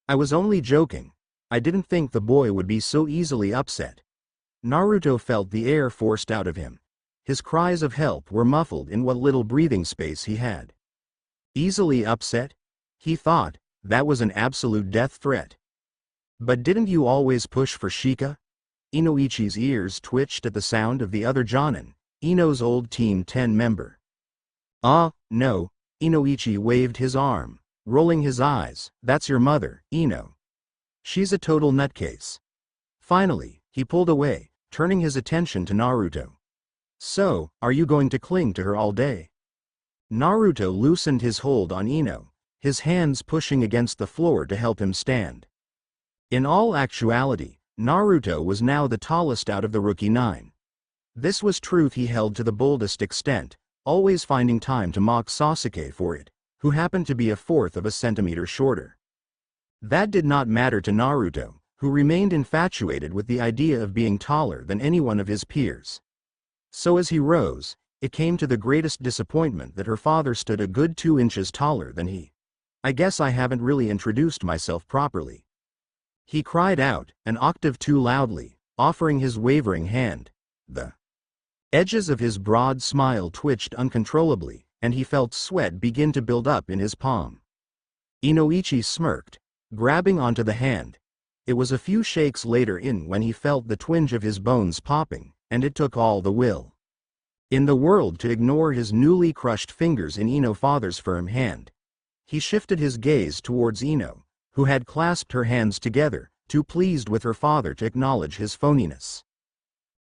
I was only joking. I didn't think the boy would be so easily upset." Naruto felt the air forced out of him. His cries of help were muffled in what little breathing space he had. Easily upset? He thought, that was an absolute death threat. "But didn't you always push for Shika?" Inoichi's ears twitched at the sound of the other Jonin, Ino's old Team 10 member. "No," Inoichi waved his arm, rolling his eyes. That's your mother, Ino. She's a total nutcase. Finally, he pulled away, turning his attention to Naruto. So, are you going to cling to her all day? Naruto loosened his hold on Ino, his hands pushing against the floor to help him stand. In all actuality, Naruto was now the tallest out of the rookie 9. This was truth he held to the boldest extent, always finding time to mock Sasuke for it, who happened to be 1/4 of a centimeter shorter. That did not matter to Naruto, who remained infatuated with the idea of being taller than any one of his peers. So as he rose, it came to the greatest disappointment that her father stood a good 2 inches taller than he. I guess I haven't really introduced myself properly. He cried out, an octave too loudly, offering his wavering hand. The edges of his broad smile twitched uncontrollably, and he felt sweat begin to build up in his palm. Inoichi smirked, grabbing onto the hand. It was a few shakes later when he felt the twinge of his bones popping, and it took all the will in the world to ignore his newly crushed fingers in Ino's father's firm hand. He shifted his gaze towards Ino, who had clasped her hands together, too pleased with her father to acknowledge his phoniness.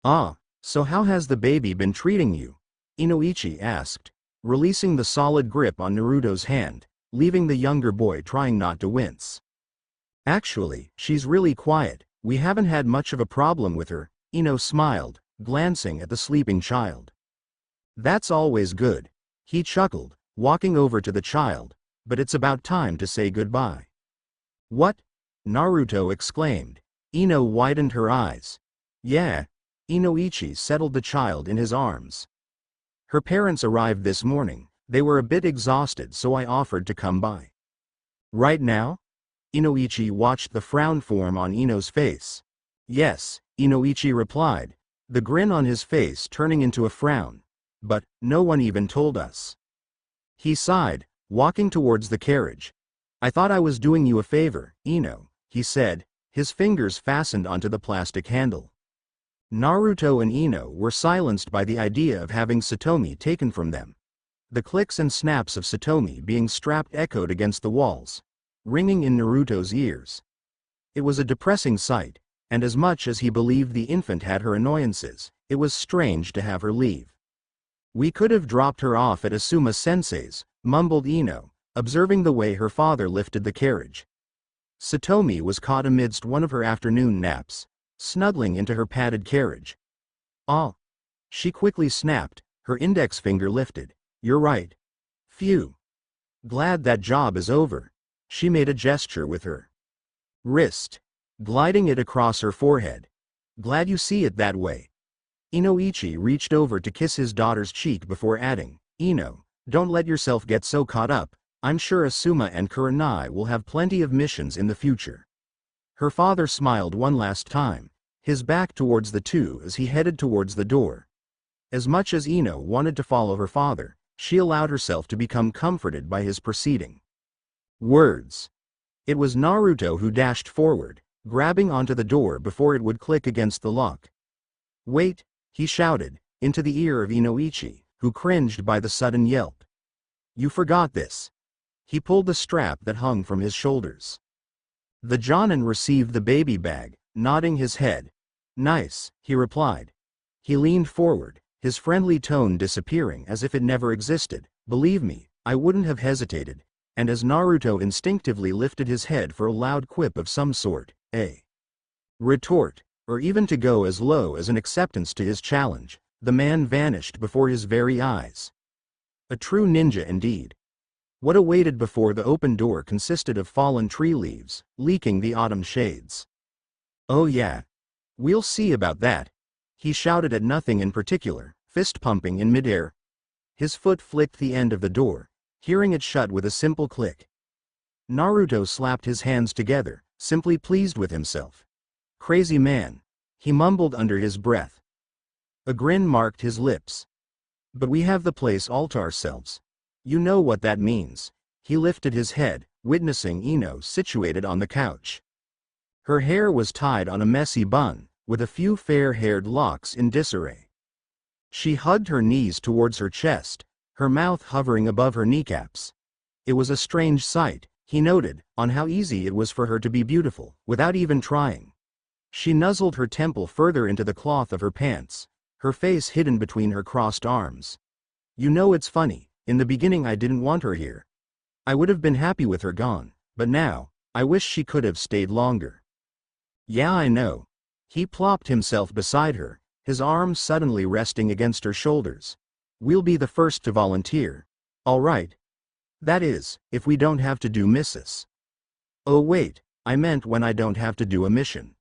Ah, so how has the baby been treating you? Inoichi asked, releasing the solid grip on Naruto's hand, leaving the younger boy trying not to wince. Actually, she's really quiet, we haven't had much of a problem with her, Ino smiled, glancing at the sleeping child. That's always good. He chuckled, walking over to the child, but it's about time to say goodbye. What? Naruto exclaimed. Ino widened her eyes. Yeah. Inoichi settled the child in his arms. Her parents arrived this morning, they were a bit exhausted so I offered to come by. Right now? Inoichi watched the frown form on Ino's face. Yes, Inoichi replied, the grin on his face turning into a frown. But, no one even told us. He sighed, walking towards the carriage. I thought I was doing you a favor, Ino, he said, his fingers fastened onto the plastic handle. Naruto and Ino were silenced by the idea of having Satomi taken from them. The clicks and snaps of Satomi being strapped echoed against the walls, ringing in Naruto's ears. It was a depressing sight, and as much as he believed the infant had her annoyances, it was strange to have her leave. We could have dropped her off at Asuma-sensei's, mumbled Ino, observing the way her father lifted the carriage. Satomi was caught amidst one of her afternoon naps, snuggling into her padded carriage. Ah! She quickly snapped, her index finger lifted. You're right. Phew. Glad that job is over. She made a gesture with her wrist, gliding it across her forehead. Glad you see it that way. Inoichi reached over to kiss his daughter's cheek before adding, Ino, don't let yourself get so caught up, I'm sure Asuma and Kurenai will have plenty of missions in the future. Her father smiled one last time, his back towards the two as he headed towards the door. As much as Ino wanted to follow her father, she allowed herself to become comforted by his proceeding words. It was Naruto who dashed forward, grabbing onto the door before it would click against the lock. Wait, he shouted, into the ear of Inoichi, who cringed by the sudden yelp. You forgot this. He pulled the strap that hung from his shoulders. The Jonin received the baby bag, nodding his head. Nice, he replied. He leaned forward, his friendly tone disappearing as if it never existed. Believe me, I wouldn't have hesitated. And as Naruto instinctively lifted his head for a loud quip of some sort, a retort, or even to go as low as an acceptance to his challenge, the man vanished before his very eyes. A true ninja indeed. What awaited before the open door consisted of fallen tree leaves, leaking the autumn shades. Oh yeah. We'll see about that. He shouted at nothing in particular, fist pumping in midair. His foot flicked the end of the door, hearing it shut with a simple click. Naruto slapped his hands together, simply pleased with himself. Crazy man, he mumbled under his breath. A grin marked his lips. But we have the place all to ourselves. You know what that means. He lifted his head, witnessing Ino situated on the couch. Her hair was tied on a messy bun, with a few fair-haired locks in disarray. She hugged her knees towards her chest, her mouth hovering above her kneecaps. It was a strange sight, he noted, on how easy it was for her to be beautiful, without even trying. She nuzzled her temple further into the cloth of her pants, her face hidden between her crossed arms. You know, it's funny, in the beginning I didn't want her here. I would have been happy with her gone, but now, I wish she could have stayed longer. Yeah, I know. He plopped himself beside her, his arms suddenly resting against her shoulders. We'll be the first to volunteer. All right. That is, if we don't have to do missus. Oh wait, I meant when I don't have to do a mission.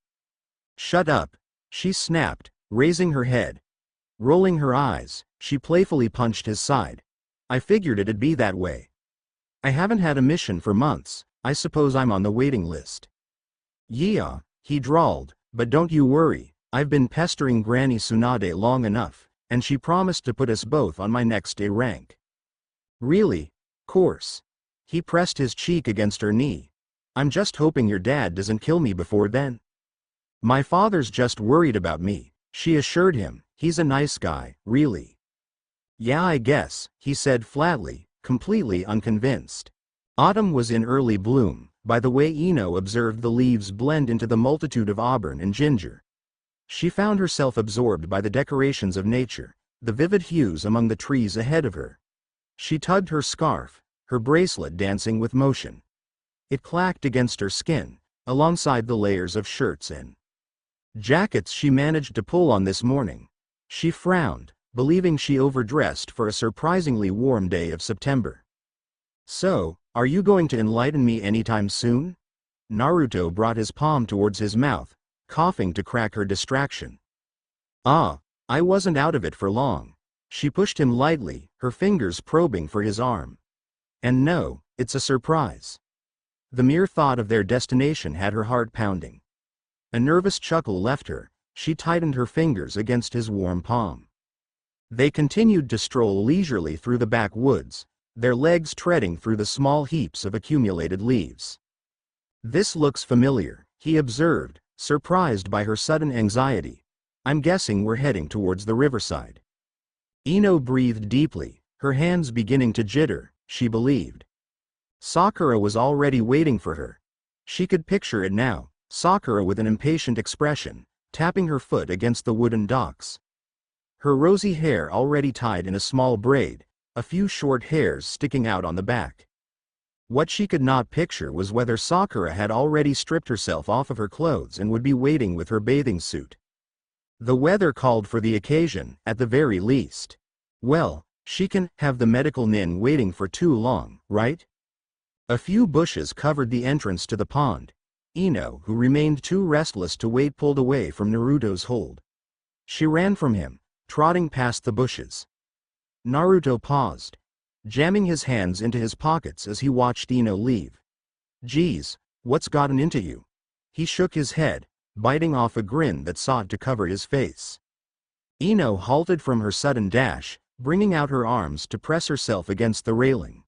Shut up, she snapped, raising her head. Rolling her eyes, she playfully punched his side. I figured it'd be that way. I haven't had a mission for months, I suppose I'm on the waiting list. Yeah, he drawled, but don't you worry, I've been pestering Granny Tsunade long enough, and she promised to put us both on my next day rank. Really? Course. He pressed his cheek against her knee. I'm just hoping your dad doesn't kill me before then. My father's just worried about me, she assured him. He's a nice guy, really. Yeah, I guess, he said flatly, completely unconvinced. Autumn was in early bloom, by the way Ino observed the leaves blend into the multitude of auburn and ginger. She found herself absorbed by the decorations of nature, the vivid hues among the trees ahead of her. She tugged her scarf, her bracelet dancing with motion. It clacked against her skin, alongside the layers of shirts and jackets she managed to pull on this morning. She frowned, believing she overdressed for a surprisingly warm day of September. So, are you going to enlighten me anytime soon? Naruto brought his palm towards his mouth, coughing to crack her distraction. Ah, I wasn't out of it for long. She pushed him lightly, her fingers probing for his arm. And no, it's a surprise. The mere thought of their destination had her heart pounding. A nervous chuckle left her, she tightened her fingers against his warm palm. They continued to stroll leisurely through the backwoods, their legs treading through the small heaps of accumulated leaves. This looks familiar, he observed, surprised by her sudden anxiety. I'm guessing we're heading towards the riverside. Ino breathed deeply, her hands beginning to jitter, she believed. Sakura was already waiting for her. She could picture it now, Sakura with an impatient expression, tapping her foot against the wooden docks. Her rosy hair already tied in a small braid, a few short hairs sticking out on the back. What she could not picture was whether Sakura had already stripped herself off of her clothes and would be waiting with her bathing suit. The weather called for the occasion, at the very least. Well, she can have the medical nin waiting for too long, right? A few bushes covered the entrance to the pond. Ino, who remained too restless to wait, pulled away from Naruto's hold. She ran from him, trotting past the bushes. Naruto paused, jamming his hands into his pockets as he watched Ino leave. Geez, what's gotten into you? He shook his head, biting off a grin that sought to cover his face. Ino halted from her sudden dash, bringing out her arms to press herself against the railing.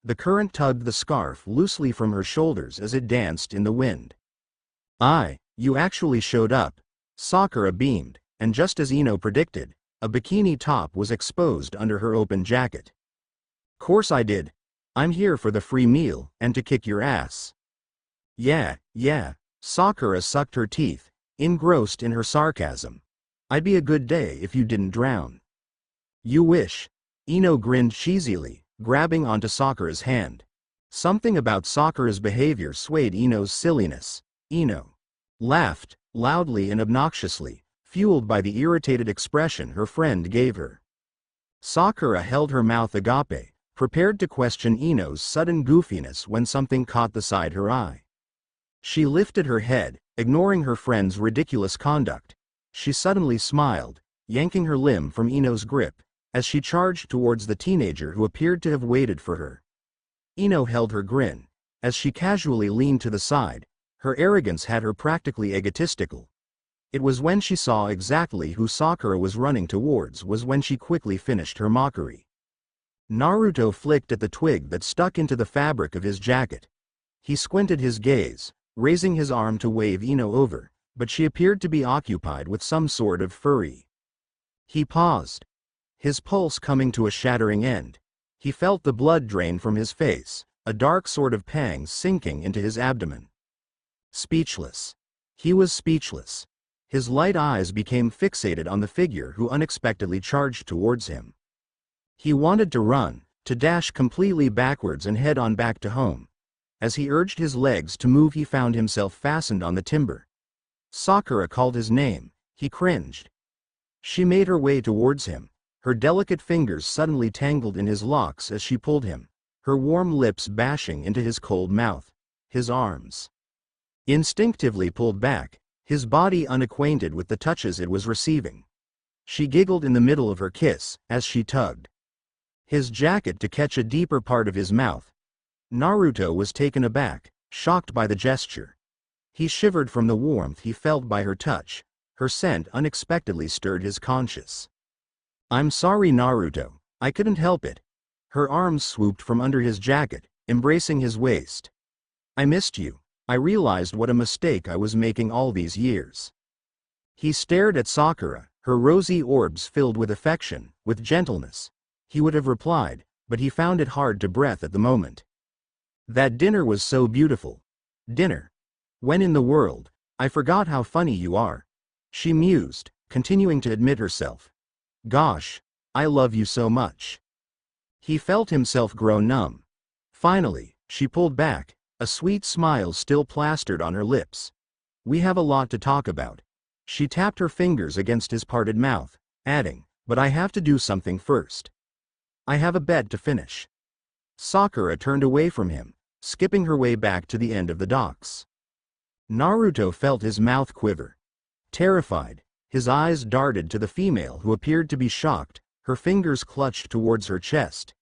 The current tugged the scarf loosely from her shoulders as it danced in the wind. You actually showed up. Sakura beamed, and just as Ino predicted, a bikini top was exposed under her open jacket. Course I did. I'm here for the free meal, and to kick your ass. Yeah. Sakura sucked her teeth, engrossed in her sarcasm. I'd be a good day if you didn't drown. You wish. Ino grinned cheesily, grabbing onto Sakura's hand. Something about Sakura's behavior swayed Ino's silliness. Ino laughed, loudly and obnoxiously, fueled by the irritated expression her friend gave her. Sakura held her mouth agape, prepared to question Ino's sudden goofiness when something caught the side her eye. She lifted her head, ignoring her friend's ridiculous conduct. She suddenly smiled, yanking her limb from Ino's grip, as she charged towards the teenager who appeared to have waited for her. Ino held her grin, as she casually leaned to the side. Her arrogance had her practically egotistical. It was when she saw exactly who Sakura was running towards was when she quickly finished her mockery. Naruto flicked at the twig that stuck into the fabric of his jacket. He squinted his gaze, raising his arm to wave Ino over, but she appeared to be occupied with some sort of furry. He paused, his pulse coming to a shattering end, He felt the blood drain from his face, a dark sort of pang sinking into his abdomen. Speechless. He was speechless. His light eyes became fixated on the figure who unexpectedly charged towards him. He wanted to run, to dash completely backwards and head on back to home. As he urged his legs to move, he found himself fastened on the timber. Sakura called his name. He cringed. She made her way towards him, her delicate fingers suddenly tangled in his locks as she pulled him, her warm lips bashing into his cold mouth. His arms instinctively pulled back, his body unacquainted with the touches it was receiving. She giggled in the middle of her kiss, as she tugged his jacket to catch a deeper part of his mouth. Naruto was taken aback, shocked by the gesture. He shivered from the warmth he felt by her touch. Her scent unexpectedly stirred his conscience. "I'm sorry, Naruto, I couldn't help it." Her arms swooped from under his jacket, embracing his waist. "I missed you. I realized what a mistake I was making all these years." He stared at Sakura, her rosy orbs filled with affection, with gentleness. He would have replied, but he found it hard to breathe at the moment. "That dinner was so beautiful." "Dinner? When in the world? I forgot how funny you are," she mused, continuing to admit herself. "Gosh, I love you so much." He felt himself grow numb. Finally, she pulled back, a sweet smile still plastered on her lips. "We have a lot to talk about." She tapped her fingers against his parted mouth, adding, "But I have to do something first. I have a bet to finish." Sakura turned away from him, skipping her way back to the end of the docks. Naruto felt his mouth quiver. Terrified, his eyes darted to the female who appeared to be shocked, her fingers clutched towards her chest.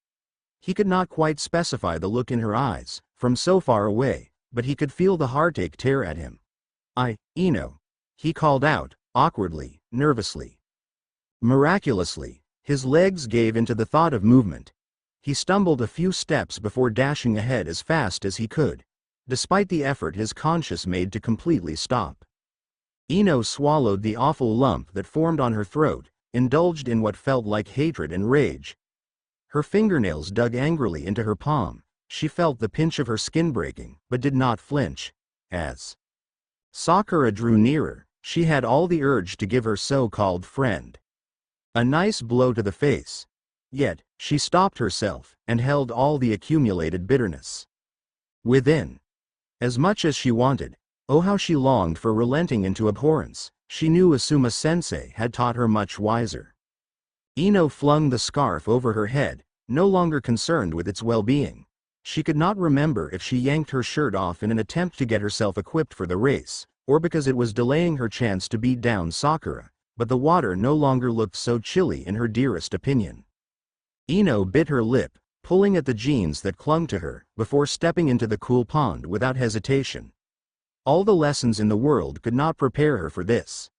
He could not quite specify the look in her eyes, from so far away, but he could feel the heartache tear at him. Ino," he called out, awkwardly, nervously. Miraculously, his legs gave into the thought of movement. He stumbled a few steps before dashing ahead as fast as he could, despite the effort his conscience made to completely stop. Ino swallowed the awful lump that formed on her throat, indulged in what felt like hatred and rage. Her fingernails dug angrily into her palm. She felt the pinch of her skin breaking, but did not flinch. As Sakura drew nearer, she had all the urge to give her so-called friend a nice blow to the face. Yet, she stopped herself, and held all the accumulated bitterness within. As much as she wanted, oh how she longed for relenting into abhorrence, she knew Asuma-sensei had taught her much wiser. Ino flung the scarf over her head, no longer concerned with its well-being. She could not remember if she yanked her shirt off in an attempt to get herself equipped for the race, or because it was delaying her chance to beat down Sakura, but the water no longer looked so chilly in her dearest opinion. Ino bit her lip, pulling at the jeans that clung to her, before stepping into the cool pond without hesitation. All the lessons in the world could not prepare her for this.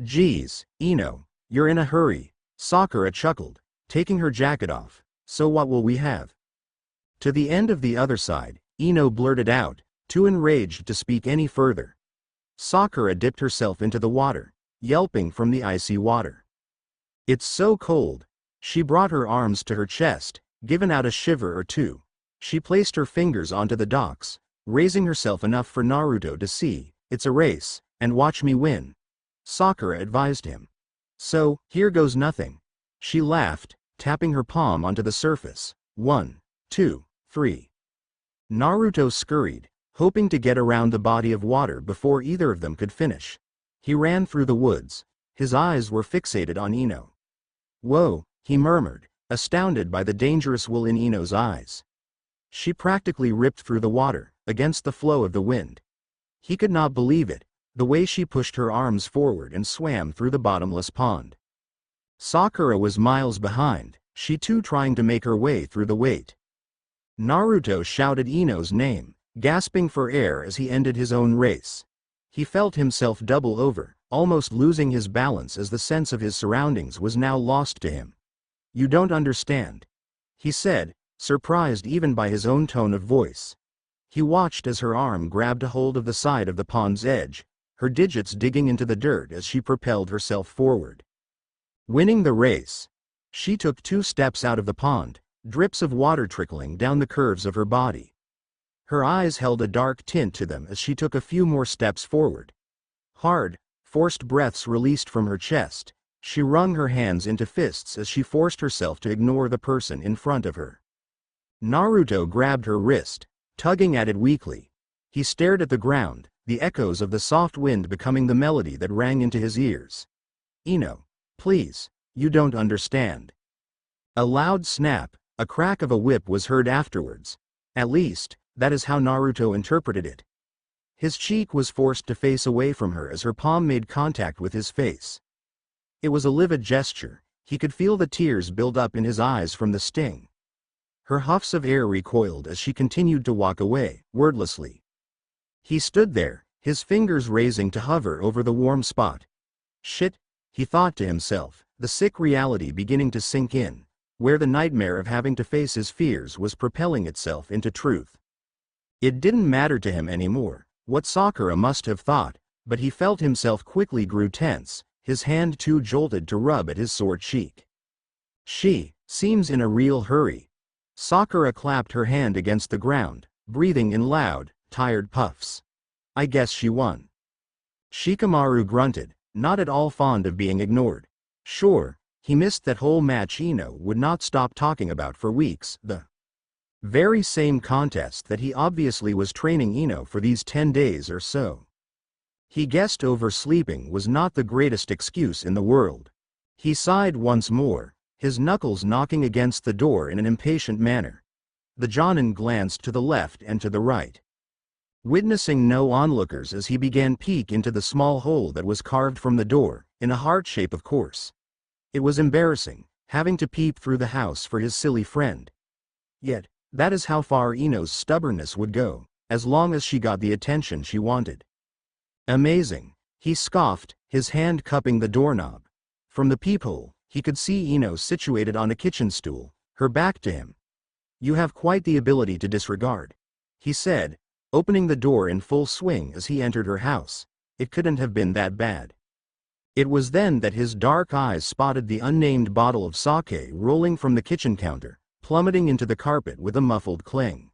"Geez, Ino, you're in a hurry," Sakura chuckled, taking her jacket off. "So what will we have?" To the end of the other side, Ino blurted out, too enraged to speak any further. Sakura dipped herself into the water, yelping from the icy water. "It's so cold." She brought her arms to her chest, giving out a shiver or two. She placed her fingers onto the docks, raising herself enough for Naruto to see. "It's a race, and watch me win," Sakura advised him. "So, here goes nothing." She laughed, tapping her palm onto the surface. 1, 2, 3. Naruto scurried, hoping to get around the body of water before either of them could finish. He ran through the woods. His eyes were fixated on Ino. "Whoa," he murmured, astounded by the dangerous will in Ino's eyes. She practically ripped through the water, against the flow of the wind. He could not believe it, the way she pushed her arms forward and swam through the bottomless pond. Sakura was miles behind, she too trying to make her way through the weight. Naruto shouted Ino's name, gasping for air as he ended his own race. He felt himself double over, almost losing his balance as the sense of his surroundings was now lost to him. "You don't understand," he said, surprised even by his own tone of voice. He watched as her arm grabbed a hold of the side of the pond's edge, her digits digging into the dirt as she propelled herself forward. Winning the race. She took 2 steps out of the pond, drips of water trickling down the curves of her body. Her eyes held a dark tint to them as she took a few more steps forward. Hard, forced breaths released from her chest. She wrung her hands into fists as she forced herself to ignore the person in front of her. Naruto grabbed her wrist, tugging at it weakly. He stared at the ground, the echoes of the soft wind becoming the melody that rang into his ears. Ino, please, you don't understand. A loud snap, a crack of a whip was heard afterwards. At least, that is how Naruto interpreted it. His cheek was forced to face away from her as her palm made contact with his face. It was a livid gesture. He could feel the tears build up in his eyes from the sting. Her huffs of air recoiled as she continued to walk away, wordlessly. He stood there, his fingers raising to hover over the warm spot. Shit, he thought to himself, the sick reality beginning to sink in, where the nightmare of having to face his fears was propelling itself into truth. It didn't matter to him anymore, what Sakura must have thought, but he felt himself quickly grew tense, his hand too jolted to rub at his sore cheek. She seems in a real hurry. Sakura clapped her hand against the ground, breathing in loud, tired puffs. I guess she won. Shikamaru grunted, not at all fond of being ignored. Sure, he missed that whole match Ino would not stop talking about for weeks, the very same contest that he obviously was training Ino for these 10 days or so. He guessed oversleeping was not the greatest excuse in the world. He sighed once more, his knuckles knocking against the door in an impatient manner. The Jonin glanced to the left and to the right, witnessing no onlookers as he began peek into the small hole that was carved from the door, in a heart shape of course. It was embarrassing, having to peep through the house for his silly friend. Yet, that is how far Ino's stubbornness would go, as long as she got the attention she wanted. Amazing, he scoffed, his hand cupping the doorknob. From the peephole, he could see Ino situated on a kitchen stool, her back to him. You have quite the ability to disregard, he said, opening the door in full swing as he entered her house. It couldn't have been that bad. It was then that his dark eyes spotted the unnamed bottle of sake rolling from the kitchen counter, plummeting into the carpet with a muffled clang.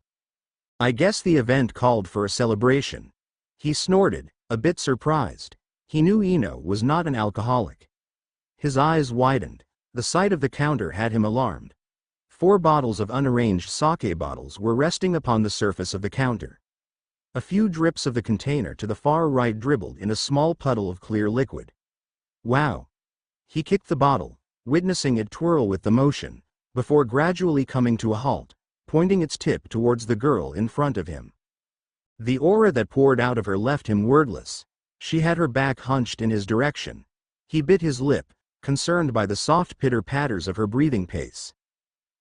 I guess the event called for a celebration. He snorted, a bit surprised. He knew Ino was not an alcoholic. His eyes widened. The sight of the counter had him alarmed. 4 bottles of unarranged sake bottles were resting upon the surface of the counter. A few drips of the container to the far right dribbled in a small puddle of clear liquid. Wow! He kicked the bottle, witnessing it twirl with the motion, before gradually coming to a halt, pointing its tip towards the girl in front of him. The aura that poured out of her left him wordless. She had her back hunched in his direction. He bit his lip, concerned by the soft pitter-patters of her breathing pace.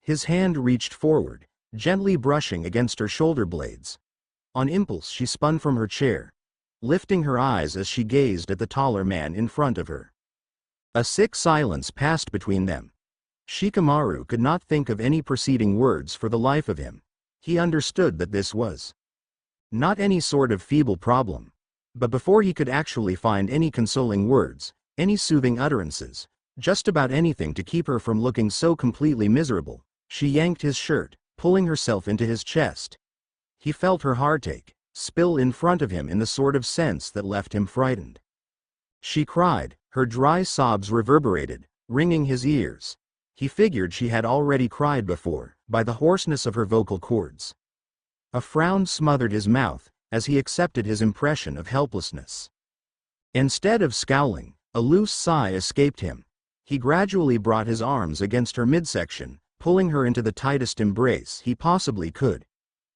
His hand reached forward, gently brushing against her shoulder blades. On impulse she spun from her chair, lifting her eyes as she gazed at the taller man in front of her. A sick silence passed between them. Shikamaru could not think of any preceding words for the life of him. He understood that this was not any sort of feeble problem. But before he could actually find any consoling words, any soothing utterances, just about anything to keep her from looking so completely miserable, she yanked his shirt, pulling herself into his chest. He felt her heartache spill in front of him in the sort of sense that left him frightened. She cried, her dry sobs reverberated, ringing his ears. He figured she had already cried before, by the hoarseness of her vocal cords. A frown smothered his mouth, as he accepted his impression of helplessness. Instead of scowling, a loose sigh escaped him. He gradually brought his arms against her midsection, pulling her into the tightest embrace he possibly could.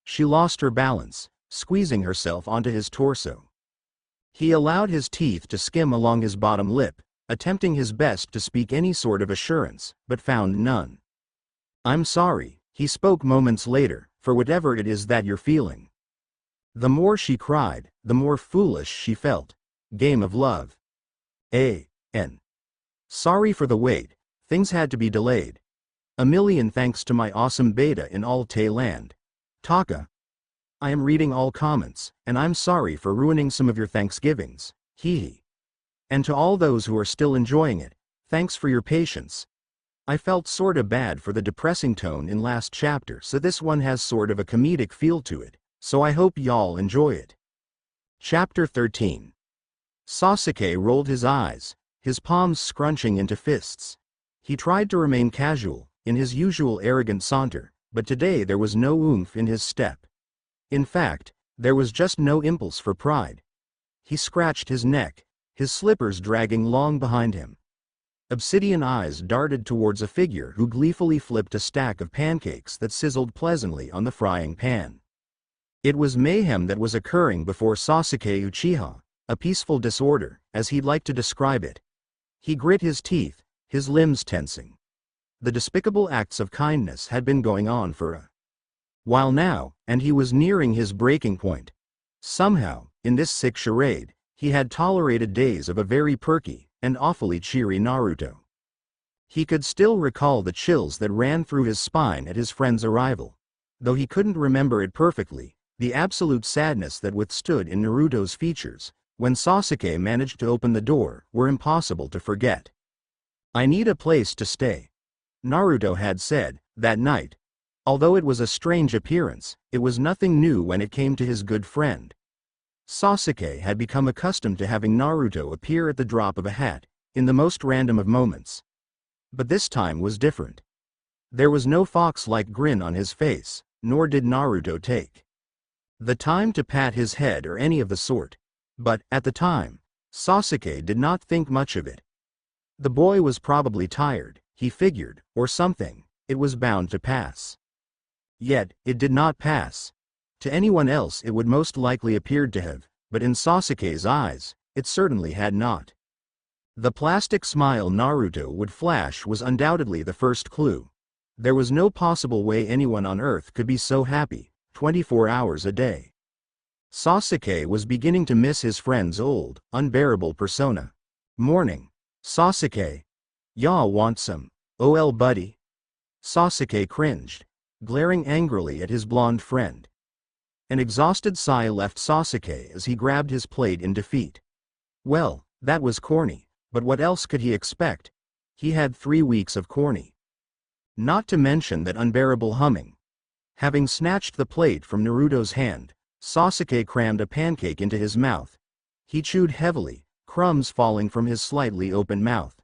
She lost her balance, squeezing herself onto his torso. He allowed his teeth to skim along his bottom lip, attempting his best to speak any sort of assurance, but found none. I'm sorry, he spoke moments later, for whatever it is that you're feeling. The more she cried, the more foolish she felt. Game of love. A.N. Sorry for the wait, things had to be delayed. A million thanks to my awesome beta in all Thailand. Taka. I am reading all comments, and I'm sorry for ruining some of your Thanksgivings. Hee hee. And to all those who are still enjoying it, thanks for your patience. I felt sorta bad for the depressing tone in last chapter, so this one has sort of a comedic feel to it, so I hope y'all enjoy it. Chapter 13. Sasuke rolled his eyes, his palms scrunching into fists. He tried to remain casual, in his usual arrogant saunter, but today there was no oomph in his step. In fact, there was just no impulse for pride. He scratched his neck, his slippers dragging long behind him. Obsidian eyes darted towards a figure who gleefully flipped a stack of pancakes that sizzled pleasantly on the frying pan. It was mayhem that was occurring before Sasuke Uchiha, a peaceful disorder, as he'd like to describe it. He grit his teeth, his limbs tensing. The despicable acts of kindness had been going on for a while now, and he was nearing his breaking point. Somehow, in this sick charade, he had tolerated days of a very perky and awfully cheery Naruto. He could still recall the chills that ran through his spine at his friend's arrival. Though he couldn't remember it perfectly, the absolute sadness that withstood in Naruto's features when Sasuke managed to open the door were impossible to forget. "I need a place to stay," Naruto had said that night. Although it was a strange appearance, it was nothing new when it came to his good friend. Sasuke had become accustomed to having Naruto appear at the drop of a hat, in the most random of moments. But this time was different. There was no fox-like grin on his face, nor did Naruto take the time to pat his head or any of the sort. But, at the time, Sasuke did not think much of it. The boy was probably tired, he figured, or something. It was bound to pass. Yet, it did not pass. To anyone else it would most likely appeared to have, but in Sasuke's eyes, it certainly had not. The plastic smile Naruto would flash was undoubtedly the first clue. There was no possible way anyone on Earth could be so happy, 24 hours a day. Sasuke was beginning to miss his friend's old, unbearable persona. "Morning, Sasuke. Y'all want some OL buddy?" Sasuke cringed, glaring angrily at his blonde friend. An exhausted sigh left Sasuke as he grabbed his plate in defeat. Well, that was corny, but what else could he expect? He had 3 weeks of corny. Not to mention that unbearable humming. Having snatched the plate from Naruto's hand, Sasuke crammed a pancake into his mouth. He chewed heavily, crumbs falling from his slightly open mouth.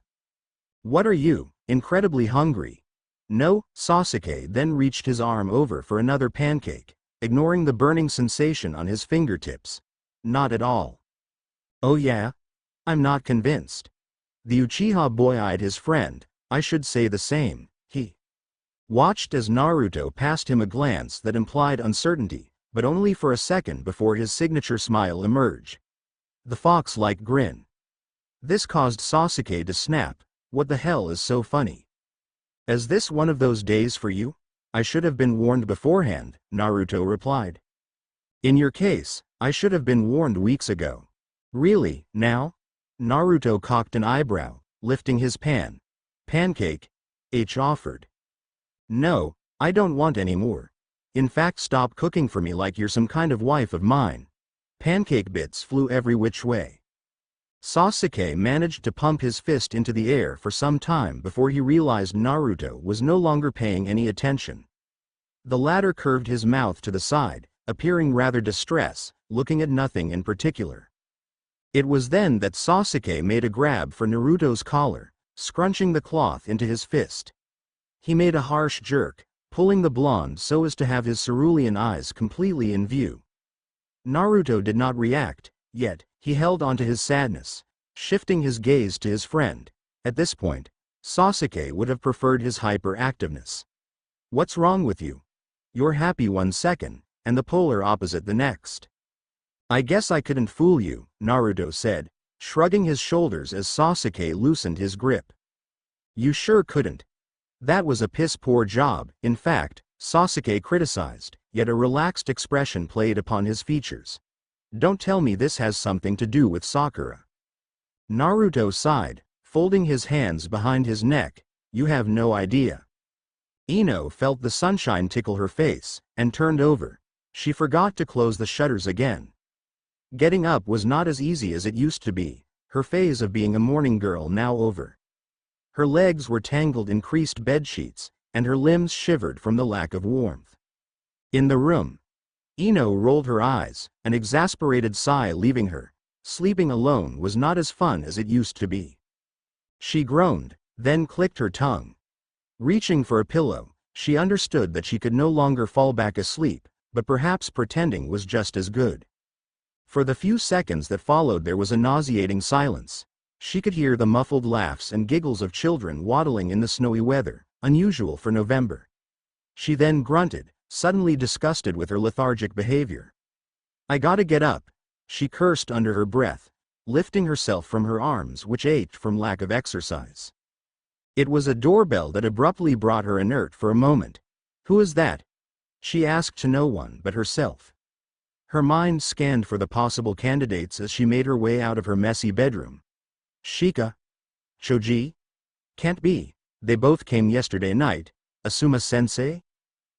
"What are you, incredibly hungry?" "No." Sasuke then reached his arm over for another pancake, ignoring the burning sensation on his fingertips. "Not at all." "Oh yeah? I'm not convinced." The Uchiha boy eyed his friend. "I should say the same." He watched as Naruto passed him a glance that implied uncertainty, but only for a second before his signature smile emerged. The fox-like grin. This caused Sasuke to snap. "What the hell is so funny? Is this one of those days for you?" "I should have been warned beforehand," Naruto replied. "In your case, I should have been warned weeks ago." "Really, now?" Naruto cocked an eyebrow, lifting his pancake. Offered. "No, I don't want any more. In fact, stop cooking for me like you're some kind of wife of mine." Pancake bits flew every which way. Sasuke managed to pump his fist into the air for some time before he realized Naruto was no longer paying any attention. The latter curved his mouth to the side, appearing rather distressed, looking at nothing in particular. It was then that Sasuke made a grab for Naruto's collar, scrunching the cloth into his fist. He made a harsh jerk, pulling the blonde so as to have his cerulean eyes completely in view. Naruto did not react, yet he held on to his sadness, shifting his gaze to his friend. At this point, Sasuke would have preferred his hyperactiveness. "What's wrong with you? You're happy one second, and the polar opposite the next." "I guess I couldn't fool you," Naruto said, shrugging his shoulders as Sasuke loosened his grip. "You sure couldn't. That was a piss-poor job." In fact, Sasuke criticized, yet a relaxed expression played upon his features. "Don't tell me this has something to do with Sakura." Naruto sighed, folding his hands behind his neck. "You have no idea." Ino felt the sunshine tickle her face, and turned over. She forgot to close the shutters again. Getting up was not as easy as it used to be, her phase of being a morning girl now over. Her legs were tangled in creased bedsheets, and her limbs shivered from the lack of warmth. In the room, Ino rolled her eyes, an exasperated sigh leaving her. Sleeping alone was not as fun as it used to be. She groaned, then clicked her tongue. Reaching for a pillow, she understood that she could no longer fall back asleep, but perhaps pretending was just as good. For the few seconds that followed there was a nauseating silence. She could hear the muffled laughs and giggles of children waddling in the snowy weather, unusual for November. She then grunted, suddenly disgusted with her lethargic behavior. "I gotta get up," she cursed under her breath, lifting herself from her arms which ached from lack of exercise. It was a doorbell that abruptly brought her inert for a moment. "Who is that?" she asked to no one but herself. Her mind scanned for the possible candidates as she made her way out of her messy bedroom. Shika? Choji? Can't be. They both came yesterday night. Asuma-sensei?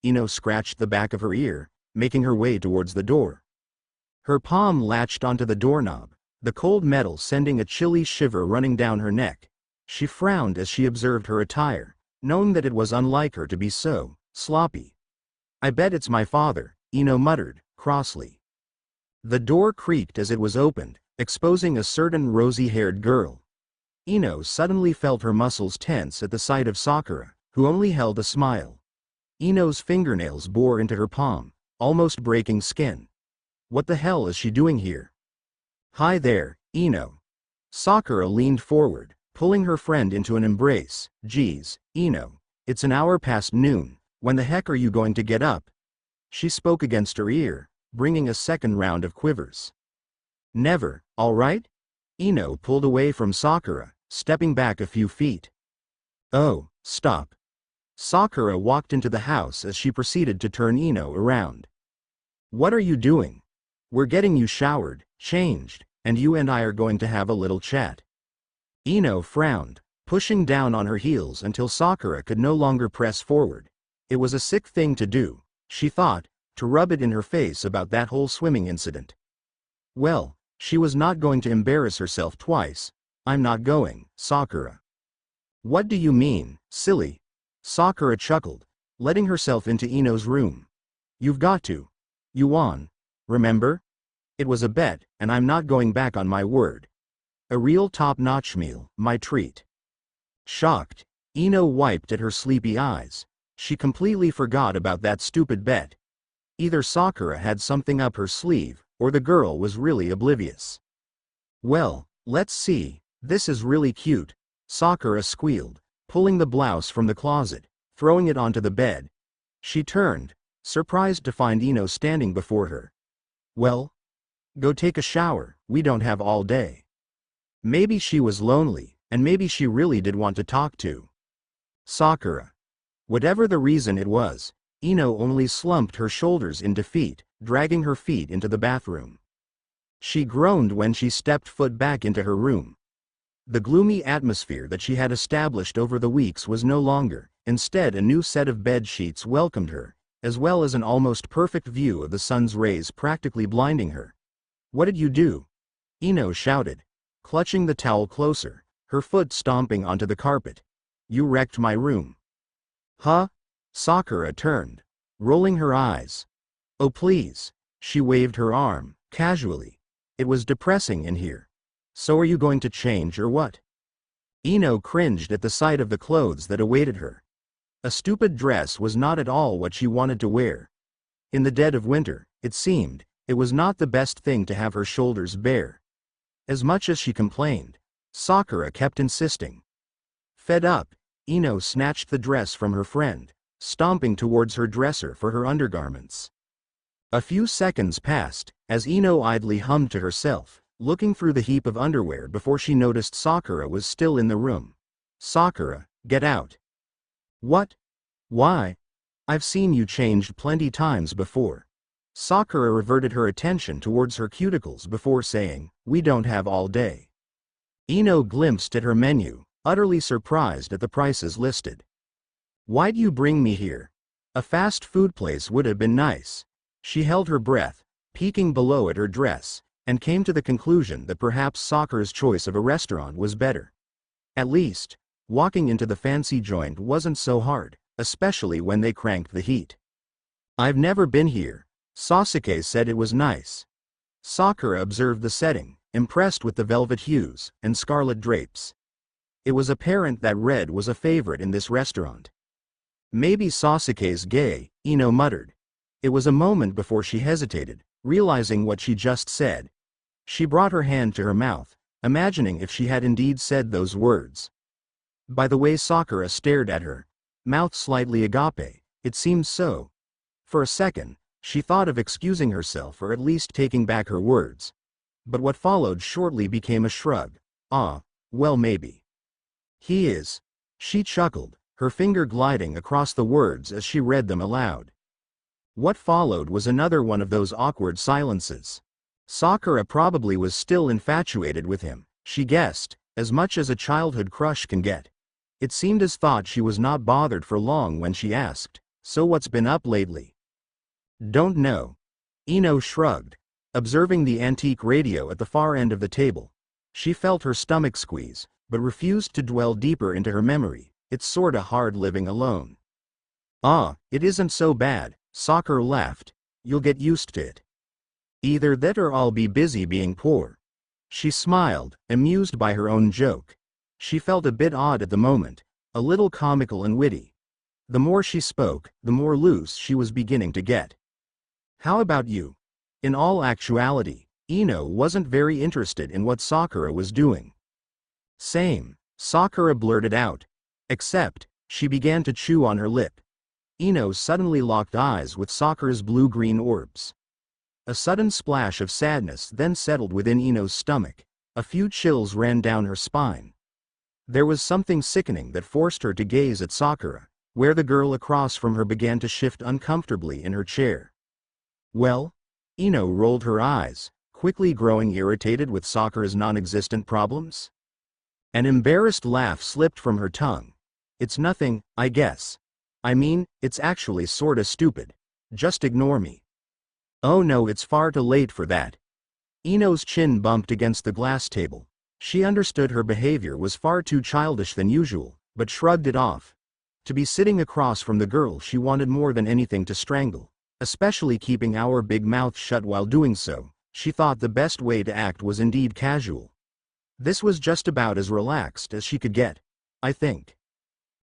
Ino scratched the back of her ear, making her way towards the door. Her palm latched onto the doorknob, the cold metal sending a chilly shiver running down her neck. She frowned as she observed her attire, knowing that it was unlike her to be so sloppy. "I bet it's my father," Ino muttered, crossly. The door creaked as it was opened, exposing a certain rosy-haired girl. Ino suddenly felt her muscles tense at the sight of Sakura, who only held a smile. Ino's fingernails bore into her palm, almost breaking skin. What the hell is she doing here? "Hi there, Ino." Sakura leaned forward, pulling her friend into an embrace. "Geez, Ino, it's an hour past noon. When the heck are you going to get up?" She spoke against her ear, bringing a second round of quivers. "Never, all right?" Ino pulled away from Sakura, stepping back a few feet. "Oh, stop." Sakura walked into the house as she proceeded to turn Ino around. "What are you doing? We're getting you showered, changed, and you and I are going to have a little chat." Ino frowned, pushing down on her heels until Sakura could no longer press forward. It was a sick thing to do, she thought, to rub it in her face about that whole swimming incident. Well, she was not going to embarrass herself twice. "I'm not going, Sakura." "What do you mean, silly?" Sakura chuckled, letting herself into Ino's room. "You've got to. You won. Remember? It was a bet, and I'm not going back on my word. A real top-notch meal, my treat." Shocked, Ino wiped at her sleepy eyes. She completely forgot about that stupid bet. Either Sakura had something up her sleeve, or the girl was really oblivious. "Well, let's see, this is really cute," Sakura squealed, pulling the blouse from the closet, throwing it onto the bed. She turned, surprised to find Ino standing before her. "Well? Go take a shower, we don't have all day." Maybe she was lonely, and maybe she really did want to talk to Sakura. Whatever the reason it was, Ino only slumped her shoulders in defeat, dragging her feet into the bathroom. She groaned when she stepped foot back into her room. The gloomy atmosphere that she had established over the weeks was no longer. Instead, a new set of bed sheets welcomed her, as well as an almost perfect view of the sun's rays practically blinding her. "What did you do?" Ino shouted, clutching the towel closer, her foot stomping onto the carpet. "You wrecked my room." "Huh?" Sakura turned, rolling her eyes. "Oh please." She waved her arm, casually. "It was depressing in here. So are you going to change or what?" Ino cringed at the sight of the clothes that awaited her. A stupid dress was not at all what she wanted to wear. In the dead of winter, it seemed, it was not the best thing to have her shoulders bare. As much as she complained, Sakura kept insisting. Fed up, Ino snatched the dress from her friend, stomping towards her dresser for her undergarments. A few seconds passed, as Ino idly hummed to herself, looking through the heap of underwear before she noticed Sakura was still in the room. "Sakura, get out." "What? Why? I've seen you changed plenty times before." Sakura reverted her attention towards her cuticles before saying, "We don't have all day." Ino glimpsed at her menu, utterly surprised at the prices listed. "Why'd you bring me here? A fast food place would have been nice." She held her breath, peeking below at her dress, and came to the conclusion that perhaps Sakura's choice of a restaurant was better. At least, Walking into the fancy joint wasn't so hard, especially when they cranked the heat. "I've never been here." Sasuke said it was nice. Sakura observed the setting, impressed with the velvet hues and scarlet drapes. It was apparent that red was a favorite in this restaurant. "Maybe Sasuke's gay," Ino muttered. It was a moment before she hesitated, realizing what she just said. She brought her hand to her mouth, imagining if she had indeed said those words. By the way Sakura stared at her, mouth slightly agape, it seemed so. For a second, she thought of excusing herself or at least taking back her words. But what followed shortly became a shrug. "Ah, well maybe. He is." She chuckled, her finger gliding across the words as she read them aloud. What followed was another one of those awkward silences. Sakura probably was still infatuated with him, she guessed, as much as a childhood crush can get. It seemed as though she was not bothered for long when she asked, "So what's been up lately?" "Don't know." Ino shrugged, observing the antique radio at the far end of the table. She felt her stomach squeeze, but refused to dwell deeper into her memory. It's sorta hard living alone. "Ah, it isn't so bad," Sakura laughed. "You'll get used to it. Either that or I'll be busy being poor." She smiled, amused by her own joke. She felt a bit odd at the moment, a little comical and witty. The more she spoke, the more loose she was beginning to get. "How about you?" In all actuality, Ino wasn't very interested in what Sakura was doing. "Same," Sakura blurted out. Except, she began to chew on her lip. Ino suddenly locked eyes with Sakura's blue-green orbs. A sudden splash of sadness then settled within Ino's stomach. A few chills ran down her spine. There was something sickening that forced her to gaze at Sakura, where the girl across from her began to shift uncomfortably in her chair. "Well?" Ino rolled her eyes, quickly growing irritated with Sakura's non-existent problems. An embarrassed laugh slipped from her tongue. "It's nothing, I guess. I mean, it's actually sorta stupid. Just ignore me." "Oh no, it's far too late for that." Ino's chin bumped against the glass table. She understood her behavior was far too childish than usual, but shrugged it off. To be sitting across from the girl she wanted more than anything to strangle, especially keeping our big mouth shut while doing so, she thought the best way to act was indeed casual. This was just about as relaxed as she could get, I think.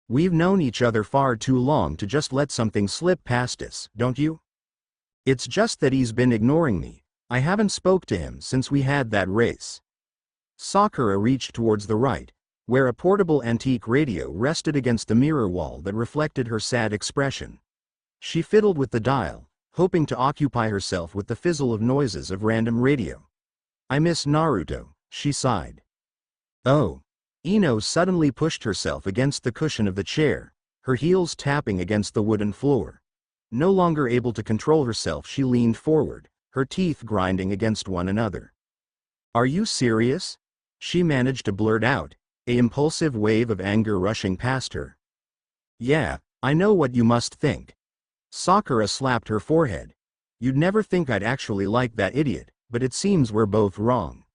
"We've known each other far too long to just let something slip past us, don't you? It's just that he's been ignoring me. I haven't spoke to him since we had that race." Sakura reached towards the right, where a portable antique radio rested against the mirror wall that reflected her sad expression. She fiddled with the dial, hoping to occupy herself with the fizzle of noises of random radio. "I miss Naruto," she sighed. "Oh." Ino suddenly pushed herself against the cushion of the chair, her heels tapping against the wooden floor. No longer able to control herself, she leaned forward, her teeth grinding against one another. "Are you serious?" She managed to blurt out, a impulsive wave of anger rushing past her. "Yeah, I know what you must think." Sakura slapped her forehead. "You'd never think I'd actually like that idiot, but it seems we're both wrong."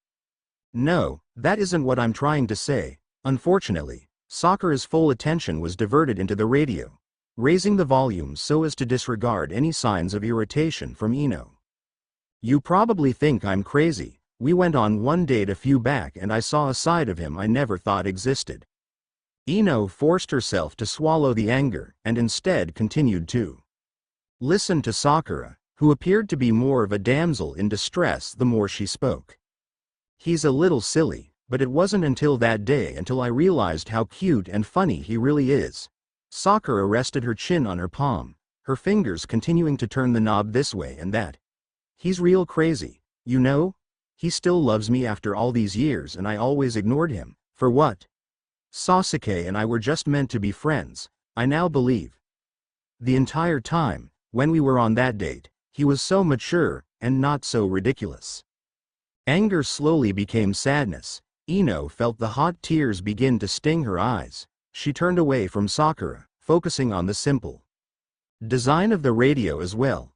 "No, that isn't what I'm trying to say." Unfortunately, Sakura's full attention was diverted into the radio, raising the volume so as to disregard any signs of irritation from Ino. "You probably think I'm crazy. We went on one date a few back and I saw a side of him I never thought existed." Ino forced herself to swallow the anger and instead continued to listen to Sakura, who appeared to be more of a damsel in distress the more she spoke. "He's a little silly, but it wasn't until that day until I realized how cute and funny he really is." Sakura rested her chin on her palm, her fingers continuing to turn the knob this way and that. "He's real crazy, you know? He still loves me after all these years and I always ignored him. For what? Sasuke and I were just meant to be friends, I now believe. The entire time, when we were on that date, he was so mature, and not so ridiculous." Anger slowly became sadness. Ino felt the hot tears begin to sting her eyes. She turned away from Sakura, focusing on the simple design of the radio as well.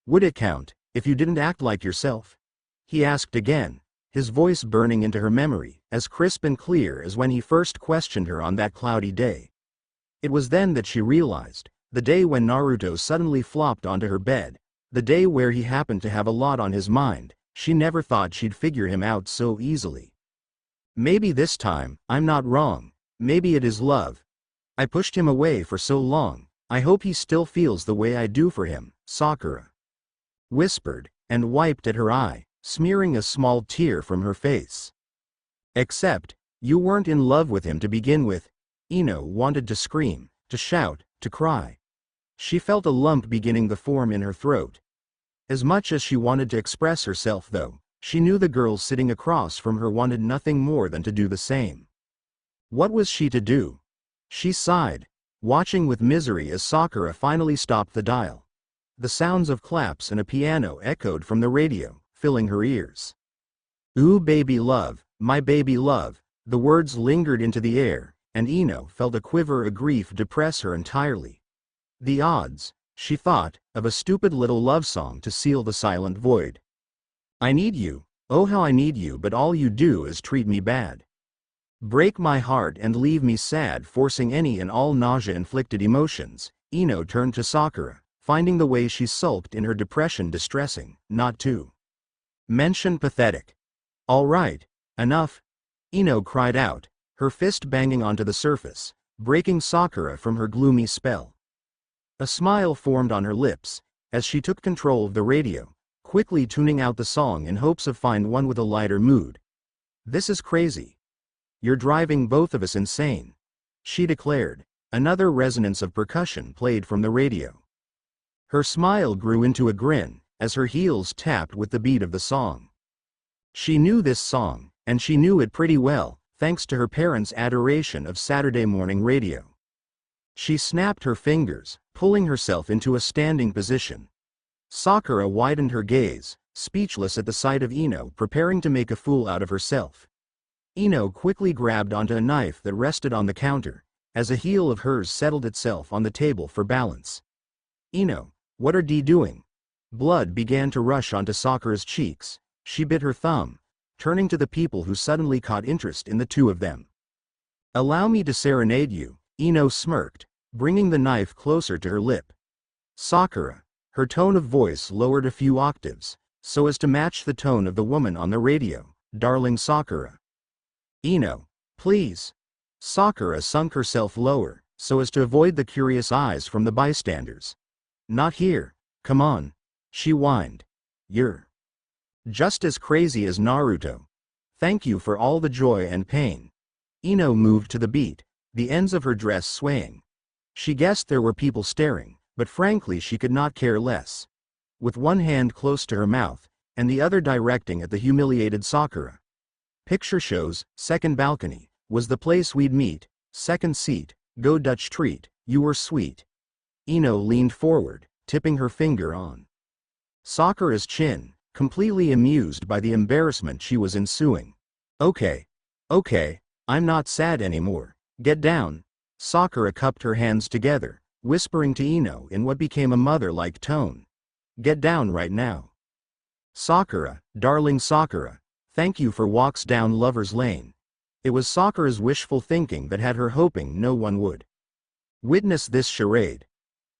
"Would it count if you didn't act like yourself?" he asked again, his voice burning into her memory, as crisp and clear as when he first questioned her on that cloudy day. It was then that she realized, the day when Naruto suddenly flopped onto her bed, the day where he happened to have a lot on his mind, she never thought she'd figure him out so easily. Maybe this time, I'm not wrong. Maybe it is love. I pushed him away for so long, I hope he still feels the way I do for him, Sakura whispered, and wiped at her eye, smearing a small tear from her face. Except, you weren't in love with him to begin with. Ino wanted to scream, to shout, to cry. She felt a lump beginning to form in her throat. As much as she wanted to express herself though, she knew the girl sitting across from her wanted nothing more than to do the same. What was she to do? She sighed, watching with misery as Sakura finally stopped the dial. The sounds of claps and a piano echoed from the radio, filling her ears. "Ooh baby love, my baby love," the words lingered into the air, and Ino felt a quiver of grief depress her entirely. The odds, she thought, of a stupid little love song to seal the silent void. I need you, oh how I need you, but all you do is treat me bad. Break my heart and leave me sad, forcing any and all nausea-inflicted emotions. Ino turned to Sakura, finding the way she sulked in her depression distressing, not to mention pathetic. All right, enough, Ino cried out, her fist banging onto the surface, breaking Sakura from her gloomy spell. A smile formed on her lips, as she took control of the radio, quickly tuning out the song in hopes of finding one with a lighter mood. This is crazy. You're driving both of us insane, she declared. Another resonance of percussion played from the radio. Her smile grew into a grin, as her heels tapped with the beat of the song. She knew this song, and she knew it pretty well, thanks to her parents' adoration of Saturday morning radio. She snapped her fingers, pulling herself into a standing position. Sakura widened her gaze, speechless at the sight of Ino preparing to make a fool out of herself. Ino quickly grabbed onto a knife that rested on the counter, as a heel of hers settled itself on the table for balance. Ino, what are you doing? Blood began to rush onto Sakura's cheeks. She bit her thumb, turning to the people who suddenly caught interest in the two of them. Allow me to serenade you, Ino smirked, bringing the knife closer to her lip. Sakura, her tone of voice lowered a few octaves, so as to match the tone of the woman on the radio. Darling Sakura. Ino, please. Sakura sunk herself lower, so as to avoid the curious eyes from the bystanders. Not here, come on, she whined. You're just as crazy as Naruto. Thank you for all the joy and pain. Ino moved to the beat, the ends of her dress swaying. She guessed there were people staring, but frankly she could not care less. With one hand close to her mouth, and the other directing at the humiliated Sakura. Picture shows, second balcony, was the place we'd meet, second seat, go Dutch treat, you were sweet. Ino leaned forward, tipping her finger on Sakura's chin, completely amused by the embarrassment she was ensuing. Okay, I'm not sad anymore, get down. Sakura cupped her hands together, whispering to Ino in what became a mother-like tone. Get down right now. Sakura, darling Sakura, thank you for walks down Lover's Lane. It was Sakura's wishful thinking that had her hoping no one would witness this charade.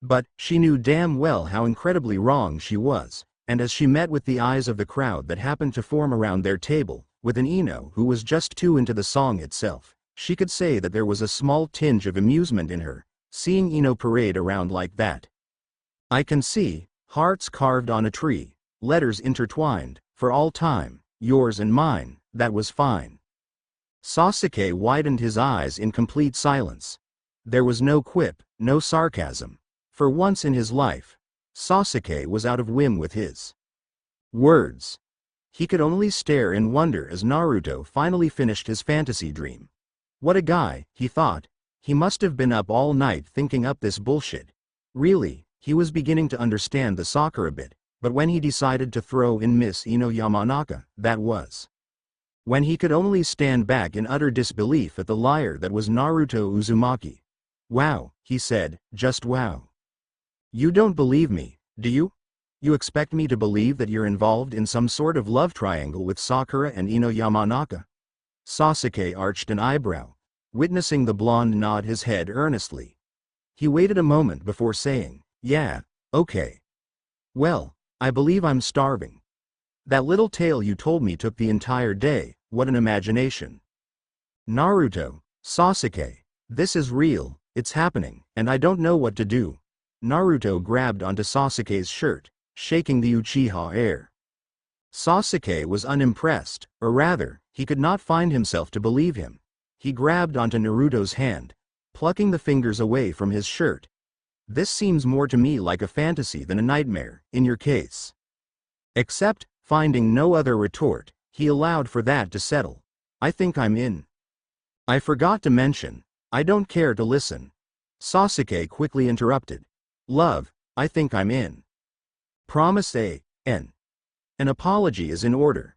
But, she knew damn well how incredibly wrong she was, and as she met with the eyes of the crowd that happened to form around their table, with an Ino who was just too into the song itself, she could say that there was a small tinge of amusement in her, seeing Ino parade around like that. I can see, hearts carved on a tree, letters intertwined, for all time, yours and mine, that was fine. Sasuke widened his eyes in complete silence. There was no quip, no sarcasm. For once in his life, Sasuke was out of whim with his words. He could only stare in wonder as Naruto finally finished his fantasy dream. What a guy, he thought. He must have been up all night thinking up this bullshit. Really, he was beginning to understand the Sakura bit, but when he decided to throw in Miss Ino Yamnaka, that was when he could only stand back in utter disbelief at the liar that was Naruto Uzumaki. Wow, he said, just wow. You don't believe me, do you? You expect me to believe that you're involved in some sort of love triangle with Sakura and Ino Yamnaka? Sasuke arched an eyebrow, witnessing the blonde nod his head earnestly. He waited a moment before saying, "Yeah, okay. Well, I believe I'm starving. That little tale you told me took the entire day, what an imagination." Naruto, Sasuke, this is real, it's happening, and I don't know what to do. Naruto grabbed onto Sasuke's shirt, shaking the Uchiha air. Sasuke was unimpressed, or rather, he could not find himself to believe him. He grabbed onto Naruto's hand, plucking the fingers away from his shirt. "This seems more to me like a fantasy than a nightmare, in your case." Except, finding no other retort, he allowed for that to settle. "I think I'm in." "I forgot to mention, I don't care to listen." Sasuke quickly interrupted. "Love, I think I'm in. Promise an apology is in order."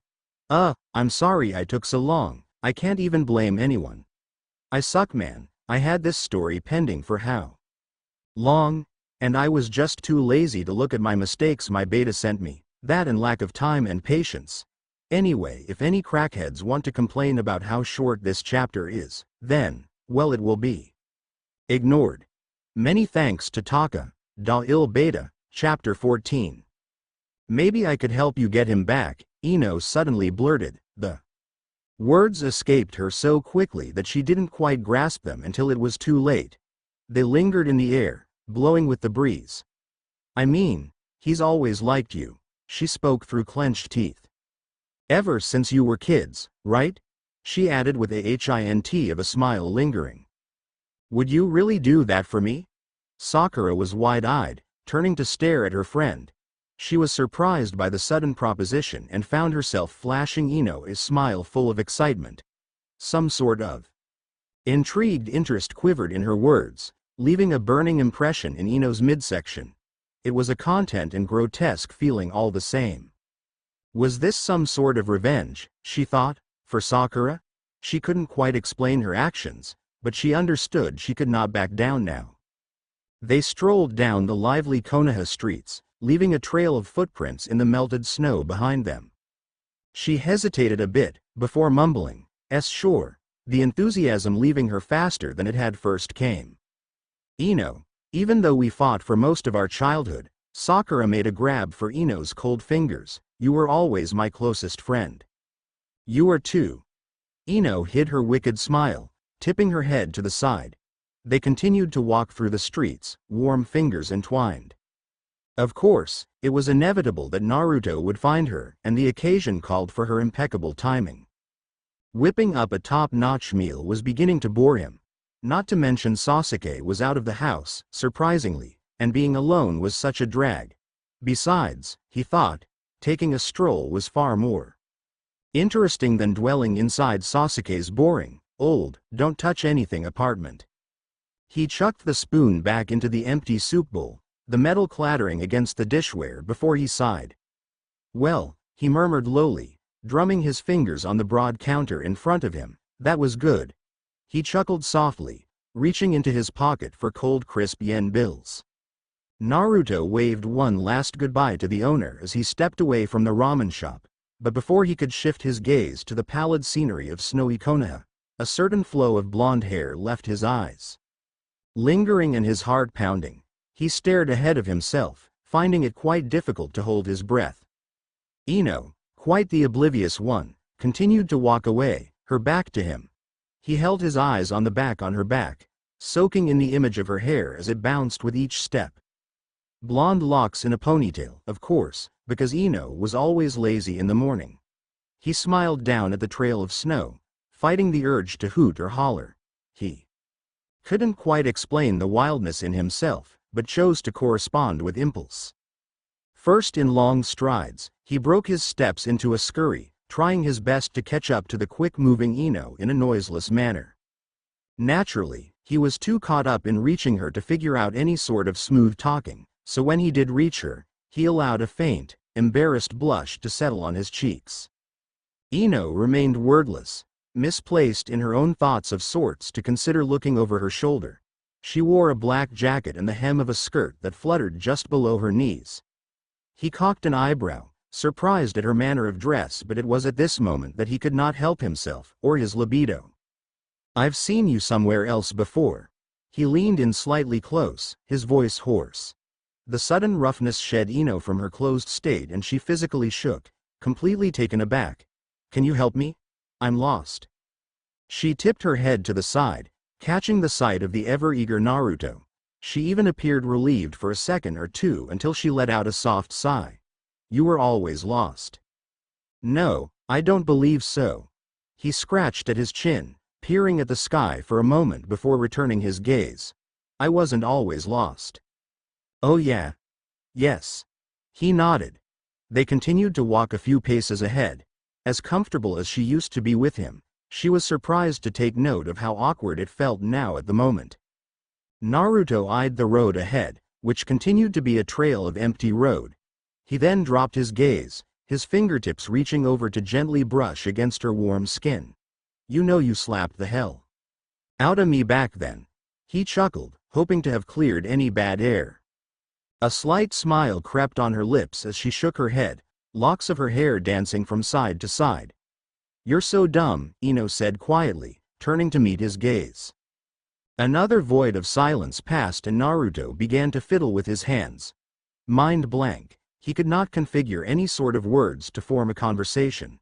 I'm sorry I took so long, I can't even blame anyone. I suck, man, I had this story pending for how long? And I was just too lazy to look at my mistakes my beta sent me, that and lack of time and patience. Anyway, if any crackheads want to complain about how short this chapter is, then, well, it will be ignored. Many thanks to Taka, Da Il Beta, Chapter 14. "Maybe I could help you get him back," Ino suddenly blurted. The words escaped her so quickly that she didn't quite grasp them until it was too late. They lingered in the air, blowing with the breeze. "I mean, he's always liked you," she spoke through clenched teeth. "Ever since you were kids, right?" she added with a hint of a smile lingering. "Would you really do that for me?" Sakura was wide-eyed, turning to stare at her friend. She was surprised by the sudden proposition and found herself flashing Ino a smile full of excitement. Some sort of intrigued interest quivered in her words, leaving a burning impression in Ino's midsection. It was a content and grotesque feeling all the same. Was this some sort of revenge, she thought, for Sakura? She couldn't quite explain her actions, but she understood she could not back down now. They strolled down the lively Konoha streets, leaving a trail of footprints in the melted snow behind them. She hesitated a bit, before mumbling, sure, the enthusiasm leaving her faster than it had first came. "Ino, even though we fought for most of our childhood," Sakura made a grab for Ino's cold fingers, "you were always my closest friend." "You are too." Ino hid her wicked smile, tipping her head to the side. They continued to walk through the streets, warm fingers entwined. Of course, it was inevitable that Naruto would find her, and the occasion called for her impeccable timing. Whipping up a top-notch meal was beginning to bore him. Not to mention Sasuke was out of the house, surprisingly, and being alone was such a drag. Besides, he thought, taking a stroll was far more interesting than dwelling inside Sasuke's boring, old, don't-touch-anything apartment. He chucked the spoon back into the empty soup bowl, the metal clattering against the dishware before he sighed. "Well," he murmured lowly, drumming his fingers on the broad counter in front of him, "that was good." He chuckled softly, reaching into his pocket for cold crisp yen bills. Naruto waved one last goodbye to the owner as he stepped away from the ramen shop, but before he could shift his gaze to the pallid scenery of snowy Konoha, a certain flow of blonde hair left his eyes. Lingering and his heart pounding, he stared ahead of himself, finding it quite difficult to hold his breath. Ino, quite the oblivious one, continued to walk away, her back to him. He held his eyes on the back on her back, soaking in the image of her hair as it bounced with each step. Blonde locks in a ponytail, of course, because Ino was always lazy in the morning. He smiled down at the trail of snow, fighting the urge to hoot or holler. He couldn't quite explain the wildness in himself, but chose to correspond with impulse. First in long strides, he broke his steps into a scurry, trying his best to catch up to the quick-moving Ino in a noiseless manner. Naturally, he was too caught up in reaching her to figure out any sort of smooth talking, so when he did reach her, he allowed a faint, embarrassed blush to settle on his cheeks. Ino remained wordless, misplaced in her own thoughts of sorts to consider looking over her shoulder. She wore a black jacket and the hem of a skirt that fluttered just below her knees. He cocked an eyebrow, surprised at her manner of dress, but it was at this moment that he could not help himself, or his libido. "I've seen you somewhere else before." He leaned in slightly close, his voice hoarse. The sudden roughness shed Ino from her closed state and she physically shook, completely taken aback. "Can you help me? I'm lost." She tipped her head to the side, catching the sight of the ever-eager Naruto. She even appeared relieved for a second or two until she let out a soft sigh. "You were always lost." "No, I don't believe so." He scratched at his chin, peering at the sky for a moment before returning his gaze. "I wasn't always lost." "Oh yeah? Yes." He nodded. They continued to walk a few paces ahead. As comfortable as she used to be with him, she was surprised to take note of how awkward it felt now at the moment. Naruto eyed the road ahead, which continued to be a trail of empty road. He then dropped his gaze, his fingertips reaching over to gently brush against her warm skin. "You know you slapped the hell out of me back then." He chuckled, hoping to have cleared any bad air. A slight smile crept on her lips as she shook her head, locks of her hair dancing from side to side. "You're so dumb," Ino said quietly, turning to meet his gaze. Another void of silence passed and Naruto began to fiddle with his hands. Mind blank, he could not configure any sort of words to form a conversation.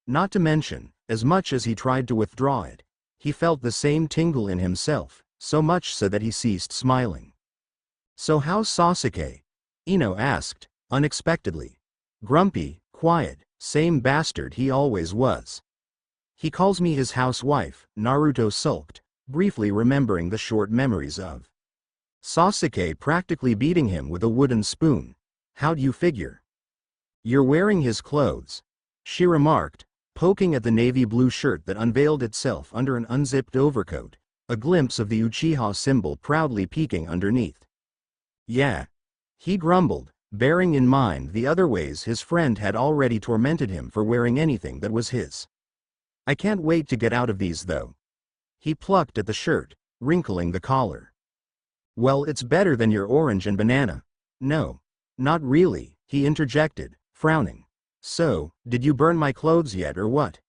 Not to mention, as much as he tried to withdraw it, he felt the same tingle in himself, so much so that he ceased smiling. "So how's Sasuke?" Ino asked, unexpectedly. "Grumpy, quiet, same bastard he always was." "He calls me his housewife," Naruto sulked, briefly remembering the short memories of Sasuke practically beating him with a wooden spoon. "How'd you figure?" "You're wearing his clothes," she remarked, poking at the navy blue shirt that unveiled itself under an unzipped overcoat, a glimpse of the Uchiha symbol proudly peeking underneath. "Yeah," he grumbled, bearing in mind the other ways his friend had already tormented him for wearing anything that was his. "I can't wait to get out of these though." He plucked at the shirt, wrinkling the collar. "Well, it's better than your orange and banana." "No, not really," he interjected, frowning. "So, did you burn my clothes yet or what?"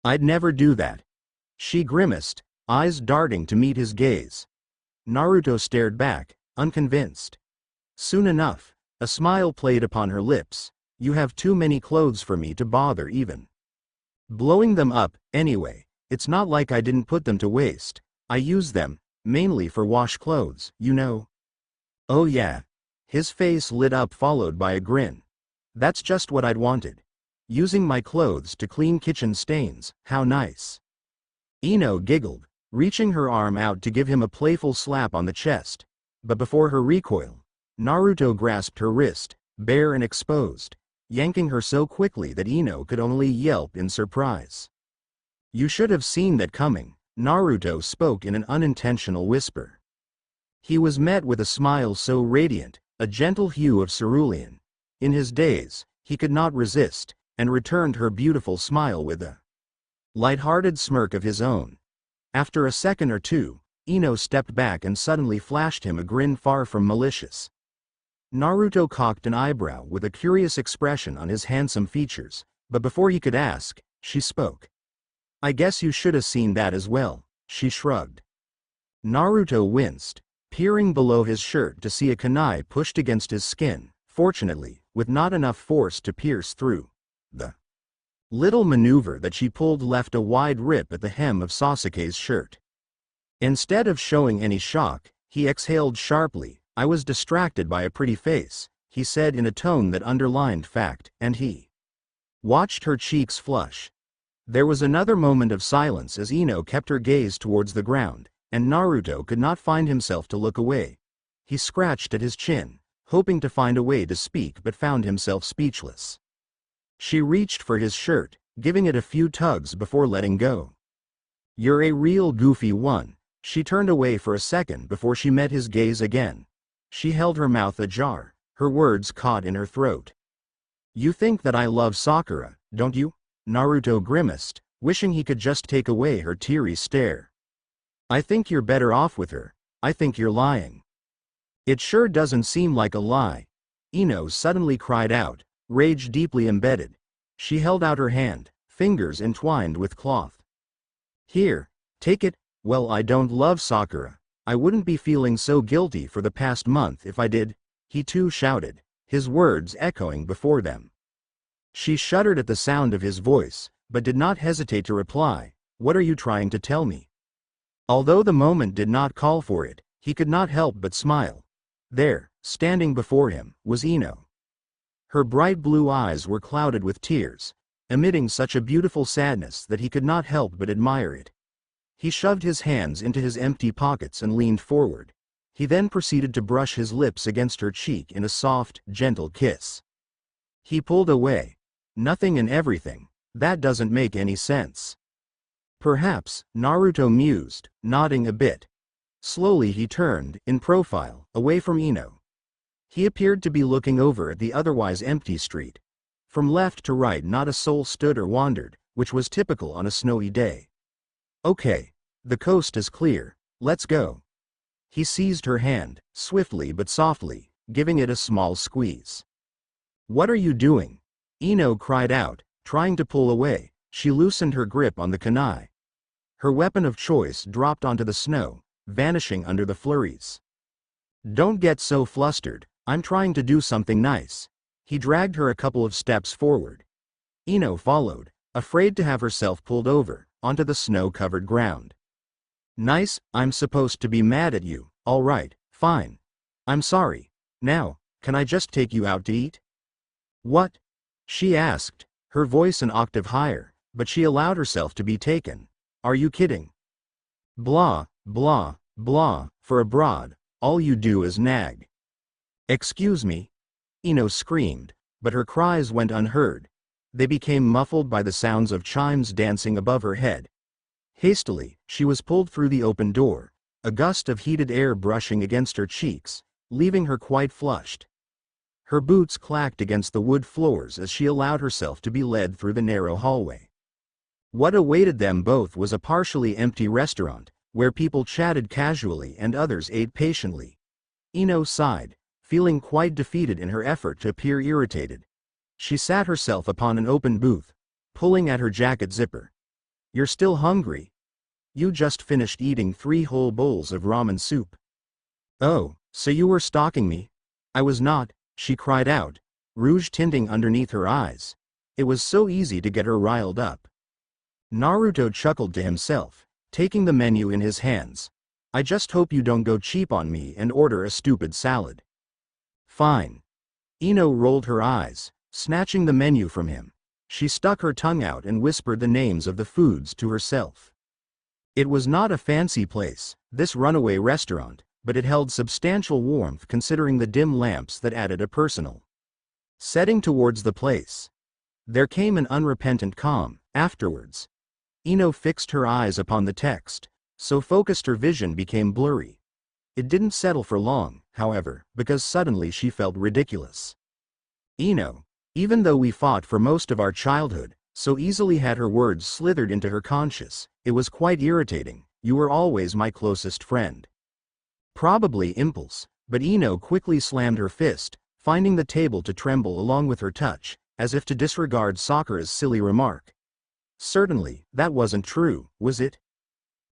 "I'd never do that." She grimaced, eyes darting to meet his gaze. Naruto stared back, unconvinced. Soon enough, a smile played upon her lips. "You have too many clothes for me to bother even blowing them up, anyway. It's not like I didn't put them to waste. I use them, mainly for wash clothes, you know." "Oh yeah." His face lit up followed by a grin. "That's just what I'd wanted. Using my clothes to clean kitchen stains, how nice." Ino giggled, reaching her arm out to give him a playful slap on the chest. But before her recoil, Naruto grasped her wrist, bare and exposed, yanking her so quickly that Ino could only yelp in surprise. "You should have seen that coming," Naruto spoke in an unintentional whisper. He was met with a smile so radiant, a gentle hue of cerulean. In his daze, he could not resist, and returned her beautiful smile with a light-hearted smirk of his own. After a second or two, Ino stepped back and suddenly flashed him a grin far from malicious. Naruto cocked an eyebrow with a curious expression on his handsome features, but before he could ask, she spoke. "I guess you should have seen that as well," she shrugged. Naruto winced, peering below his shirt to see a kunai pushed against his skin, fortunately, with not enough force to pierce through. The little maneuver that she pulled left a wide rip at the hem of Sasuke's shirt. Instead of showing any shock, he exhaled sharply. "I was distracted by a pretty face," he said in a tone that underlined fact, and he watched her cheeks flush. There was another moment of silence as Ino kept her gaze towards the ground, and Naruto could not find himself to look away. He scratched at his chin, hoping to find a way to speak but found himself speechless. She reached for his shirt, giving it a few tugs before letting go. "You're a real goofy one." She turned away for a second before she met his gaze again. She held her mouth ajar, her words caught in her throat. "You think that I love Sakura, don't you?" Naruto grimaced, wishing he could just take away her teary stare. "I think you're better off with her. I think you're lying." "It sure doesn't seem like a lie." Ino suddenly cried out, rage deeply embedded. She held out her hand, fingers entwined with cloth. Here, take it. Well, I don't love Sakura. I wouldn't be feeling so guilty for the past month if I did, he too shouted, his words echoing before them. She shuddered at the sound of his voice, but did not hesitate to reply, what are you trying to tell me? Although the moment did not call for it, he could not help but smile. There, standing before him, was Ino. Her bright blue eyes were clouded with tears, emitting such a beautiful sadness that he could not help but admire it. He shoved his hands into his empty pockets and leaned forward. He then proceeded to brush his lips against her cheek in a soft, gentle kiss. He pulled away. Nothing and everything. That doesn't make any sense. Perhaps, Naruto mused, nodding a bit. Slowly he turned, in profile, away from Ino. He appeared to be looking over at the otherwise empty street. From left to right not a soul stood or wandered, which was typical on a snowy day. Okay. The coast is clear, let's go. He seized her hand, swiftly but softly, giving it a small squeeze. What are you doing? Ino cried out, trying to pull away. She loosened her grip on the kunai. Her weapon of choice dropped onto the snow, vanishing under the flurries. Don't get so flustered, I'm trying to do something nice. He dragged her a couple of steps forward. Ino followed, afraid to have herself pulled over, onto the snow-covered ground. Nice, I'm supposed to be mad at you, alright, fine. I'm sorry. Now, can I just take you out to eat? What? She asked, her voice an octave higher, but she allowed herself to be taken. Are you kidding? Blah, blah, blah, for abroad, all you do is nag. Excuse me? Ino screamed, but her cries went unheard. They became muffled by the sounds of chimes dancing above her head. Hastily, she was pulled through the open door, a gust of heated air brushing against her cheeks, leaving her quite flushed. Her boots clacked against the wood floors as she allowed herself to be led through the narrow hallway. What awaited them both was a partially empty restaurant, where people chatted casually and others ate patiently. Ino sighed, feeling quite defeated in her effort to appear irritated. She sat herself upon an open booth, pulling at her jacket zipper. You're still hungry? You just finished eating 3 whole bowls of ramen soup. Oh, so you were stalking me? I was not, she cried out, rouge tinting underneath her eyes. It was so easy to get her riled up. Naruto chuckled to himself, taking the menu in his hands. I just hope you don't go cheap on me and order a stupid salad. Fine. Ino rolled her eyes, snatching the menu from him. She stuck her tongue out and whispered the names of the foods to herself. It was not a fancy place, this runaway restaurant, but it held substantial warmth considering the dim lamps that added a personal setting towards the place. There came an unrepentant calm, afterwards. Ino fixed her eyes upon the text, so focused her vision became blurry. It didn't settle for long, however, because suddenly she felt ridiculous. Ino, even though we fought for most of our childhood, so easily had her words slithered into her conscience, it was quite irritating. You were always my closest friend. Probably impulse, but Ino quickly slammed her fist, finding the table to tremble along with her touch, as if to disregard Sakura's silly remark. Certainly, that wasn't true, was it?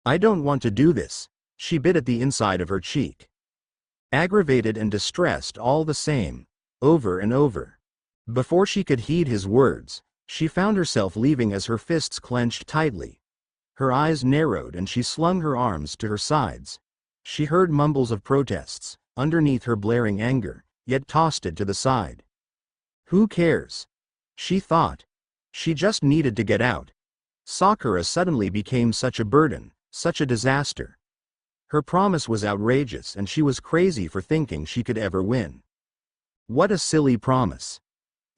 I don't want to do this. She bit at the inside of her cheek. Aggravated and distressed all the same, over and over. Before she could heed his words, she found herself leaving as her fists clenched tightly. Her eyes narrowed and she slung her arms to her sides. She heard mumbles of protests, underneath her blaring anger, yet tossed it to the side. Who cares? She thought. She just needed to get out. Sakura suddenly became such a burden, such a disaster. Her promise was outrageous and she was crazy for thinking she could ever win. What a silly promise.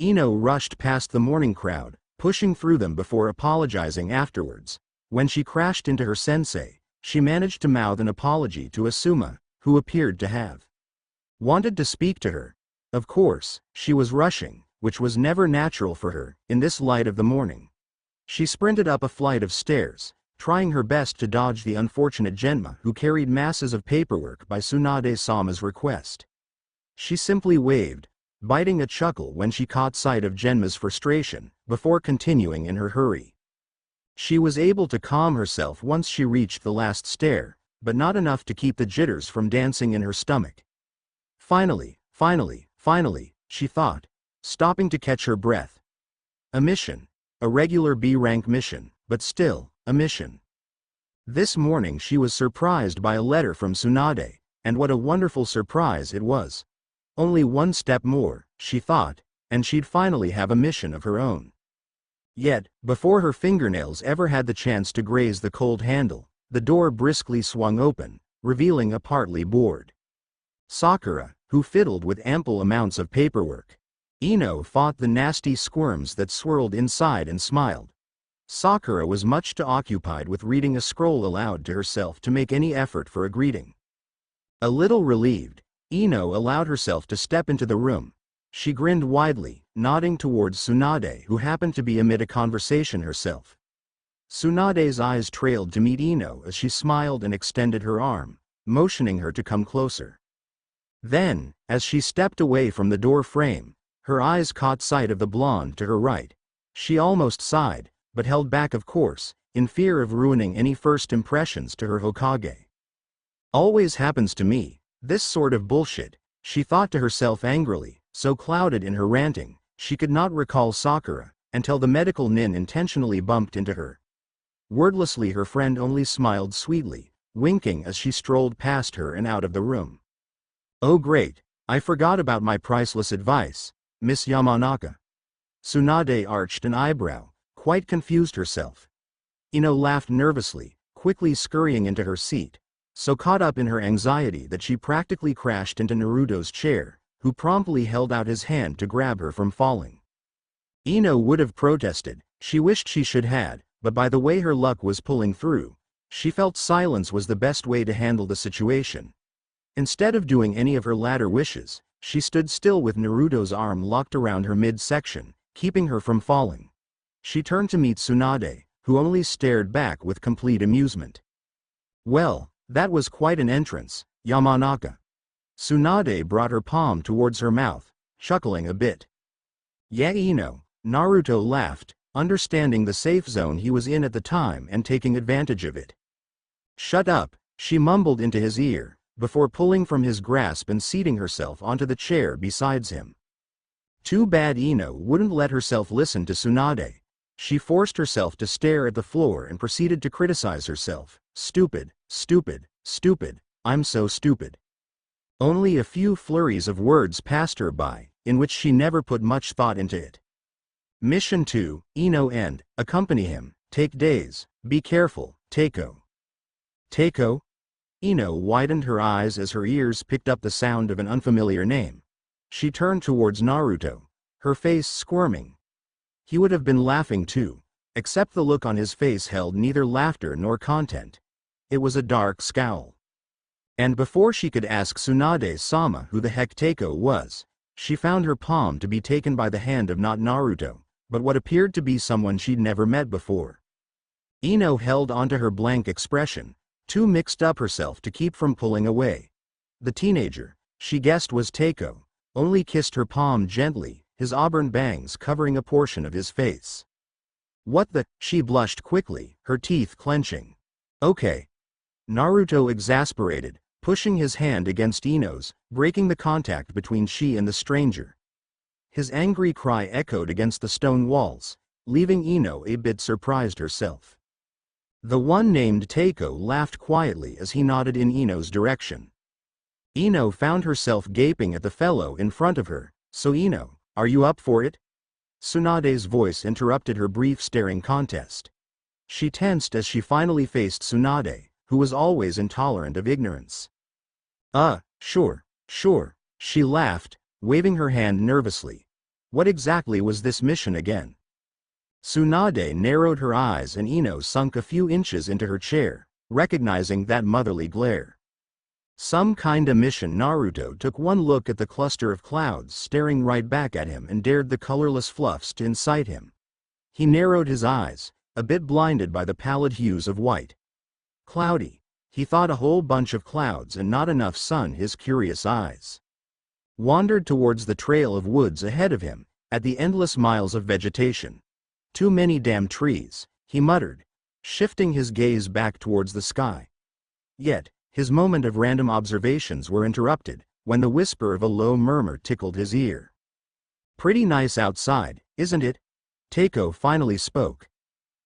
Ino rushed past the morning crowd, pushing through them before apologizing afterwards. When she crashed into her sensei, she managed to mouth an apology to Asuma, who appeared to have wanted to speak to her. Of course, she was rushing, which was never natural for her, in this light of the morning. She sprinted up a flight of stairs, trying her best to dodge the unfortunate Genma who carried masses of paperwork by Tsunade-sama's request. She simply waved, biting a chuckle when she caught sight of Genma's frustration, before continuing in her hurry. She was able to calm herself once she reached the last stair, but not enough to keep the jitters from dancing in her stomach. Finally, she thought, stopping to catch her breath. A mission. A regular B-rank mission, but still, a mission. This morning she was surprised by a letter from Tsunade, and what a wonderful surprise it was. Only one step more, she thought, and she'd finally have a mission of her own. Yet, before her fingernails ever had the chance to graze the cold handle, the door briskly swung open, revealing a partly bored Sakura, who fiddled with ample amounts of paperwork. Ino fought the nasty squirms that swirled inside and smiled. Sakura was much too occupied with reading a scroll aloud to herself to make any effort for a greeting. A little relieved, Ino allowed herself to step into the room. She grinned widely, nodding towards Tsunade, who happened to be amid a conversation herself. Tsunade's eyes trailed to meet Ino as she smiled and extended her arm, motioning her to come closer. Then, as she stepped away from the door frame, her eyes caught sight of the blonde to her right. She almost sighed, but held back, of course, in fear of ruining any first impressions to her Hokage. Always happens to me, this sort of bullshit, she thought to herself angrily, so clouded in her ranting, she could not recall Sakura, until the medical nin intentionally bumped into her. Wordlessly her friend only smiled sweetly, winking as she strolled past her and out of the room. Oh great, I forgot about my priceless advice, Miss Yamanaka. Tsunade arched an eyebrow, quite confused herself. Ino laughed nervously, quickly scurrying into her seat, so caught up in her anxiety that she practically crashed into Naruto's chair, who promptly held out his hand to grab her from falling. Ino would have protested, she wished she should had, but by the way her luck was pulling through, she felt silence was the best way to handle the situation. Instead of doing any of her latter wishes, she stood still with Naruto's arm locked around her midsection, keeping her from falling. She turned to meet Tsunade, who only stared back with complete amusement. Well, that was quite an entrance, Yamanaka. Tsunade brought her palm towards her mouth, chuckling a bit. Yeah, Ino, Naruto laughed, understanding the safe zone he was in at the time and taking advantage of it. Shut up, she mumbled into his ear, before pulling from his grasp and seating herself onto the chair beside him. Too bad Ino wouldn't let herself listen to Tsunade. She forced herself to stare at the floor and proceeded to criticize herself. Stupid, stupid, stupid, I'm so stupid. Only a few flurries of words passed her by, in which she never put much thought into it. Mission 2, Ino and, accompany him, take days, be careful, Teiko. Teiko? Ino widened her eyes as her ears picked up the sound of an unfamiliar name. She turned towards Naruto, her face squirming. He would have been laughing too, except the look on his face held neither laughter nor content. It was a dark scowl. And before she could ask Tsunade-sama who the heck Teiko was, she found her palm to be taken by the hand of not Naruto, but what appeared to be someone she'd never met before. Ino held onto her blank expression, too mixed up herself to keep from pulling away. The teenager, she guessed was Teiko, only kissed her palm gently, his auburn bangs covering a portion of his face. What the? She blushed quickly, her teeth clenching. Okay. Naruto exasperated, pushing his hand against Ino's, breaking the contact between she and the stranger. His angry cry echoed against the stone walls, leaving Ino a bit surprised herself. The one named Teiko laughed quietly as he nodded in Ino's direction. Ino found herself gaping at the fellow in front of her. So Ino, are you up for it? Tsunade's voice interrupted her brief staring contest. She tensed as she finally faced Tsunade, who was always intolerant of ignorance. Sure, she laughed, waving her hand nervously. What exactly was this mission again? Tsunade narrowed her eyes and Ino sunk a few inches into her chair, recognizing that motherly glare. Some kinda mission. Naruto took one look at the cluster of clouds staring right back at him and dared the colorless fluffs to incite him. He narrowed his eyes, a bit blinded by the pallid hues of white. Cloudy. He thought a whole bunch of clouds and not enough sun. His curious eyes. wandered towards the trail of woods ahead of him, at the endless miles of vegetation. Too many damn trees, he muttered, shifting his gaze back towards the sky. Yet, his moment of random observations were interrupted, when the whisper of a low murmur tickled his ear. "Pretty nice outside, isn't it?" Takeo finally spoke.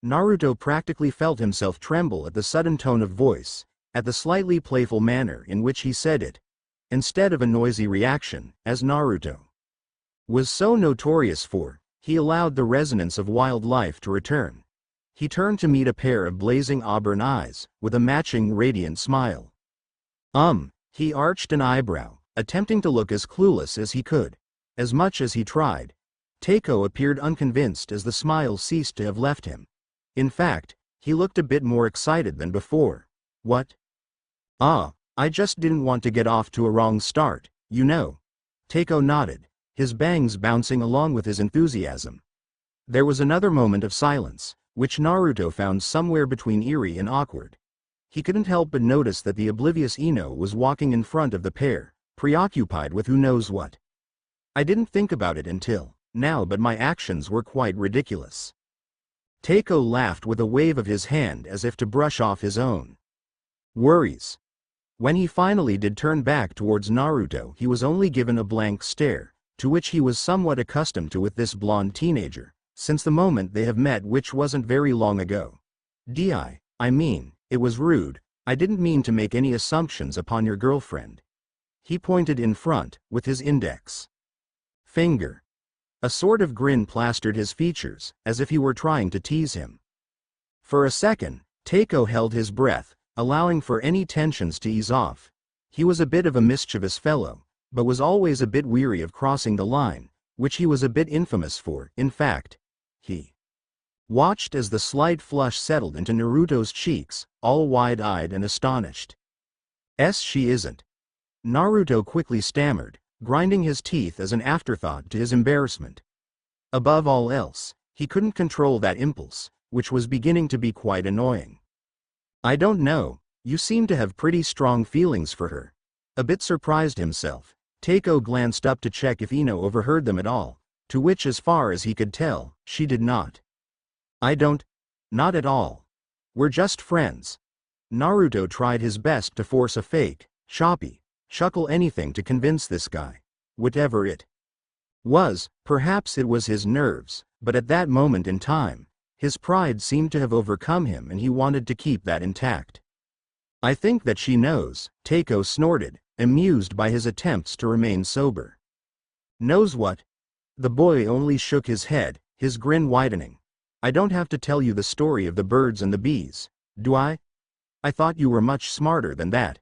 Naruto practically felt himself tremble at the sudden tone of voice, at the slightly playful manner in which he said it, instead of a noisy reaction, as Naruto was so notorious for. He allowed the resonance of wildlife to return. He turned to meet a pair of blazing auburn eyes, with a matching radiant smile. He arched an eyebrow, attempting to look as clueless as he could. As much as he tried, Takeo appeared unconvinced as the smile ceased to have left him. In fact, he looked a bit more excited than before. "What?" I just didn't want to get off to a wrong start, you know." Takeo nodded, his bangs bouncing along with his enthusiasm. There was another moment of silence, which Naruto found somewhere between eerie and awkward. He couldn't help but notice that the oblivious Ino was walking in front of the pair, preoccupied with who knows what. "I didn't think about it until now, but my actions were quite ridiculous." Takeo laughed with a wave of his hand as if to brush off his own worries. When he finally did turn back towards Naruto, he was only given a blank stare, to which he was somewhat accustomed to with this blonde teenager, since the moment they have met, which wasn't very long ago. I mean, it was rude. I didn't mean to make any assumptions upon your girlfriend." He pointed in front, with his index finger. A sort of grin plastered his features, as if he were trying to tease him. For a second, Takeo held his breath, allowing for any tensions to ease off. He was a bit of a mischievous fellow, but was always a bit weary of crossing the line, which he was a bit infamous for. In fact, he watched as the slight flush settled into Naruto's cheeks, all wide-eyed and astonished. She isn't." Naruto quickly stammered, grinding his teeth as an afterthought to his embarrassment. Above all else, he couldn't control that impulse, which was beginning to be quite annoying. "I don't know, you seem to have pretty strong feelings for her." A bit surprised himself, Takeo glanced up to check if Ino overheard them at all, to which, as far as he could tell, she did not. "I don't. Not at all. We're just friends." Naruto tried his best to force a fake, choppy chuckle, anything to convince this guy. Whatever it was, perhaps it was his nerves, but at that moment in time, his pride seemed to have overcome him and he wanted to keep that intact. "I think that she knows," Takeo snorted, amused by his attempts to remain sober. "Knows what?" The boy only shook his head, his grin widening. "I don't have to tell you the story of the birds and the bees, do I? I thought you were much smarter than that."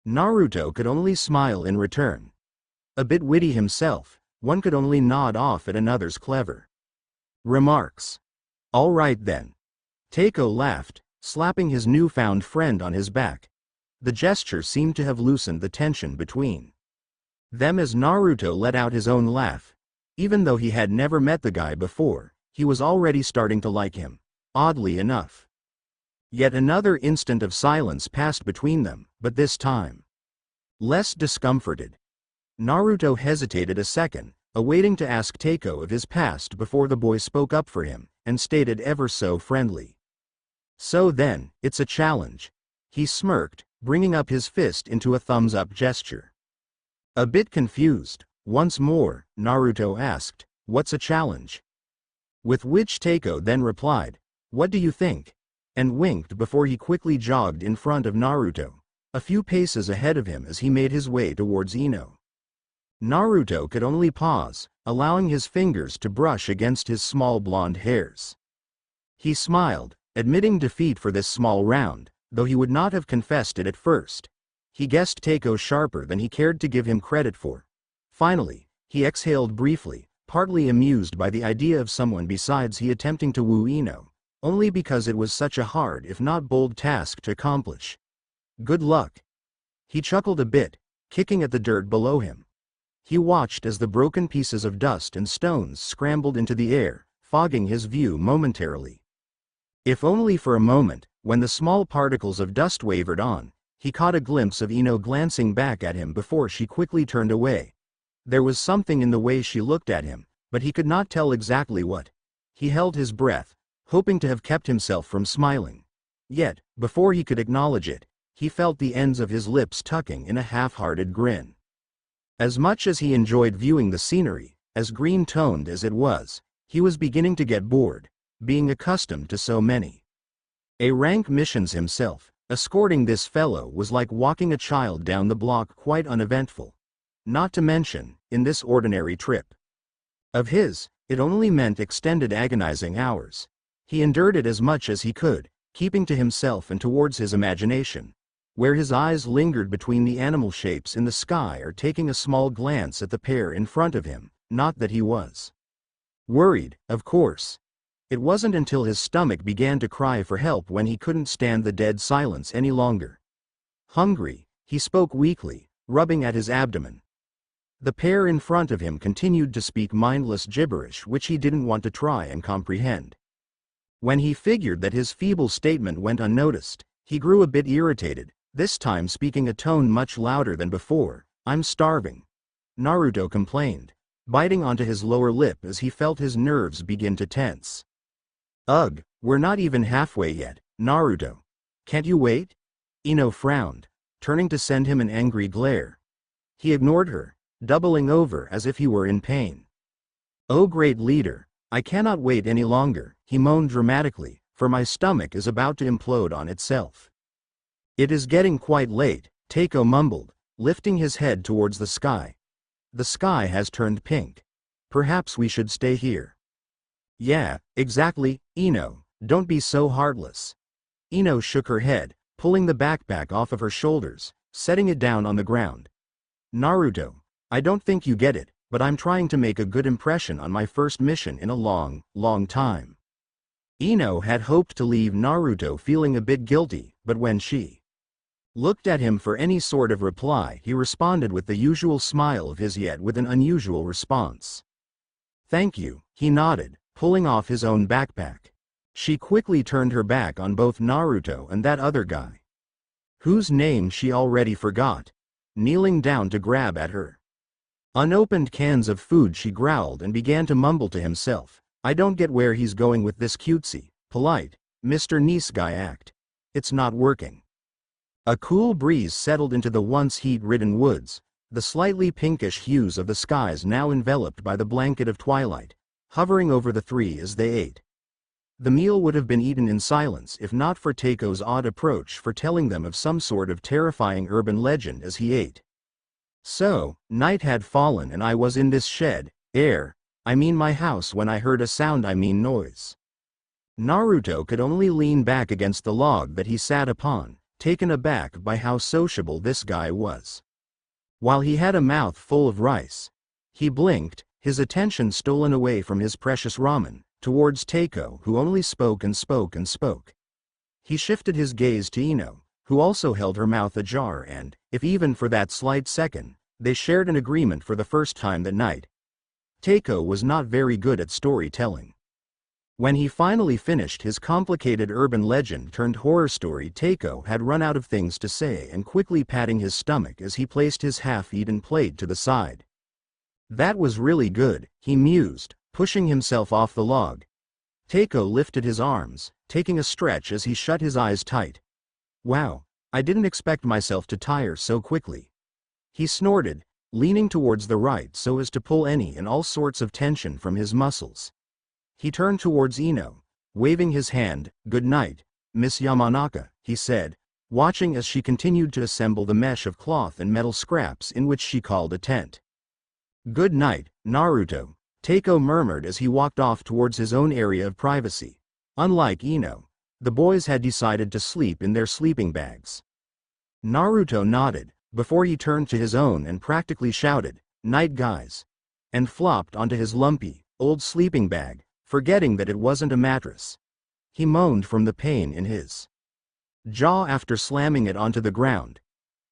Naruto could only smile in return. A bit witty himself, one could only nod off at another's clever remarks. "All right then." Takeo laughed, slapping his newfound friend on his back. The gesture seemed to have loosened the tension between them as Naruto let out his own laugh. Even though he had never met the guy before, he was already starting to like him, oddly enough. Yet another instant of silence passed between them, but this time less discomforted. Naruto hesitated a second, awaiting to ask Takeo of his past before the boy spoke up for him, and stated ever so friendly, "So then, it's a challenge." He smirked, bringing up his fist into a thumbs-up gesture. A bit confused, once more, Naruto asked, "What's a challenge?" With which Takeo then replied, "What do you think?" and winked before he quickly jogged in front of Naruto, a few paces ahead of him as he made his way towards Ino. Naruto could only pause, allowing his fingers to brush against his small blonde hairs. He smiled, admitting defeat for this small round, though he would not have confessed it at first. He guessed Takeo sharper than he cared to give him credit for. Finally, he exhaled briefly, partly amused by the idea of someone besides he attempting to woo Ino, only because it was such a hard if not bold task to accomplish. "Good luck." He chuckled a bit, kicking at the dirt below him. He watched as the broken pieces of dust and stones scrambled into the air, fogging his view momentarily. If only for a moment, when the small particles of dust wavered on, he caught a glimpse of Ino glancing back at him before she quickly turned away. There was something in the way she looked at him, but he could not tell exactly what. He held his breath, hoping to have kept himself from smiling. Yet, before he could acknowledge it, he felt the ends of his lips tucking in a half-hearted grin. As much as he enjoyed viewing the scenery, as green-toned as it was, he was beginning to get bored, being accustomed to so many A-rank missions himself. Escorting this fellow was like walking a child down the block, quite uneventful. Not to mention, in this ordinary trip of his, it only meant extended agonizing hours. He endured it as much as he could, keeping to himself and towards his imagination, where his eyes lingered between the animal shapes in the sky or taking a small glance at the pair in front of him. Not that he was worried, of course. It wasn't until his stomach began to cry for help when he couldn't stand the dead silence any longer. Hungry, he spoke weakly, rubbing at his abdomen. The pair in front of him continued to speak mindless gibberish which he didn't want to try and comprehend. When he figured that his feeble statement went unnoticed, he grew a bit irritated, this time speaking a tone much louder than before. "I'm starving," Naruto complained, biting onto his lower lip as he felt his nerves begin to tense. "Ugh, we're not even halfway yet, Naruto. Can't you wait?" Ino frowned, turning to send him an angry glare. He ignored her, doubling over as if he were in pain. "Oh great leader, I cannot wait any longer," he moaned dramatically, "for my stomach is about to implode on itself." "It is getting quite late," Takeo mumbled, lifting his head towards the sky. "The sky has turned pink. Perhaps we should stay here." "Yeah, exactly, Ino, don't be so heartless." Ino shook her head, pulling the backpack off of her shoulders, setting it down on the ground. "Naruto, I don't think you get it, but I'm trying to make a good impression on my first mission in a long, long time." Ino had hoped to leave Naruto feeling a bit guilty, but when she looked at him for any sort of reply, he responded with the usual smile of his, yet with an unusual response. "Thank you," he nodded, pulling off his own backpack. She quickly turned her back on both Naruto and that other guy, whose name she already forgot, kneeling down to grab at her unopened cans of food. She growled and began to mumble to himself, "I don't get where he's going with this cutesy, polite, Mr. Nice guy act. It's not working." A cool breeze settled into the once heat-ridden woods, the slightly pinkish hues of the skies now enveloped by the blanket of twilight, hovering over the three as they ate. The meal would have been eaten in silence if not for Takeo's odd approach for telling them of some sort of terrifying urban legend as he ate. "So, night had fallen and I was in this shed, my house, when I heard a sound, noise." Naruto could only lean back against the log that he sat upon, taken aback by how sociable this guy was. While he had a mouth full of rice, he blinked, his attention stolen away from his precious ramen, towards Takeo, who only spoke and spoke and spoke. He shifted his gaze to Ino, who also held her mouth ajar, and, if even for that slight second, they shared an agreement for the first time that night. Takeo was not very good at storytelling. When he finally finished his complicated urban legend turned horror story, Takeo had run out of things to say and quickly patting his stomach as he placed his half-eaten plate to the side. "That was really good," he mused, pushing himself off the log. Takeo lifted his arms, taking a stretch as he shut his eyes tight. "Wow, I didn't expect myself to tire so quickly." He snorted, leaning towards the right so as to pull any and all sorts of tension from his muscles. He turned towards Ino, waving his hand. "Good night, Miss Yamanaka," he said, watching as she continued to assemble the mesh of cloth and metal scraps in which she called a tent. "Good night, Naruto," Takeo murmured as he walked off towards his own area of privacy. Unlike Ino, the boys had decided to sleep in their sleeping bags. Naruto nodded, before he turned to his own and practically shouted, "Night guys," and flopped onto his lumpy, old sleeping bag, forgetting that it wasn't a mattress. He moaned from the pain in his jaw after slamming it onto the ground.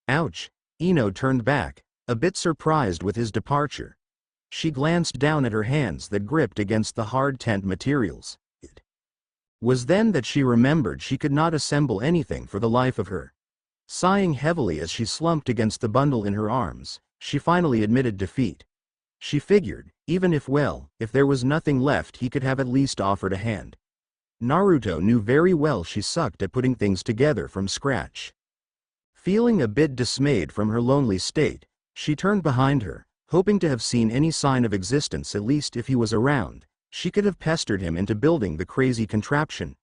"Ouch," Ino turned back, a bit surprised with his departure. She glanced down at her hands that gripped against the hard tent materials. It was then that she remembered she could not assemble anything for the life of her. Sighing heavily as she slumped against the bundle in her arms, she finally admitted defeat. She figured, even if there was nothing left, he could have at least offered a hand. Naruto knew very well she sucked at putting things together from scratch. Feeling a bit dismayed from her lonely state, she turned behind her, hoping to have seen any sign of existence. At least if he was around, she could have pestered him into building the crazy contraption.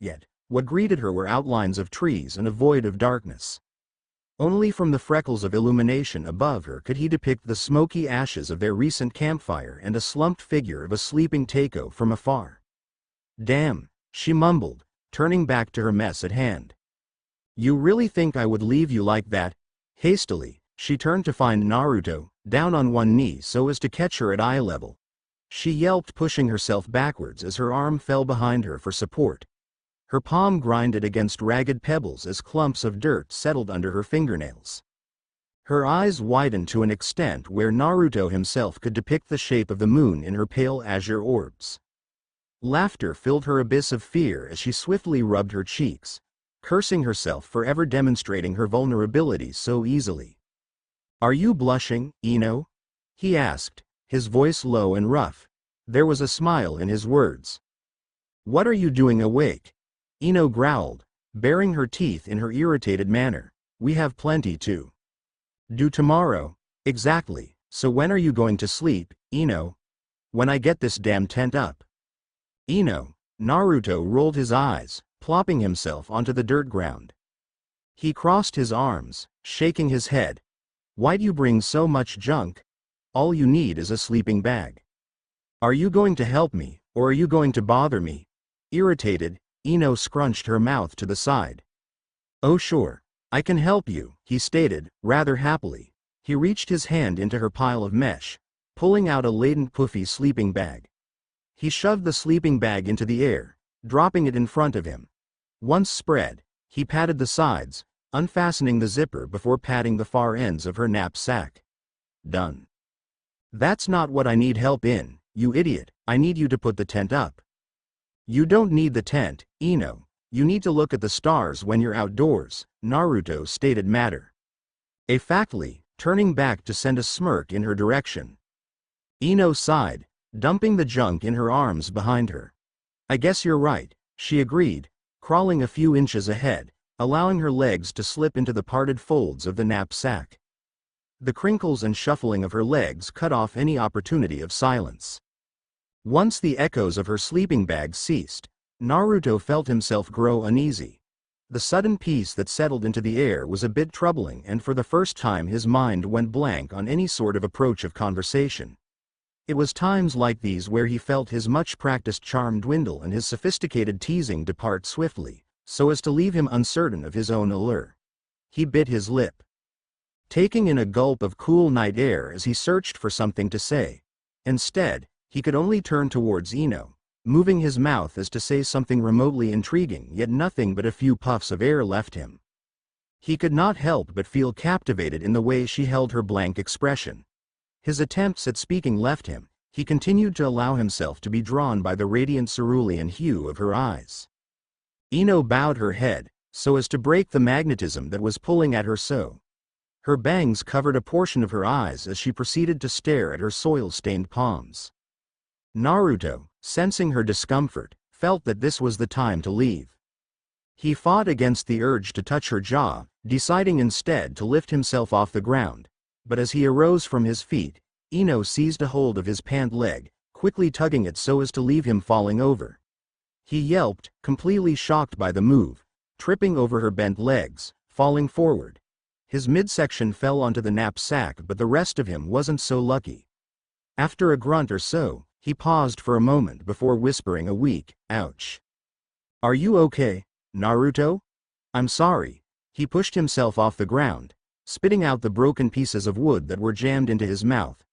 Yet, what greeted her were outlines of trees and a void of darkness. Only from the freckles of illumination above her could he depict the smoky ashes of their recent campfire and a slumped figure of a sleeping Takeo from afar. "Damn," she mumbled, turning back to her mess at hand. "You really think I would leave you like that?" Hastily, she turned to find Naruto, down on one knee so as to catch her at eye level. She yelped, pushing herself backwards as her arm fell behind her for support. Her palm grinded against ragged pebbles as clumps of dirt settled under her fingernails. Her eyes widened to an extent where Naruto himself could depict the shape of the moon in her pale azure orbs. Laughter filled her abyss of fear as she swiftly rubbed her cheeks, cursing herself for ever demonstrating her vulnerability so easily. "Are you blushing, Ino?" he asked, his voice low and rough. There was a smile in his words. "What are you doing awake?" Ino growled, baring her teeth in her irritated manner. "We have plenty to do tomorrow." "Exactly, so when are you going to sleep, Ino?" "When I get this damn tent up." "Ino." Naruto rolled his eyes, plopping himself onto the dirt ground. He crossed his arms, shaking his head. "Why do you bring so much junk? All you need is a sleeping bag. Are you going to help me, or are you going to bother me?" Irritated, Ino scrunched her mouth to the side. "Oh sure, I can help you," he stated, rather happily. He reached his hand into her pile of mesh, pulling out a laden puffy sleeping bag. He shoved the sleeping bag into the air, dropping it in front of him. Once spread, he patted the sides, unfastening the zipper before patting the far ends of her knapsack. "Done." "That's not what I need help in, you idiot. I need you to put the tent up." "You don't need the tent, Ino. You need to look at the stars when you're outdoors," Naruto stated matter-of-factly, turning back to send a smirk in her direction. Ino sighed, dumping the junk in her arms behind her. "I guess you're right," she agreed, crawling a few inches ahead, allowing her legs to slip into the parted folds of the knapsack. The crinkles and shuffling of her legs cut off any opportunity of silence. Once the echoes of her sleeping bag ceased, Naruto felt himself grow uneasy. The sudden peace that settled into the air was a bit troubling, and for the first time his mind went blank on any sort of approach of conversation. It was times like these where he felt his much-practiced charm dwindle and his sophisticated teasing depart swiftly, so as to leave him uncertain of his own allure. He bit his lip, taking in a gulp of cool night air as he searched for something to say. Instead, he could only turn towards Ino, moving his mouth as to say something remotely intriguing, yet nothing but a few puffs of air left him. He could not help but feel captivated in the way she held her blank expression. His attempts at speaking left him, he continued to allow himself to be drawn by the radiant cerulean hue of her eyes. Ino bowed her head, so as to break the magnetism that was pulling at her so. Her bangs covered a portion of her eyes as she proceeded to stare at her soil-stained palms. Naruto, sensing her discomfort, felt that this was the time to leave. He fought against the urge to touch her jaw, deciding instead to lift himself off the ground, but as he arose from his feet, Ino seized a hold of his pant leg, quickly tugging it so as to leave him falling over. He yelped, completely shocked by the move, tripping over her bent legs, falling forward. His midsection fell onto the knapsack, but the rest of him wasn't so lucky. After a grunt or so, he paused for a moment before whispering a weak, "Ouch." "Are you okay, Naruto?" "I'm sorry." He pushed himself off the ground, spitting out the broken pieces of wood that were jammed into his mouth.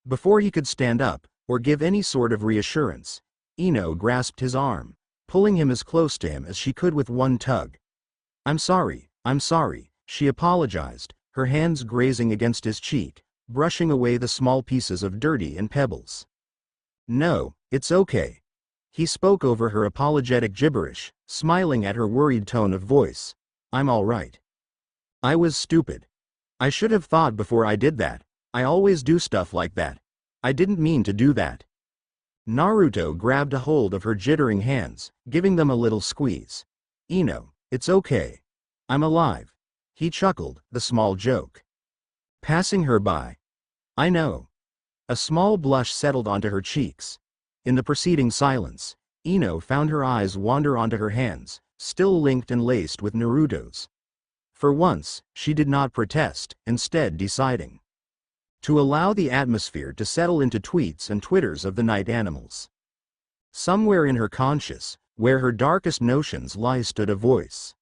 Before he could stand up, or give any sort of reassurance, Ino grasped his arm, pulling him as close to him as she could with one tug. I'm sorry," she apologized, her hands grazing against his cheek, brushing away the small pieces of dirt and pebbles. "No, it's okay." He spoke over her apologetic gibberish, smiling at her worried tone of voice. "I'm all right. I was stupid. I should have thought before I did that. I always do stuff like that." I didn't mean to do that. Naruto grabbed a hold of her jittering hands, giving them a little squeeze. Ino, it's okay. I'm alive. He chuckled, the small joke. Passing her by. I know. A small blush settled onto her cheeks. In the preceding silence, Ino found her eyes wander onto her hands, still linked and laced with Naruto's. For once, she did not protest, instead deciding to allow the atmosphere to settle into tweets and twitters of the night animals. Somewhere in her conscious, where her darkest notions lie stood a voice.